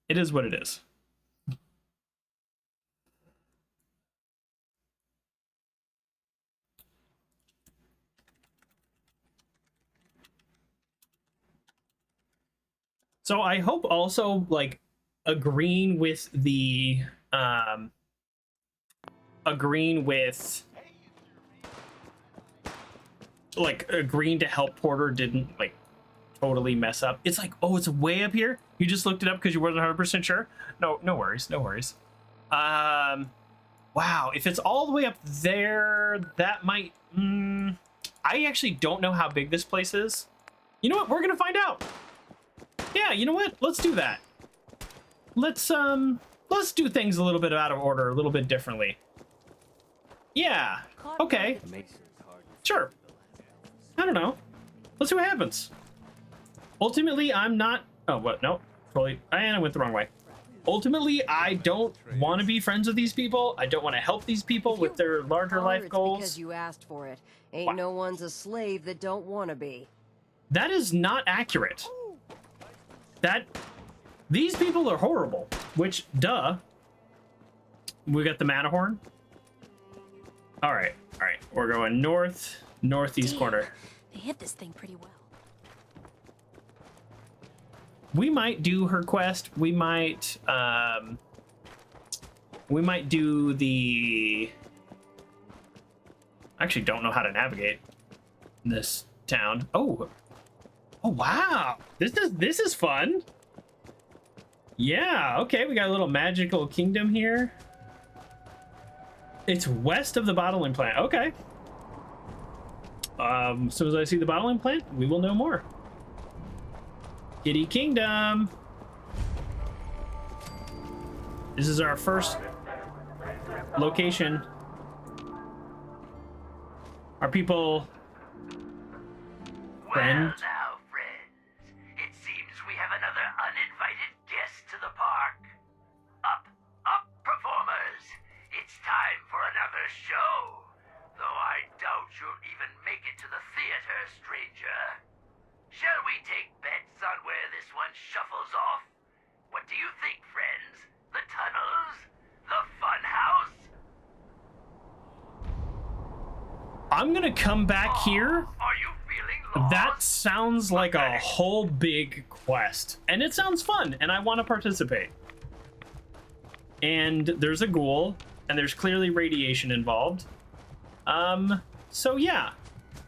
A: It is what it is. So I hope also, like, agreeing with like agreeing to help Porter didn't like totally mess up. It's like, oh, it's way up here. You just looked it up because you wasn't 100% sure. No worries, no worries. Wow, if it's all the way up there, that might. I actually don't know how big this place is. You know what? We're gonna find out. Yeah, you know what? Let's do that. Let's do things a little bit out of order, a little bit differently. Yeah. Okay. Sure. I don't know. Let's see what happens. Ultimately, I'm not. Oh, what? No. Totally. I went the wrong way. Ultimately, I don't want to be friends with these people. I don't want to help these people with their larger life goals.
I: Because you asked for it. Ain't no one's a slave that don't want to be.
A: That is not accurate. These people are horrible. Which, duh. We got the Matterhorn. All right. We're going northeast corner.
T: They hit this thing pretty well.
A: We might do her quest. We might do the. I actually don't know how to navigate this town. Oh wow! This is fun. Yeah. Okay, we got a little magical kingdom here. It's west of the bottling plant. Okay. As soon as I see the bottling plant, we will know more. Kitty Kingdom. This is our first location. Are people friend?
C: Well now, friends, it seems we have another uninvited guest to the park. Up, performers! It's time for another show. Though I doubt you'll even make it to the theater, stranger. Shall we take bets on where this one shuffles off? What do you think, friends? The tunnels? The fun house?
A: I'm gonna come back here.
C: Are you feeling lost?
A: That sounds like a whole big quest. And it sounds fun, and I want to participate. And there's a ghoul, and there's clearly radiation involved. So yeah.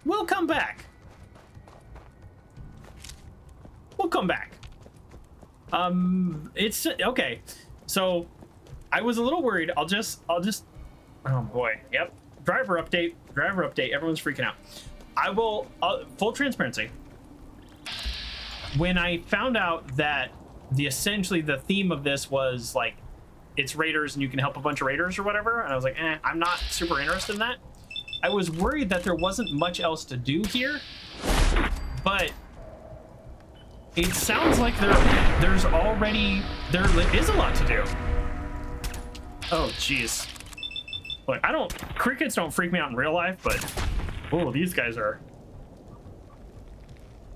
A: We'll come back. We'll come back. It's okay. So I was a little worried. I'll just oh boy. Yep. Driver update. Everyone's freaking out. I will full transparency. When I found out that essentially the theme of this was like it's raiders and you can help a bunch of raiders or whatever, and I was like, I'm not super interested in that. I was worried that there wasn't much else to do here, but it sounds like there is a lot to do. Oh, jeez. Look, crickets don't freak me out in real life, but oh, these guys are.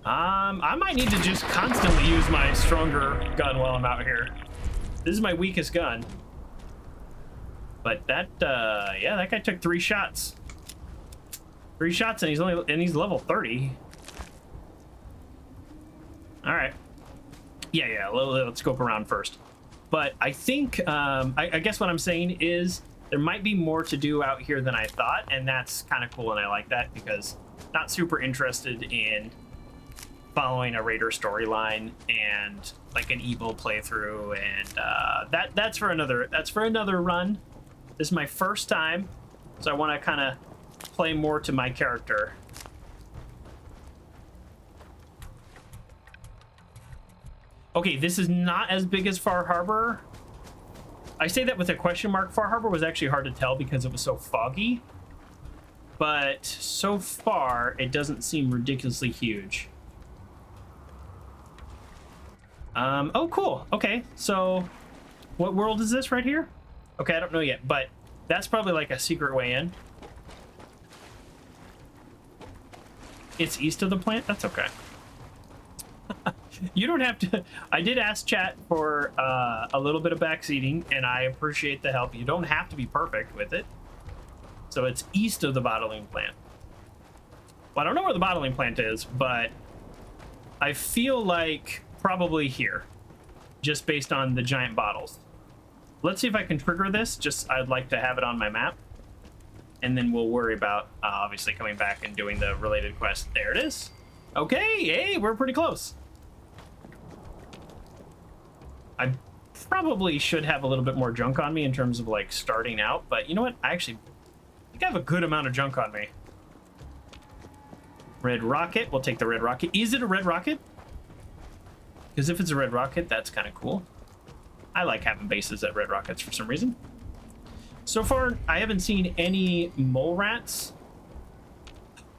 A: I might need to just constantly use my stronger gun while I'm out here. This is my weakest gun. But that, yeah, that guy took 3 shots. 3 shots, and he's level 30. All right. Yeah. Let's scope around first. But I think, I guess what I'm saying is there might be more to do out here than I thought, and that's kind of cool, and I like that because not super interested in following a raider storyline and like an evil playthrough, and that's for another run. This is my first time, so I want to kind of play more to my character. Okay, this is not as big as Far Harbor. I say that with a question mark. Far Harbor was actually hard to tell because it was so foggy. But so far, it doesn't seem ridiculously huge. Oh, cool. Okay, so what world is this right here? Okay, I don't know yet, but that's probably like a secret way in. It's east of the plant? That's okay. You don't have to. I did ask chat for a little bit of backseating, and I appreciate the help. You don't have to be perfect with it. So it's east of the bottling plant. Well, I don't know where the bottling plant is, but I feel like probably here, just based on the giant bottles. Let's see if I can trigger this. Just, I'd like to have it on my map. And then we'll worry about, obviously, coming back and doing the related quest. There it is. Okay, hey, we're pretty close. I probably should have a little bit more junk on me in terms of, like, starting out. But you know what? I actually think I have a good amount of junk on me. Red rocket. We'll take the red rocket. Is it a red rocket? Because if it's a red rocket, that's kind of cool. I like having bases at red rockets for some reason. So far, I haven't seen any mole rats.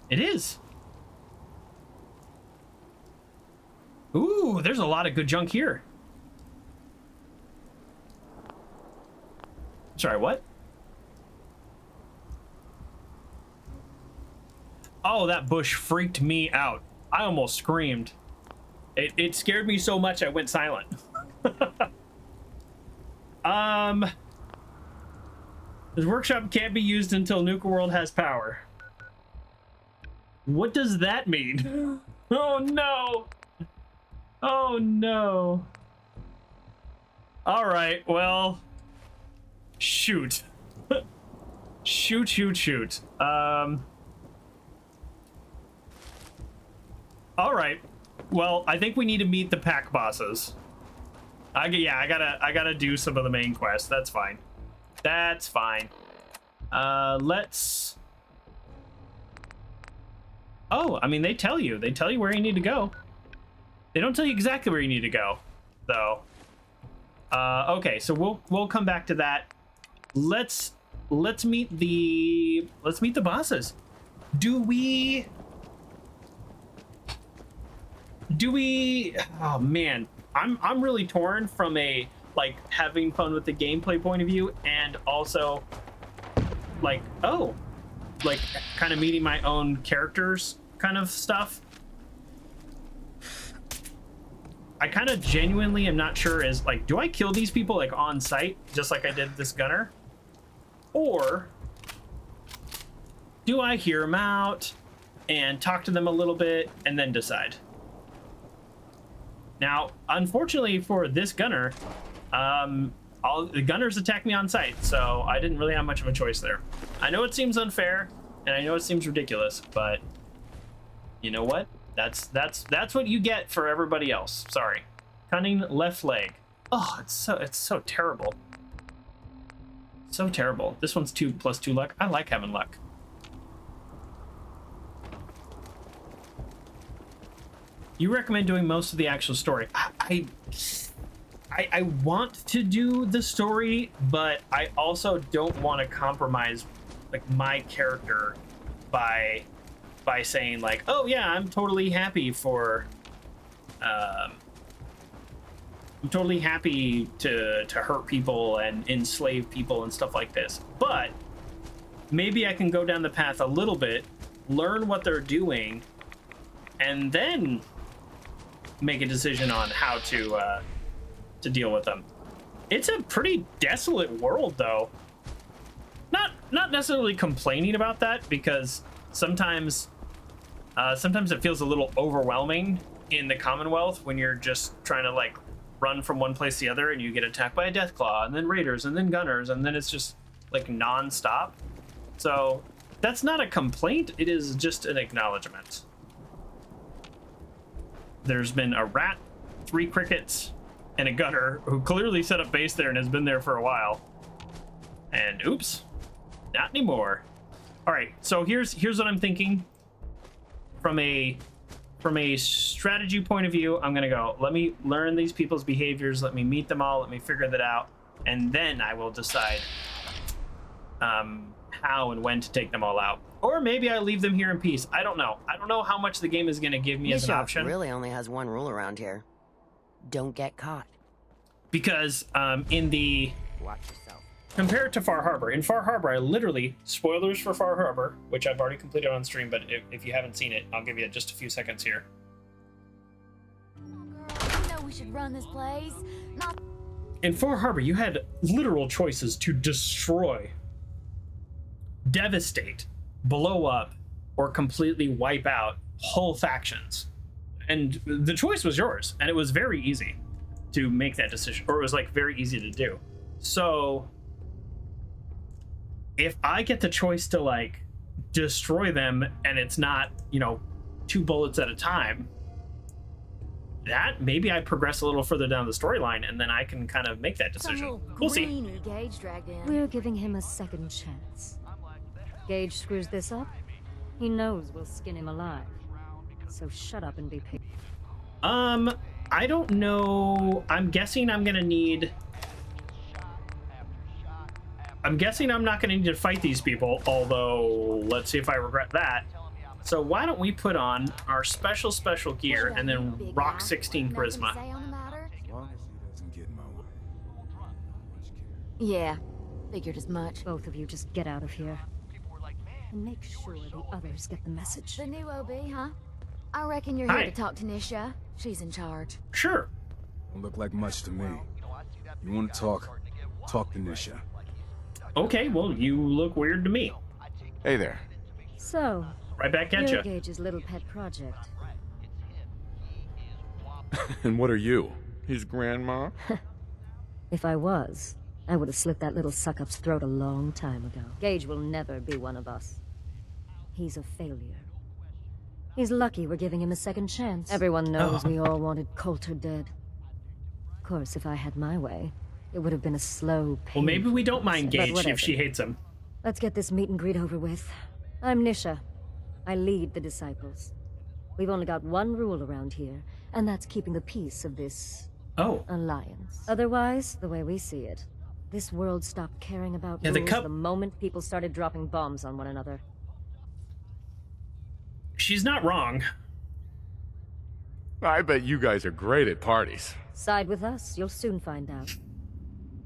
A: It is. Ooh, there's a lot of good junk here. Sorry, what? Oh, that bush freaked me out. I almost screamed. It scared me so much I went silent. This workshop can't be used until Nuka-World has power. What does that mean? Oh no! Oh no! Alright, well... Shoot. Shoot. Alright. Well, I think we need to meet the pack bosses. I gotta do some of the main quests. That's fine. That's fine. Let's... Oh, I mean, they tell you where you need to go. They don't tell you exactly where you need to go, though. Okay, so we'll come back to that. Let's meet the bosses. Do we... Oh man, I'm really torn from a like having fun with the gameplay point of view, and also like kind of meeting my own characters kind of stuff. I kind of genuinely am not sure is like, do I kill these people like on site just like I did this gunner, or do I hear them out and talk to them a little bit and then decide? Now, unfortunately for this gunner, all the gunners attack me on sight, so I didn't really have much of a choice there. I know it seems unfair, and I know it seems ridiculous, but you know what? That's what you get for everybody else. Sorry. Cunning left leg. Oh, it's so terrible. So terrible. This one's 2+2 luck. I like having luck. You recommend doing most of the actual story. I want to do the story, but I also don't want to compromise like my character by saying like, oh yeah, I'm totally happy for I'm totally happy to hurt people and enslave people and stuff like this. But maybe I can go down the path a little bit, learn what they're doing, and then make a decision on how to deal with them. It's a pretty desolate world, though. Not necessarily complaining about that, because sometimes it feels a little overwhelming in the Commonwealth when you're just trying to like run from one place to the other and you get attacked by a Deathclaw and then raiders and then gunners and then it's just like non-stop. So that's not a complaint, it is just an acknowledgement. There's been a rat, 3 crickets, and a gunner who clearly set up base there and has been there for a while. And oops, not anymore. All right, so here's what I'm thinking. From a strategy point of view, I'm gonna go, let me learn these people's behaviors, let me meet them all, let me figure that out, and then I will decide how and when to take them all out. Or maybe I leave them here in peace. I don't know. I don't know how much the game is gonna give me as an option.
O: Really only has one rule around here. Don't get caught.
A: Because in the...
O: Watch yourself.
A: Compare it to Far Harbor. In Far Harbor, I literally, spoilers for Far Harbor, which I've already completed on stream, but if you haven't seen it, I'll give you just a few seconds here.
J: Girl, you know we should run this place.
A: In Far Harbor, you had literal choices to destroy, devastate, blow up, or completely wipe out whole factions. And the choice was yours, and it was very easy to make that decision, or it was like very easy to do. So if I get the choice to like destroy them and it's not, you know, 2 bullets at a time, that maybe I progress a little further down the storyline and then I can kind of make that decision. We'll see.
J: Gage dragged in.
B: We're giving him a second chance. Gage screws this up, he knows we'll skin him alive. So shut up and be patient.
A: I don't know. I'm guessing I'm gonna need... I'm guessing I'm not gonna need to fight these people, although let's see if I regret that. So why don't we put on our special gear and then rock 16 charisma.
J: Yeah, figured as much.
B: Both of you just get out of here. And make sure the others get the message.
J: The new OB, huh? I reckon you're here to talk to Nisha. She's in charge.
A: Sure.
F: Don't look like much to me. You want to talk? Talk to Nisha.
A: Okay, well, you look weird to me.
H: Hey there.
B: So,
A: right back at you.
B: Gage's little pet project.
H: And what are you? His grandma?
B: If I was, I would have slit that little suck-up's throat a long time ago. Gage will never be one of us. He's a failure. He's lucky we're giving him a second chance. Everyone knows we all wanted Coulter dead. Of course, if I had my way, it would have been a slow, painful...
A: Well, maybe we don't mind Gage if she hates him.
B: Let's get this meet and greet over with. I'm Nisha. I lead the Disciples. We've only got one rule around here, and that's keeping the peace of this... alliance. Otherwise, the way we see it, this world stopped caring about rules the moment people started dropping bombs on one another.
A: She's not wrong.
H: I bet you guys are great at parties.
B: Side with us, you'll soon find out.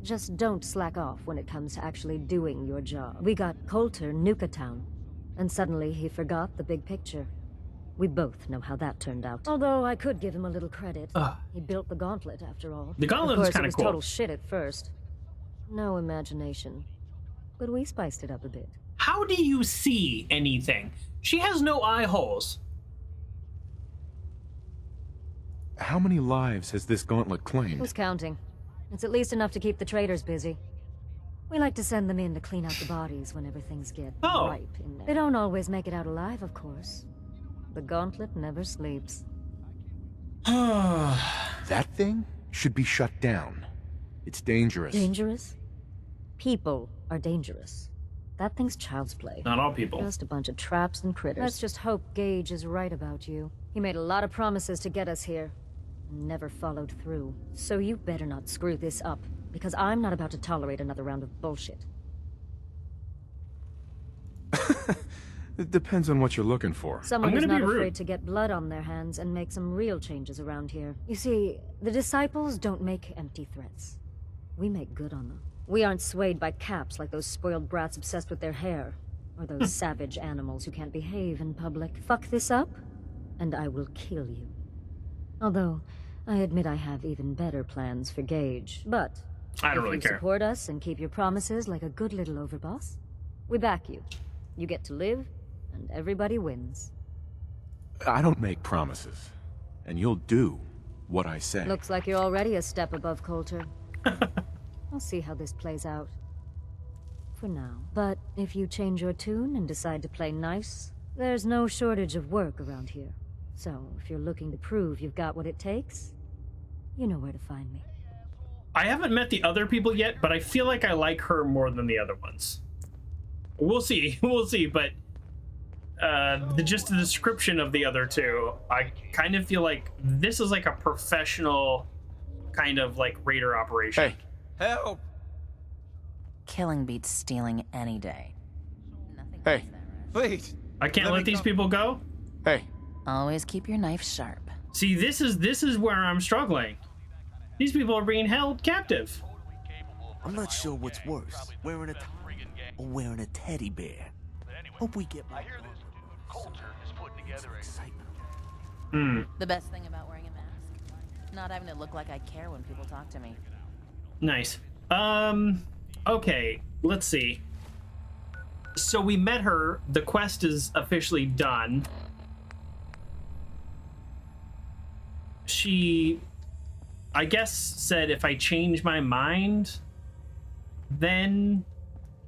B: Just don't slack off when it comes to actually doing your job. We got Coulter Nuka Town, and suddenly he forgot the big picture. We both know how that turned out. Although I could give him a little credit. He built the Gauntlet, after all.
A: The Gauntlet was kind of cool.
B: Total shit at first. No imagination. But we spiced it up a bit.
A: How do you see anything? She has no eye holes.
H: How many lives has this gauntlet claimed?
B: Who's counting? It's at least enough to keep the traders busy. We like to send them in to clean out the bodies whenever things get ripe in there. They don't always make it out alive, of course. The Gauntlet never sleeps.
H: That thing should be shut down. It's dangerous.
B: Dangerous? People are dangerous. That thing's child's play.
A: Not all people.
B: Just a bunch of traps and critters. Let's just hope Gage is right about you. He made a lot of promises to get us here, and never followed through. So you better not screw this up, because I'm not about to tolerate another round of bullshit.
H: It depends on what you're looking for.
B: Someone who's not afraid to get blood on their hands and make some real changes around here. You see, the Disciples don't make empty threats. We make good on them. We aren't swayed by caps like those spoiled brats obsessed with their hair, or those savage animals who can't behave in public. Fuck this up, and I will kill you. Although, I admit I have even better plans for Gage. But
A: I don't really care.
B: If you support us and keep your promises like a good little overboss, we back you. You get to live, and everybody wins.
H: I don't make promises, and you'll do what I say.
B: Looks like you're already a step above Coulter. I'll see how this plays out. For now. But if you change your tune and decide to play nice, there's no shortage of work around here. So, if you're looking to prove you've got what it takes, you know where to find me.
A: I haven't met the other people yet, but I feel like I like her more than the other ones. We'll see. We'll see, but just the description of the other two, I kind of feel like this is like a professional kind of like raider operation.
H: Hey.
V: Help! Killing beats stealing any day.
H: Hey.
V: Wait.
A: I can't let these people go?
H: Hey.
V: Always keep your knife sharp.
A: See, this is where I'm struggling. These people are being held captive.
W: I'm not sure what's worse, wearing a tie or wearing a teddy bear. Hope we get more.
V: The best thing about wearing a mask, not having to look like I care when people talk to me.
A: Nice. Okay, let's see. So we met her, the quest is officially done. she, I guess, said if I change my mind, then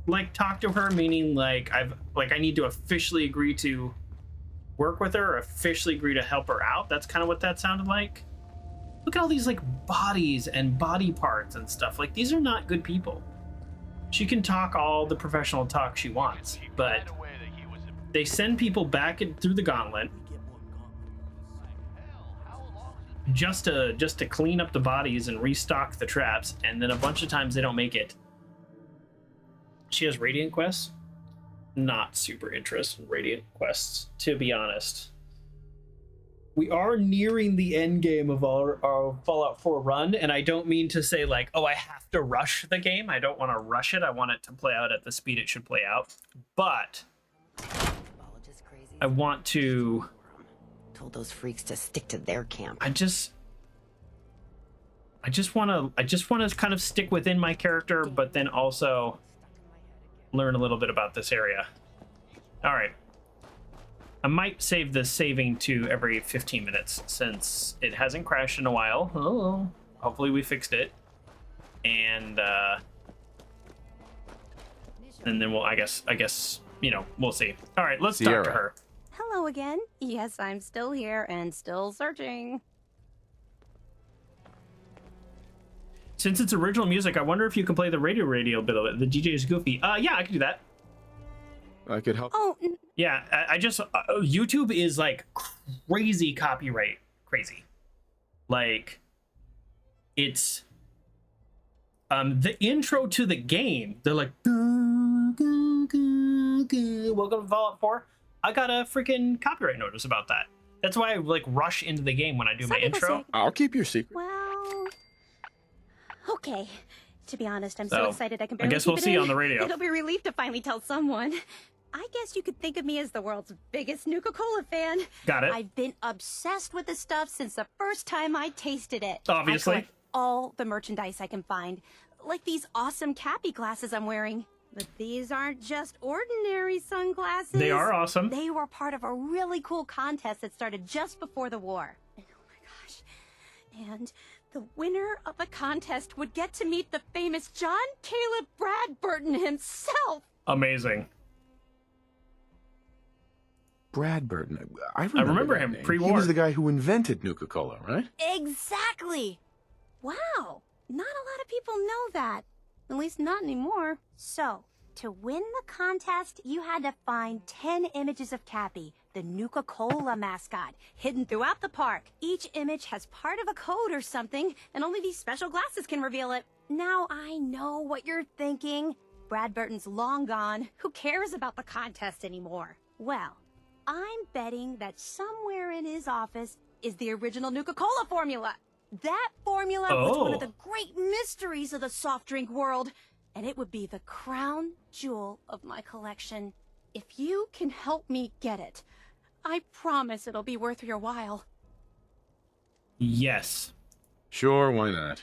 A: like talk to her, meaning like I need to officially agree to work with her or officially agree to help her out. That's kind of what that sounded like. Look at all these like bodies and body parts and stuff. Like, these are not good people. She can talk all the professional talk she wants, but they send people back through the Gauntlet just to clean up the bodies and restock the traps, and then a bunch of times they don't make it. She has Radiant quests. Not super interested in Radiant quests, to be honest. We are nearing the end game of our Fallout 4 run, and I don't mean to say like, oh, I have to rush the game. I don't want to rush it. I want it to play out at the speed it should play out. But I want to...
O: Told those freaks to stick to their camp.
A: I just want to kind of stick within my character, but then also learn a little bit about this area. All right. I might save this saving to every 15 minutes since it hasn't crashed in a while. Oh, hopefully we fixed it. And then we'll, I guess, you know, we'll see. All right, let's talk to her.
T: Hello again. Yes, I'm still here and still searching.
A: Since it's original music, I wonder if you can play the radio bit of it. The DJ is goofy. Yeah, I can do that.
H: I could help.
T: Oh,
A: yeah. I just YouTube is like crazy copyright crazy. Like, it's the intro to the game. They're like, welcome to Fallout 4. I got a freaking copyright notice about that. That's why I like rush into the game when I do my intro.
H: I'll keep your secret.
T: Well, okay. To be honest, I'm so excited I can barely
A: I guess we'll
T: keep
A: see
T: it in.
A: on the radio.
T: It'll be a relief to finally tell someone. I guess you could think of me as the world's biggest Nuka-Cola fan.
A: Got it.
T: I've been obsessed with the stuff since the first time I tasted it.
A: Obviously.
T: I collect all the merchandise I can find, like these awesome Cappy glasses I'm wearing. But these aren't just ordinary sunglasses.
A: They are awesome.
T: They were part of a really cool contest that started just before the war. And oh my gosh. And the winner of the contest would get to meet the famous John Caleb Bradburton himself.
A: Amazing.
H: Bradburton. I
A: remember
H: that
A: him
H: name.
A: pre-war.
H: He was the guy who invented Nuka-Cola, right?
T: Exactly. Wow. Not a lot of people know that. At least not anymore. So, to win the contest, you had to find 10 images of Cappy, the Nuka-Cola mascot, hidden throughout the park. Each image has part of a code or something, and only these special glasses can reveal it. Now I know what you're thinking. Bradburton's long gone. Who cares about the contest anymore? Well, I'm betting that somewhere in his office is the original Nuka-Cola formula. That formula was one of the great mysteries of the soft drink world, and it would be the crown jewel of my collection. If you can help me get it, I promise it'll be worth your while.
A: Yes.
H: Sure, why not?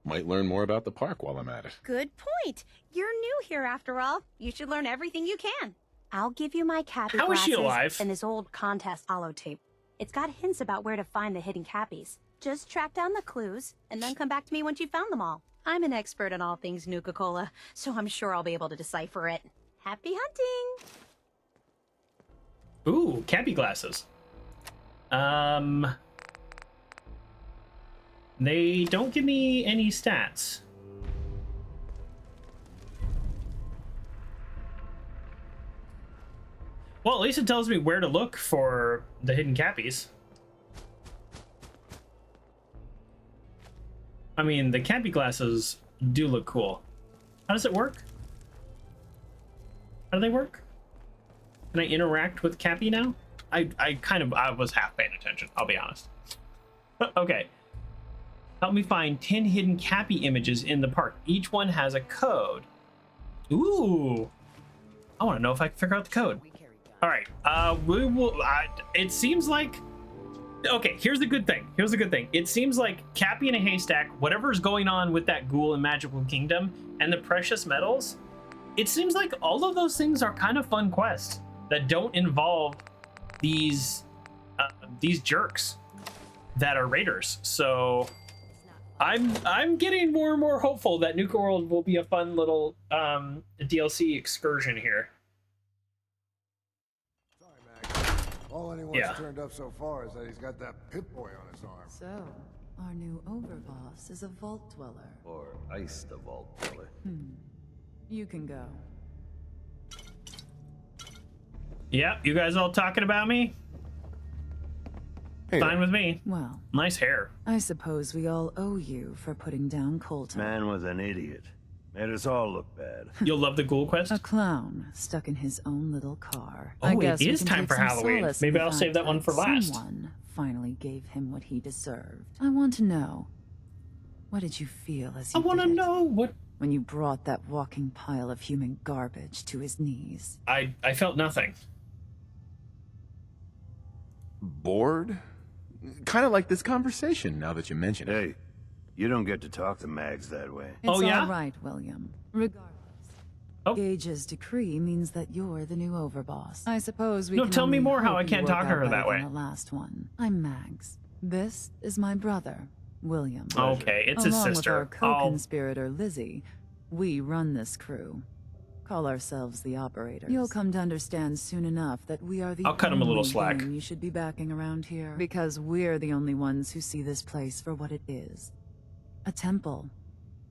H: Might learn more about the park while I'm at it.
T: Good point. You're new here after all. You should learn everything you can. I'll give you my Cappy
A: How is
T: glasses
A: she alive?
T: and this old contest holotape. It's got hints about where to find the hidden Cappies. Just track down the clues, and then come back to me once you've found them all. I'm an expert on all things Nuka-Cola, so I'm sure I'll be able to decipher it. Happy hunting!
A: Ooh, Cappy glasses. They don't give me any stats. Well, at least it tells me where to look for the hidden Cappies. I mean, the Cappy glasses do look cool. How does it work? How do they work? Can I interact with Cappy now? I was half paying attention, I'll be honest. Okay. Help me find 10 hidden Cappy images in the park. Each one has a code. Ooh. I want to know if I can figure out the code. All right. We will. It seems like. Okay. Here's the good thing. It seems like Cappy in a haystack. Whatever's going on with that ghoul in Magical Kingdom and the precious metals. It seems like all of those things are kind of fun quests that don't involve these jerks. that are raiders. So I'm getting more and more hopeful that Nuka-World will be a fun little DLC excursion here.
F: All anyone's turned up so far is that he's got that Pip-Boy on his arm.
N: So, our new overboss is a vault dweller.
D: Or iced the vault dweller.
N: You can go.
A: Yeah, you guys all talking about me?
H: Hey,
A: fine with me.
N: Well,
A: nice hair.
N: I suppose we all owe you for putting down Colton.
D: Man was an idiot. Made us all look bad.
A: You'll love the ghoul quest?
N: A clown stuck in his own little car.
A: Oh, it is time for Halloween. Maybe I'll save that one for last.
N: Someone finally gave him what he deserved. I want to know, what did you feel as you
A: I want to know what...
N: when you brought that walking pile of human garbage to his knees?
A: I felt nothing.
H: Bored? Kind of like this conversation, now that you mention it.
D: Hey, you don't get to talk to Mags that way.
N: It's all right, William. Regardless. Gage's decree means that you're the new overboss. I suppose we
A: No,
N: can
A: tell me
N: only
A: more how
N: hope
A: I
N: you
A: can't
N: work
A: talk to
N: out
A: her that
N: better
A: way.
N: than the last one. I'm Mags. This is my brother, William.
A: Okay, it's his
N: Along
A: sister.
N: with our co-conspirator, Lizzie, we run this crew. Call ourselves the operators. You'll come to understand soon enough that we are the
A: I'll cut him a little
N: only
A: slack.
N: gang you should be backing around here. Because we're the only ones who see this place for what it is. A temple.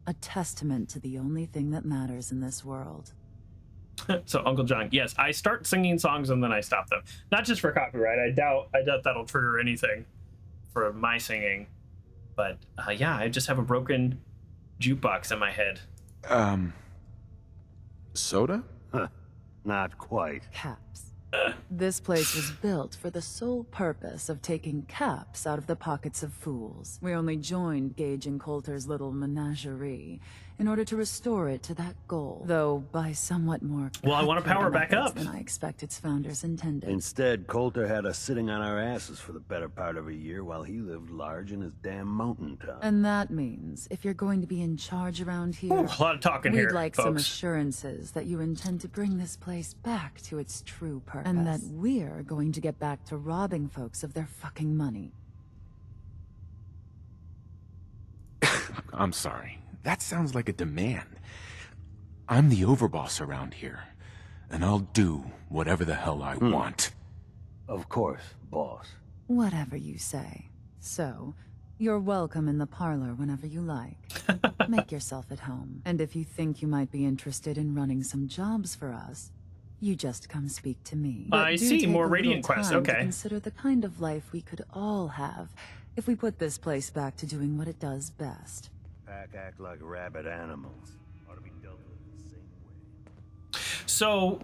N: A testament to the only thing that matters in this world.
A: So Uncle John, yes, I start singing songs and then I stop them. Not just for copyright. I doubt that'll trigger anything for my singing. But yeah, I just have a broken jukebox in my head.
H: Soda?
D: Huh, not quite.
N: Caps. This place was built for the sole purpose of taking caps out of the pockets of fools. We only joined Gage and Coulter's little menagerie in order to restore it to that goal, though by somewhat more
A: Well, I want to power back up
N: than I expect its founders intended.
D: Instead, Coulter had us sitting on our asses for the better part of a year while he lived large in his damn mountain town.
N: And that means, if you're going to be in charge around here,
A: Ooh, a lot of talking
N: we'd
A: here,
N: like some
A: folks.
N: assurances that you intend to bring this place back to its true purpose. And that we're going to get back to robbing folks of their fucking money.
H: I'm sorry. That sounds like a demand. I'm the overboss around here, and I'll do whatever the hell I want.
D: Of course, boss.
N: Whatever you say. So, you're welcome in the parlor whenever you like. Make yourself at home. And if you think you might be interested in running some jobs for us, you just come speak to me.
A: I
N: Do
A: see,
N: take
A: more
N: a little
A: Radiant quests,
N: time to
A: okay.
N: Consider the kind of life we could all have if we put this place back to doing what it does best.
D: Pack act like rabid animals. Ought to be dealt with the same way.
A: So,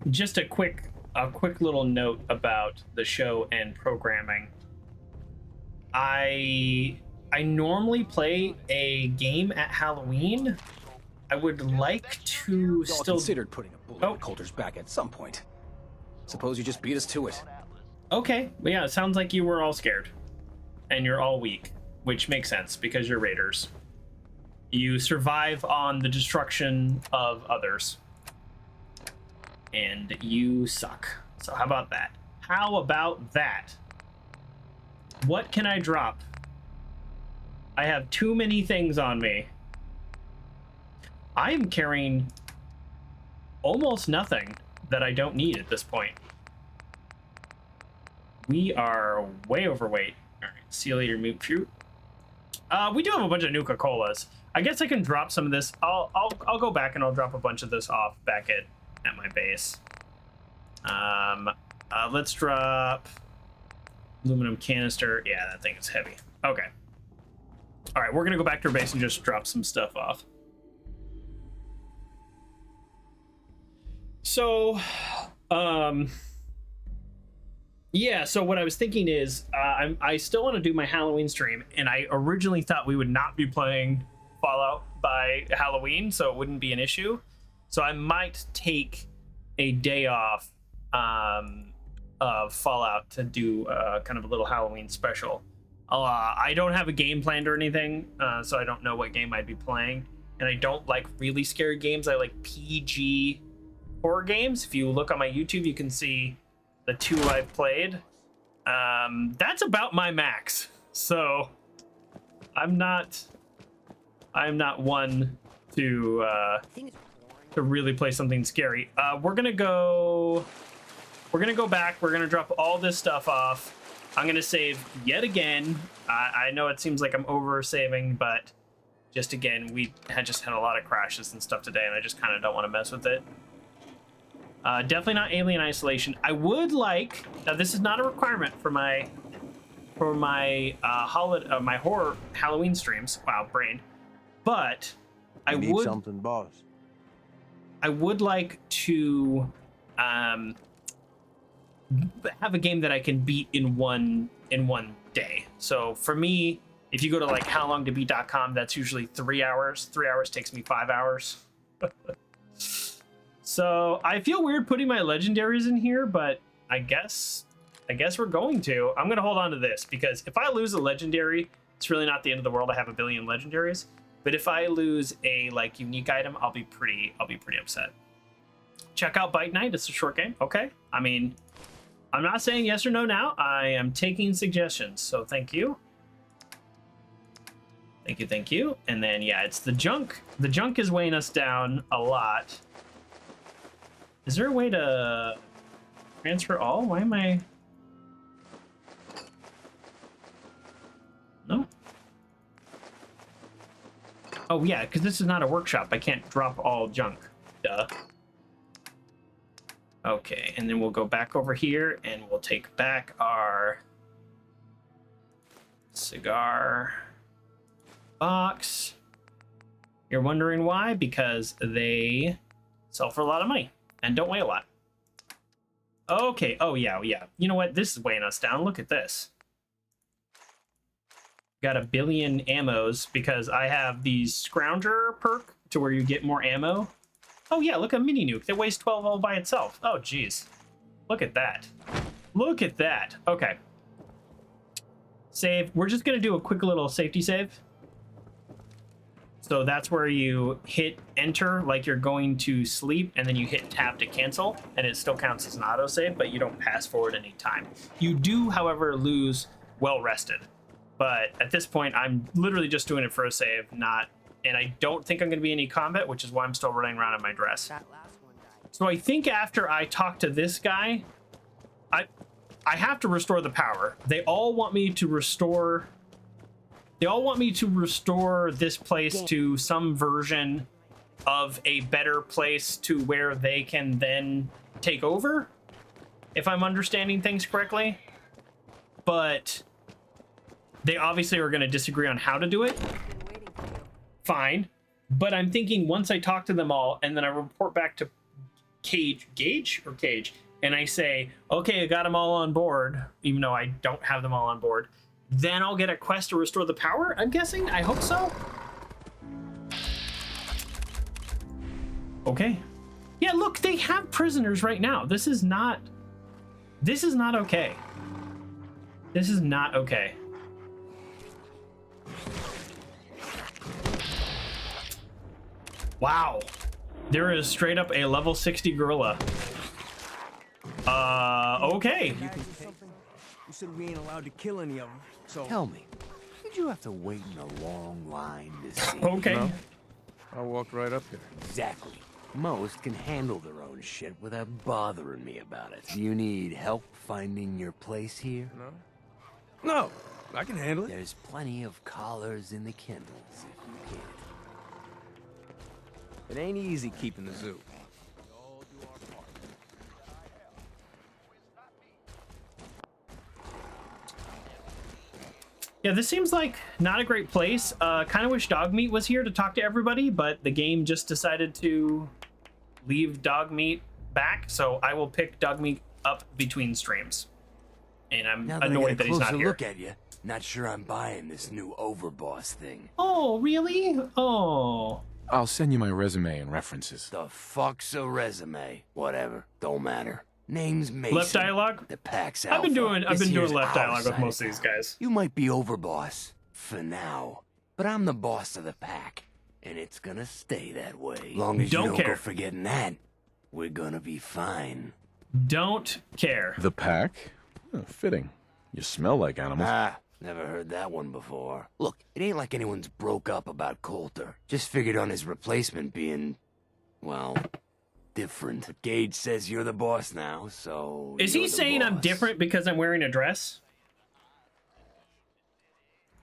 A: just a quick little note about the show and programming. I normally play a game at Halloween. I would like to
E: Y'all
A: still
E: considered putting a bullet in Coulter's back at some point. Suppose you just beat us to it.
A: Okay, well, yeah, it sounds like you were all scared, and you're all weak, which makes sense because you're raiders. You survive on the destruction of others, and you suck. So how about that? How about that? What can I drop? I have too many things on me. I am carrying almost nothing that I don't need at this point. We are way overweight. All right, see you later, Moot Fruit. We do have a bunch of Nuka-Colas. I guess I can drop some of this. I'll go back and I'll drop a bunch of this off back at my base. Let's drop aluminum canister. Yeah, that thing is heavy. Okay. All right, we're gonna go back to our base and just drop some stuff off. So, yeah, so what I was thinking is I still want to do my Halloween stream, and I originally thought we would not be playing Fallout by Halloween, so it wouldn't be an issue. So I might take a day off of Fallout to do kind of a little Halloween special. I don't have a game planned or anything, so I don't know what game I'd be playing, and I don't like really scary games. I like PG horror games. If you look on my YouTube, you can see the two I've played. That's about my max. So I'm not one to really play something scary. We're gonna go back. We're gonna drop all this stuff off. I'm gonna save yet again. I know it seems like I'm over saving, but just again, we had a lot of crashes and stuff today, and I just kind of don't want to mess with it. Definitely not Alien Isolation. I would like, now this is not a requirement for my my horror Halloween streams. Wow, brain. But I
U: need something, boss.
A: I would like to have a game that I can beat in one day. So for me, if you go to like howlongtobeat.com, that's usually 3 hours. 3 hours takes me 5 hours. So I feel weird putting my legendaries in here, but I guess we're going to. I'm gonna hold on to this because if I lose a legendary, it's really not the end of the world. I have a billion legendaries. But if I lose a like unique item, I'll be pretty upset. Check out Bike Night. It's a short game. Okay. I mean, I'm not saying yes or no now. I am taking suggestions. So thank you. Thank you. And then yeah, it's the junk. The junk is weighing us down a lot. Is there a way to transfer all? Why am I? No. Oh yeah, because this is not a workshop. I can't drop all junk. Duh. Okay, and then we'll go back over here and we'll take back our cigar box. You're wondering why? Because they sell for a lot of money and don't weigh a lot. Okay, oh yeah. You know what? This is weighing us down. Look at this. Got a billion ammos because I have the Scrounger perk to where you get more ammo. Oh yeah, look, a mini nuke that weighs 12 all by itself. Oh geez, look at that. Look at that. Okay. Save. We're just gonna do a quick little safety save. So that's where you hit enter like you're going to sleep, and then you hit tab to cancel, and it still counts as an autosave, but you don't pass forward any time. You do, however, lose well rested. But at this point, I'm literally just doing it for a save, and I don't think I'm going to be in any combat, which is why I'm still running around in my dress. So I think after I talk to this guy, I have to restore the power. They all want me to restore this place to some version of a better place to where they can then take over, if I'm understanding things correctly. But they obviously are going to disagree on how to do it. Fine. But I'm thinking once I talk to them all and then I report back to Cage, and I say, okay, I got them all on board, even though I don't have them all on board, then I'll get a quest to restore the power, I'm guessing? I hope so. Okay. Yeah, look, they have prisoners right now. This is not okay. This is not okay. Wow. There is straight up a level 60 gorilla. Okay.
W: You said we ain't allowed to kill any of them, so...
U: Tell me, did you have to wait in a long line to see?
A: Okay.
U: No.
M: I walked right up here.
U: Exactly. Most can handle their own shit without bothering me about it. Do you need help finding your place here?
M: No, I can handle it.
U: There's plenty of collars in the kennels if you can.
W: It ain't easy keeping the zoo.
A: Yeah, this seems like not a great place. Kind of wish Dogmeat was here to talk to everybody, but the game just decided to leave Dogmeat back, so I will pick Dogmeat up between streams. And I'm annoyed that he's not here.
U: Look at you. Not sure I'm buying this new overboss thing.
A: Oh, really? Oh.
H: I'll send you my resume and references.
U: The fuck's a resume? Whatever. Don't matter. Name's Mason.
A: Left dialogue?
U: The pack's
A: I've been doing
U: This
A: left dialogue with
U: side
A: most of these guys.
U: You might be overboss for now, but I'm the boss of the pack, and it's gonna stay that way. Long as you don't go forgetting that, we're gonna be fine.
A: Don't care.
H: The pack? Oh, fitting. You smell like animals.
U: Ah, never heard that one before. Look, it ain't like anyone's broke up about Coulter. Just figured on his replacement being, well, different. But Gage says you're the boss now, so...
A: Is he saying I'm different because I'm wearing a dress?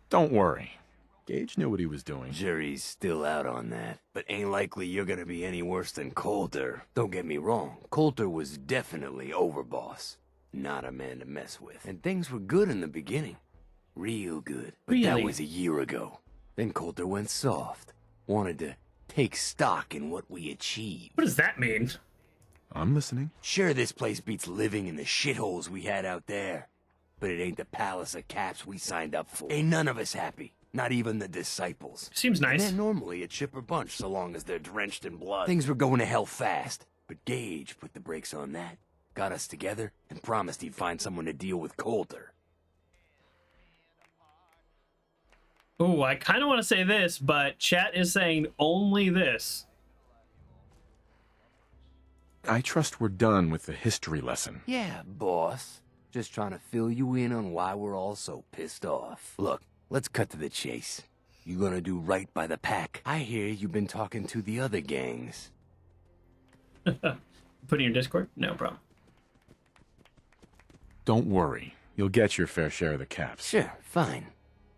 H: Don't worry. Gage knew what he was doing.
U: Jury's still out on that, but ain't likely you're gonna be any worse than Coulter. Don't get me wrong, Coulter was definitely overboss. Not a man to mess with. And things were good in the beginning. Real good. But that
A: Really?
U: was a year ago. Then Coulter went soft. Wanted to take stock in what we achieved.
A: What does that mean?
H: I'm listening.
U: Sure, this place beats living in the shitholes we had out there. But it ain't the palace of caps we signed up for. Ain't none of us happy. Not even the disciples.
A: Seems nice.
U: And they're normally a chipper bunch so long as they're drenched in blood. Things were going to hell fast, but Gage put the brakes on that, got us together, and promised he'd find someone to deal with Coulter.
A: Ooh, I kind of want to say this, but chat is saying only this.
H: I trust we're done with the history lesson.
U: Yeah, boss. Just trying to fill you in on why we're all so pissed off. Look, let's cut to the chase. You gonna do right by the pack? I hear you've been talking to the other gangs.
A: Put in your Discord? No problem.
H: Don't worry. You'll get your fair share of the caps.
U: Sure, fine.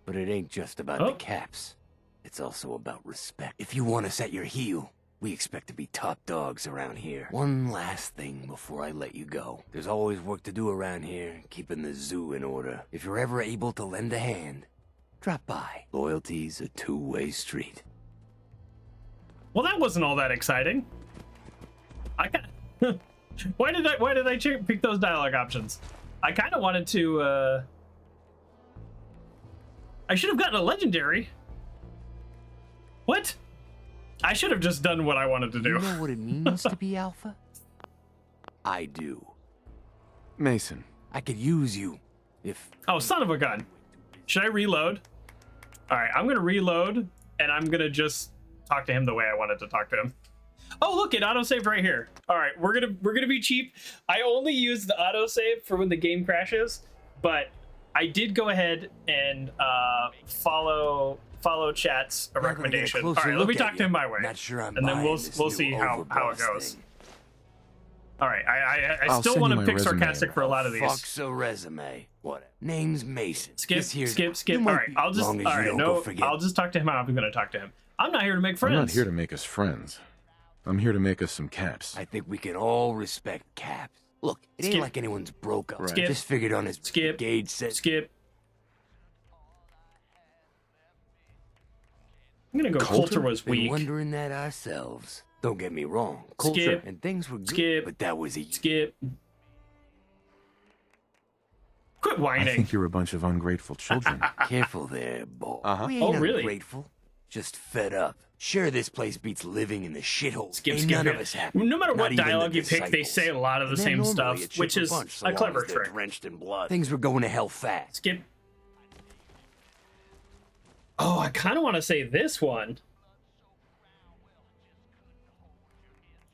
U: But it ain't just about the caps. It's also about respect. If you want us at your heel, we expect to be top dogs around here. One last thing before I let you go. There's always work to do around here, keeping the zoo in order. If you're ever able to lend a hand, drop by. Loyalty's a two-way street.
A: Well, that wasn't all that exciting. I got. Why did I pick those dialogue options? I kind of wanted to. I should have gotten a legendary. What? I should have just done what I wanted to do.
U: You know what it means to be alpha? I do.
H: Mason.
U: I could use you if...
A: Oh, son of a gun. Should I reload? All right, I'm going to reload, and I'm going to just talk to him the way I wanted to talk to him. Oh, look, it autosaved right here. All right, we're gonna be cheap. I only use the autosave for when the game crashes, but I did go ahead and follow chat's recommendation. All right, let me talk to him my way.
U: Not sure I'm
A: and then we'll see how it goes. All right, I still want to pick sarcastic for a lot of these.
U: Fuck's a resume. What? Name's Mason.
A: Skip. All right, I'll just I'll just talk to him how I'm gonna talk to him. I'm not here to make friends.
H: I'm not here to make us friends. I'm here to make us some caps.
U: I think we can all respect caps. Look, it ain't like anyone's broke up.
A: Skip.
U: Just figured on his Gage said.
A: Skip. I'm gonna go. Coulter was weak.
U: Been wondering that ourselves. Don't get me wrong. Coulter and things were good, but that was a
A: skip. Quit whining.
H: I think you're a bunch of ungrateful children.
U: Careful there, boy. We
A: Oh,
U: ain't
A: really?
U: ungrateful. Just fed up. Sure, this place beats living in the shithole.
A: Skip.
U: None of us happy.
A: No matter what
U: Not even
A: dialogue
U: the
A: you pick, they
U: disciples.
A: say a lot of the
U: And they're
A: same
U: normally
A: stuff,
U: a
A: which
U: chipper
A: is
U: bunch, so
A: a
U: long
A: clever
U: as they're
A: trick.
U: drenched in blood. Things were going to hell fast.
A: Skip. Oh, I kind of want to say this one.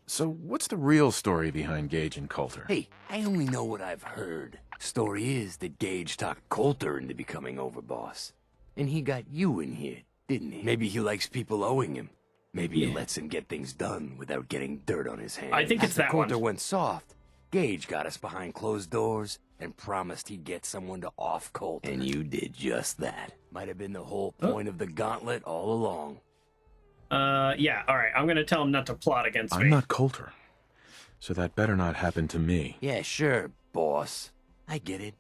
H: So what's the real story behind Gage and Coulter?
U: Hey, I only know what I've heard. Story is that Gage talked Coulter into becoming overboss. And he got you in here, didn't he? Maybe he likes people owing him. Maybe he lets him get things done without getting dirt on his hands.
A: I think it's
U: After
A: that one.
U: Coulter went soft, Gage got us behind closed doors and promised he'd get someone to off Coulter. And you did just that. Might have been the whole point of the Gauntlet all along.
A: Yeah, all right. I'm going to tell him not to plot against me.
H: I'm not Coulter, so that better not happen to me.
U: Yeah, sure, boss. I get it.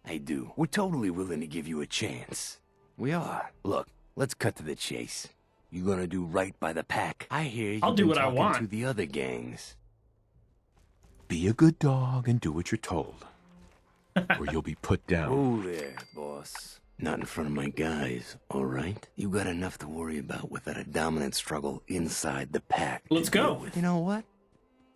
U: I do. We're totally willing to give you a chance. We are. Look, let's cut to the chase. You gonna do right by the pack? I hear you've
A: I'll do
U: been
A: what I
U: talking
A: want.
U: to the other gangs.
H: Be a good dog and do what you're told, or you'll be put down.
U: Oh there, boss. Not in front of my guys, all right? You got enough to worry about without a dominant struggle inside the pack.
A: Let's go.
U: You know what?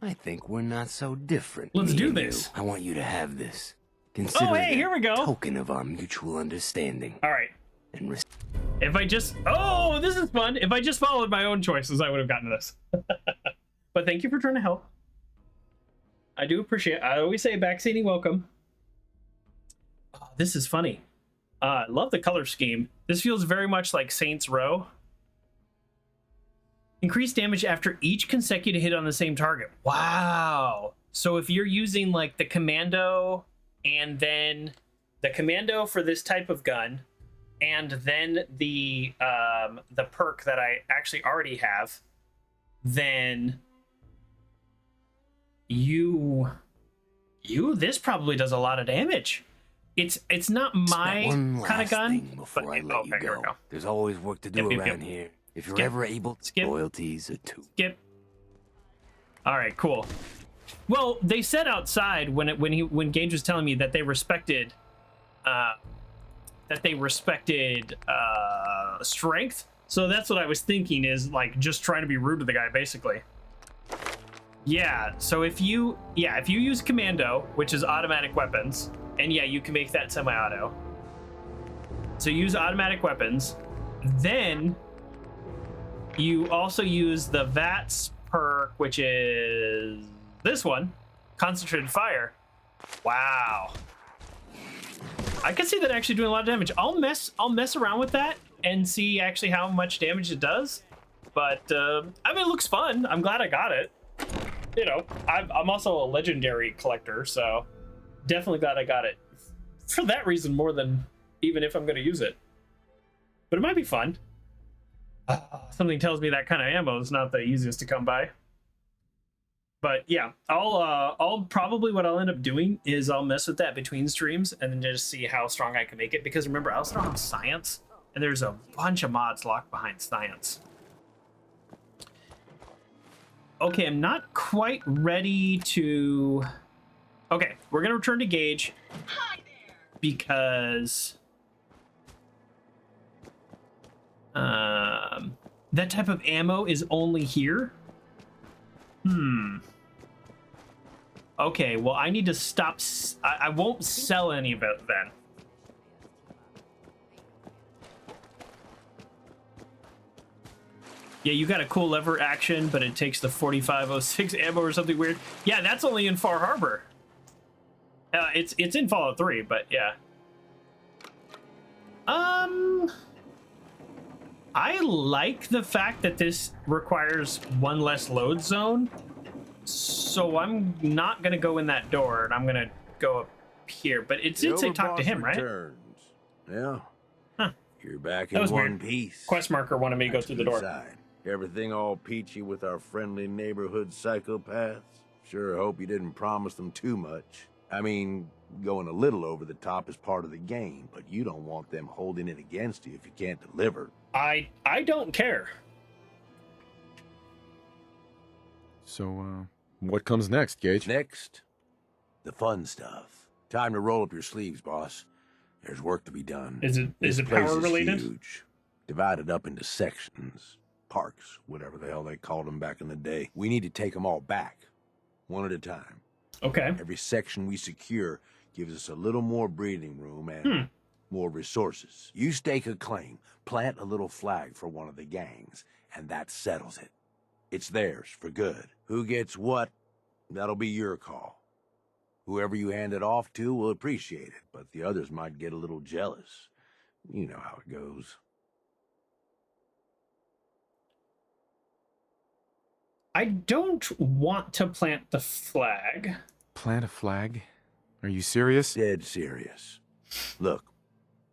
U: I think we're not so different.
A: Let's
U: me
A: do
U: and
A: this.
U: you. I want you to have this. Consider
A: Oh, hey,
U: it
A: here we go.
U: a token of our mutual understanding.
A: All right.
U: And
A: If I just... Oh, this is fun. If I just followed my own choices, I would have gotten this. But thank you for trying to help. I do appreciate it. I always say backseating welcome. Oh, This is funny. Love the color scheme. This feels very much like Saints Row. Increase damage after each consecutive hit on the same target. Wow. So if you're using like the commando and then the commando for this type of gun, and then the perk that I actually already have, then this probably does a lot of damage. It's not my kind of gun, but
W: I let you go. There's always work to do around here. If you're ever able, loyalties are too.
A: Skip. All right, cool. Well, they said outside when Gage was telling me that they respected strength. So that's what I was thinking, is like just trying to be rude to the guy, basically. Yeah. So if you use commando, which is automatic weapons, and yeah, you can make that semi-auto. So use automatic weapons, then you also use the VATS perk, which is this one, concentrated fire. Wow. I can see that actually doing a lot of damage. I'll mess around with that and see actually how much damage it does. But I mean, it looks fun. I'm glad I got it. You know, I'm also a legendary collector, so definitely glad I got it for that reason more than even if I'm going to use it. But it might be fun. Something tells me that kind of ammo is not the easiest to come by. But yeah, I'll probably, what I'll end up doing is I'll mess with that between streams and then just see how strong I can make it. Because remember, I also don't have science, and there's a bunch of mods locked behind science. Okay, I'm not quite ready to... Okay, we're gonna return to Gage because that type of ammo is only here. Okay, well, I need to stop. I won't sell any of it then. Yeah, you got a cool lever action, but it takes the 4506 ammo or something weird. Yeah, that's only in Far Harbor. It's in Fallout 3, but yeah. I like the fact that this requires one less load zone, so I'm not gonna go in that door, and I'm gonna go up here. But it did say talk to him, right?
U: Yeah.
A: Huh.
U: You're back
A: That
U: in
A: was
U: one
A: weird.
U: piece.
A: Quest marker wanted me to go through the door.
U: Inside. Everything all peachy with our friendly neighborhood psychopaths. Sure hope you didn't promise them too much. I mean, going a little over the top is part of the game, but you don't want them holding it against you if you can't deliver.
A: I don't care.
M: So, what comes next, Gage?
U: Next, the fun stuff. Time to roll up your sleeves, boss. There's work to be done.
A: Is it power related?
U: Huge. Divided up into sections, parks, whatever the hell they called them back in the day. We need to take them all back, one at a time.
A: Okay.
U: Every section we secure gives us a little more breathing room and more resources. You stake a claim, plant a little flag for one of the gangs, and that settles it. It's theirs for good. Who gets what, that'll be your call. Whoever you hand it off to will appreciate it, but the others might get a little jealous. You know how it goes.
A: I don't want to plant the flag.
M: Plant a flag? Are you serious?
U: Dead serious. Look,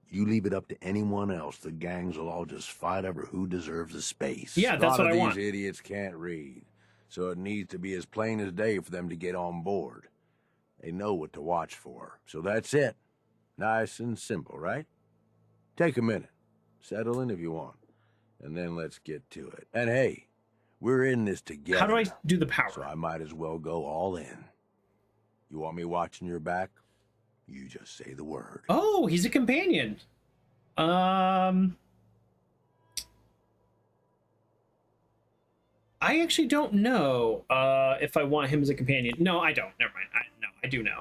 U: you leave it up to anyone else, the gangs will all just fight over who deserves the space.
A: Yeah, that's what I want.
U: A lot of these idiots can't read, so it needs to be as plain as day for them to get on board. They know what to watch for, so that's it. Nice and simple, right? Take a minute. Settle in if you want, and then let's get to it. And hey, we're in this together.
A: How do I do the power?
U: So I might as well go all in. You want me watching your back? You just say the word.
A: Oh, he's a companion. I actually don't know if I want him as a companion. No, I don't. Never mind. I do know.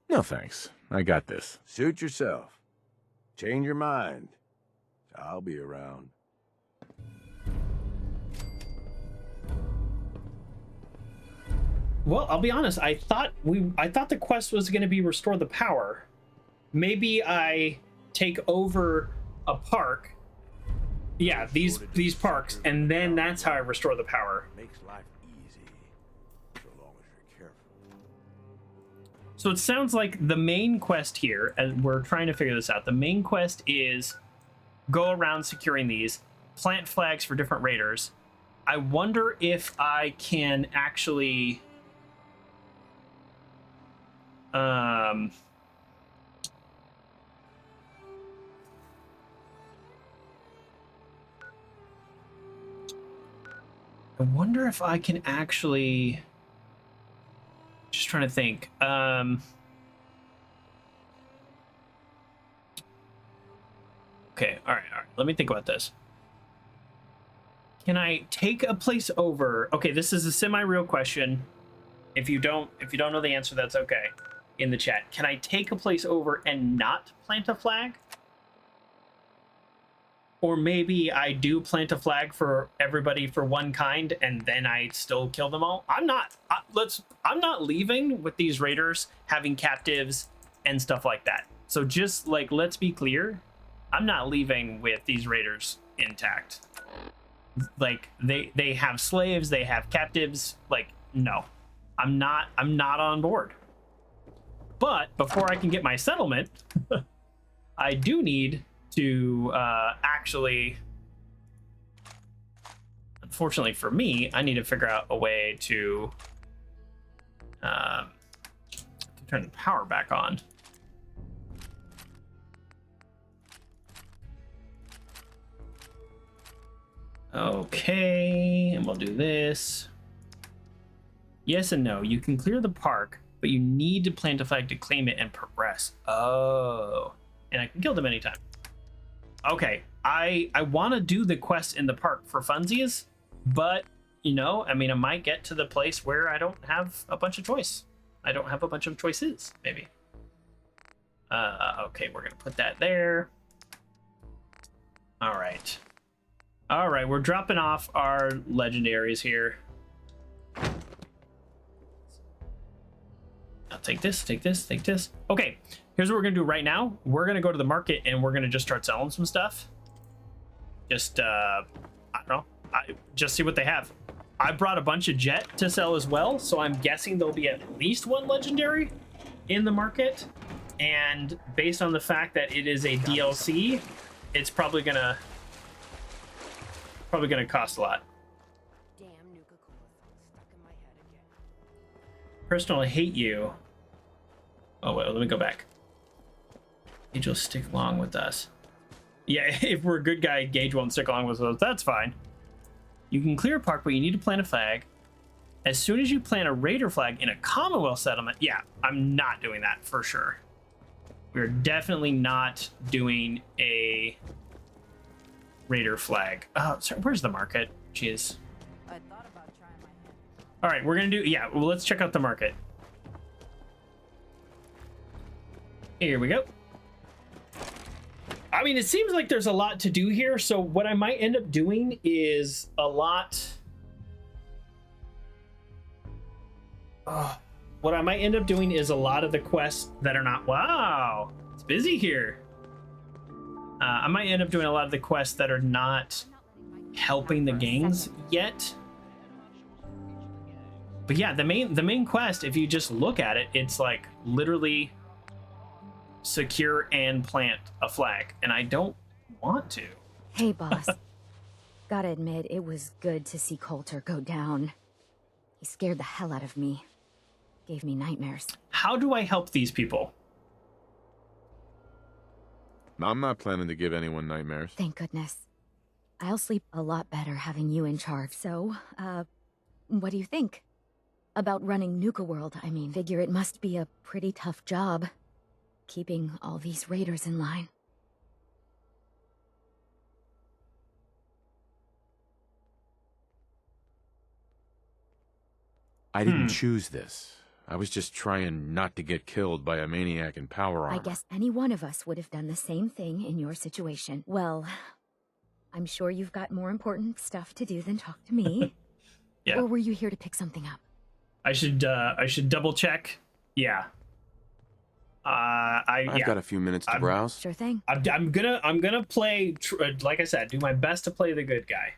M: No, thanks. I got this.
U: Suit yourself. Change your mind. I'll be around.
A: Well, I'll be honest. I thought the quest was going to be restore the power. maybe I take over a park. Yeah, these parks, and then that's how I restore the power.
U: Makes life easy, so long as you're careful.
A: So it sounds like the main quest here, and we're trying to figure this out, the main quest is go around securing these, plant flags for different raiders. I wonder if I can actually... I wonder if I can actually... Just trying to think. Okay, all right. Let me think about this. Can I take a place over? Okay, this is a semi-real question. If you don't know the answer, that's okay. In the chat, can I take a place over and not plant a flag? Or maybe I do plant a flag for everybody for one kind, and then I still kill them all. I'm not leaving with these raiders having captives and stuff like that. So just like, let's be clear, I'm not leaving with these raiders intact. Like they have slaves, they have captives. Like, no, I'm not on board. But before I can get my settlement, I do need to actually, unfortunately for me, I need to figure out a way to turn the power back on. Okay, and we'll do this. Yes and no. You can clear the park, but you need to plant a flag to claim it and progress. Oh, and I can kill them anytime. Okay, I want to do the quest in the park for funsies, but, you know, I mean, I might get to the place where I don't have a bunch of choice. I don't have a bunch of choices, maybe. Okay, we're going to put that there. All right. All right, we're dropping off our legendaries here. I'll take this, take this, take this. Okay, here's what we're gonna do right now. We're gonna go to the market and we're gonna just start selling some stuff. Just, I don't know, just see what they have. I brought a bunch of jet to sell as well, so I'm guessing there'll be at least one legendary in the market. And based on the fact that it is a DLC, it's probably gonna cost a lot.
O: Damn, Nuka-Cola stuck in my head again.
A: Personal, I hate you. Oh, wait, let me go back. Gage will stick along with us. Yeah, if we're a good guy, Gage won't stick along with us. That's fine. You can clear a park, but you need to plant a flag. As soon as you plant a raider flag in a Commonwealth settlement, yeah, I'm not doing that for sure. We're definitely not doing a raider flag. Oh, sorry, where's the market? Jeez.
N: I thought about trying my hand.
A: All right, we're gonna do, yeah, well, let's check out the market. Here we go. I mean, it seems like there's a lot to do here, so what I might end up doing is a lot... what I might end up doing is a lot of the quests that are not... Wow, it's busy here. I might end up doing a lot of the quests that are not helping the gangs yet. But yeah, the main quest, if you just look at it, it's like literally secure and plant a flag, and I don't want to.
B: Hey, boss. Gotta admit, it was good to see Coulter go down. He scared the hell out of me. Gave me nightmares.
A: How do I help these people?
M: I'm not planning to give anyone nightmares.
B: Thank goodness. I'll sleep a lot better having you in charge. So, what do you think? About running Nuka-World, I mean. Figure it must be a pretty tough job, keeping all these raiders in line.
M: I didn't choose this. I was just trying not to get killed by a maniac in power armor.
B: I guess any one of us would have done the same thing in your situation. Well, I'm sure you've got more important stuff to do than talk to me.
A: Yeah.
B: Or were you here to pick something up?
A: I should double check. Yeah.
M: I've got a few minutes to browse.
B: Sure thing.
A: I'm gonna play, like I said, do my best to play the good guy.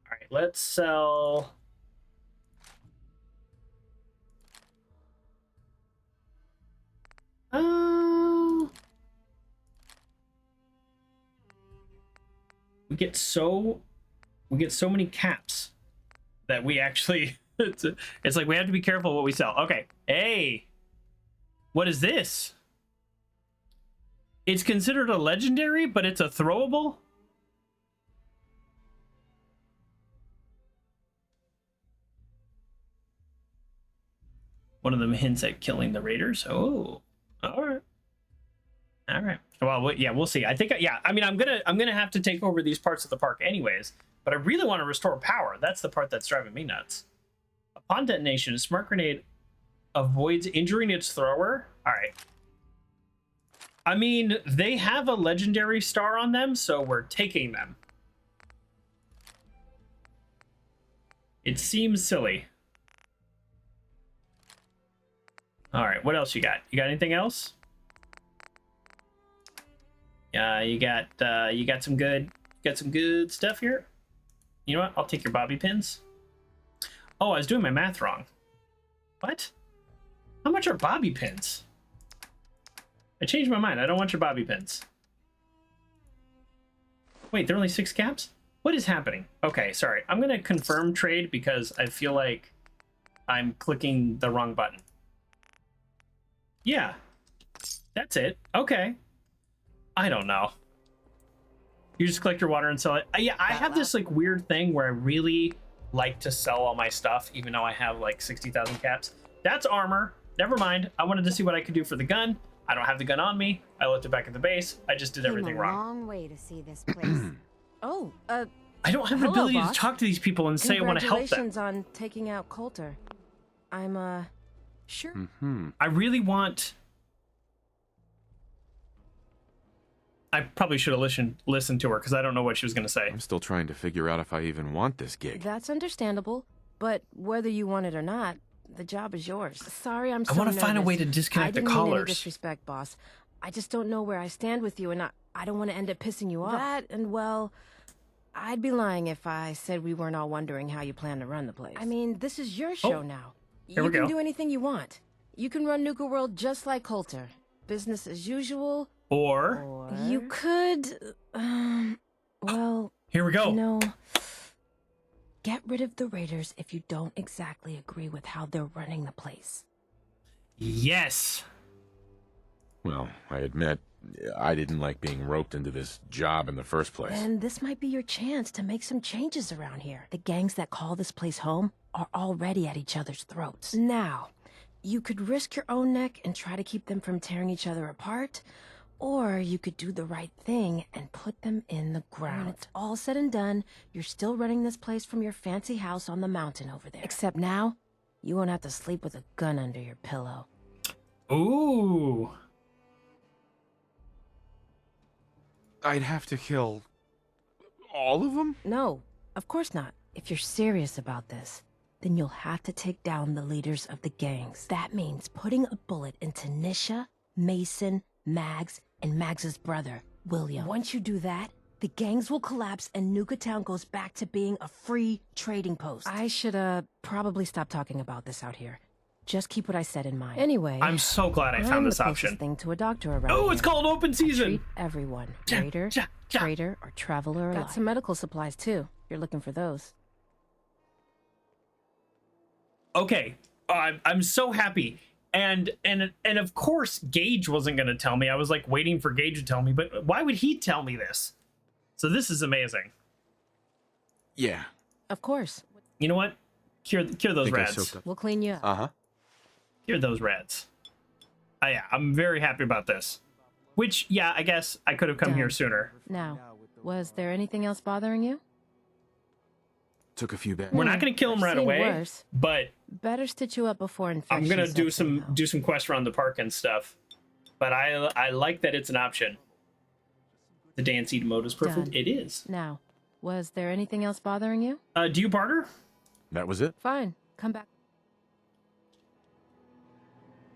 A: All right, let's sell. We get so many caps that we actually it's like we have to be careful what we sell. Okay, hey, what is this? It's considered a legendary, but it's a throwable. One of them hints at killing the raiders. Oh, all right. All right. Well, yeah, we'll see. I think, yeah. I mean, I'm gonna have to take over these parts of the park anyways. But I really want to restore power. That's the part that's driving me nuts. Upon detonation, a smart grenade avoids injuring its thrower. All right. I mean, they have a legendary star on them, so we're taking them. It seems silly. All right, what else you got? You got anything else? You got some good stuff here. You know what? I'll take your bobby pins. Oh, I was doing my math wrong. What? How much are bobby pins? I changed my mind. I don't want your bobby pins. Wait, they're only 6 caps? What is happening? Okay, sorry. I'm gonna confirm trade because I feel like I'm clicking the wrong button. Yeah, that's it. Okay. I don't know. You just collect your water and sell it. Yeah, I have this like weird thing where I really like to sell all my stuff, even though I have like 60,000 caps. That's armor. Never mind. I wanted to see what I could do for the gun. I don't have the gun on me. I left it back at the base. I just did everything wrong.
B: Long way to see this place.
J: Oh,
A: I don't have the ability to talk to these people and say I want to help them.
J: Congratulations on taking out Coulter. I'm, sure.
A: I really want... I probably should have listened to her because I don't know what she was going to say.
M: I'm still trying to figure out if I even want this gig.
J: That's understandable, but whether you want it or not, the job is yours. Sorry, I'm so
A: I want to
J: nervous.
A: find a way to disconnect the
J: I didn't mean any
A: collars.
J: disrespect, boss. I just don't know where I stand with you, and I don't want to end up pissing you off. That, and well, I'd be lying if I said we weren't all wondering how you plan to run the place. I mean, this is your show now.
A: Here we
J: You can
A: go.
J: do anything you want. You can run Nuka-World just like Coulter. Business as usual.
A: Or
J: You could, well...
A: Here we go.
J: You know, get rid of the raiders if you don't exactly agree with how they're running the place.
A: Yes.
M: Well, I admit, I didn't like being roped into this job in the first place.
J: And this might be your chance to make some changes around here. The gangs that call this place home are already at each other's throats. Now, you could risk your own neck and try to keep them from tearing each other apart, or you could do the right thing and put them in the ground. When it's all said and done, you're still running this place from your fancy house on the mountain over there. Except now, you won't have to sleep with a gun under your pillow.
A: Ooh.
M: I'd have to kill all of them?
J: No, of course not. If you're serious about this, then you'll have to take down the leaders of the gangs. That means putting a bullet into Nisha, Mason, Mags, and Mags's brother, William. Once you do that, the gangs will collapse and Nuka Town goes back to being a free trading post. I should, probably stop talking about this out here. Just keep what I said in mind. Anyway,
A: I'm so glad I found this option.
J: Thing to a doctor around
A: Oh,
J: here.
A: it's called open season.
J: Treat everyone, raider, trader, or traveler alike. Got some medical supplies too. You're looking for those.
A: Okay, I'm so happy. And of course Gage wasn't going to tell me. I was like waiting for Gage to tell me, but why would he tell me this? So this is amazing.
M: Yeah.
J: Of course.
A: You know what? Cure those rats.
J: We'll clean you up.
M: Uh-huh.
A: Cure those rats. Yeah, I'm very happy about this. Which, yeah, I guess I could have come here sooner.
J: Now, was there anything else bothering you?
M: Took a few bad.
A: We're not going to kill him right away, but
J: better stitch you up before infection.
A: I'm going to do some quests around the park and stuff. But I like that it's an option. The dance eat mode is perfect.
J: Done.
A: It is.
J: Now, was there anything else bothering you?
A: Do you barter?
M: That was it.
J: Fine. Come back.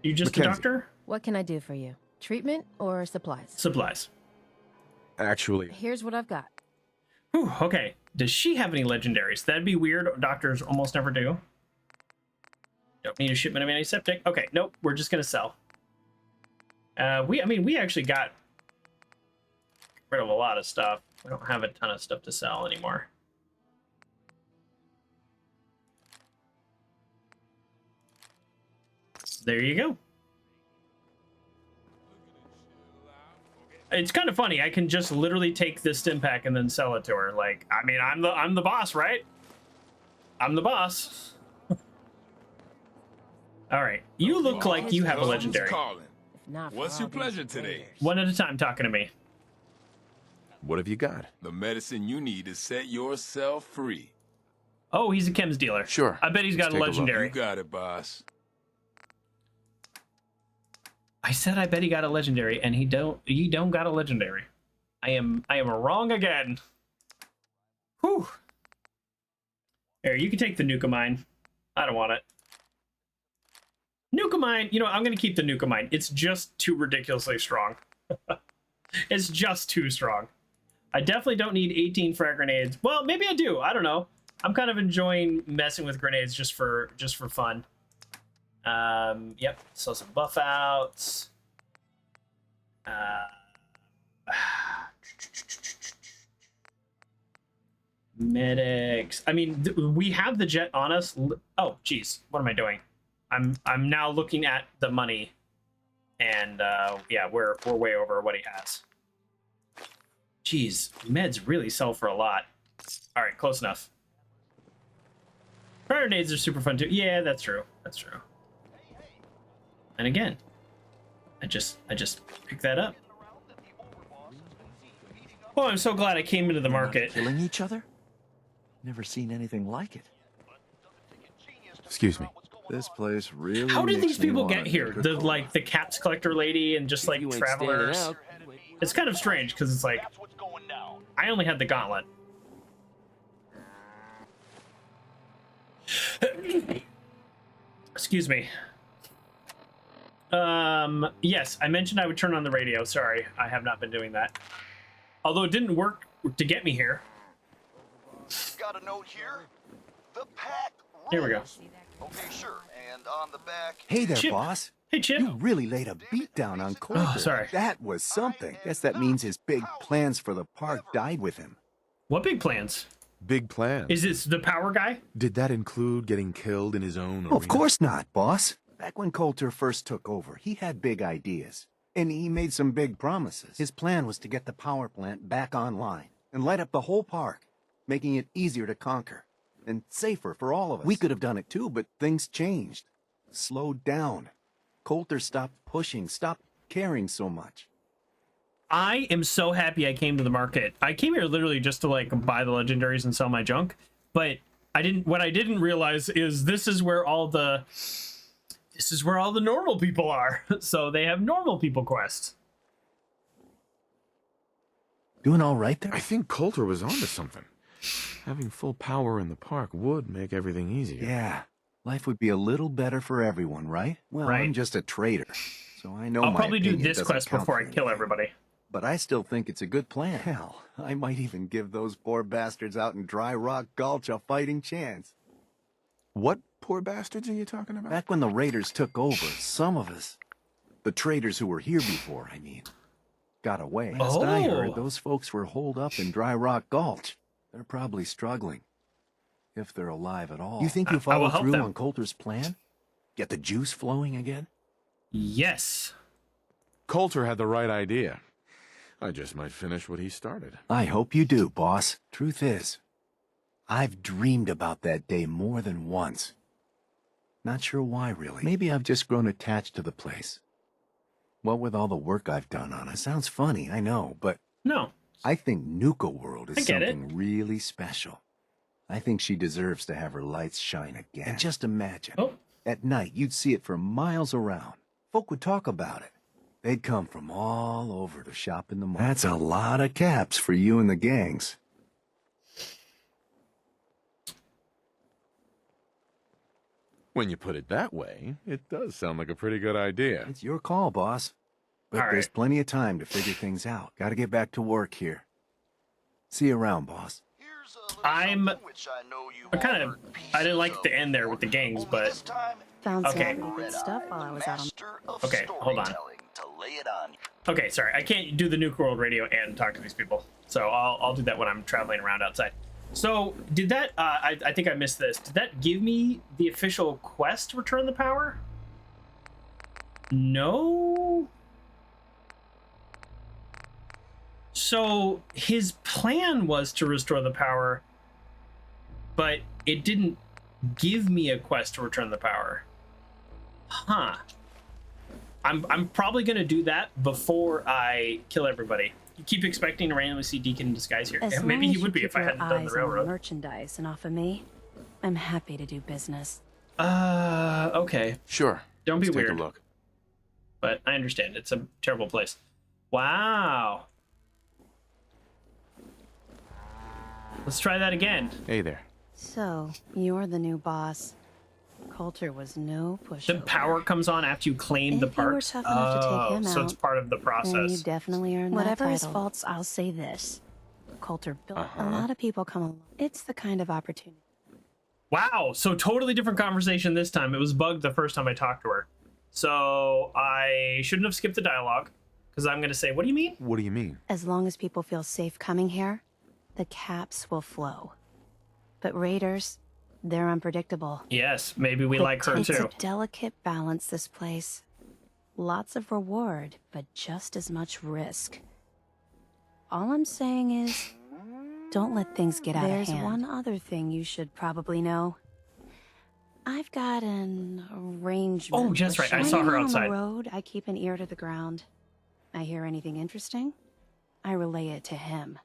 A: You just a doctor?
J: What can I do for you? Treatment or supplies?
A: Supplies.
M: Actually,
J: Here's what I've got.
A: Whew, okay. Does she have any legendaries? That'd be weird. Doctors almost never do. Don't need a shipment of antiseptic. Okay, nope. We're just gonna sell. We actually got rid of a lot of stuff. We don't have a ton of stuff to sell anymore. There you go. It's kind of funny. I can just literally take this stim pack and then sell it to her. Like, I mean, I'm the boss, right? I'm the boss. All right. You look like you have a legendary.
L: What's your pleasure today?
A: One at a time talking to me.
M: What have you got?
L: The medicine you need to set yourself free.
A: Oh, he's a chems dealer.
M: Sure.
A: I bet he's got a legendary.
L: You got it, boss.
A: I said I bet he got a legendary, and he don't got a legendary. I am wrong again. Whew. Here, you can take the Nuka mine. I don't want it. Nuka mine, you know, I'm gonna keep the Nuka mine. It's just too ridiculously strong. It's just too strong. I definitely don't need 18 frag grenades. Well, maybe I do. I don't know. I'm kind of enjoying messing with grenades just for fun. Yep, so some buff outs. Medics. I mean, we have the jet on us. Oh, geez, what am I doing? I'm now looking at the money, and yeah, we're way over what he has. Jeez, meds really sell for a lot. All right, close enough. Fire grenades are super fun too. Yeah, that's true. That's true. And again, I just picked that up. Oh, I'm so glad I came into the market.
W: Killing each other? Never seen anything like it.
M: Excuse me.
W: This place really.
A: How did these people get here? The caps collector lady and just like travelers. It's kind of strange because it's like I only had the gauntlet. Excuse me. Yes, I mentioned I would turn on the radio. Sorry, I have not been doing that. Although it didn't work to get me here.
Q: Got a note here. The pack.
A: Here we go.
Q: Okay, sure. And on the back.
W: Hey there,
A: Chip.
W: boss.
A: Hey, Chip.
W: You really laid a beat down on Coulter.
A: Oh, sorry.
W: That was something. Guess that means his big plans for the park died with him.
A: What big plans?
M: Big plans.
A: Is this the power guy?
M: Did that include getting killed in his own arena?
W: Of course not, boss. Back when Coulter first took over, he had big ideas. And he made some big promises. His plan was to get the power plant back online and light up the whole park, making it easier to conquer and safer for all of us. We could have done it too, but things changed. Slowed down. Coulter stopped pushing, stopped caring so much.
A: I am so happy I came to the market. I came here literally just to like buy the legendaries and sell my junk, but what I didn't realize is this is where all the normal people are. So they have normal people quests.
W: Doing all right there?
M: I think Coulter was onto something. Having full power in the park would make everything easier.
W: Yeah. Life would be a little better for everyone, right? Well,
A: right.
W: I'm just a trader, so I know
A: I'll
W: my
A: probably do
W: opinion
A: this
W: doesn't
A: quest
W: count
A: before
W: for
A: I kill
W: anything.
A: everybody.
W: But I still think it's a good plan. Hell, I might even give those poor bastards out in Dry Rock Gulch a fighting chance.
M: What poor bastards are you talking about?
W: Back when the raiders took over, some of us, the traders who were here before, I mean, got away. Last I heard, those folks were holed up in Dry Rock Gulch. They're probably struggling. If they're alive at all. You think you follow through on Coulter's plan? Get the juice flowing again?
A: Yes.
M: Coulter had the right idea. I just might finish what he started.
W: I hope you do, boss. Truth is, I've dreamed about that day more than once. Not sure why, really. Maybe I've just grown attached to the place. What with all the work I've done on it. Sounds funny, I know, but...
A: No.
W: I think Nuka-World is something really special. I think she deserves to have her lights shine again. And just imagine, at night you'd see it for miles around. Folk would talk about it. They'd come from all over to shop in the market. That's a lot of caps for you and the gangs.
M: When you put it that way, it does sound like a pretty good idea.
W: It's your call, boss. But
A: All
W: there's
A: right.
W: plenty of time to figure things out. Gotta get back to work here. See you around, boss.
A: I didn't like the end there with the gangs, but
B: Found some
A: okay.
B: pretty good stuff while I was out on.
A: Okay, hold on. Okay, sorry, I can't do the Nuka-World radio and talk to these people, so I'll do that when I'm traveling around outside. So did that? I think I missed this. Did that give me the official quest to return the power? No. So his plan was to restore the power, but it didn't give me a quest to return the power. Huh. I'm probably gonna do that before I kill everybody. You keep expecting to randomly see Deacon in disguise here.
T: As
A: Maybe
T: long
A: he
T: as
A: would
T: you
A: be if
T: keep
A: I
T: your
A: hadn't done the
T: eyes on
A: railroad.
T: merchandise and off of me, I'm happy to do business.
A: Okay.
M: Sure.
A: Don't be
M: Let's
A: weird.
M: Take a look.
A: But I understand. It's a terrible place. Wow. Let's try that again.
M: Hey there.
T: So, you're the new boss. Coulter was no pushover.
A: The power comes on after you claim the
T: If you were
A: parts.
T: tough enough to take him
A: So
T: out,
A: it's part of the
T: then you
A: process.
T: definitely earned Whatever his faults, I'll say this. Coulter built a lot of people come along. It's the kind of opportunity.
A: Wow, so totally different conversation this time. It was bugged the first time I talked to her. So I shouldn't have skipped the dialogue, because I'm going to say, what do you mean?
M: What do you mean?
T: As long as people feel safe coming here, the caps will flow. But raiders, they're unpredictable.
A: Yes, maybe we like her
T: It's
A: too.
T: a delicate balance, this place. Lots of reward, but just as much risk. All I'm saying is, don't let things get out of hand. There's one other thing you should probably know. I've got an arrangement.
A: Oh, that's right. I
T: When
A: saw
T: I'm
A: her
T: on
A: outside.
T: the road, I keep an ear to the ground. I hear anything interesting, I relay it to him.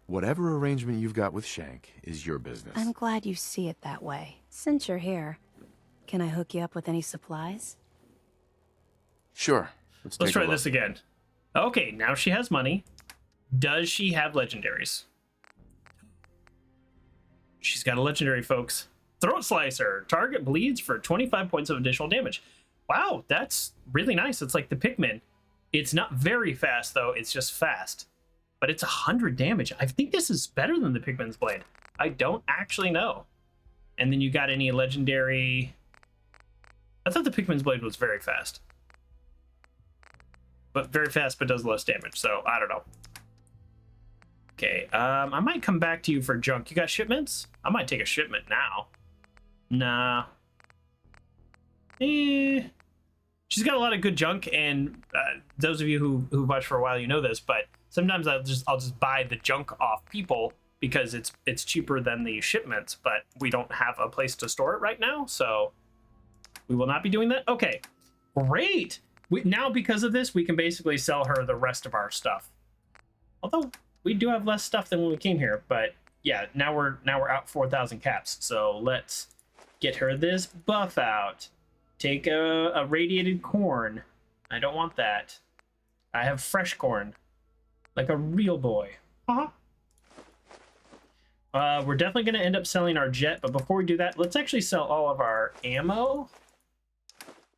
M: Whatever arrangement you've got with Shank is your business.
T: I'm glad you see it that way. Since you're here, can I hook you up with any supplies?
M: Sure.
A: Let's
M: take a
A: try
M: look.
A: this again. Okay, now she has money. Does she have legendaries? She's got a legendary, folks. Throat Slicer. Target bleeds for 25 points of additional damage. Wow, that's really nice. It's like the Pikmin. It's not very fast, though. It's just fast. But it's 100 damage. I think this is better than the Pikmin's Blade. I don't actually know. And then you got any legendary... I thought the Pikmin's Blade was very fast. But very fast, but does less damage. So, I don't know. Okay, I might come back to you for junk. You got shipments? I might take a shipment now. Nah. She's got a lot of good junk, and those of you who've watched for a while, you know this, but sometimes I'll just buy the junk off people because it's cheaper than the shipments, but we don't have a place to store it right now, so we will not be doing that. Okay, great. Now because of this, we can basically sell her the rest of our stuff. Although we do have less stuff than when we came here, but yeah, now we're out 4,000 caps. So let's get her this buff out. Take a radiated corn. I don't want that. I have fresh corn, like a real boy. We're definitely going to end up selling our jet, but before we do that, let's actually sell all of our ammo,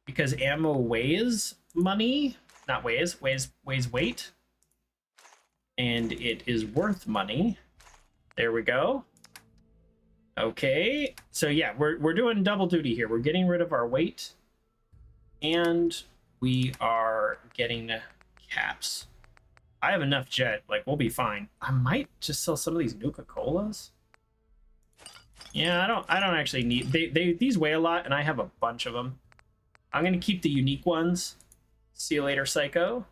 A: because ammo weighs money. Not weighs weight. And it is worth money. There we go. Okay, so yeah, we're doing double duty here. We're getting rid of our weight, and we are getting caps. I have enough jet, like we'll be fine. I might just sell some of these Nuka-Colas. Yeah, I don't actually need these weigh a lot, and I have a bunch of them. I'm gonna keep the unique ones. See you later, Psycho.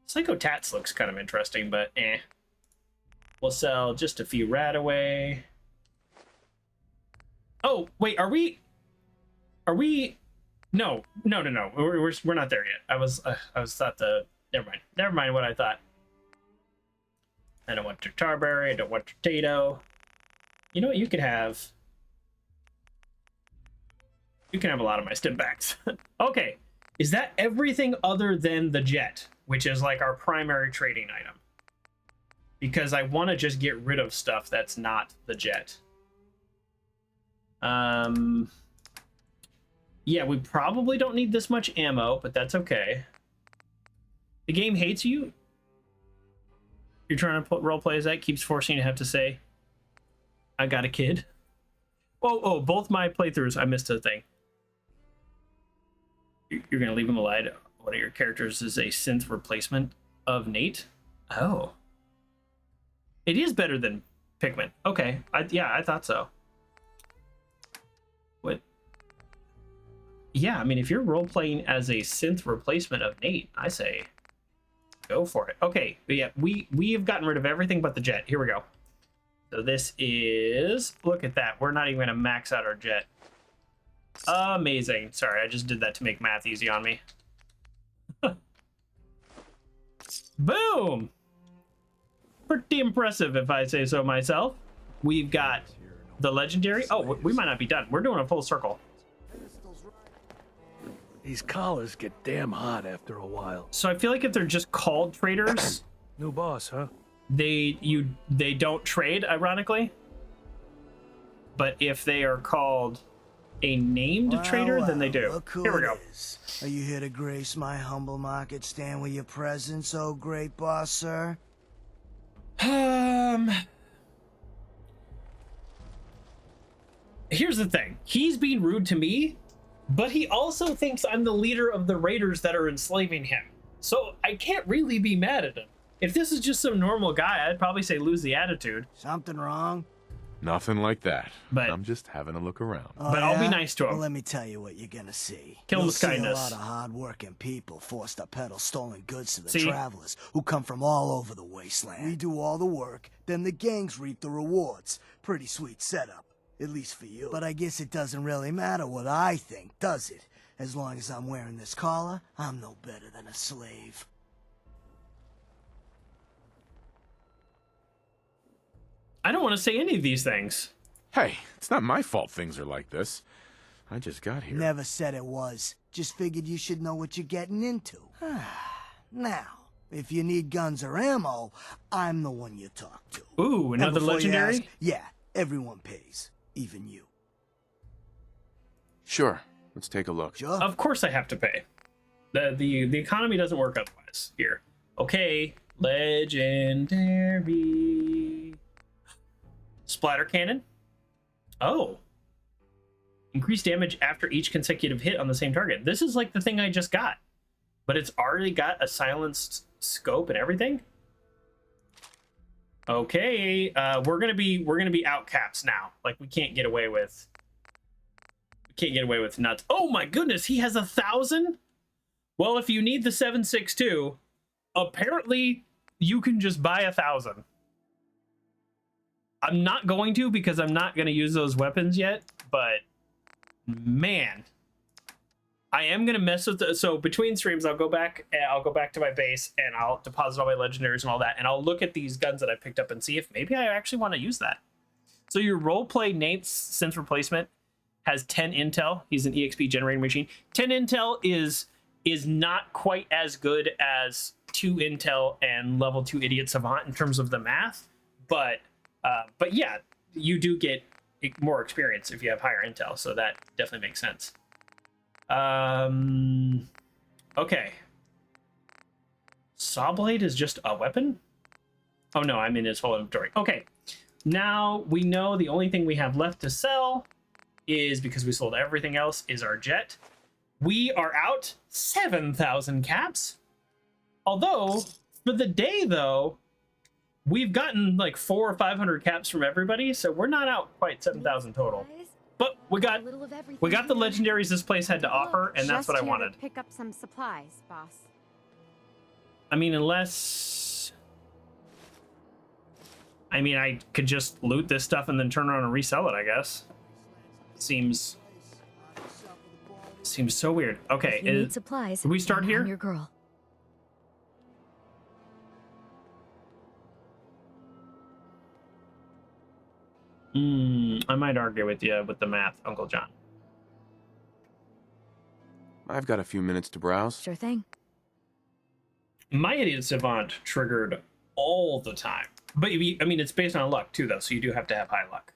A: Psycho Tats looks kind of interesting, but eh. We'll sell just a few Radaway. Oh, wait, are we... No. We're not there yet. I was thought the... Never mind what I thought. I don't want your Tarberry, I don't want your Tato. You know what you could have? You can have a lot of my Stimbacks. Okay, is that everything other than the jet, which is like our primary trading item? because I want to just get rid of stuff that's not the jet. Yeah, we probably don't need this much ammo, but that's okay. The game hates you. You're trying to roleplay as that, keeps forcing you to have to say, I got a kid. Oh, both my playthroughs, I missed a thing. You're going to leave him alive. One of your characters is a synth replacement of Nate. Oh. It is better than Pikmin. Okay. Yeah, I thought so. What? Yeah, I mean, if you're role-playing as a synth replacement of Nate, I say go for it. Okay, but yeah, we have gotten rid of everything but the jet. Here we go. So this is... Look at that. We're not even going to max out our jet. Amazing. Sorry, I just did that to make math easy on me. Boom! Pretty impressive, if I say so myself. We've got the legendary. Oh, we might not be done. We're doing a full circle.
G: These collars get damn hot after a while.
A: So I feel like if they're just called traders,
G: new boss, huh?
A: They don't trade, ironically. But if they are called a named trader, then they do. Here we go.
R: Are you here to grace my humble market stand with your presence, oh great boss, sir?
A: Here's the thing. He's being rude to me, but he also thinks I'm the leader of the raiders that are enslaving him. So I can't really be mad at him. If this is just some normal guy, I'd probably say lose the attitude.
R: Something wrong?
H: Nothing like that.
A: But
H: I'm just having a look around.
R: Oh,
A: but
R: yeah?
A: I'll be nice to him.
R: Well, let me tell you what you're gonna see.
A: Kill him with
R: You'll see
A: kindness.
R: a lot of hard-working people forced to peddle stolen goods to the
A: See?
R: travelers who come from all over the wasteland. We do all the work, then the gangs reap the rewards. Pretty sweet setup, at least for you. But I guess it doesn't really matter what I think, does it? As long as I'm wearing this collar, I'm no better than a slave.
A: I don't want to say any of these things.
H: Hey, it's not my fault things are like this. I just got here.
R: Never said it was. Just figured you should know what you're getting into. Now, if you need guns or ammo, I'm the one you talk to.
A: Ooh,
R: And
A: another
R: before you
A: legendary?
R: ask, yeah, everyone pays. Even you.
H: Sure, let's take a look.
R: Sure.
A: Of course I have to pay. The economy doesn't work otherwise. Here. Okay, legendary. Splatter cannon. Oh. Increased damage after each consecutive hit on the same target. This is like the thing I just got. But it's already got a silenced scope and everything. Okay, we're gonna be outcaps now. Like we can't get away with nuts. Oh my goodness, he has 1,000? Well, if you need the 7.62, apparently you can just buy 1,000. I'm not going to because I'm not going to use those weapons yet, but man, I am going to mess with so between streams I'll go back to my base and I'll deposit all my legendaries and all that, and I'll look at these guns that I picked up and see if maybe I actually want to use that. So your roleplay Nate's synth replacement has 10 intel. He's an EXP generating machine. 10 intel is not quite as good as 2 intel and level 2 idiot savant in terms of the math, but yeah, you do get more experience if you have higher intel, so that definitely makes sense. Okay. Sawblade is just a weapon? Oh no, I'm in his whole inventory. Okay, now we know the only thing we have left to sell is, because we sold everything else, is our jet. We are out 7,000 caps. Although, for the day though, we've gotten like 400 or 500 caps from everybody, so we're not out quite 7,000 total. But we got the legendaries this place had to offer, and that's what I wanted.
S: To pick up some supplies, boss.
A: I mean, unless... I mean, I could just loot this stuff and then turn around and resell it, I guess. Seems so weird. Okay,
B: If you need supplies,
A: we start
B: I'm
A: here?
B: your girl.
A: I might argue with you with the math, Uncle John.
H: I've got a few minutes to browse.
B: Sure thing.
A: My idiot savant triggered all the time. But I mean, it's based on luck too, though, so you do have to have high luck.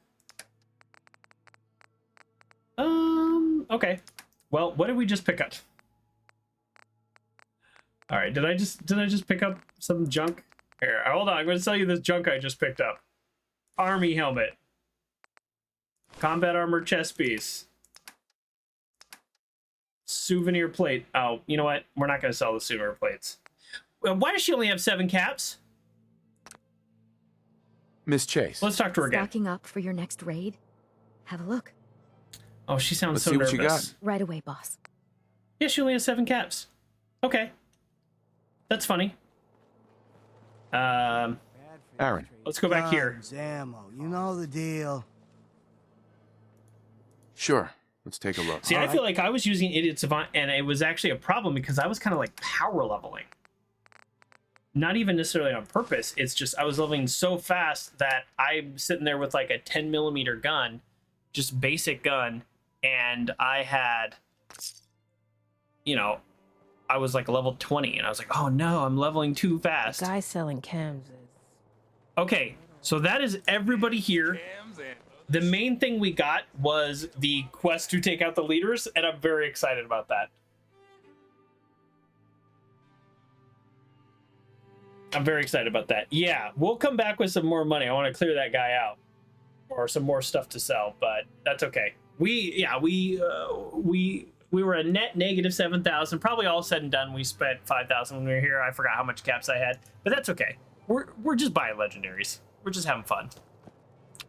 A: Okay. Well, what did we just pick up? All right, did I just pick up some junk? Here, hold on. I'm going to tell you this junk I just picked up. Army helmet. Combat armor chest piece. Souvenir plate. Oh, you know what? We're not going to sell the souvenir plates. Well, why does she only have 7 caps?
H: Miss Chase.
A: Let's talk to her again.
J: Stocking up for your next raid? Have a look.
A: Oh, she sounds
H: Let's
A: so
H: see
A: nervous.
H: what you got.
J: Right away, boss.
A: Yeah, she only has 7 caps. Okay. That's funny.
H: Aaron.
A: Let's go back here.
R: Guns, ammo, you know the deal.
H: Sure. Let's take a look.
A: See, I feel like I was using Idiot Savant, and it was actually a problem because I was kind of like power leveling. Not even necessarily on purpose. It's just I was leveling so fast that I'm sitting there with like a 10mm gun, just basic gun, and I had, you know, I was like level 20, and I was like, oh no, I'm leveling too fast.
J: The guy selling chems is...
A: Okay, so that is everybody here. The main thing we got was the quest to take out the leaders, and I'm very excited about that. I'm very excited about that. Yeah, we'll come back with some more money. I want to clear that guy out, or some more stuff to sell, but that's okay. We were a net negative 7,000. Probably all said and done, we spent 5,000 when we were here. I forgot how much caps I had, but that's okay. We're just buying legendaries. We're just having fun.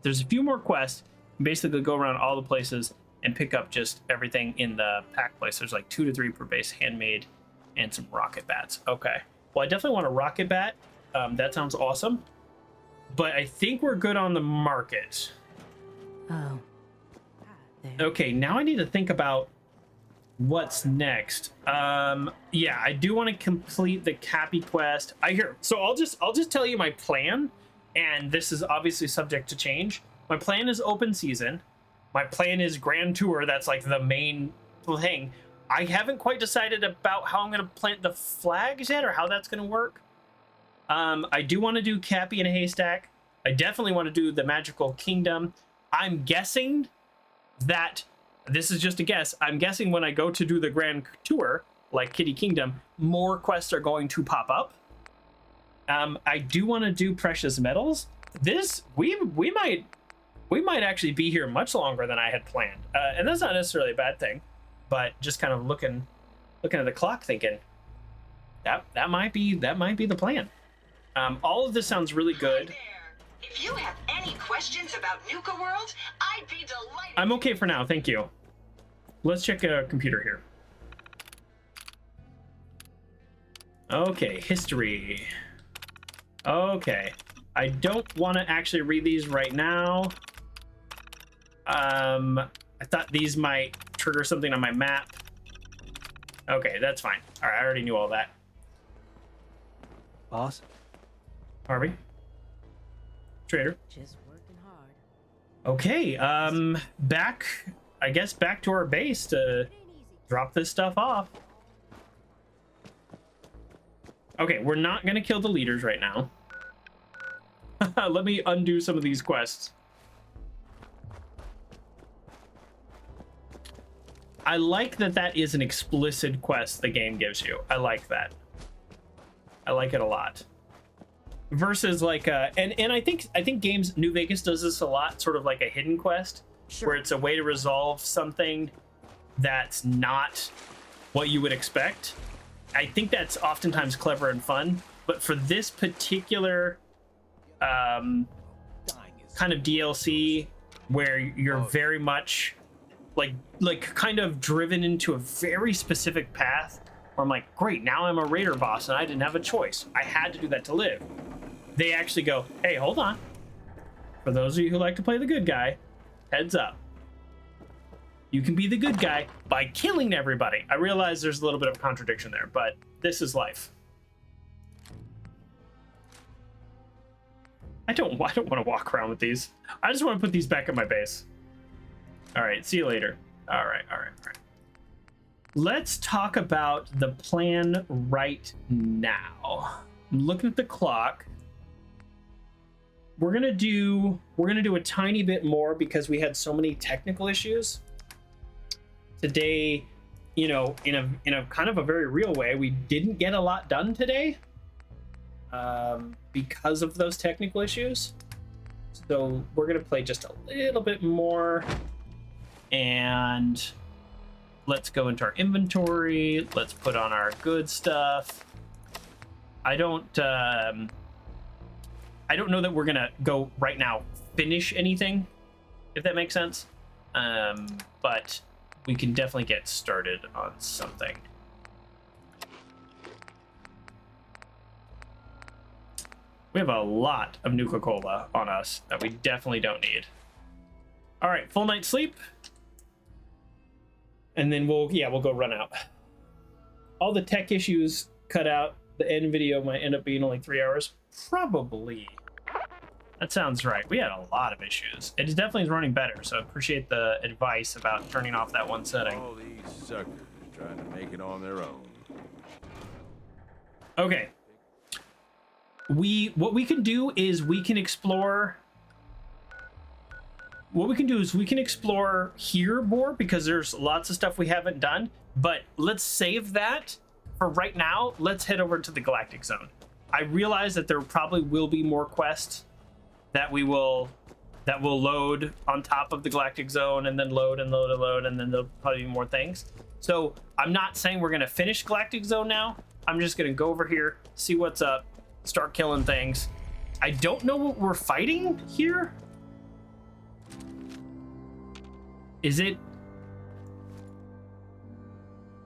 A: There's a few more quests. Basically, go around all the places and pick up just everything in the pack place. There's like 2 to 3 per base, handmade, and some rocket bats. Okay. Well, I definitely want a rocket bat. That sounds awesome. But I think we're good on the market.
J: Oh.
A: Okay, now I need to think about what's next. Yeah, I do want to complete the Cappy quest. So I'll just tell you my plan, and this is obviously subject to change. My plan is open season. My plan is Grand Tour. That's like the main thing. I haven't quite decided about how I'm going to plant the flags yet, or how that's going to work. I do want to do Cappy in a haystack. I definitely want to do the Magical Kingdom. I'm guessing that, this is just a guess, I'm guessing when I go to do the Grand Tour, like Kitty Kingdom, more quests are going to pop up. I do want to do Precious Metals. This, we might actually be here much longer than I had planned. And that's not necessarily a bad thing, but just kind of looking at the clock thinking, that might be the plan. All of this sounds really good.
I: If you have any questions about Nuka-World, I'd be delighted.
A: I'm okay for now, thank you. Let's check a computer here. Okay, history. Okay, I don't want to actually read these right now. I thought these might trigger something on my map. Okay, that's fine. All right, I already knew all that.
G: Boss?
A: Harvey? Trader?
J: Just working hard.
A: Okay, I guess back to our base to drop this stuff off. Okay, we're not gonna kill the leaders right now. Let me undo some of these quests. I like that is an explicit quest the game gives you. I like that. I like it a lot. Versus like and I think games, New Vegas does this a lot, sort of like a hidden quest, where it's a way to resolve something that's not what you would expect. I think that's oftentimes clever and fun, but for this particular kind of DLC, where you're very much like kind of driven into a very specific path, where I'm like, great, now I'm a raider boss and I didn't have a choice. I had to do that to live. They actually go, hey, hold on. For those of you who like to play the good guy, heads up. You can be the good guy by killing everybody. I realize there's a little bit of contradiction there, but this is life. I don't want to walk around with these. I just want to put these back at my base. All right, see you later. All right. Let's talk about the plan right now. I'm looking at the clock. we're gonna do a tiny bit more because we had so many technical issues today. You know, in a kind of a very real way, we didn't get a lot done today because of those technical issues. So we're gonna play just a little bit more, and let's go into our inventory. Let's put on our good stuff. I don't know that we're gonna go right now finish anything, if that makes sense. But we can definitely get started on something. We have a lot of Nuka-Cola on us that we definitely don't need. All right, full night's sleep. And then we'll go run out. All the tech issues cut out. The end video might end up being only 3 hours. Probably. That sounds right. We had a lot of issues. It definitely is running better, so I appreciate the advice about turning off that one setting.
U: All these suckers trying to make it on their own.
A: Okay. What we can do is we can explore. What we can do is we can explore here more because there's lots of stuff we haven't done. But let's save that for right now. Let's head over to the Galactic Zone. I realize that there probably will be more quests that will load on top of the Galactic Zone, and then load and load and load, and then there'll probably be more things. So I'm not saying we're gonna finish Galactic Zone now. I'm just gonna go over here, see what's up, start killing things. I don't know what we're fighting here. Is it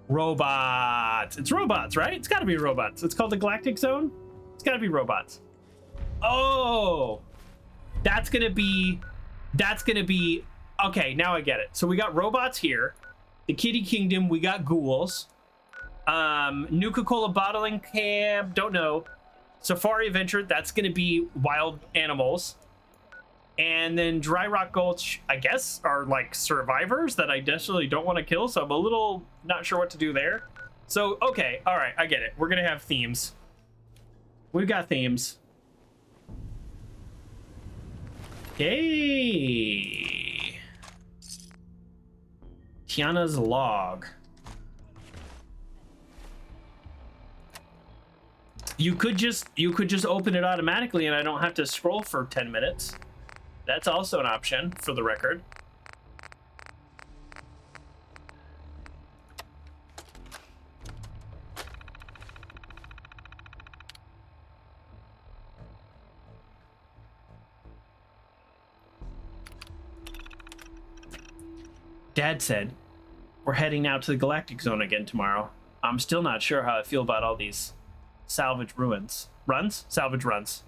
A: robots? It's robots, right? It's gotta be robots. It's called the Galactic Zone. It's gotta be robots. Oh, that's gonna be, okay, now I get it. So we got robots here. The Kitty Kingdom, we got ghouls. Nuka-Cola bottling camp, don't know. Safari Adventure, that's gonna be wild animals. And then Dry Rock Gulch, I guess, are like survivors that I definitely don't want to kill, so I'm a little not sure what to do there. So, okay, all right, I get it. We're gonna have themes. We've got themes. Yay! Tiana's log. You could just open it automatically and I don't have to scroll for 10 minutes. That's also an option, for the record. Dad said, we're heading out to the Galactic Zone again tomorrow. I'm still not sure how I feel about all these salvage ruins. Salvage runs.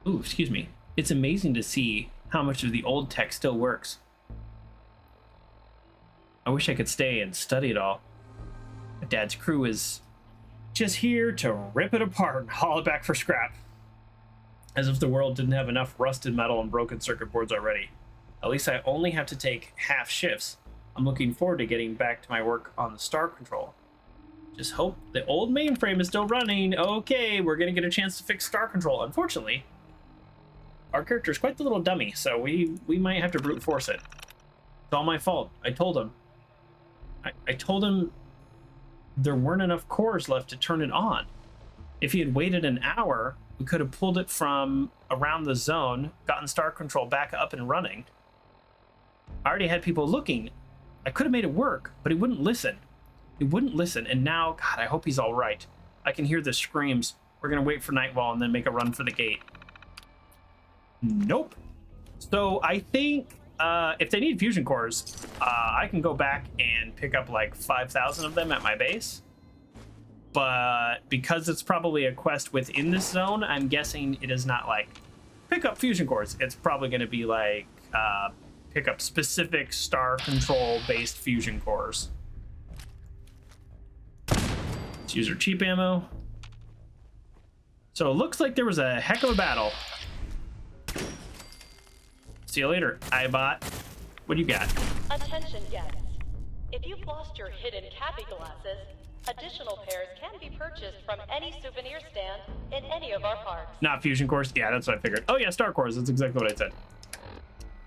A: Ooh, excuse me. It's amazing to see how much of the old tech still works. I wish I could stay and study it all. But Dad's crew is just here to rip it apart and haul it back for scrap. As if the world didn't have enough rusted metal and broken circuit boards already. At least I only have to take half shifts. I'm looking forward to getting back to my work on the star control. Just hope the old mainframe is still running. Okay, we're gonna get a chance to fix star control. Unfortunately, our character is quite the little dummy, so we might have to brute force it. It's all my fault. I told him. I told him there weren't enough cores left to turn it on. If he had waited an hour, we could have pulled it from around the zone, gotten star control back up and running. I already had people looking. I could have made it work, but he wouldn't listen. He wouldn't listen, and now, God, I hope he's all right. I can hear the screams. We're gonna wait for Nightfall and then make a run for the gate. Nope. So I think if they need fusion cores, I can go back and pick up like 5,000 of them at my base. But because it's probably a quest within this zone, I'm guessing it is not like pick up fusion cores. It's probably going to be like pick up specific star control based fusion cores. Let's use our cheap ammo. So it looks like there was a heck of a battle. See you later, iBot. What do you got?
C: Attention guests. If you've lost your hidden cappy glasses, Additional pairs can be purchased from any souvenir stand in any of our parks.
A: Not fusion cores? Yeah, that's what I figured. Oh yeah, star cores. That's exactly what I said.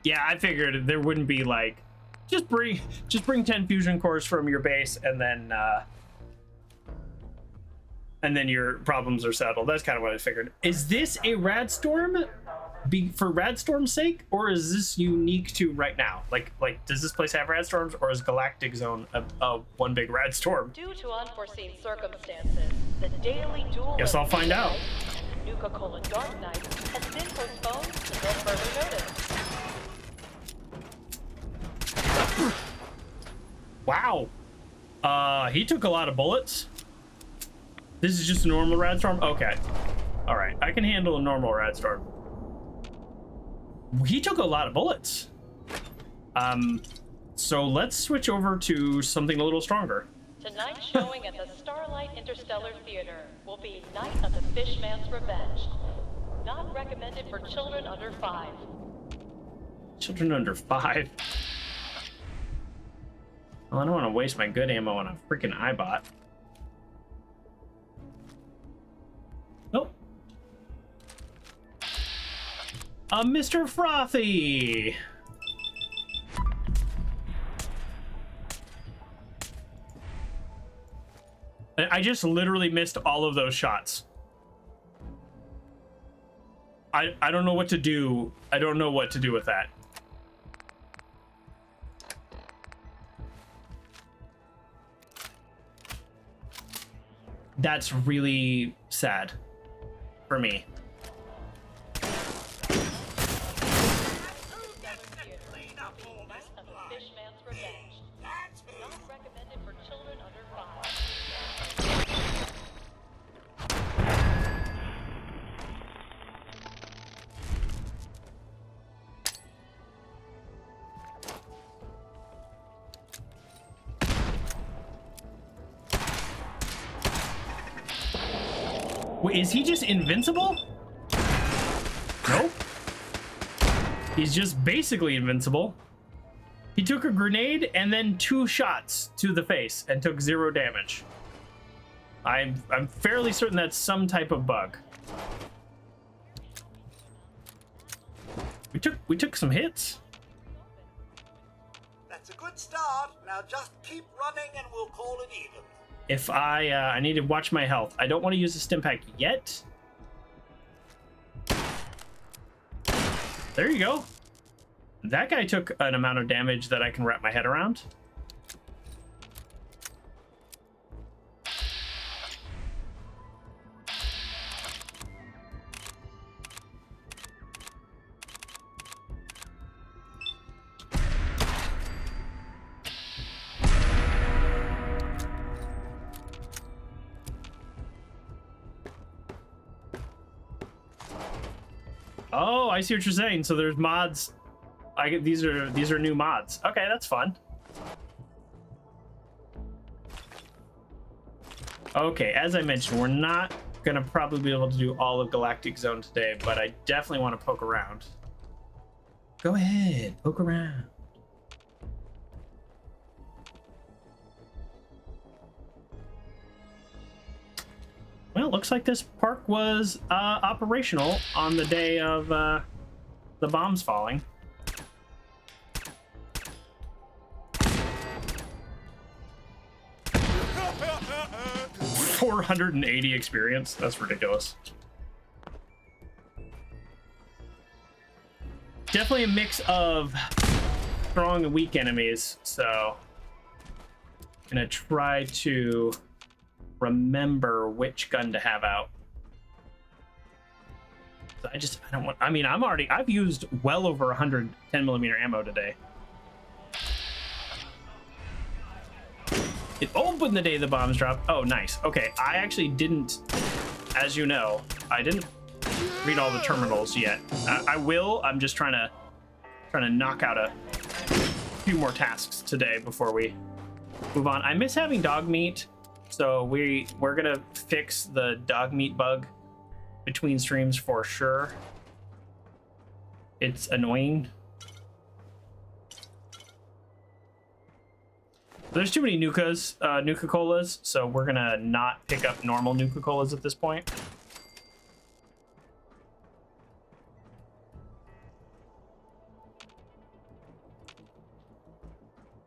A: Yeah, I figured there wouldn't be like, just bring 10 fusion cores from your base, and then your problems are settled. That's kind of what I figured. Is this a Radstorm for Radstorm's sake, or is this unique to right now? Like does this place have Radstorms, or is Galactic Zone a one big Radstorm?
C: Due to unforeseen circumstances, the daily duel.
A: Guess I'll find out.
C: Nuka-Cola Dark Knight has been postponed until further notice.
A: Wow. He took a lot of bullets. This is just a normal Radstorm? Okay. All right, I can handle a normal Radstorm. He took a lot of bullets. So let's switch over to something a little stronger.
C: Tonight's showing at the Starlight Interstellar Theater will be Night of the Fishman's Revenge. Not recommended for children under 5.
A: Children under 5? Well, I don't want to waste my good ammo on a freaking iBot. Nope. Mr. Frothy! I just literally missed all of those shots. I don't know what to do. I don't know what to do with that. That's really sad for me. Wait, is he just invincible? Nope. He's just basically invincible. He took a grenade and then 2 shots to the face and took 0 damage. I'm fairly certain that's some type of bug. We took some hits.
K: That's a good start. Now just keep running and we'll call it even.
A: If I need to watch my health. I don't want to use the stim pack yet. There you go. That guy took an amount of damage that I can wrap my head around. Oh, I see what you're saying. So there's mods. These are new mods. Okay, that's fun. Okay, as I mentioned, we're not gonna probably be able to do all of Galactic Zone today, but I definitely want to poke around. Go ahead, poke around. Well, it looks like this park was operational on the day of the bombs falling. $480 experience. That's ridiculous. Definitely a mix of strong and weak enemies, so I'm gonna try to remember which gun to have out. I don't want, I mean, I've used well over 100 10mm ammo today. It opened the day the bombs dropped. Oh, nice. Okay, I actually didn't, as you know, I didn't read all the terminals yet. I will. I'm just trying to knock out a few more tasks today before we move on. I miss having dog meat. So we're gonna fix the dog meat bug between streams for sure. It's annoying. There's too many Nuka-Colas, so we're gonna not pick up normal Nuka-Colas at this point.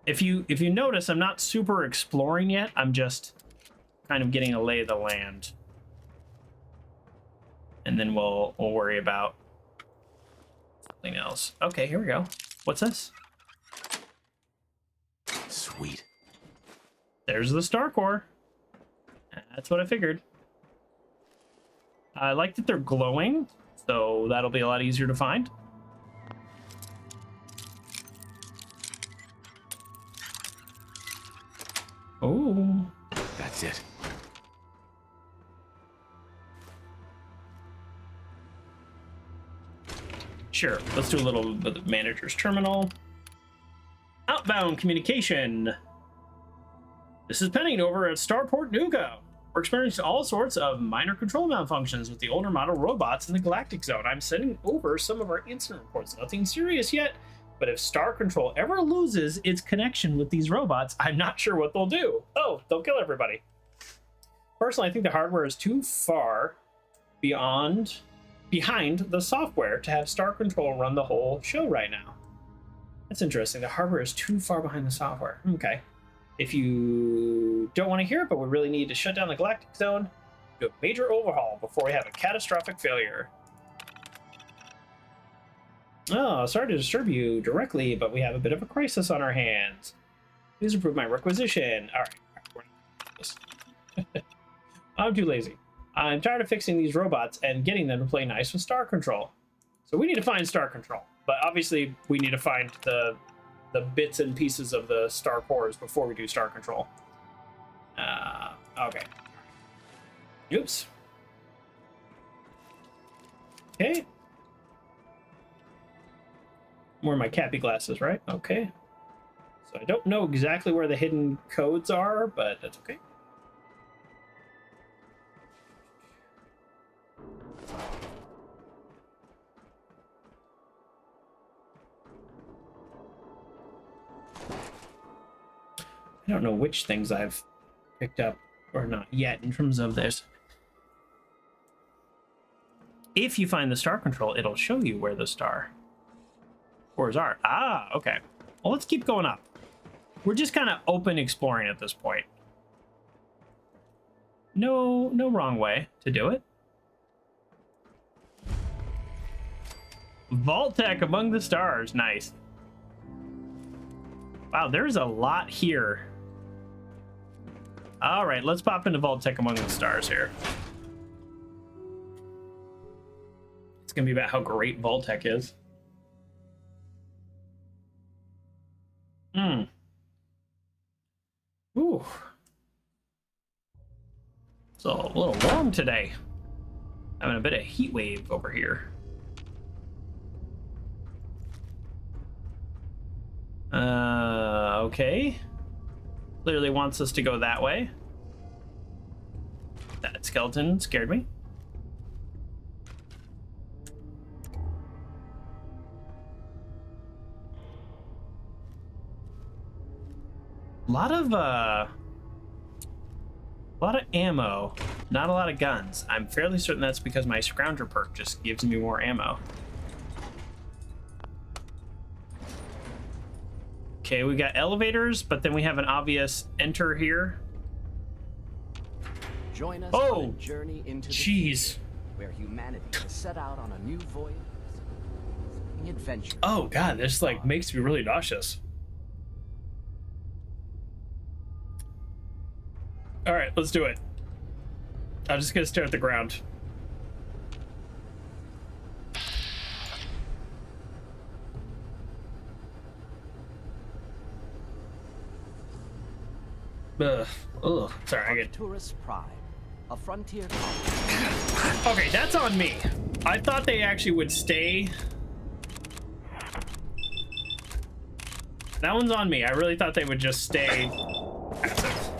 A: If you notice, I'm not super exploring yet. I'm just kind of getting a lay of the land. And then we'll worry about something else. Okay, here we go. What's this?
H: Sweet.
A: There's the star core. That's what I figured. I like that they're glowing, so that'll be a lot easier to find. Oh.
H: That's it.
A: Sure, let's do a little bit of manager's terminal. Outbound communication. This is Penning over at Starport Nuka. We're experiencing all sorts of minor control malfunctions with the older model robots in the Galactic Zone. I'm sending over some of our incident reports. Nothing serious yet, but if Star Control ever loses its connection with these robots, I'm not sure what they'll do. Oh, they'll kill everybody. Personally, I think the hardware is too far behind the software to have Star Control run the whole show right now. That's interesting. The hardware is too far behind the software. Okay. If you don't want to hear it, but we really need to shut down the Galactic Zone, do a major overhaul before we have a catastrophic failure. Oh, sorry to disturb you directly, but we have a bit of a crisis on our hands. Please approve my requisition. All right. I'm too lazy. I'm tired of fixing these robots and getting them to play nice with Star Control. So we need to find Star Control. But obviously, we need to find the bits and pieces of the Star Cores before we do Star Control. Okay. Oops. Okay. Wearing my Cappy glasses, right? Okay. So I don't know exactly where the hidden codes are, but that's okay. I don't know which things I've picked up or not yet in terms of this. If you find the Star Control, it'll show you where the Star Cores are. Ah, okay. Well, let's keep going up. We're just kind of open exploring at this point. No wrong way to do it. Vault-Tec among the stars. Nice. Wow, there's a lot here. All right, let's pop into Vault-Tec among the stars here. It's gonna be about how great Vault-Tec is. Ooh. It's a little warm today. Having a bit of heat wave over here. Okay. Clearly wants us to go that way. That skeleton scared me. A lot of ammo, not a lot of guns. I'm fairly certain that's because my Scrounger perk just gives me more ammo. Okay, we got elevators, but then we have an obvious enter here.
F: Join us on a journey into the future, where humanity has set out on a new voyage, adventure.
A: Oh god, this like makes me really nauseous. All right, let's do it. I'm just gonna stare at the ground. Ugh. Sorry, I get
F: Tourist Prime, a frontier.
A: Okay, that's on me. I thought they actually would stay. That one's on me. I really thought they would just stay passive.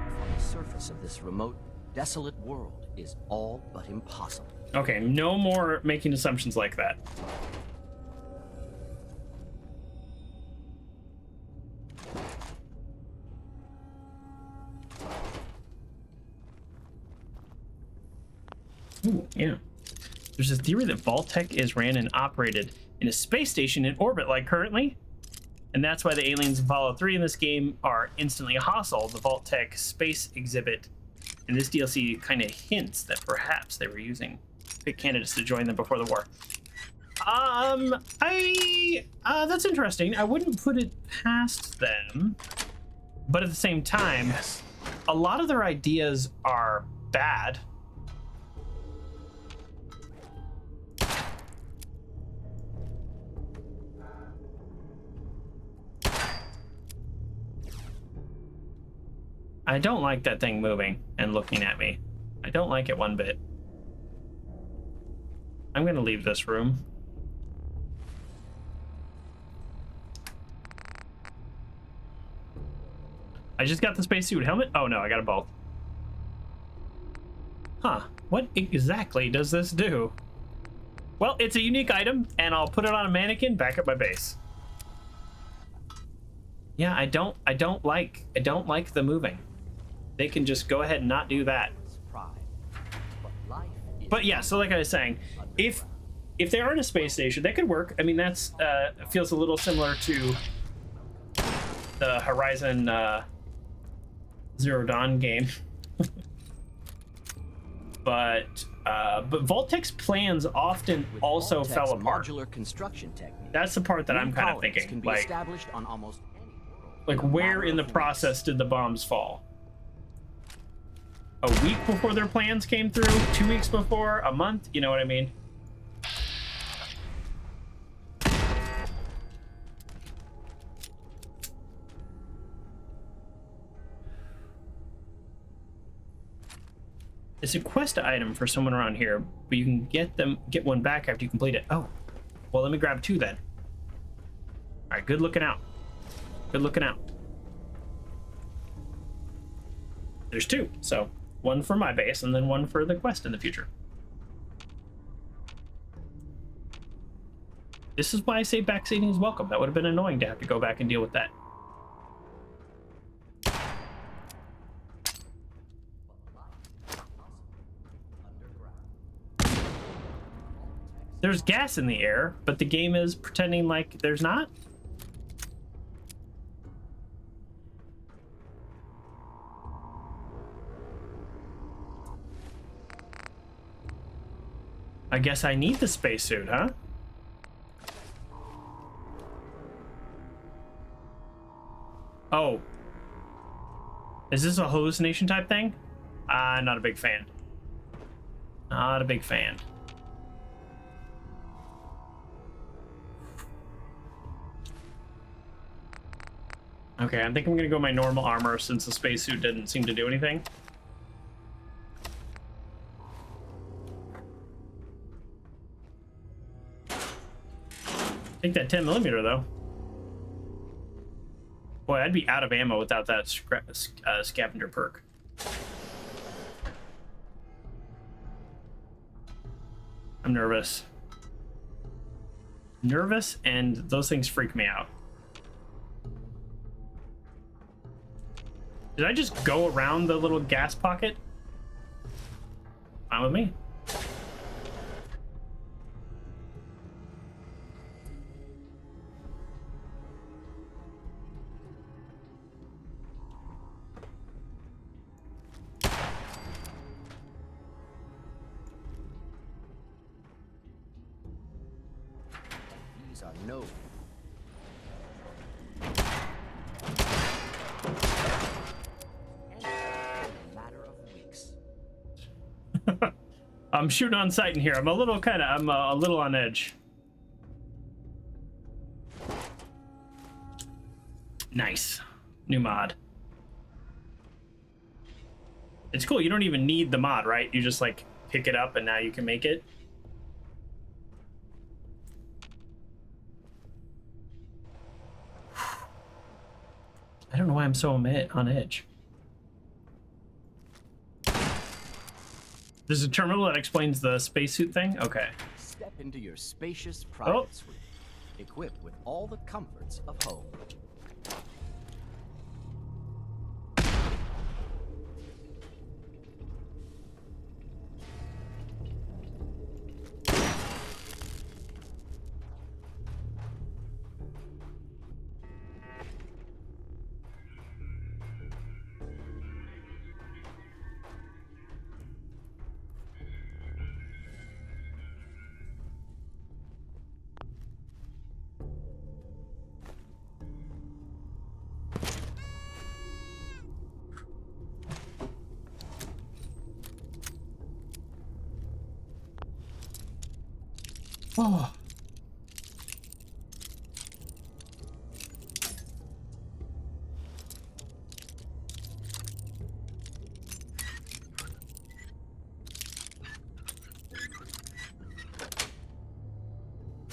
F: From the surface of this remote desolate world is all but impossible.
A: Okay, no more making assumptions like that. Ooh, yeah. There's a theory that Vault-Tec is ran and operated in a space station in orbit like currently, and that's why the aliens in Fallout 3 in this game are instantly hostile. The Vault-Tec space exhibit in this DLC kind of hints that perhaps they were using pick candidates to join them before the war. That's interesting. I wouldn't put it past them, but at the same time, a lot of their ideas are bad. I don't like that thing moving and looking at me. I don't like it one bit. I'm gonna leave this room. I just got the spacesuit helmet. Oh no, I got a both. Huh, what exactly does this do? Well, it's a unique item, and I'll put it on a mannequin back at my base. Yeah, I don't like the moving. They can just go ahead and not do that. But yeah, so like I was saying, if they are in a space station, that could work. I mean, that's feels a little similar to the Horizon Zero Dawn game. but Vault-Tec's plans often also fell apart.
F: Modular construction technique.
A: That's the part that I'm kind of thinking.
F: Can be
A: like,
F: established on almost any world.
A: Like, where in the process did the bombs fall? A week before their plans came through? 2 weeks before? A month? You know what I mean? It's a quest item for someone around here, but you can get one back after you complete it. Oh, well, let me grab 2 then. All right, good looking out. Good looking out. There's 2, so 1 for my base and then 1 for the quest in the future. This is why I say backseating is welcome. That would have been annoying to have to go back and deal with that. There's gas in the air, but the game is pretending like there's not. I guess I need the spacesuit, huh? Oh. Is this a hallucination type thing? Not a big fan. Not a big fan. Okay, I think I'm gonna go my normal armor since the spacesuit didn't seem to do anything. Take that 10mm though. Boy, I'd be out of ammo without that scavenger perk. I'm nervous. Nervous, and those things freak me out. Did I just go around the little gas pocket? Fine with me.
F: These are no.
A: I'm shooting on sight in here. I'm a little on edge. Nice. New mod. It's cool. You don't even need the mod, right? You just like pick it up and now you can make it. I don't know why I'm so on edge. There's a terminal that explains the spacesuit thing? Okay.
F: Step into your spacious private suite, equipped with all the comforts of home.
A: Oh.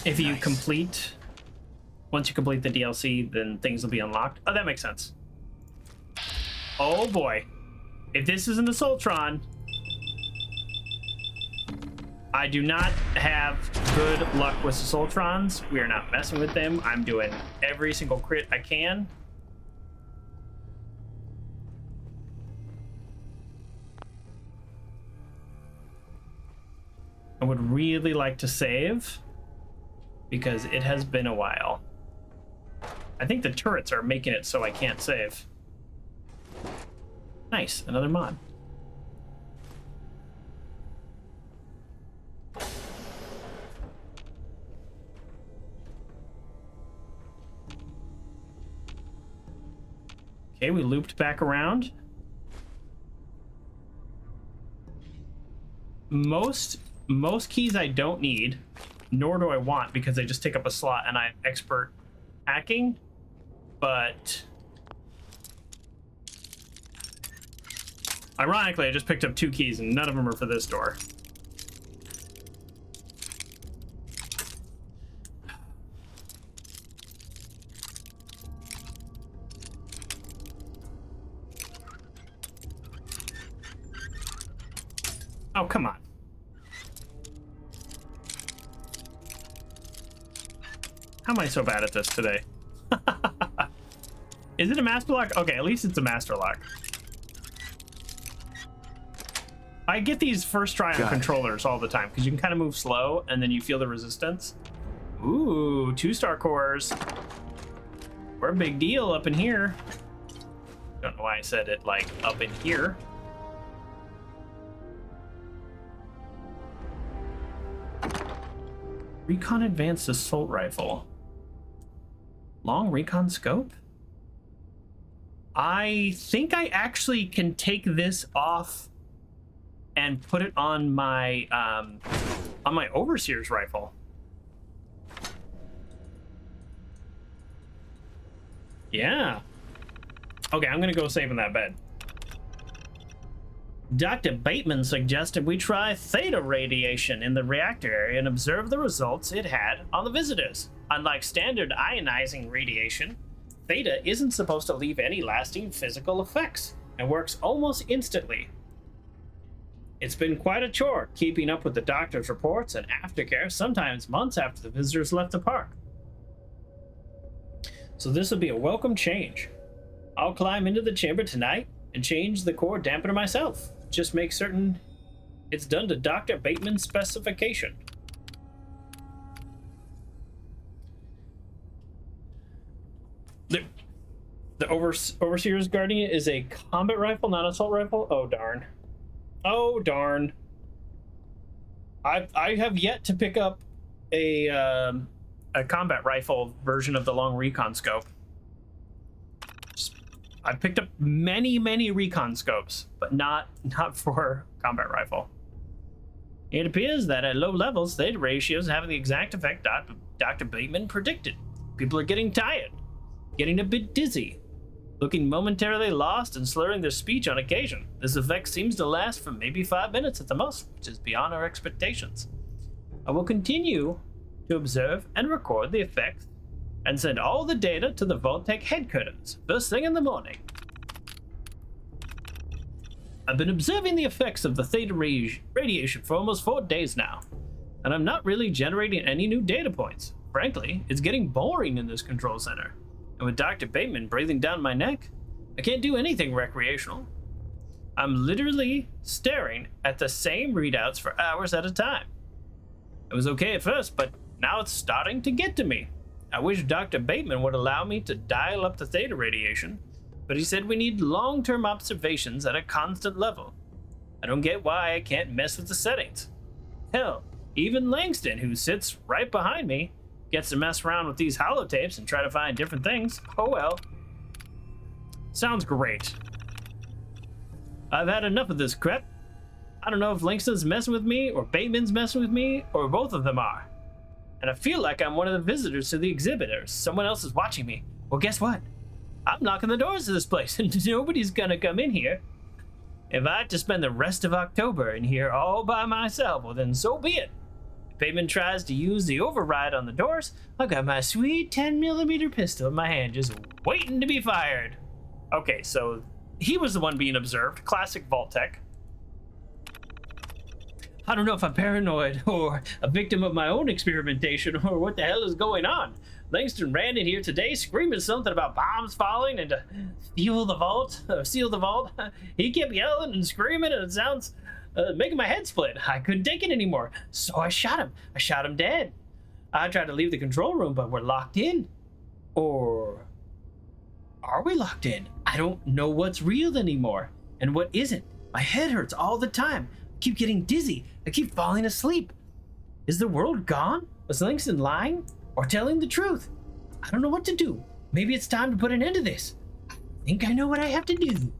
A: If you complete, once you complete the DLC, then things will be unlocked. Oh, that makes sense. Oh boy. If this isn't the Soltron, I do not have good luck with the Soltrons. We are not messing with them. I'm doing every single crit I can. I would really like to save because it has been a while. I think the turrets are making it so I can't save. Nice, another mod. Okay, we looped back around. Most keys I don't need, nor do I want, because they just take up a slot and I have expert hacking, but ironically I just picked up 2 keys and none of them are for this door. Oh, come on. How am I so bad at this today? Is it a master lock? Okay, at least it's a master lock. I get these first try on controllers all the time because you can kind of move slow and then you feel the resistance. Ooh, 2-star cores. We're a big deal up in here. Don't know why I said it like up in here. Recon Advanced Assault Rifle. Long recon scope? I think I actually can take this off and put it on my Overseer's rifle. Yeah. Okay, I'm gonna go save in that bed. Dr. Bateman suggested we try theta radiation in the reactor area and observe the results it had on the visitors. Unlike standard ionizing radiation, theta isn't supposed to leave any lasting physical effects and works almost instantly. It's been quite a chore keeping up with the doctor's reports and aftercare, sometimes months after the visitors left the park. So this will be a welcome change. I'll climb into the chamber tonight and change the core dampener myself. Just make certain it's done to Dr. Bateman's specification. The Overseer's Guardian is a combat rifle, not assault rifle? Oh, darn. Oh, darn. I have yet to pick up a combat rifle version of the long recon scope. I've picked up many recon scopes, but not for combat rifle. It appears that at low levels, theta ratios are having the exact effect Dr. Bateman predicted. People are getting tired, getting a bit dizzy, looking momentarily lost and slurring their speech on occasion. This effect seems to last for maybe 5 minutes at the most, which is beyond our expectations. I will continue to observe and record the effects and send all the data to the Vault-Tec headquarters first thing in the morning. I've been observing the effects of the theta radiation for almost 4 days now, and I'm not really generating any new data points. Frankly, it's getting boring in this control center. And with Dr. Bateman breathing down my neck, I can't do anything recreational. I'm literally staring at the same readouts for hours at a time. It was okay at first, but now it's starting to get to me. I wish Dr. Bateman would allow me to dial up the theta radiation, but he said we need long-term observations at a constant level. I don't get why I can't mess with the settings. Hell, even Langston, who sits right behind me, gets to mess around with these holotapes and try to find different things. Oh well. Sounds great. I've had enough of this crap. I don't know if Langston's messing with me, or Bateman's messing with me, or both of them are. And I feel like I'm one of the visitors to the exhibit, or someone else is watching me. Well, guess what? I'm knocking the doors of this place, and nobody's gonna come in here. If I have to spend the rest of October in here all by myself, well then so be it. If Bateman tries to use the override on the doors, I've got my sweet 10mm pistol in my hand, just waiting to be fired. Okay, so he was the one being observed. Classic Vault-Tec. I don't know if I'm paranoid or a victim of my own experimentation or what the hell is going on. Langston ran in here today screaming something about bombs falling and to seal the vault. He kept yelling and screaming, and it sounds making my head split. I couldn't take it anymore, so I shot him. I shot him dead. I tried to leave the control room, but we're locked in. Or are we locked in? I don't know what's real anymore and what isn't. My head hurts all the time. I keep getting dizzy. I keep falling asleep. Is the world gone? Was Langston lying or telling the truth? I don't know what to do. Maybe it's time to put an end to this. I think I know what I have to do.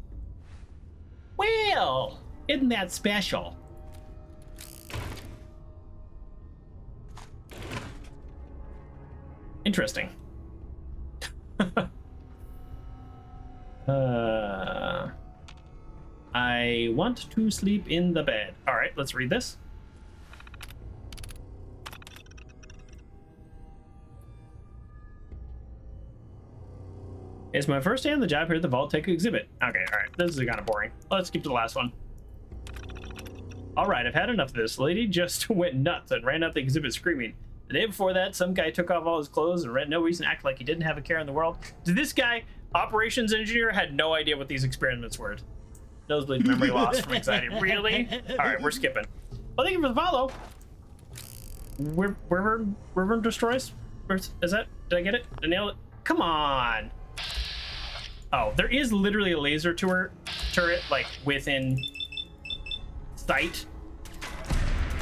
A: Well, isn't that special? Interesting. I want to sleep in the bed. All right, let's read this. It's my first day on the job here at the Vault-Tec exhibit. Okay, all right, this is kind of boring. Let's skip to the last one. All right, I've had enough of this. Lady just went nuts and ran out the exhibit screaming. The day before that, some guy took off all his clothes and had no reason to act like he didn't have a care in the world. Did this guy, operations engineer, had no idea what these experiments were? Nosebleed, memory loss from anxiety. Really? All right, we're skipping. Well, thank you for the follow. River destroys? Is that? Did I get it? Did I nail it? Come on. Oh, there is literally a laser turret, like, within sight.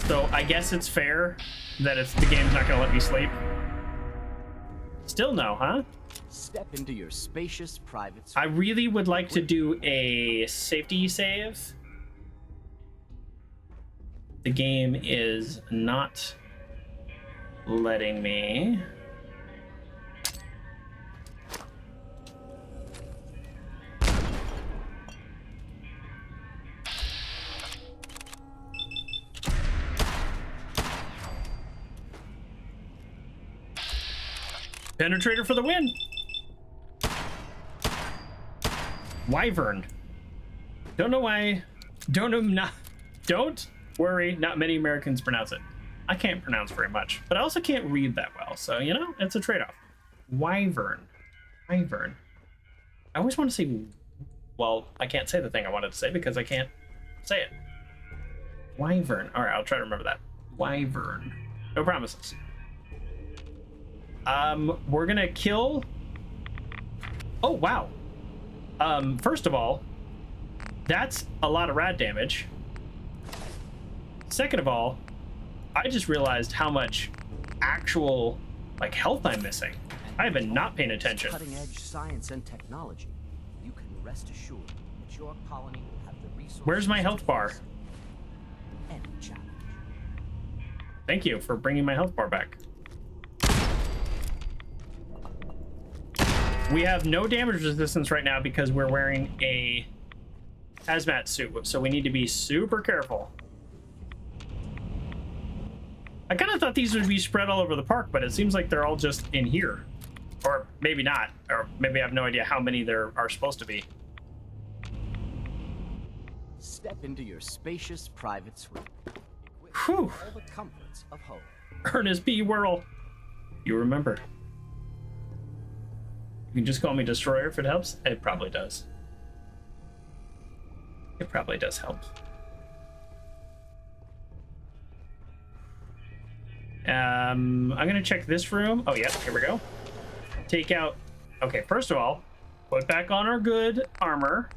A: So I guess it's fair that the game's not gonna let me sleep. Still no, huh?
F: Step into your spacious private suite.
A: I really would like to do a safety save. The game is not letting me. Penetrator for the win. Wyvern. Don't know why. Don't worry, not many Americans pronounce it. I can't pronounce very much, but I also can't read that well, so you know, it's a trade-off. Wyvern. I always want to say, well, I can't say the thing I wanted to say because I can't say it. Wyvern. All right, I'll try to remember that. Wyvern. No promises. We're gonna kill. Oh wow. First of all, that's a lot of rad damage. Second of all, I just realized how much actual, like, health I'm missing. I have been not paying attention.
F: Cutting-edge science and technology. You can rest assured that your colony will have the resources.
A: Where's my health bar?
F: Any challenge.
A: Thank you for bringing my health bar back. We have no damage resistance right now because we're wearing a hazmat suit, so we need to be super careful. I kind of thought these would be spread all over the park, but it seems like they're all just in here. Or maybe not, or maybe I have no idea how many there are supposed to be.
F: Step into your spacious private suite.
A: Whew.
F: All the comforts of home.
A: Ernest P. Whirl. You remember. You can just call me Destroyer if it helps. It probably does. It probably does help. I'm gonna check this room. Oh yeah, here we go. Take out. Okay, first of all, put back on our good armor.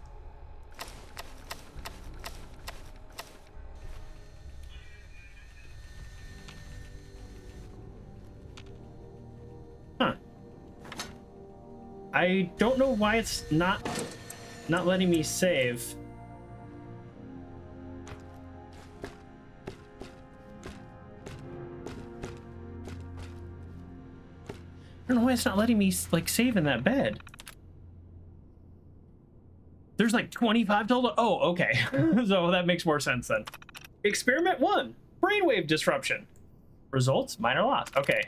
A: Huh. I don't know why it's not letting me save. I don't know why it's not letting me like save in that bed. There's like 25 total. Oh, okay. So that makes more sense then. Experiment 1, brainwave disruption. Results, minor loss. Okay.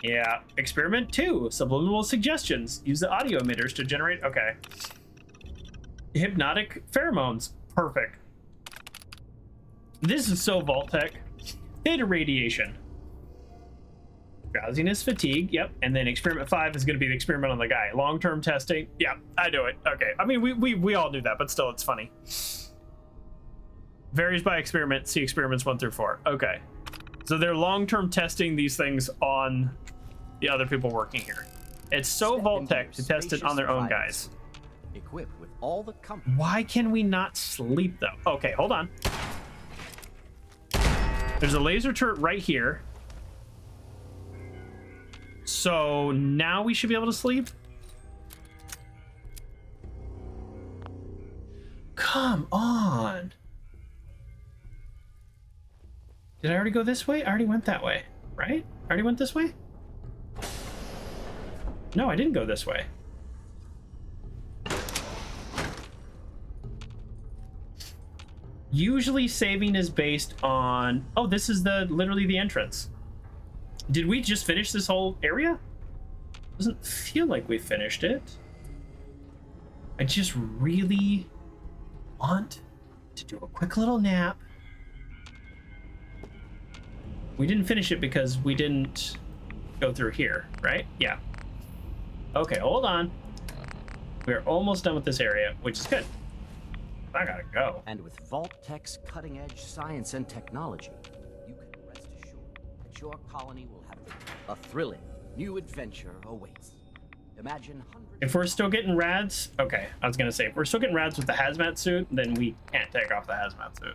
A: Yeah. Experiment 2, subliminal suggestions. Use the audio emitters to generate. Okay. Hypnotic pheromones. Perfect. This is so Vault-Tec. Theta radiation. Drowsiness, fatigue, yep. And then experiment 5 is going to be the experiment on the guy. Long-term testing, yeah, I do it. Okay, I mean, we all do that, but still, it's funny. Varies by experiment. See experiments 1 through 4. Okay, so they're long-term testing these things on the other people working here. It's so Vault-Tec to test it on their own guys.
F: Equipped with all the comfort.
A: Why can we not sleep though? Okay, hold on. There's a laser turret right here. So now we should be able to sleep. Come on. Did I already go this way? I already went that way, right? I already went this way? No, I didn't go this way. Usually saving is based on... Oh, this is literally the entrance. Did we just finish this whole area? Doesn't feel like we finished it. I just really want to do a quick little nap. We didn't finish it because we didn't go through here, right? Yeah. Okay, hold on. We're almost done with this area, which is good. I gotta go.
F: And with Vault-Tec's cutting-edge science and technology, you can rest assured that your colony will have a thrilling new adventure awaits. Imagine hundreds.
A: If we're still getting rads, okay, I was gonna say, if we're still getting rads with the hazmat suit, then we can't take off the hazmat suit.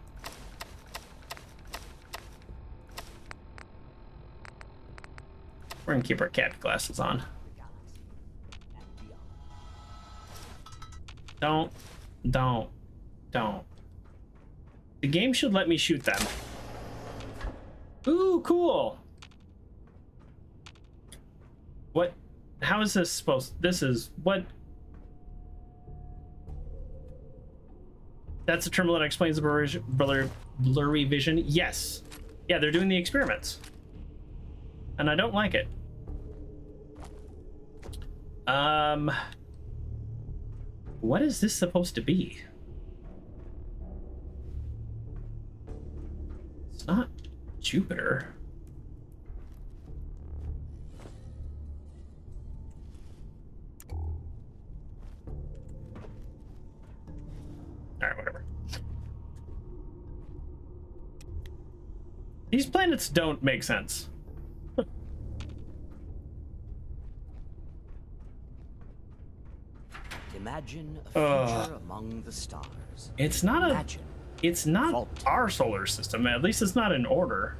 A: We're gonna keep our cat glasses on. Don't. The game should let me shoot them. Ooh, cool. What? How is this supposed? This is what? That's the terminal that explains the blurry vision. Yes. Yeah, they're doing the experiments. And I don't like it. What is this supposed to be? It's not Jupiter. Alright, whatever. These planets don't make sense.
F: Imagine a future among the stars.
A: It's not it's not our solar system. At least it's not in order.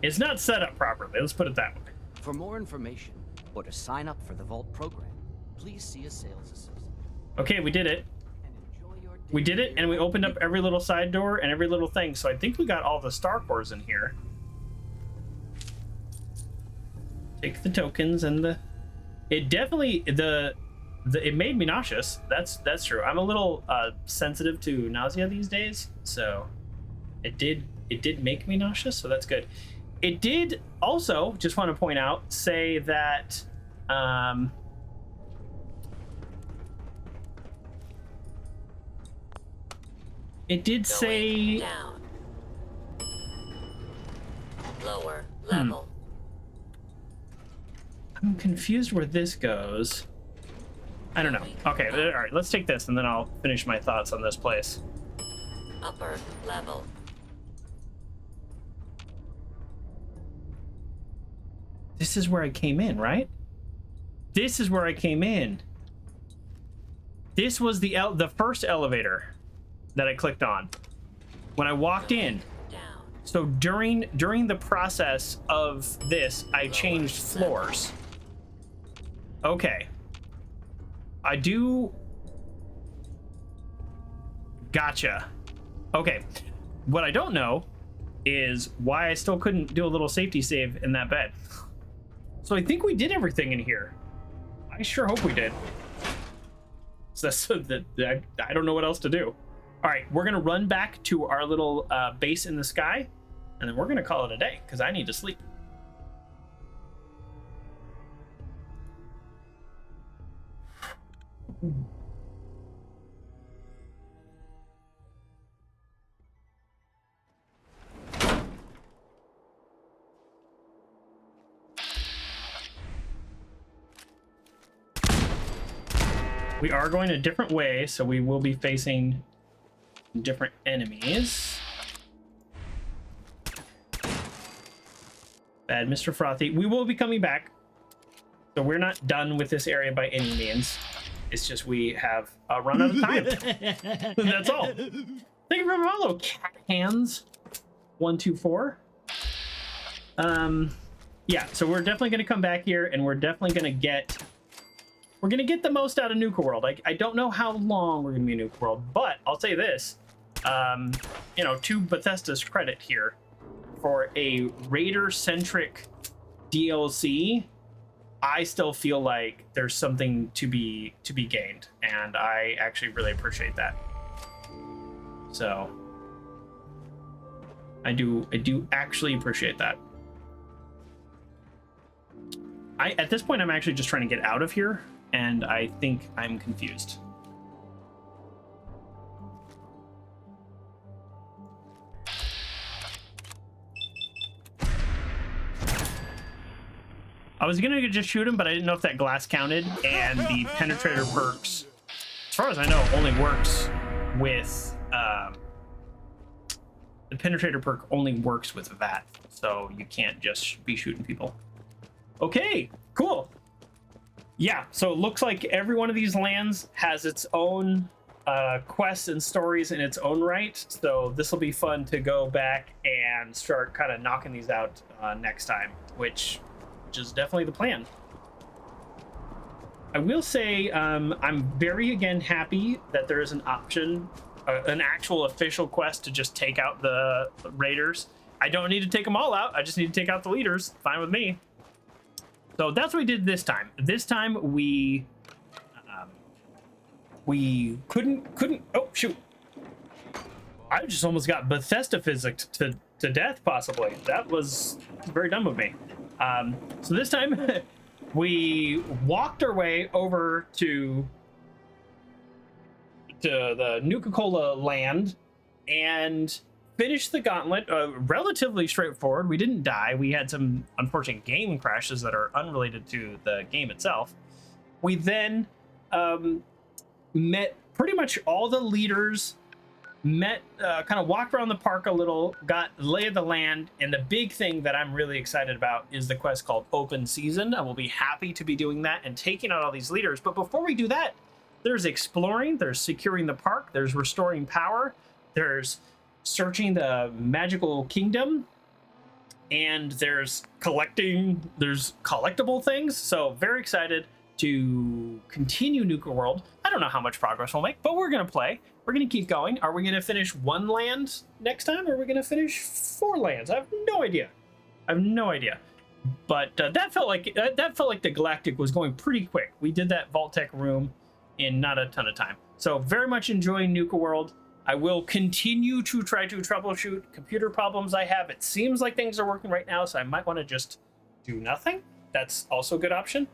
A: It's not set up properly. Let's put it that way.
F: For more information or to sign up for the Vault program, please see a sales assistant.
A: Okay, we did it. We did it, and we opened up every little side door and every little thing. So I think we got all the star cores in here. Take the tokens and the. It definitely it made me nauseous. That's true. I'm a little sensitive to nausea these days, so it did make me nauseous. So that's good. It did also, just want to point out, say that It did say
J: down. Lower level.
A: I'm confused where this goes. I don't know. Okay, all right, let's take this and then I'll finish my thoughts on this place.
J: Upper level.
A: This is where I came in, right? This is where I came in. This was the first elevator that I clicked on when I walked in. So during the process of this, I changed floors. Okay. I do. Gotcha. Okay. What I don't know is why I still couldn't do a little safety save in that bed. So I think we did everything in here. I sure hope we did. So I don't know what else to do. All right, we're gonna run back to our little base in the sky, and then we're gonna call it a day because I need to sleep. We are going a different way, so we will be facing different enemies. Bad Mr. Frothy. We will be coming back. So we're not done with this area by any means. It's just we have run out of time. That's all. Thank you for follow, cat hands. 124. Yeah, so we're definitely gonna come back here and we're definitely gonna get the most out of Nuka-World. I don't know how long we're gonna be in Nuka-World, but I'll say this. You know, to Bethesda's credit here, for a Raider-centric DLC, I still feel like there's something to be gained, and I actually really appreciate that. So I do actually appreciate that. At this point, I'm actually just trying to get out of here, and I think I'm confused. I was gonna just shoot him, but I didn't know if that glass counted, and the penetrator perks, as far as I know, only works with the penetrator perk only works with that, so you can't just be shooting people. Okay, cool. Yeah, so it looks like every one of these lands has its own quests and stories in its own right, so this will be fun to go back and start kind of knocking these out next time, which is definitely the plan. I will say I'm very, again, happy that there is an option, an actual official quest to just take out the raiders. I don't need to take them all out. I just need to take out the leaders. Fine with me. So that's what we did this time. This time we couldn't. Oh shoot! I just almost got Bethesda physics to death. Possibly that was very dumb of me. So this time we walked our way over to the Nuka-Cola land and finished the Gauntlet. Relatively straightforward. We didn't die. We had some unfortunate game crashes that are unrelated to the game itself. We then met pretty much all the leaders, kind of walked around the park a little, got lay of the land, and the big thing that I'm really excited about is the quest called Open Season. I will be happy to be doing that and taking out all these leaders. But before we do that, there's exploring, there's securing the park, there's restoring power, there's searching the magical kingdom, and there's collectible things. So very excited to continue Nuka-World. I don't know how much progress we'll make, but we're gonna play. We're gonna keep going. Are we gonna finish one land next time, or are we gonna finish 4 lands? I have no idea. But that felt like the Galactic was going pretty quick. We did that Vault-Tec room in not a ton of time. So very much enjoying Nuka-World. I will continue to try to troubleshoot computer problems I have. It seems like things are working right now, so I might want to just do nothing. That's also a good option.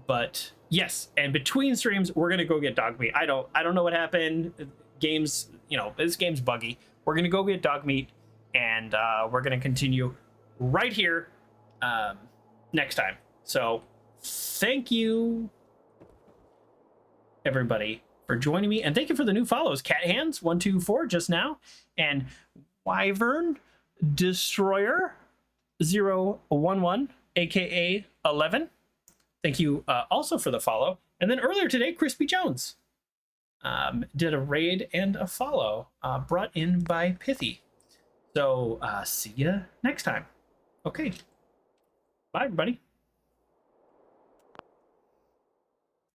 A: But yes, and between streams, we're gonna go get dog meat. I don't know what happened. game's, this game's buggy. We're gonna go get dog meat, and we're gonna continue right here next time. So thank you, everybody, for joining me, and thank you for the new follows. Cat Hands 124 just now, and Wyvern Destroyer 011 aka 11. Thank you also for the follow. And then earlier today, Crispy Jones did a raid and a follow brought in by Pithy. So see ya next time. Okay, bye everybody.